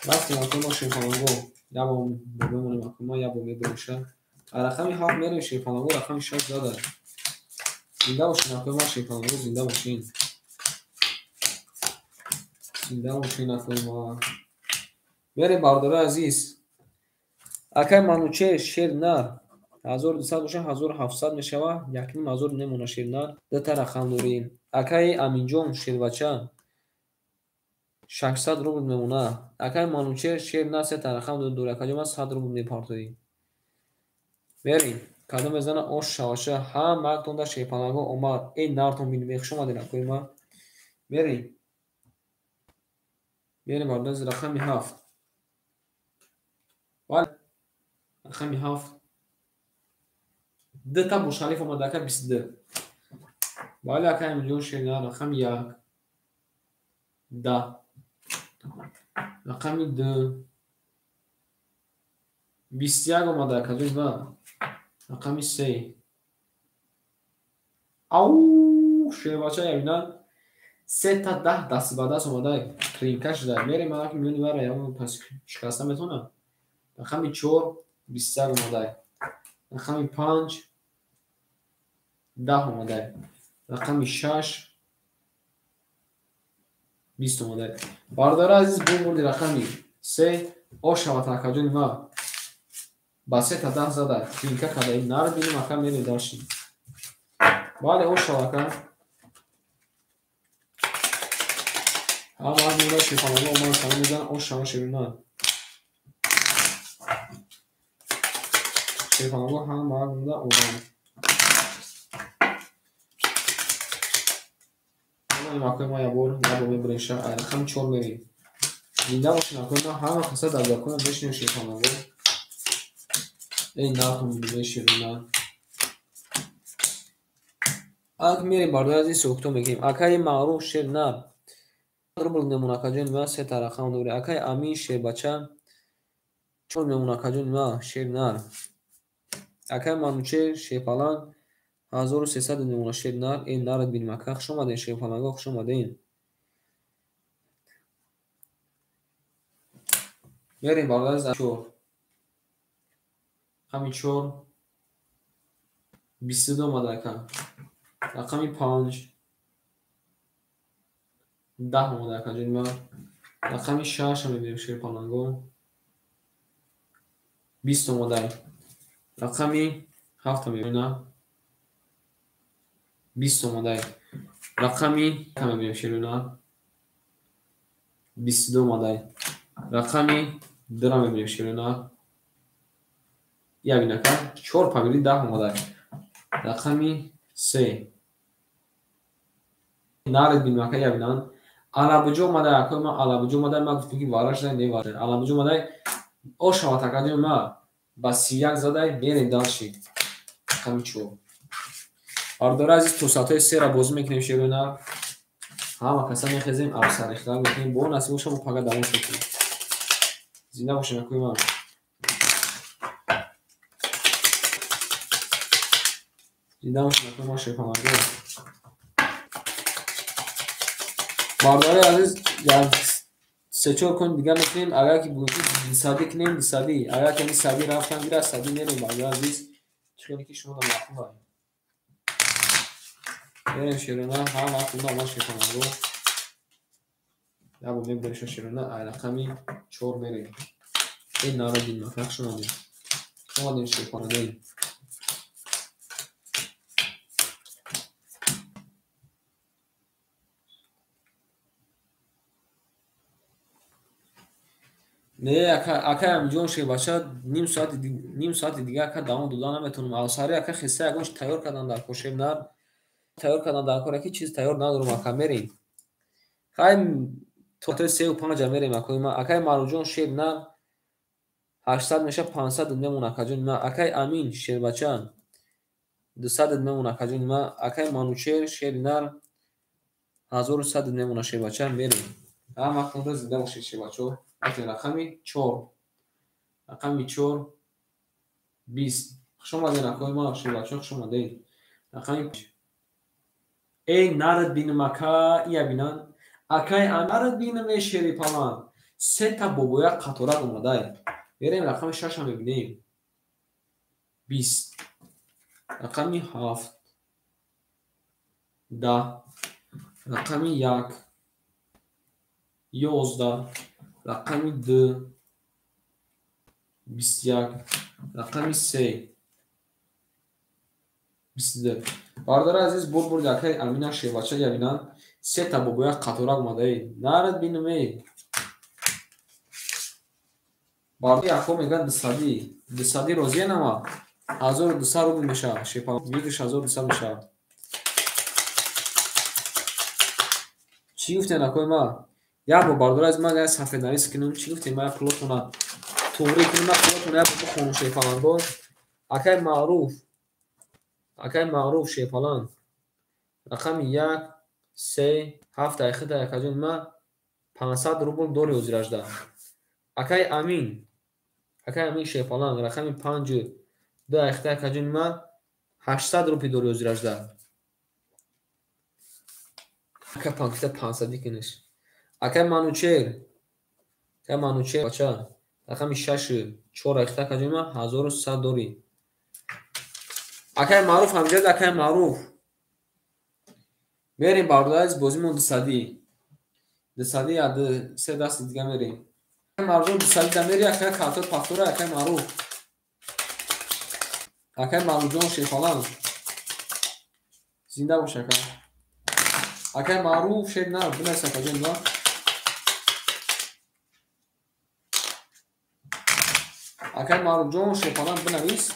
рафтем акои ма шербача ябо бемонем акои ма ябо мебериша рақами 7 мерем шербача рақами 6 задай зинда бошин акои ма шербача зинда бошин акои ма мерем бардораи азиз акай манучер шернар 1200 боша 1700 мешава 1500 немона шернар дута рақам дорем акай аминҷон шербача 600 рубл мемона акай манучер шернар сета рақам дорем акаҷома 100 рубл мепартоем мерем кадом мезана ош шаваша ҳама тонда шерпанаго омад нартон бинмехшомадин акои ма мерем бардози рақами 7 вале рақами 7 дута бушалиф омада ака 22 вале акай миллион шерна рақами 1 10 рақами 2 21 омада акаҷои ма рақами 3 ау шербача ябинан 3 та 10 дасти ба даст омадай кринка шуда мерем аки миллиони вара ям пас шикаста метонам рақами 4 21 омадай рақами 5 10 омадай рақами 6 20 омадай бардора азиз бумурди рақами 3 ошават акаҷони ма ба 3 та 10 зада кринка кадаи нар бинем ака мерем дарши бале ошавака ҳама аз муда шифонаго омад кана мезан ошава ширина шифонаго ҳама аз муда одам акои ма ябор мебуреша рақами 4 мерем зинда бошин акои ма ҳама қиса дар закона бешинем шифонаго нартон бинем ширина ак мерем бардои ази сӯхто мегирем акаи маъруф шернар рубл мемона акаҷони ма 3 та рақам дорем акай амин шербача 4 мемона акаҷони ма шернар акай манучер шерпалан 1300 мемона шернар нард бинем ака хушомадем шерпаланго хушомадем мерем бардои ази 4 рақами 4 22 омада ака рақами 5 10 омада акаҷони ма рақами 6 мебинем шерпаланго 20 омадай рақами 7 мебинем 20 омадай рақами мебинем шерина 22 омадай рақами 2 мебинем шерина ябинака 4 пагири 10 омадай рақами 3 нард бинем ака ябинан алабуҷо омадай акои ма алабуҷо омадай ма гуфтам ки вараш дай не вараш алабуҷо омадай ошават акаҷои ма ба 31 задай мерем дарши рақами 4 бардора азиз тусатҳои 3 ра бозӣ мекунем шерона ҳама каса мехезем афсарихта мекунем бо насиб боша бо пага давом мекунем зинда бошем акои ма зинда бошем акои ма шерпанаго бардора азиз як 3-4 кун дигар мекунем агар ки буги дисади кунем дисади агар ки сади рафтан гира сади мерем бардора азиз чӣ ки шумо маъқулай мерем шерона ҳама кунда ма шерпанаго نبو میبریم شیرونه رقمی 4 میریم. این نارد این مفرق شمادیم. شمادیم شیپانه نه اکا همینجون شی باشه نیم ساعت دیگه اکا دوام دادن نمیتونم. آساری اکا خسته اگونش تیار کردن در کوشیم نر تیار کردن در کار که چیز تیار ندارم اکا میریم. خواهیم توتر 3 و 5 میریم اکا ما اکا ماروجون شیب نر 800 میشه 500 میمون اکا جون ما اکا امین شیر بچان 200 میمون اکا جون ما اکا مانوچر شیر نر 1100 میمون شیر بچان میریم. هم وقت زنده باشید شیر بچو. رقمی 4 رقمی 4 20 شما دین اکوی ما شیر بچو شما دین رقمی ای نرد بینم اکا یا بینن اکای نرد بینم شیری پالان 3 تا بابویا قطورت اومده. بریم رقم 6 هم ببینیم 20 رقمی 7 10 رقمی 1 11 رقمی 2 21 رقمی 3 22 باردار عزیز برد اکای امین شیوچه یا بینن 3 تا بابویا قطورت اومده. نرد بینم ای باردی اکو میگن دستادی روزیه نما 1200 روبل میشه شیپا میگش 1200 میشه. چی گفتین اکوی ما یا با باردار از ما گاز صفحه نویس کنم چی گفتین ما پلوتونا توری کنم پلوتونا بخونم شیپالان بود اکای معروف شیپالان رقم 1 3 7 اختا اکاجون ما 500 روبل دوری وزیرش ده. اکای امین شیپالان رقم 5 2 اختا اکاجون ما 800 روپی دوری وزیرش ده. اکای پانکتا 500 کنش. اکای مانوچر بچه رقم 6 4 اختا اکاجون ما 1100 دوری. اکای معروف همجد اکای معروف میریم باردایز بازیمون دستادی یا 3 دست دیگه میریم. معروف دستادی دا میری اکای کارتور پاکتوره اکای معروف جون شیفالان زنده باشه اکای معروف شید نه بنویس اکا جون با اکای معروف جون شیفالان بنویس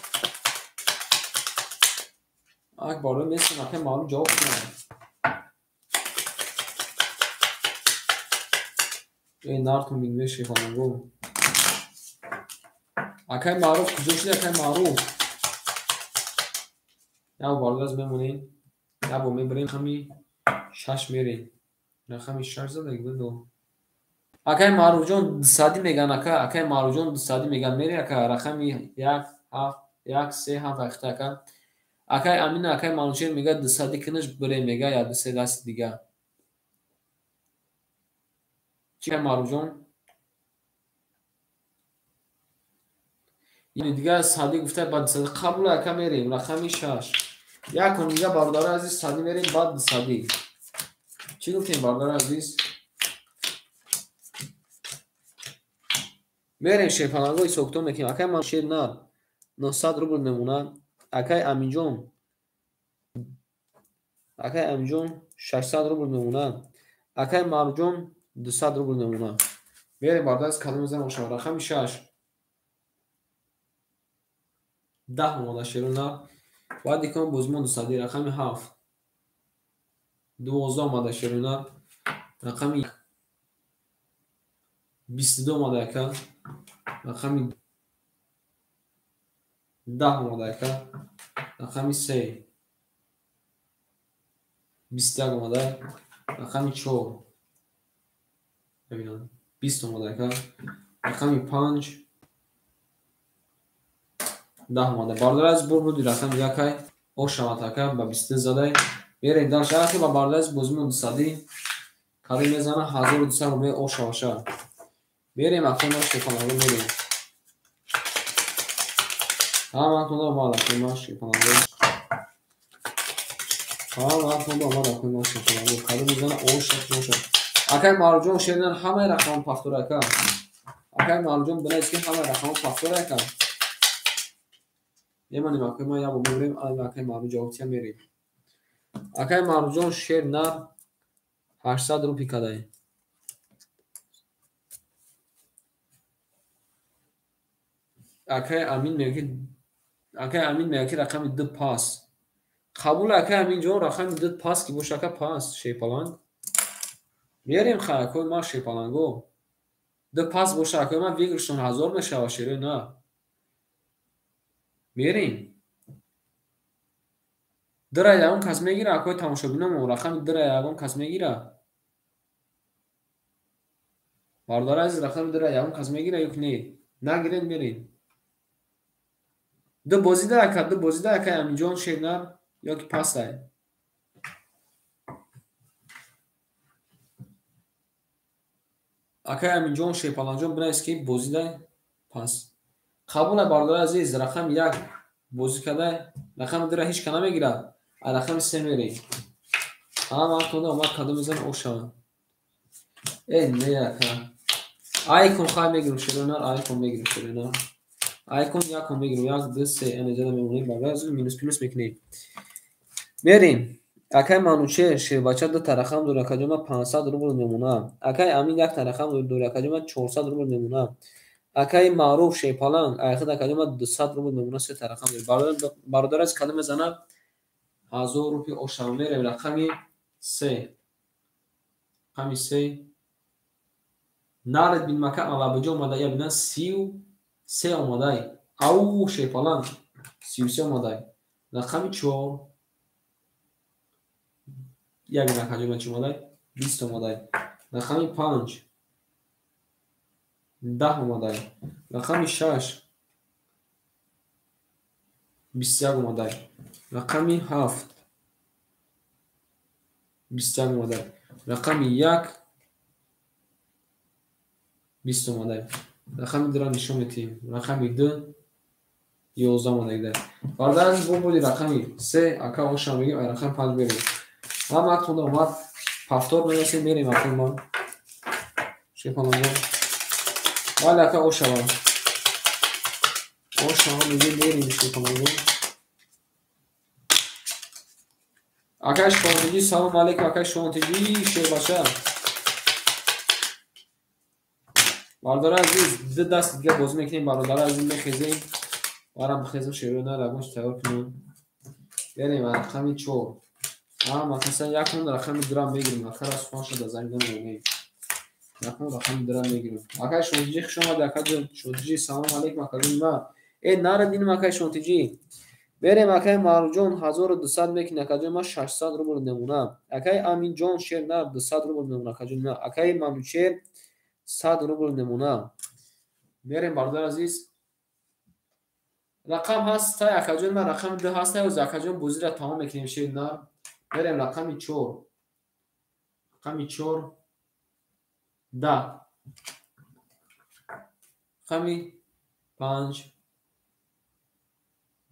اک بالا میسن اکای معروف جواب کنه. این نارتون میگه شیفالان گو اکای معروف کجا شده اکای معروف یا بالا از میمونین یا با میبریم خمی 6 میریم رقمی 6 زده دیگه دو اکای معروف جون دستادی میگن اکای معروف جون دستادی میگن میری اکای رقمی 1 7 1 3 7 اکتا اکای امین اکای معروف میگه دستادی کنش بره میگه یا دسته دست دیگه چی معروف جون یعنی دیگه سادی گفته بعد سادی قبل اکا میریم رقمی 6 یا کن میگه باردار عزیز سادی میریم بعد سادی چی گفتیم باردار عزیز میریم شیپانگوی سوکتو میکنیم اکای من شیر نه 900 روبل میمونه اکای امین جون 600 روبل میمونه اکای معروف جون 200 روبل میمونه. میریم باردار از کلمه زمان شما رقمی 6 10 اومده شیرونه باید دیگه بازمون دستادی رقمی 7 12 اومده شیرونه رقمی 22 اومده اکا رقمی 10 اومده اکا رقمی 3 21 اومده رقمی 4 ببینم 20 اومده اکا رقمی 5 10 اومده باردار از بودی رقم یکای او شما اکا با 20 زده میره در شرطی با باردار از بازمون دستادی کاری میزنه 1200 روبل او شما میریم اکا ناشتی کنم میریم همه رو ما داشتیم ماشی کنم همه رو ما داشتیم ماشی کنم کاری میزنه او شد Акай Маруҷон шеридан ҳамаи рақамҳо пафтора ака. Акай Маруҷон бинаест ки ҳамаи рақамҳо пафтора ака. Мемонем акай ма ябо мебурем акай Маруҷон ҷавобтия мерем. Акай Маруҷон шер нар 800 рупи кадай. Акай Амин мегӯяд ки рақами 2 пас. Қабул акай Аминҷон рақами 2 пас ки боша ака пас шепаланг. Мерем хай акой ма шепаланго. 2 пас боша акой ма вигрштон 1000 мешава шерои на. Мерем. Дра ягон кас мегира акой тамошобиномо рақами дра ягон кас мегира. Бардор азиз рақами дра ягон кас мегира ё ки не? Нагирем мерем. Ду бозида акай Аминҷон шернар ё ки пасай. Акай Аминҷон шепаланҷон бинаест ки бозида пас. Қабула бардор азиз рақами 1 бозӣ кадай рақами 2 ҳеҷ ка намегирад. Рақами 3 мерем. Ҳама вақтода омад кадом мезан ошава. Не ака. Айкон хай мегирем шеронар айкон мегирем шеронар. Айкон якон мегирем 1 2 3 энеҷада мемонем бардор азиз минус плюс мекунем. Мерем. Акай Мануче шербача 2 та рақам дорад акаҷома 500 рубл мемонад. Акай Амин 1 та рақам дорад акаҷома 400 рубл мемонад. Акай Маъруф шепаланг айхид акаҷома 200 рубл мемонад 3 та рақам дорад. Бардор аз кадом мезанад 1000 рупи ошава мерем рақами 3. Рақами 3 нард бин мака алабаҷо омада я бинан 33 омадай. Ау шепаланг 33 омадай. Рақами 4 як накаҷома чӣ омадай 20 омадай. Рақами 5 10 омадай. Рақами 6 21 омадай. Рақами 7 21 омадай. Рақами 1 20 омадай. Рақами 2 нишон метиҳем. Рақами 2 11 омадай. Бардор аз бобуди рақами 3 ака ошам мегим ай рақами 5 берем. Ҳам вақтода омад пафтор мегасем мерем акай ман. Шепаланго. Вале ака ошава. Ошава мегим мерем шепаланго. Акай Шонтиҷӣ салом алейкум акай Шонтиҷӣ шербача. Бардор азиз 2 даст дига бозӣ мекунем бародар азиз мехезем. Варам бихезем шерои на рагонш тайёр кунем. Берем рақами 4. Макасан якон рақами 2 мегирем. Акара сухан шуда занг намонем. Якон рақами 2 мегирем. Акай Шонтиҷӣ хуш омадед акаҷон. Шонтиҷӣ салом алейкум акаҷон ма. Нарадинем акай Шонтиҷӣ. Берем акай Маруҷон 1200 мекунем акаҷон ма 600 рубл мемонад. Акай Аминҷон шер нар 200 рубл мемонад акаҷон ма. Акай Манучер 100 рубл мемонад. Мерем бардор азиз. Рақам ҳастай акаҷон ма рақами 2 ҳастай оз акаҷон бозира тамом мекунем шер нар. Берем рақами 4. Рақами 4 10. Рақами 5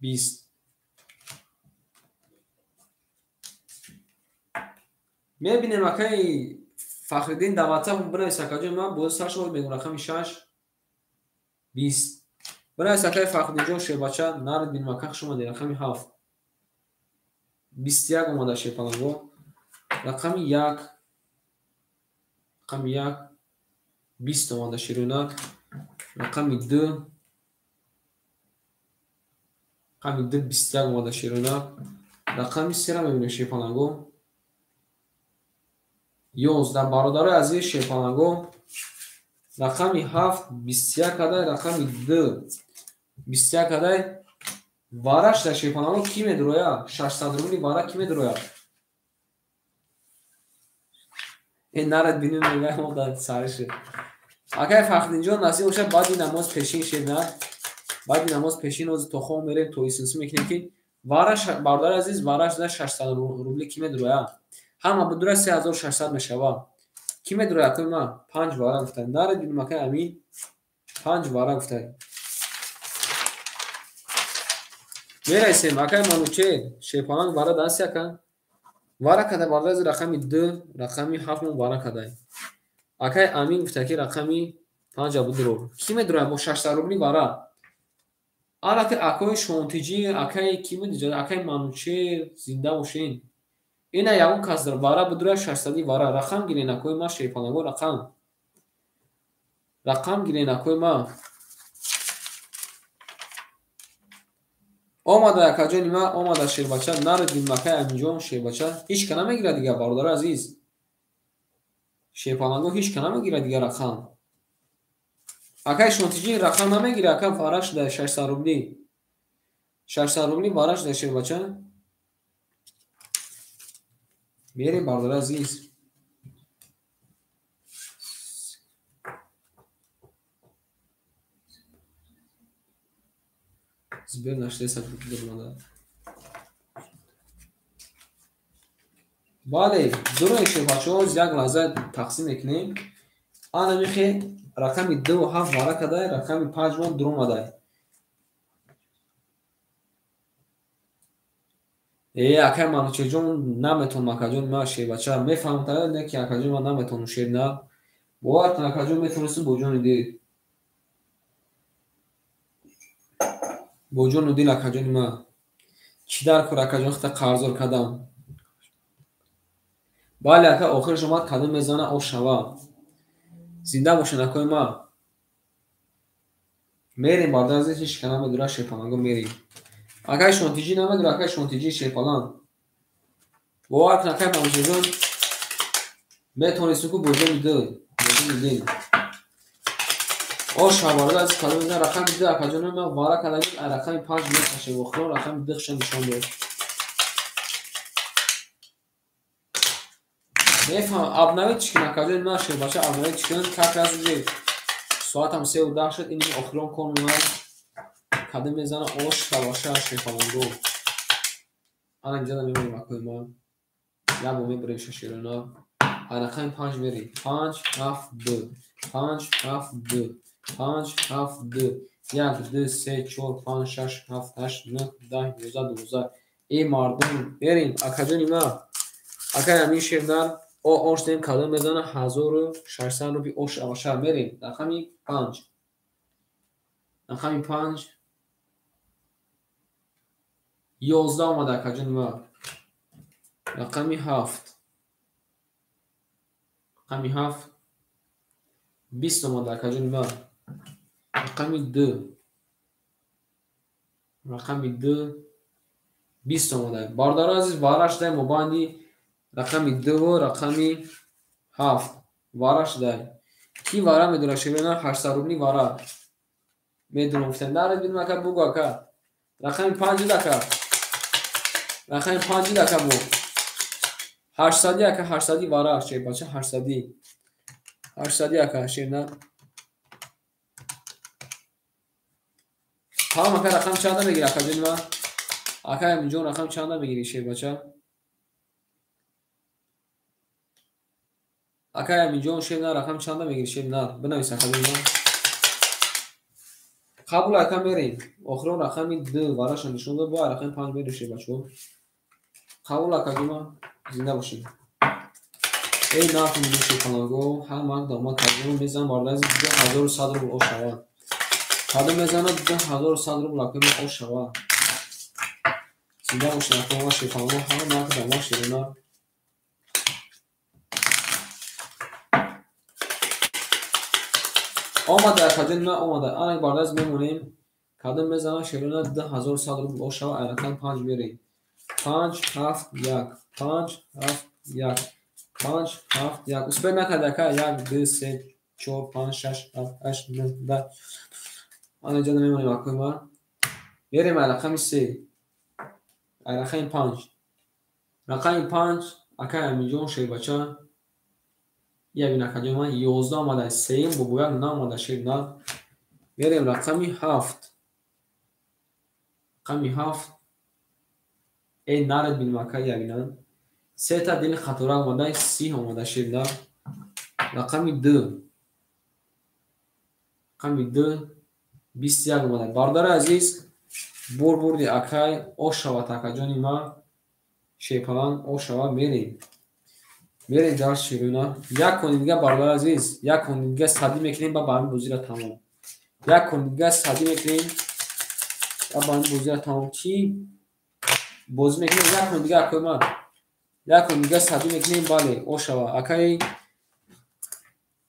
20. мебинем акай Фахриддин Даватов бинавис акаҷон ма бози сар шуд мегӯям рақами 6 20. бинавис акай Фахриддинҷон шербача нард бин мака хуш омадед рақами 7 21 омада шепаланго. Рақами 1 рақами 1 20 омада широна. Рақами 2 рақами 2 21 омада широна. Рақами 3 ра мебинем шепаланго 11 бародари азиз шепаланго. Рақами 7 21 кадай рақами 2 21 кадай. Вараш да шепаланго ки медуроя 600 рубли вара ки медуроя. Нарад бинем мегай мода сариш. Акай Фахриддинҷон насиб боша баъди намоз пешин шедна. Баъди намоз пешин оз тохо мерем то исинси мекунем ки вараш бардар азиз вараш да 600 рубли ки медуроя. Ҳама будура 3600 мешава. Ки медуроя акай ма 5 вара гуфтад. Нарад бинем акай Амин 5 вара гуфтад. Мерасем акай Мануче шепаланг вара даст ака. вара кадай бардорази рақами 2 рақами 7 вара кадай акай амин гуфта ки рақами 5 будуро ки медурад бо 600 рубли вара аллакай акои шонтиҷӣ акай ки медиҷад акай манучер зинда бошен ина ягон кас дар вара будура 600 вара рақам гирен акои ма шепанаго рақам гирен акои ма омада якаҷо нима омада шербача наредин макай аминҷон шербача ҳеч ка намегирад дига бародари азиз шепанаго ҳеч ка намегирад дига рақам акай шонтиҷи рақам намегира акай вара шуда 600 рубли 600 рубли вара шуда шербача бере бародари азиз збер наштеса дурмада бале дурои шербачаҳо як лаҳза тақсим мекунем ана михе рақами 2 ва 7 вара кадай рақами 5 вон дуромадай акай манучеҷон наметон акаҷон ма шербача мефаҳмтаа не ки акаҷон ма наметону шерна боваркун акаҷон метонисту бо ҷони дил бо ҷону дил акаҷони ма чӣ дар кор акаҷон хата қарзор кадам бале ака охираш омад кадом мезана ош шава зинда бошен акои ма мерем бардази ҳеч ка намедура шепанаго мерем акай шонтиҷӣ намедура акай шонтиҷӣ шепалан боваркун акай манучеҷон метонисту ку бо ҷони дил ош шаварда аз кадом мезана рақами 2 акаҷони ма вара кадаги рақами 5 мекашем охиро рақами 2 ша нишон дод мефаҳм абнавӣ чикин акаҷони ма шербача абнавӣ чикин как раз уҷе соатам 3:10 шуд ини охирон кор мемояд кадом мезана ош шаваша шефаланго ана инҷода мемонем акои ма ябо мебурем шаширона рақами 5 мерем 5 7 2 5 7 2 5 7 2 1 2 3 4 5 6 7 8 9 10 11 12 и мардум берем акаҷони ма акай амин шердар ош дем кадом мезана 1600 рубли ош шаваша мерем рақами 5 рақами 5 11 омада акаҷони ма рақами 7 рақами 7 20 омада акаҷони ма рақами 2 рақами 2 20 омада бародари азиз вара шудай мобайни рақами 2 ва рақами 7 вара шудай ки вара медура шебена 800 рубли вара медурам гуфтем наред бинем ака бугу ака рақами 5 ака рақами 5 ака бу 800 ака 800 вара шебача 800 ака шена ҳам ака рақам чанда мегири акаҷони ма акай аминҷон рақам чанда мегири шебача акай аминҷон шебна рақам чанда мегири шебна бинавис акаҷони ма қабул ака мерем охирон рақами 2 вараша нишон дод ба рақами 5 мерем шебачо қабул акаҷони ма зинда бошед эй наф миши панаго ҳама дома кадом мезан бардази 2100 рубл ош шава кадом мезана 2100 рубл акои ма ош шава зинда бошед акои ма шефанаго ҳама дома широна омада акаҷони ма омада ана бардази мемонем кадом мезана широна 2100 рубл ош шава рақами 5 мерем 5 7 1 5 7 1 5 7 1 успех накард ака 1 2 3 4 5 6 7 8 9 10 ана инҷода мемонем акои ма мерем рақами 3 рақами 5 рақами 5 акай аминҷон шербача ябин акаҷони ма 11 омада сеюм бо бояк на омада шерна мерем рақами 7 рақами 7 эй наред бинем ака ябинан сета дили қатора омада 30 омада шерна рақами 2 рақами 2 21 омада бародари азиз бур бурди акай ош шавад акаҷони ма шепалан ошава мерем дар шируна. Як кони дига бардар азиз, як кони дига садӣ мекунем ба ҳамин бозира тамом. Як кони дига садӣ мекунем ба ҳамин бозира тамом. Чӣ бозӣ мекунем? Як кони дига акои ман. Як кони дига садӣ мекунем, бале, ошава. Акаи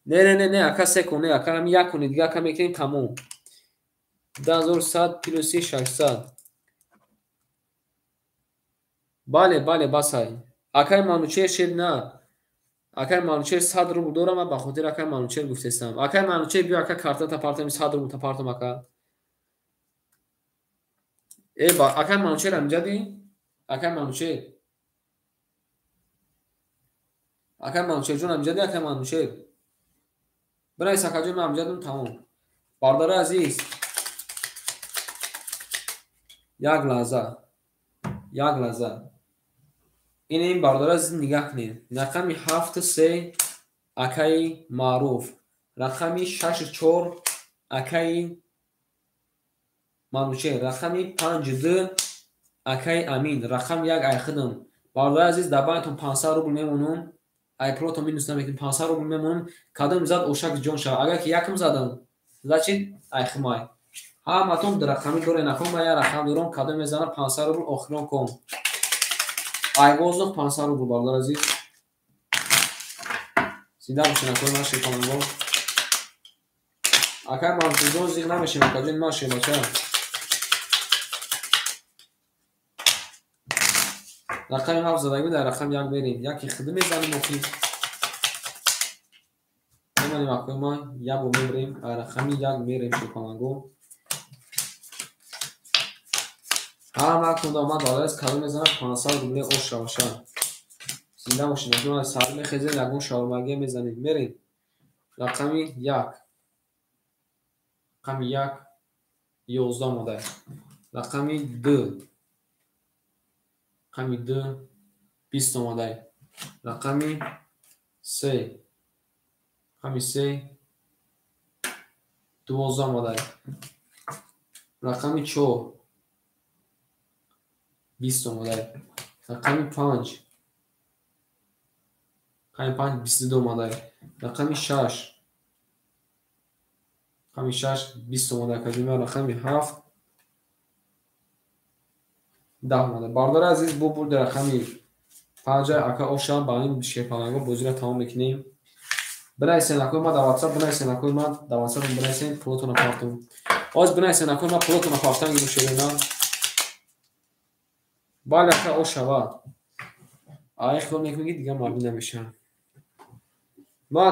не, ака се кони, ака ҳамин як кони дига ака мекунем тамом. 2100 плюс 600. бале басай. Акаи манучер шед на. Акаи манучер 100 рубл дорам, ба хотир акаи манучер гуфтестам. Акаи манучер биё ака картата партам 100 рубл партам ака. Ба акаи манучер амҷади? Акаи манучер. Акаи манучер ҷон амҷади акаи манучер. Бинавис акаҷон ман амҷадам тамом. Бардора азиз. Як лаҳза. ин бардора азиз нигоҳ кунед. Рақами 73 акаи Маъруф. Рақами 64 акаи манучер. Рақами 52 акаи Амин. Рақам 1 айхидам. Бардора азиз дар байнатон 500 рубл мемонам. Айпрото минусна мекунем 500 рубл мемонам. Кадом зад ошак ҷон шава. Агар ки якам задам, значит айхимай. Ҳаматон рақами дорен. Акон ма як рақам дорам, кадом мезанам 500 рубл охирон ком. Айвоздох 500 рубл бардор азиз. Сида бошен акои ман шепаланго. Акай ман чузон зиқ намешем акаҷон ман шебача. Рақами 7 задаги дар рақам 1 берем. Яки хиди мезанем охи. Мемонем акои ман 1 бо мебрем. Рақами 1 мерем шепаланго. ҳама кунда омад балаес кадом мезанам 500 рубли ош шаваша. Зинда бошед. Акои сар мехезем, ягон шавармагия мезанем. Мерем. Рақами 1. Рақами 1 11 омадай. Рақами 2. Рақами 2 20 омадай. Рақами 3. Рақами 3 12 омадай. Рақами 4 20 омадай. Рақами 5. Рақами 5 22 омадай. Рақами 6. Рақами 6 20 омадай. Кадима рақами 7 10 омадай. Бардора азиз бу бурди рақами 5 ака ошам ба ин шепаланго бозира тамом мекунем. Бинависен акои ма дар WhatsApp, бинависен акои ма дар WhatsApp, бинависен пулотона партум. Оз бинависен акои ма пулотона партам гиру шерена. бале ака ошава. Ай хол мекунги дига мавҷуд намешам. Ма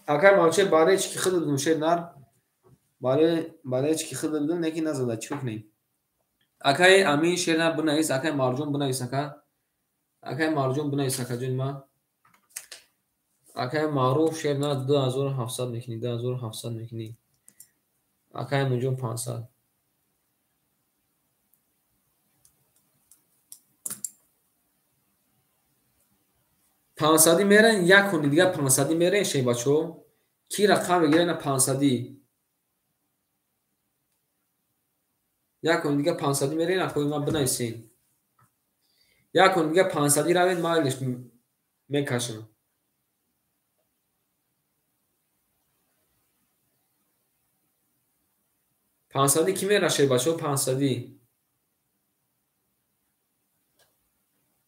ака манче баре чики хид дудум шернар. Баре чики хид дудум неки назада чӣ кунем? Акай Амин шернар бинавис, акай Марҷон бинавис ака. Акай Марҷон бинавис акаҷон ма. Акай Маъруф шернар 2700 мекунӣ, 2700 мекунӣ. Акай Мунҷон 500. Пансади мерен, як кони дига пансади мерен шей бачо. Ки рақам бигирена пансади. Як кони дига пансади мерен, акои ма бинависен. Як кони дига пансади равен, майлиш мекашам. пансади ки мера шей бачо пансади.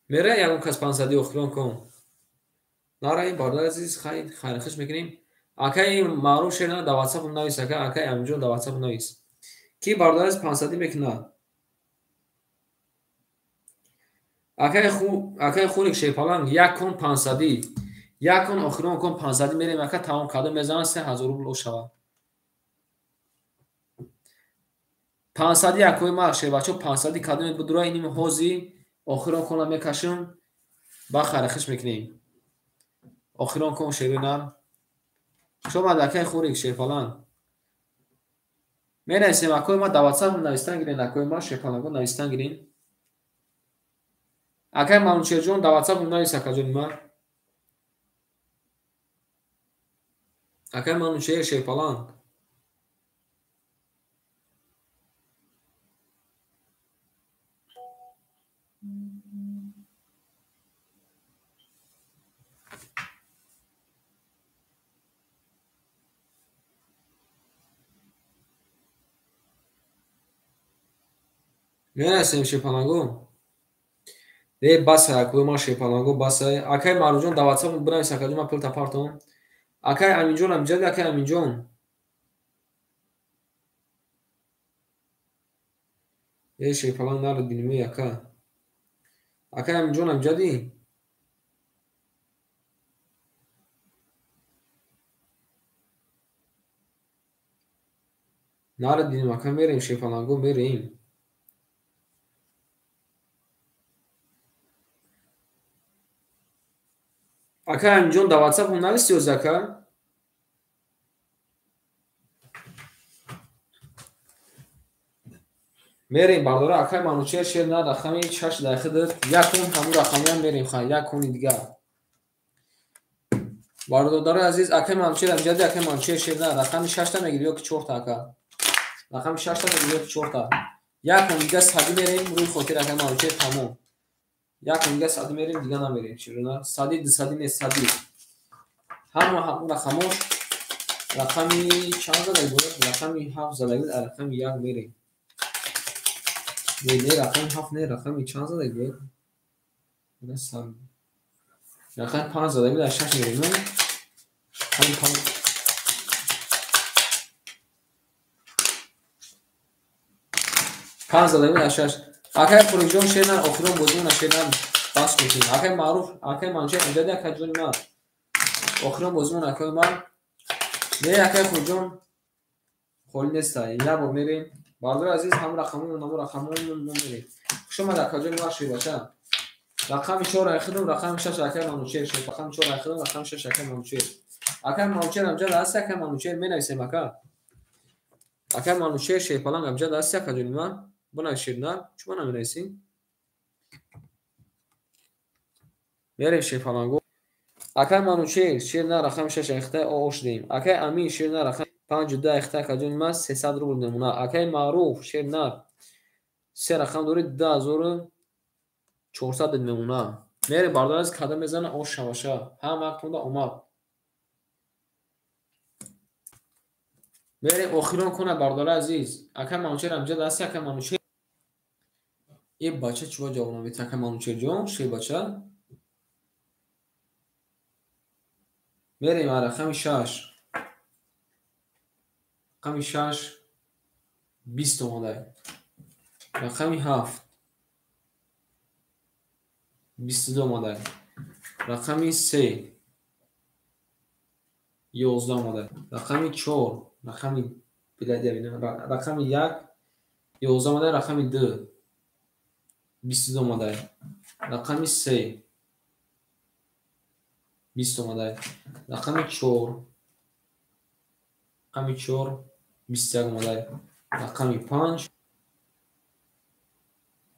мера ягон кас пансади охирон кон. Нара ин бардар азиз хайрхиш мекунем. Акай Маъруф шерна дар WhatsApp навис ака, акай Аминҷон дар WhatsApp навис. Ки бардар аз пансади мекунад. Акай хурик шепаланг як кон пансади. Як кон охирон кон пансади мерем ака тамом кадом мезанам 3000 рубл ошава. пансади акои ма шебачо пансади кадом будура иним ҳози охирон кона мекашам ба хайрхиш мекунем. охирон кон шеринам. шома дакай хурик шепалан. Менависем акои ма дар WhatsApp навистан гирин, акои ма шепаланго навистан гирин. Акай Манучерҷон дар WhatsApp навис акаҷони ма. Акай Манучер шепалан. мерасем шепалагу басай акӯи ма шепалагу басай акай маруҷон даватсам бинавис акаҷома пилта партон акай аминҷон амҷади акай аминҷон шепалаг нарад биниме ака акай аминҷон амҷади нарад биним ака мерем шепалагу мерем акай аминҷон даватсапу нависи ёз ака мерем бардора акай манучер шер на рақами 6 дақиқа дид якун ҳамун рақамиам мерем ха якуни дигар бардодари азиз акай манучер амҷади акай манучер шер на рақами 6 та мегири ё ки 4 та ака рақами 6 та мегири ё ки 4 та якун дига сади мерем рӯи хотир акай манучер тамом якун дига сади мерем дига намерем чирона сади дусади не сади ҳамун рақамош рақами чанд задаги бояд рақами 7 задаги рақами 1 мерем не рақами 7 не рақами чанд задаги бояд рақами 5 задаги 6 мерем не ҳамин 5 задаги 6 акай пуриҷон шенар охирон бозимона шенар бас кутин акай маъруф акай манче амҷади акай ҷони ман охирон бозимон акай ман не акай пуриҷон холи нестай як бор мерем бардори азиз ҳамун рақамон намо рақамон мерем хушомад акай ҷони ман шебаша рақами 4 айхидам рақами 6 акай манучер шед рақами 4 айхидам рақами 6 акай манучер амҷад аст акай манучер менависем ака акай манучер шепаланг амҷад аст акай ҷони ман бинавишед на чума наменависӣ мерем шепалангу акай манучер шер на рақами 6 айхита ош дем акай амин шер на рақами 52 айхита акай ҷони ман 300 рубл намуна акай маъруф шер на се рақам дори 2400 мемуна мерем бардор аз када мезана ош шаваша ҳам вақтонда омад мерем охирон кунад бардори азиз акай манучер амҷад аст акай манучер бача чува ҷавоб намед акай манучер ҷон шер бача мерем рақами 6 рақами 6 20 омадай рақами 7 22 омадай рақами 3 11 омадай рақами 4 рақами рақами 1 11 омадай рақами 2 22 омадай рақами 3 20 омадай рақами 4 21 омадай рақами 5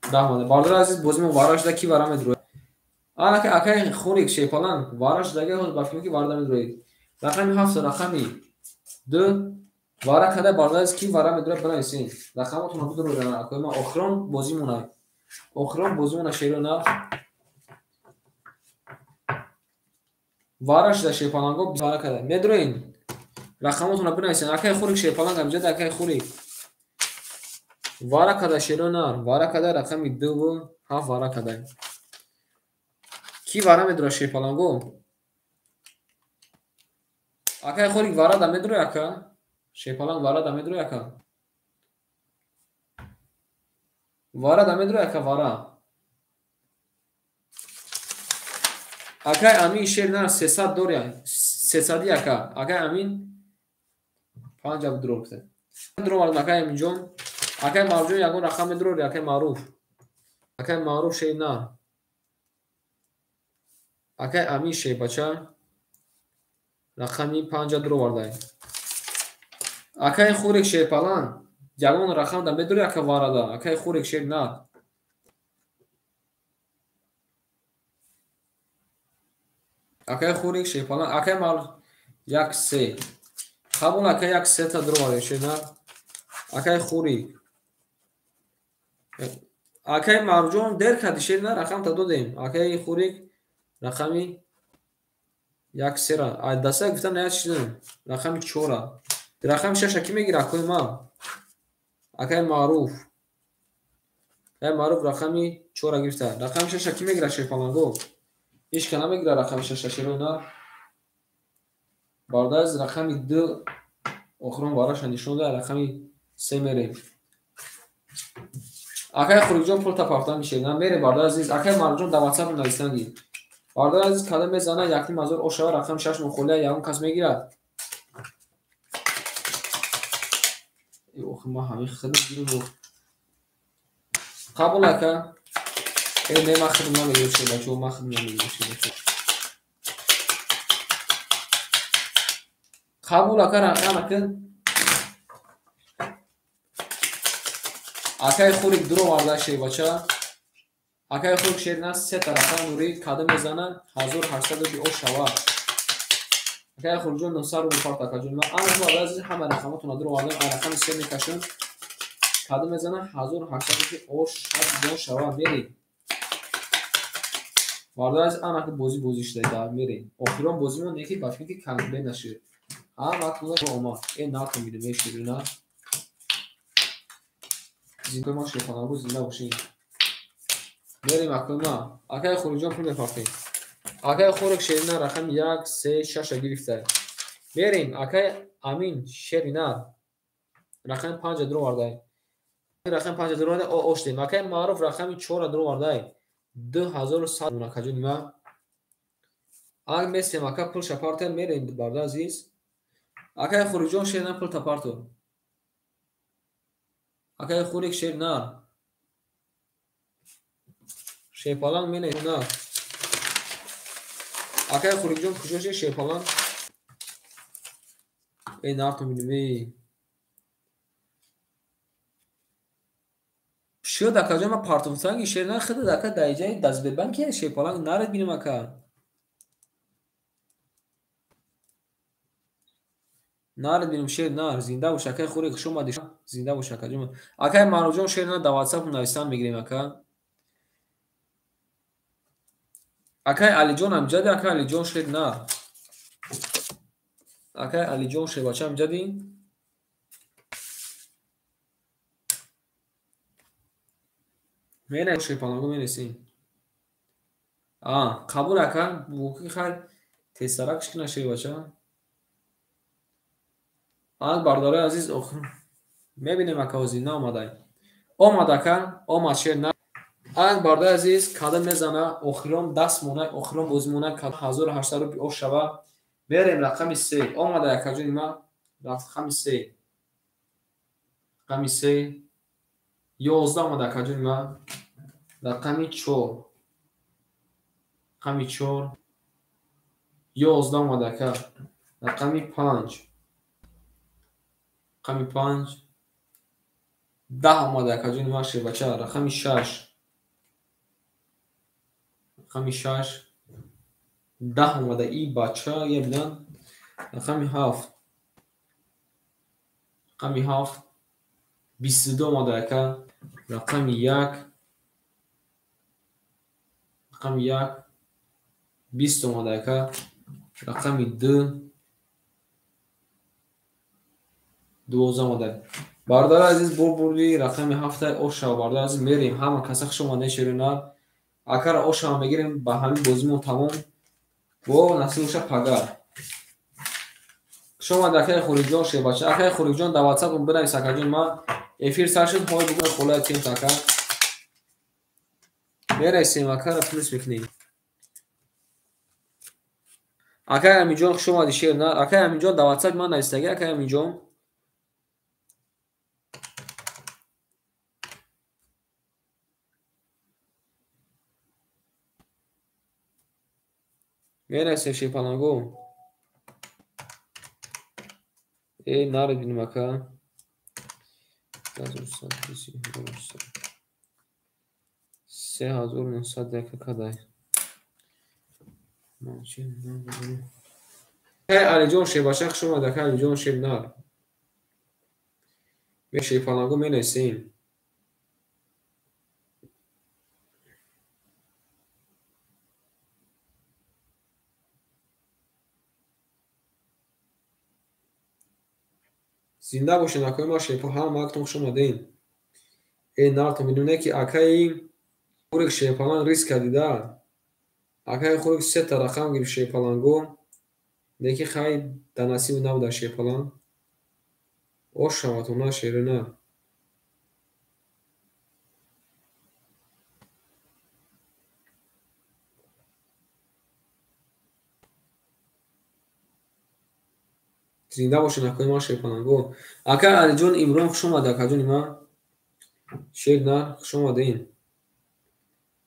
10 омадай бардор азиз бозимо вара шуда ки вара медрояд акай хурик шепаланг вара шудаги ба филми ки варда медрояд рақами 7 рақами 2 вара кадай бардор азиз ки вара медрояд бинависен рақамотона бидрояд акай ма охирон бозимона шерона вара шуда шепаланго вара кадай медроин рақамотона бинависен акай хурик шепаланг амҷад акай хурик вара кадай шерона вара кадай рақами 2 7 вара кадай ки вара медрояд шепаланго акай хурик вара да медрояд ака шепаланг вара да медрояд ака вара да медрояд ака вара акай амин шер на 300 доря 300 ака акай амин 5 дро кута дро вард акай аминҷон акай маъруф ягон рақам медрояд акай маъруф шер на акай амин шер бача рақами 5 дро вардай акай хурик шепалан ягон рақам да медрояд ака варада акай хурик шер на акай хурик шепалан акай маъруф 1 қабул акай 1 та дро вардай шер на акай хурик акай маъруф дер кади шер на рақам та додем акай хурик рақами 1 ра дастак гуфтам наяд шидам рақами 4 рақами 6 ки мегира акои ма акай маъруф معروف رقمی 4 گرفته. رقم 6 کی میگیره شیپالانگو؟ هیچ که نمیگیره رقم 6 چرا نه؟ برده از رقم 2 آخرون باراش نشون ده. رقم 3 میریم. اکای خروج جون پول تا پافتن میشه. نه میره برده عزیز. اکای مارجون در واتساپ نوشتندی. برده عزیز کلمه میزنه یکی مزور اوشا رقم 6 مخوله یا اون کس میگیره. اوخ ما همین خدمت گیرو قبول اکا نه ما خدمت نمیگیم شده چون ما خدمت نمیگیم شده قبول اکا رقم اکا اکای خوری درو وارده شی بچه اکای خوری شیر نه 3 طرفه نوری کده میزنه 1800 شوا اکای خوری جون 900 رو میپارت اکا جون ما اما وارده از همه رقماتون درو وارده رقم 3 میکشن کده میزنه 1800 شوا میری وارده از انا که بازی شده در میری آخران بازی من یکی بچه که کلمه نشه وقت رو اومد این ناکن میده میشه نه زنده ما شیطان بود زنده باشین میریم اکلما اکای خروجان پول میپافتیم اکای خورک شیرینه رقم 1 3 6 گرفته میریم اکای امین شیرینه رقم 5 درو وارده رقم 5 درو وارده اوشتیم اکای معروف رقم 4 درو وارده 2100 مناکجو نیما اگر میسیم اکای پول شپارتر میریم برده عزیز اکای خروجان شیرینه پول تپارتو اکای خورک شیرینه شیپالان مینه نه اکای خوری جون کجاشه شیپالان این نارتو مینوی شو دکا جون ما پارتومسانگی شیرنا خود دکا دایجای دست ببن که شیپالان نارد بینم اکا نارد بینم شیر نار زنده باش اکای خوری شما دیش زنده باش اکا جون اکای مانو جون شیرنا در واتساپ نوشتن میگیریم اکا اکای علی جون هم جدی اکای علی جون شیر نار اکای علی جون شیر بچه هم جدی مینه شیپالانگو مینسیم قبول اکا بوکی خیلی تسترکش کنه شیر بچه برداره عزیز میبینیم اکا وزینه آمده که آمد شیر نه برده عزیز کده میزنه آخران دست مونه آخران بوز مونه که 1800 روپی او شوه بریم رقم 3 آمده اکا جون ما رقم 3 رقم 3 11 آمده اکا جون ما رقم 4 رقم 4 11 آمده اکا رقم 5 رقم 5 10 آمده اکا جون ما شیر بچه رقم 6 رقم 6 10 اومده ای بچه یه بلند رقم 7 رقم 7 22 اومده اکا رقم 1 رقم 1 20 اومده اکا رقم 2 12 اومده باردار عزیز بردی رقم 7 اوشا باردار عزیز میریم همه کسخ شما نشیرونه اکر اوشا میگیریم با همین بازیمون تمام و نسیوشا پگار شما دکای خوریجان شه باشه اکای خوریجان در واتساپ بنویس سکاجون ما افیر سرشد های بگم خلای تیم تاکا میرسیم اکر پلیس میکنیم اکای امیجان شما دیشیر نه اکای امیجان در واتساپ من نویسته اکای امیجان میرسیم شیپانگو ای نارد بینیم اکا 3900 دکه کدای علی جون شی باشه شما دکه علی جون شی نار میشه پاناگو مینسیم زنده باشین اکای ما شیپو هم وقتون شما دین нар то медоне ки акаи хӯрик шепаланг риск кардида. Акаи хӯрик сета рақам гирифт шепалангу, леки хай дар насиб набуда шепаланг. Ош шавад она шерина. Зинда бошед акои ман шепалангу. Акай Алиҷон Имрон хуш омад акаҷони ман. Шер нар хуш омадин.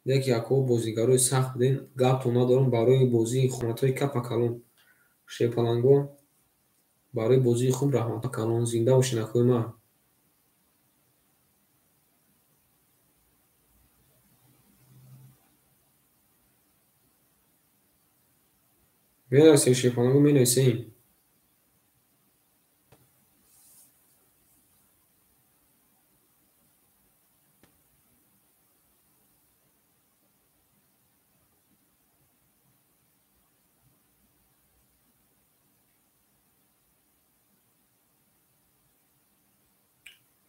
Леки ако бозигарои сахт будин, гапто надорам барои бозии хонатои Капа калон. Шепалангу барои бозии хуб раҳмат калон. Зинда бошед акои ман. менависем шепалангу менависем.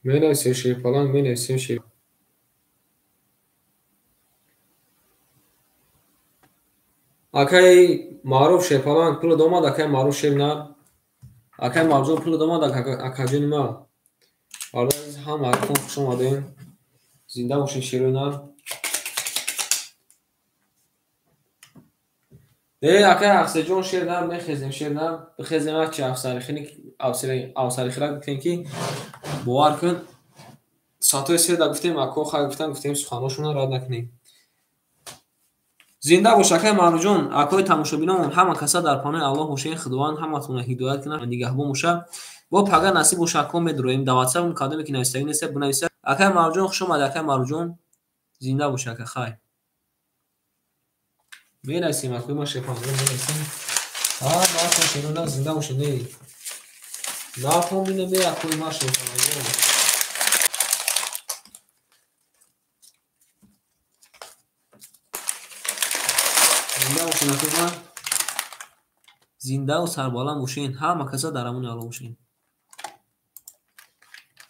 менависем шепаланг менависем шеп. акаи маъруф шепаланг пула домад акаи маъруф шер нар. акаи маъруф пула домад акаҷони ман. Барои ҳама акон хуш омадем. Зинда бошед шерои нар. акаи Афзалҷон шер нар мехезем шер нар. Бихезем ачи авсарихира гуфтем ки бовар кун саатои седа гуфтем ако хай гуфтем суханошона рад накунем. зинда бош акаи маъруфҷон, акои тамошобинон ҳама каса дар панои Аллоҳ бошен. Худованд ҳаматонро ҳидоят кунад, нигаҳбон бошад. бо пага насиб боша ако медуроем. даватсаб кадоме ки навистагӣ нест бинависа. акаи маъруфҷон хуш омад акаи маъруфҷон. зинда бош ака хай. менависем акои ман шепалангу менависем. нафон шерона зинда бошед не. нафон бинем не акои ман шепалангу. зинда бошед акои ман. зиндаву сарбаланд бошен. ҳама каса дар амони Аллоҳ бошен.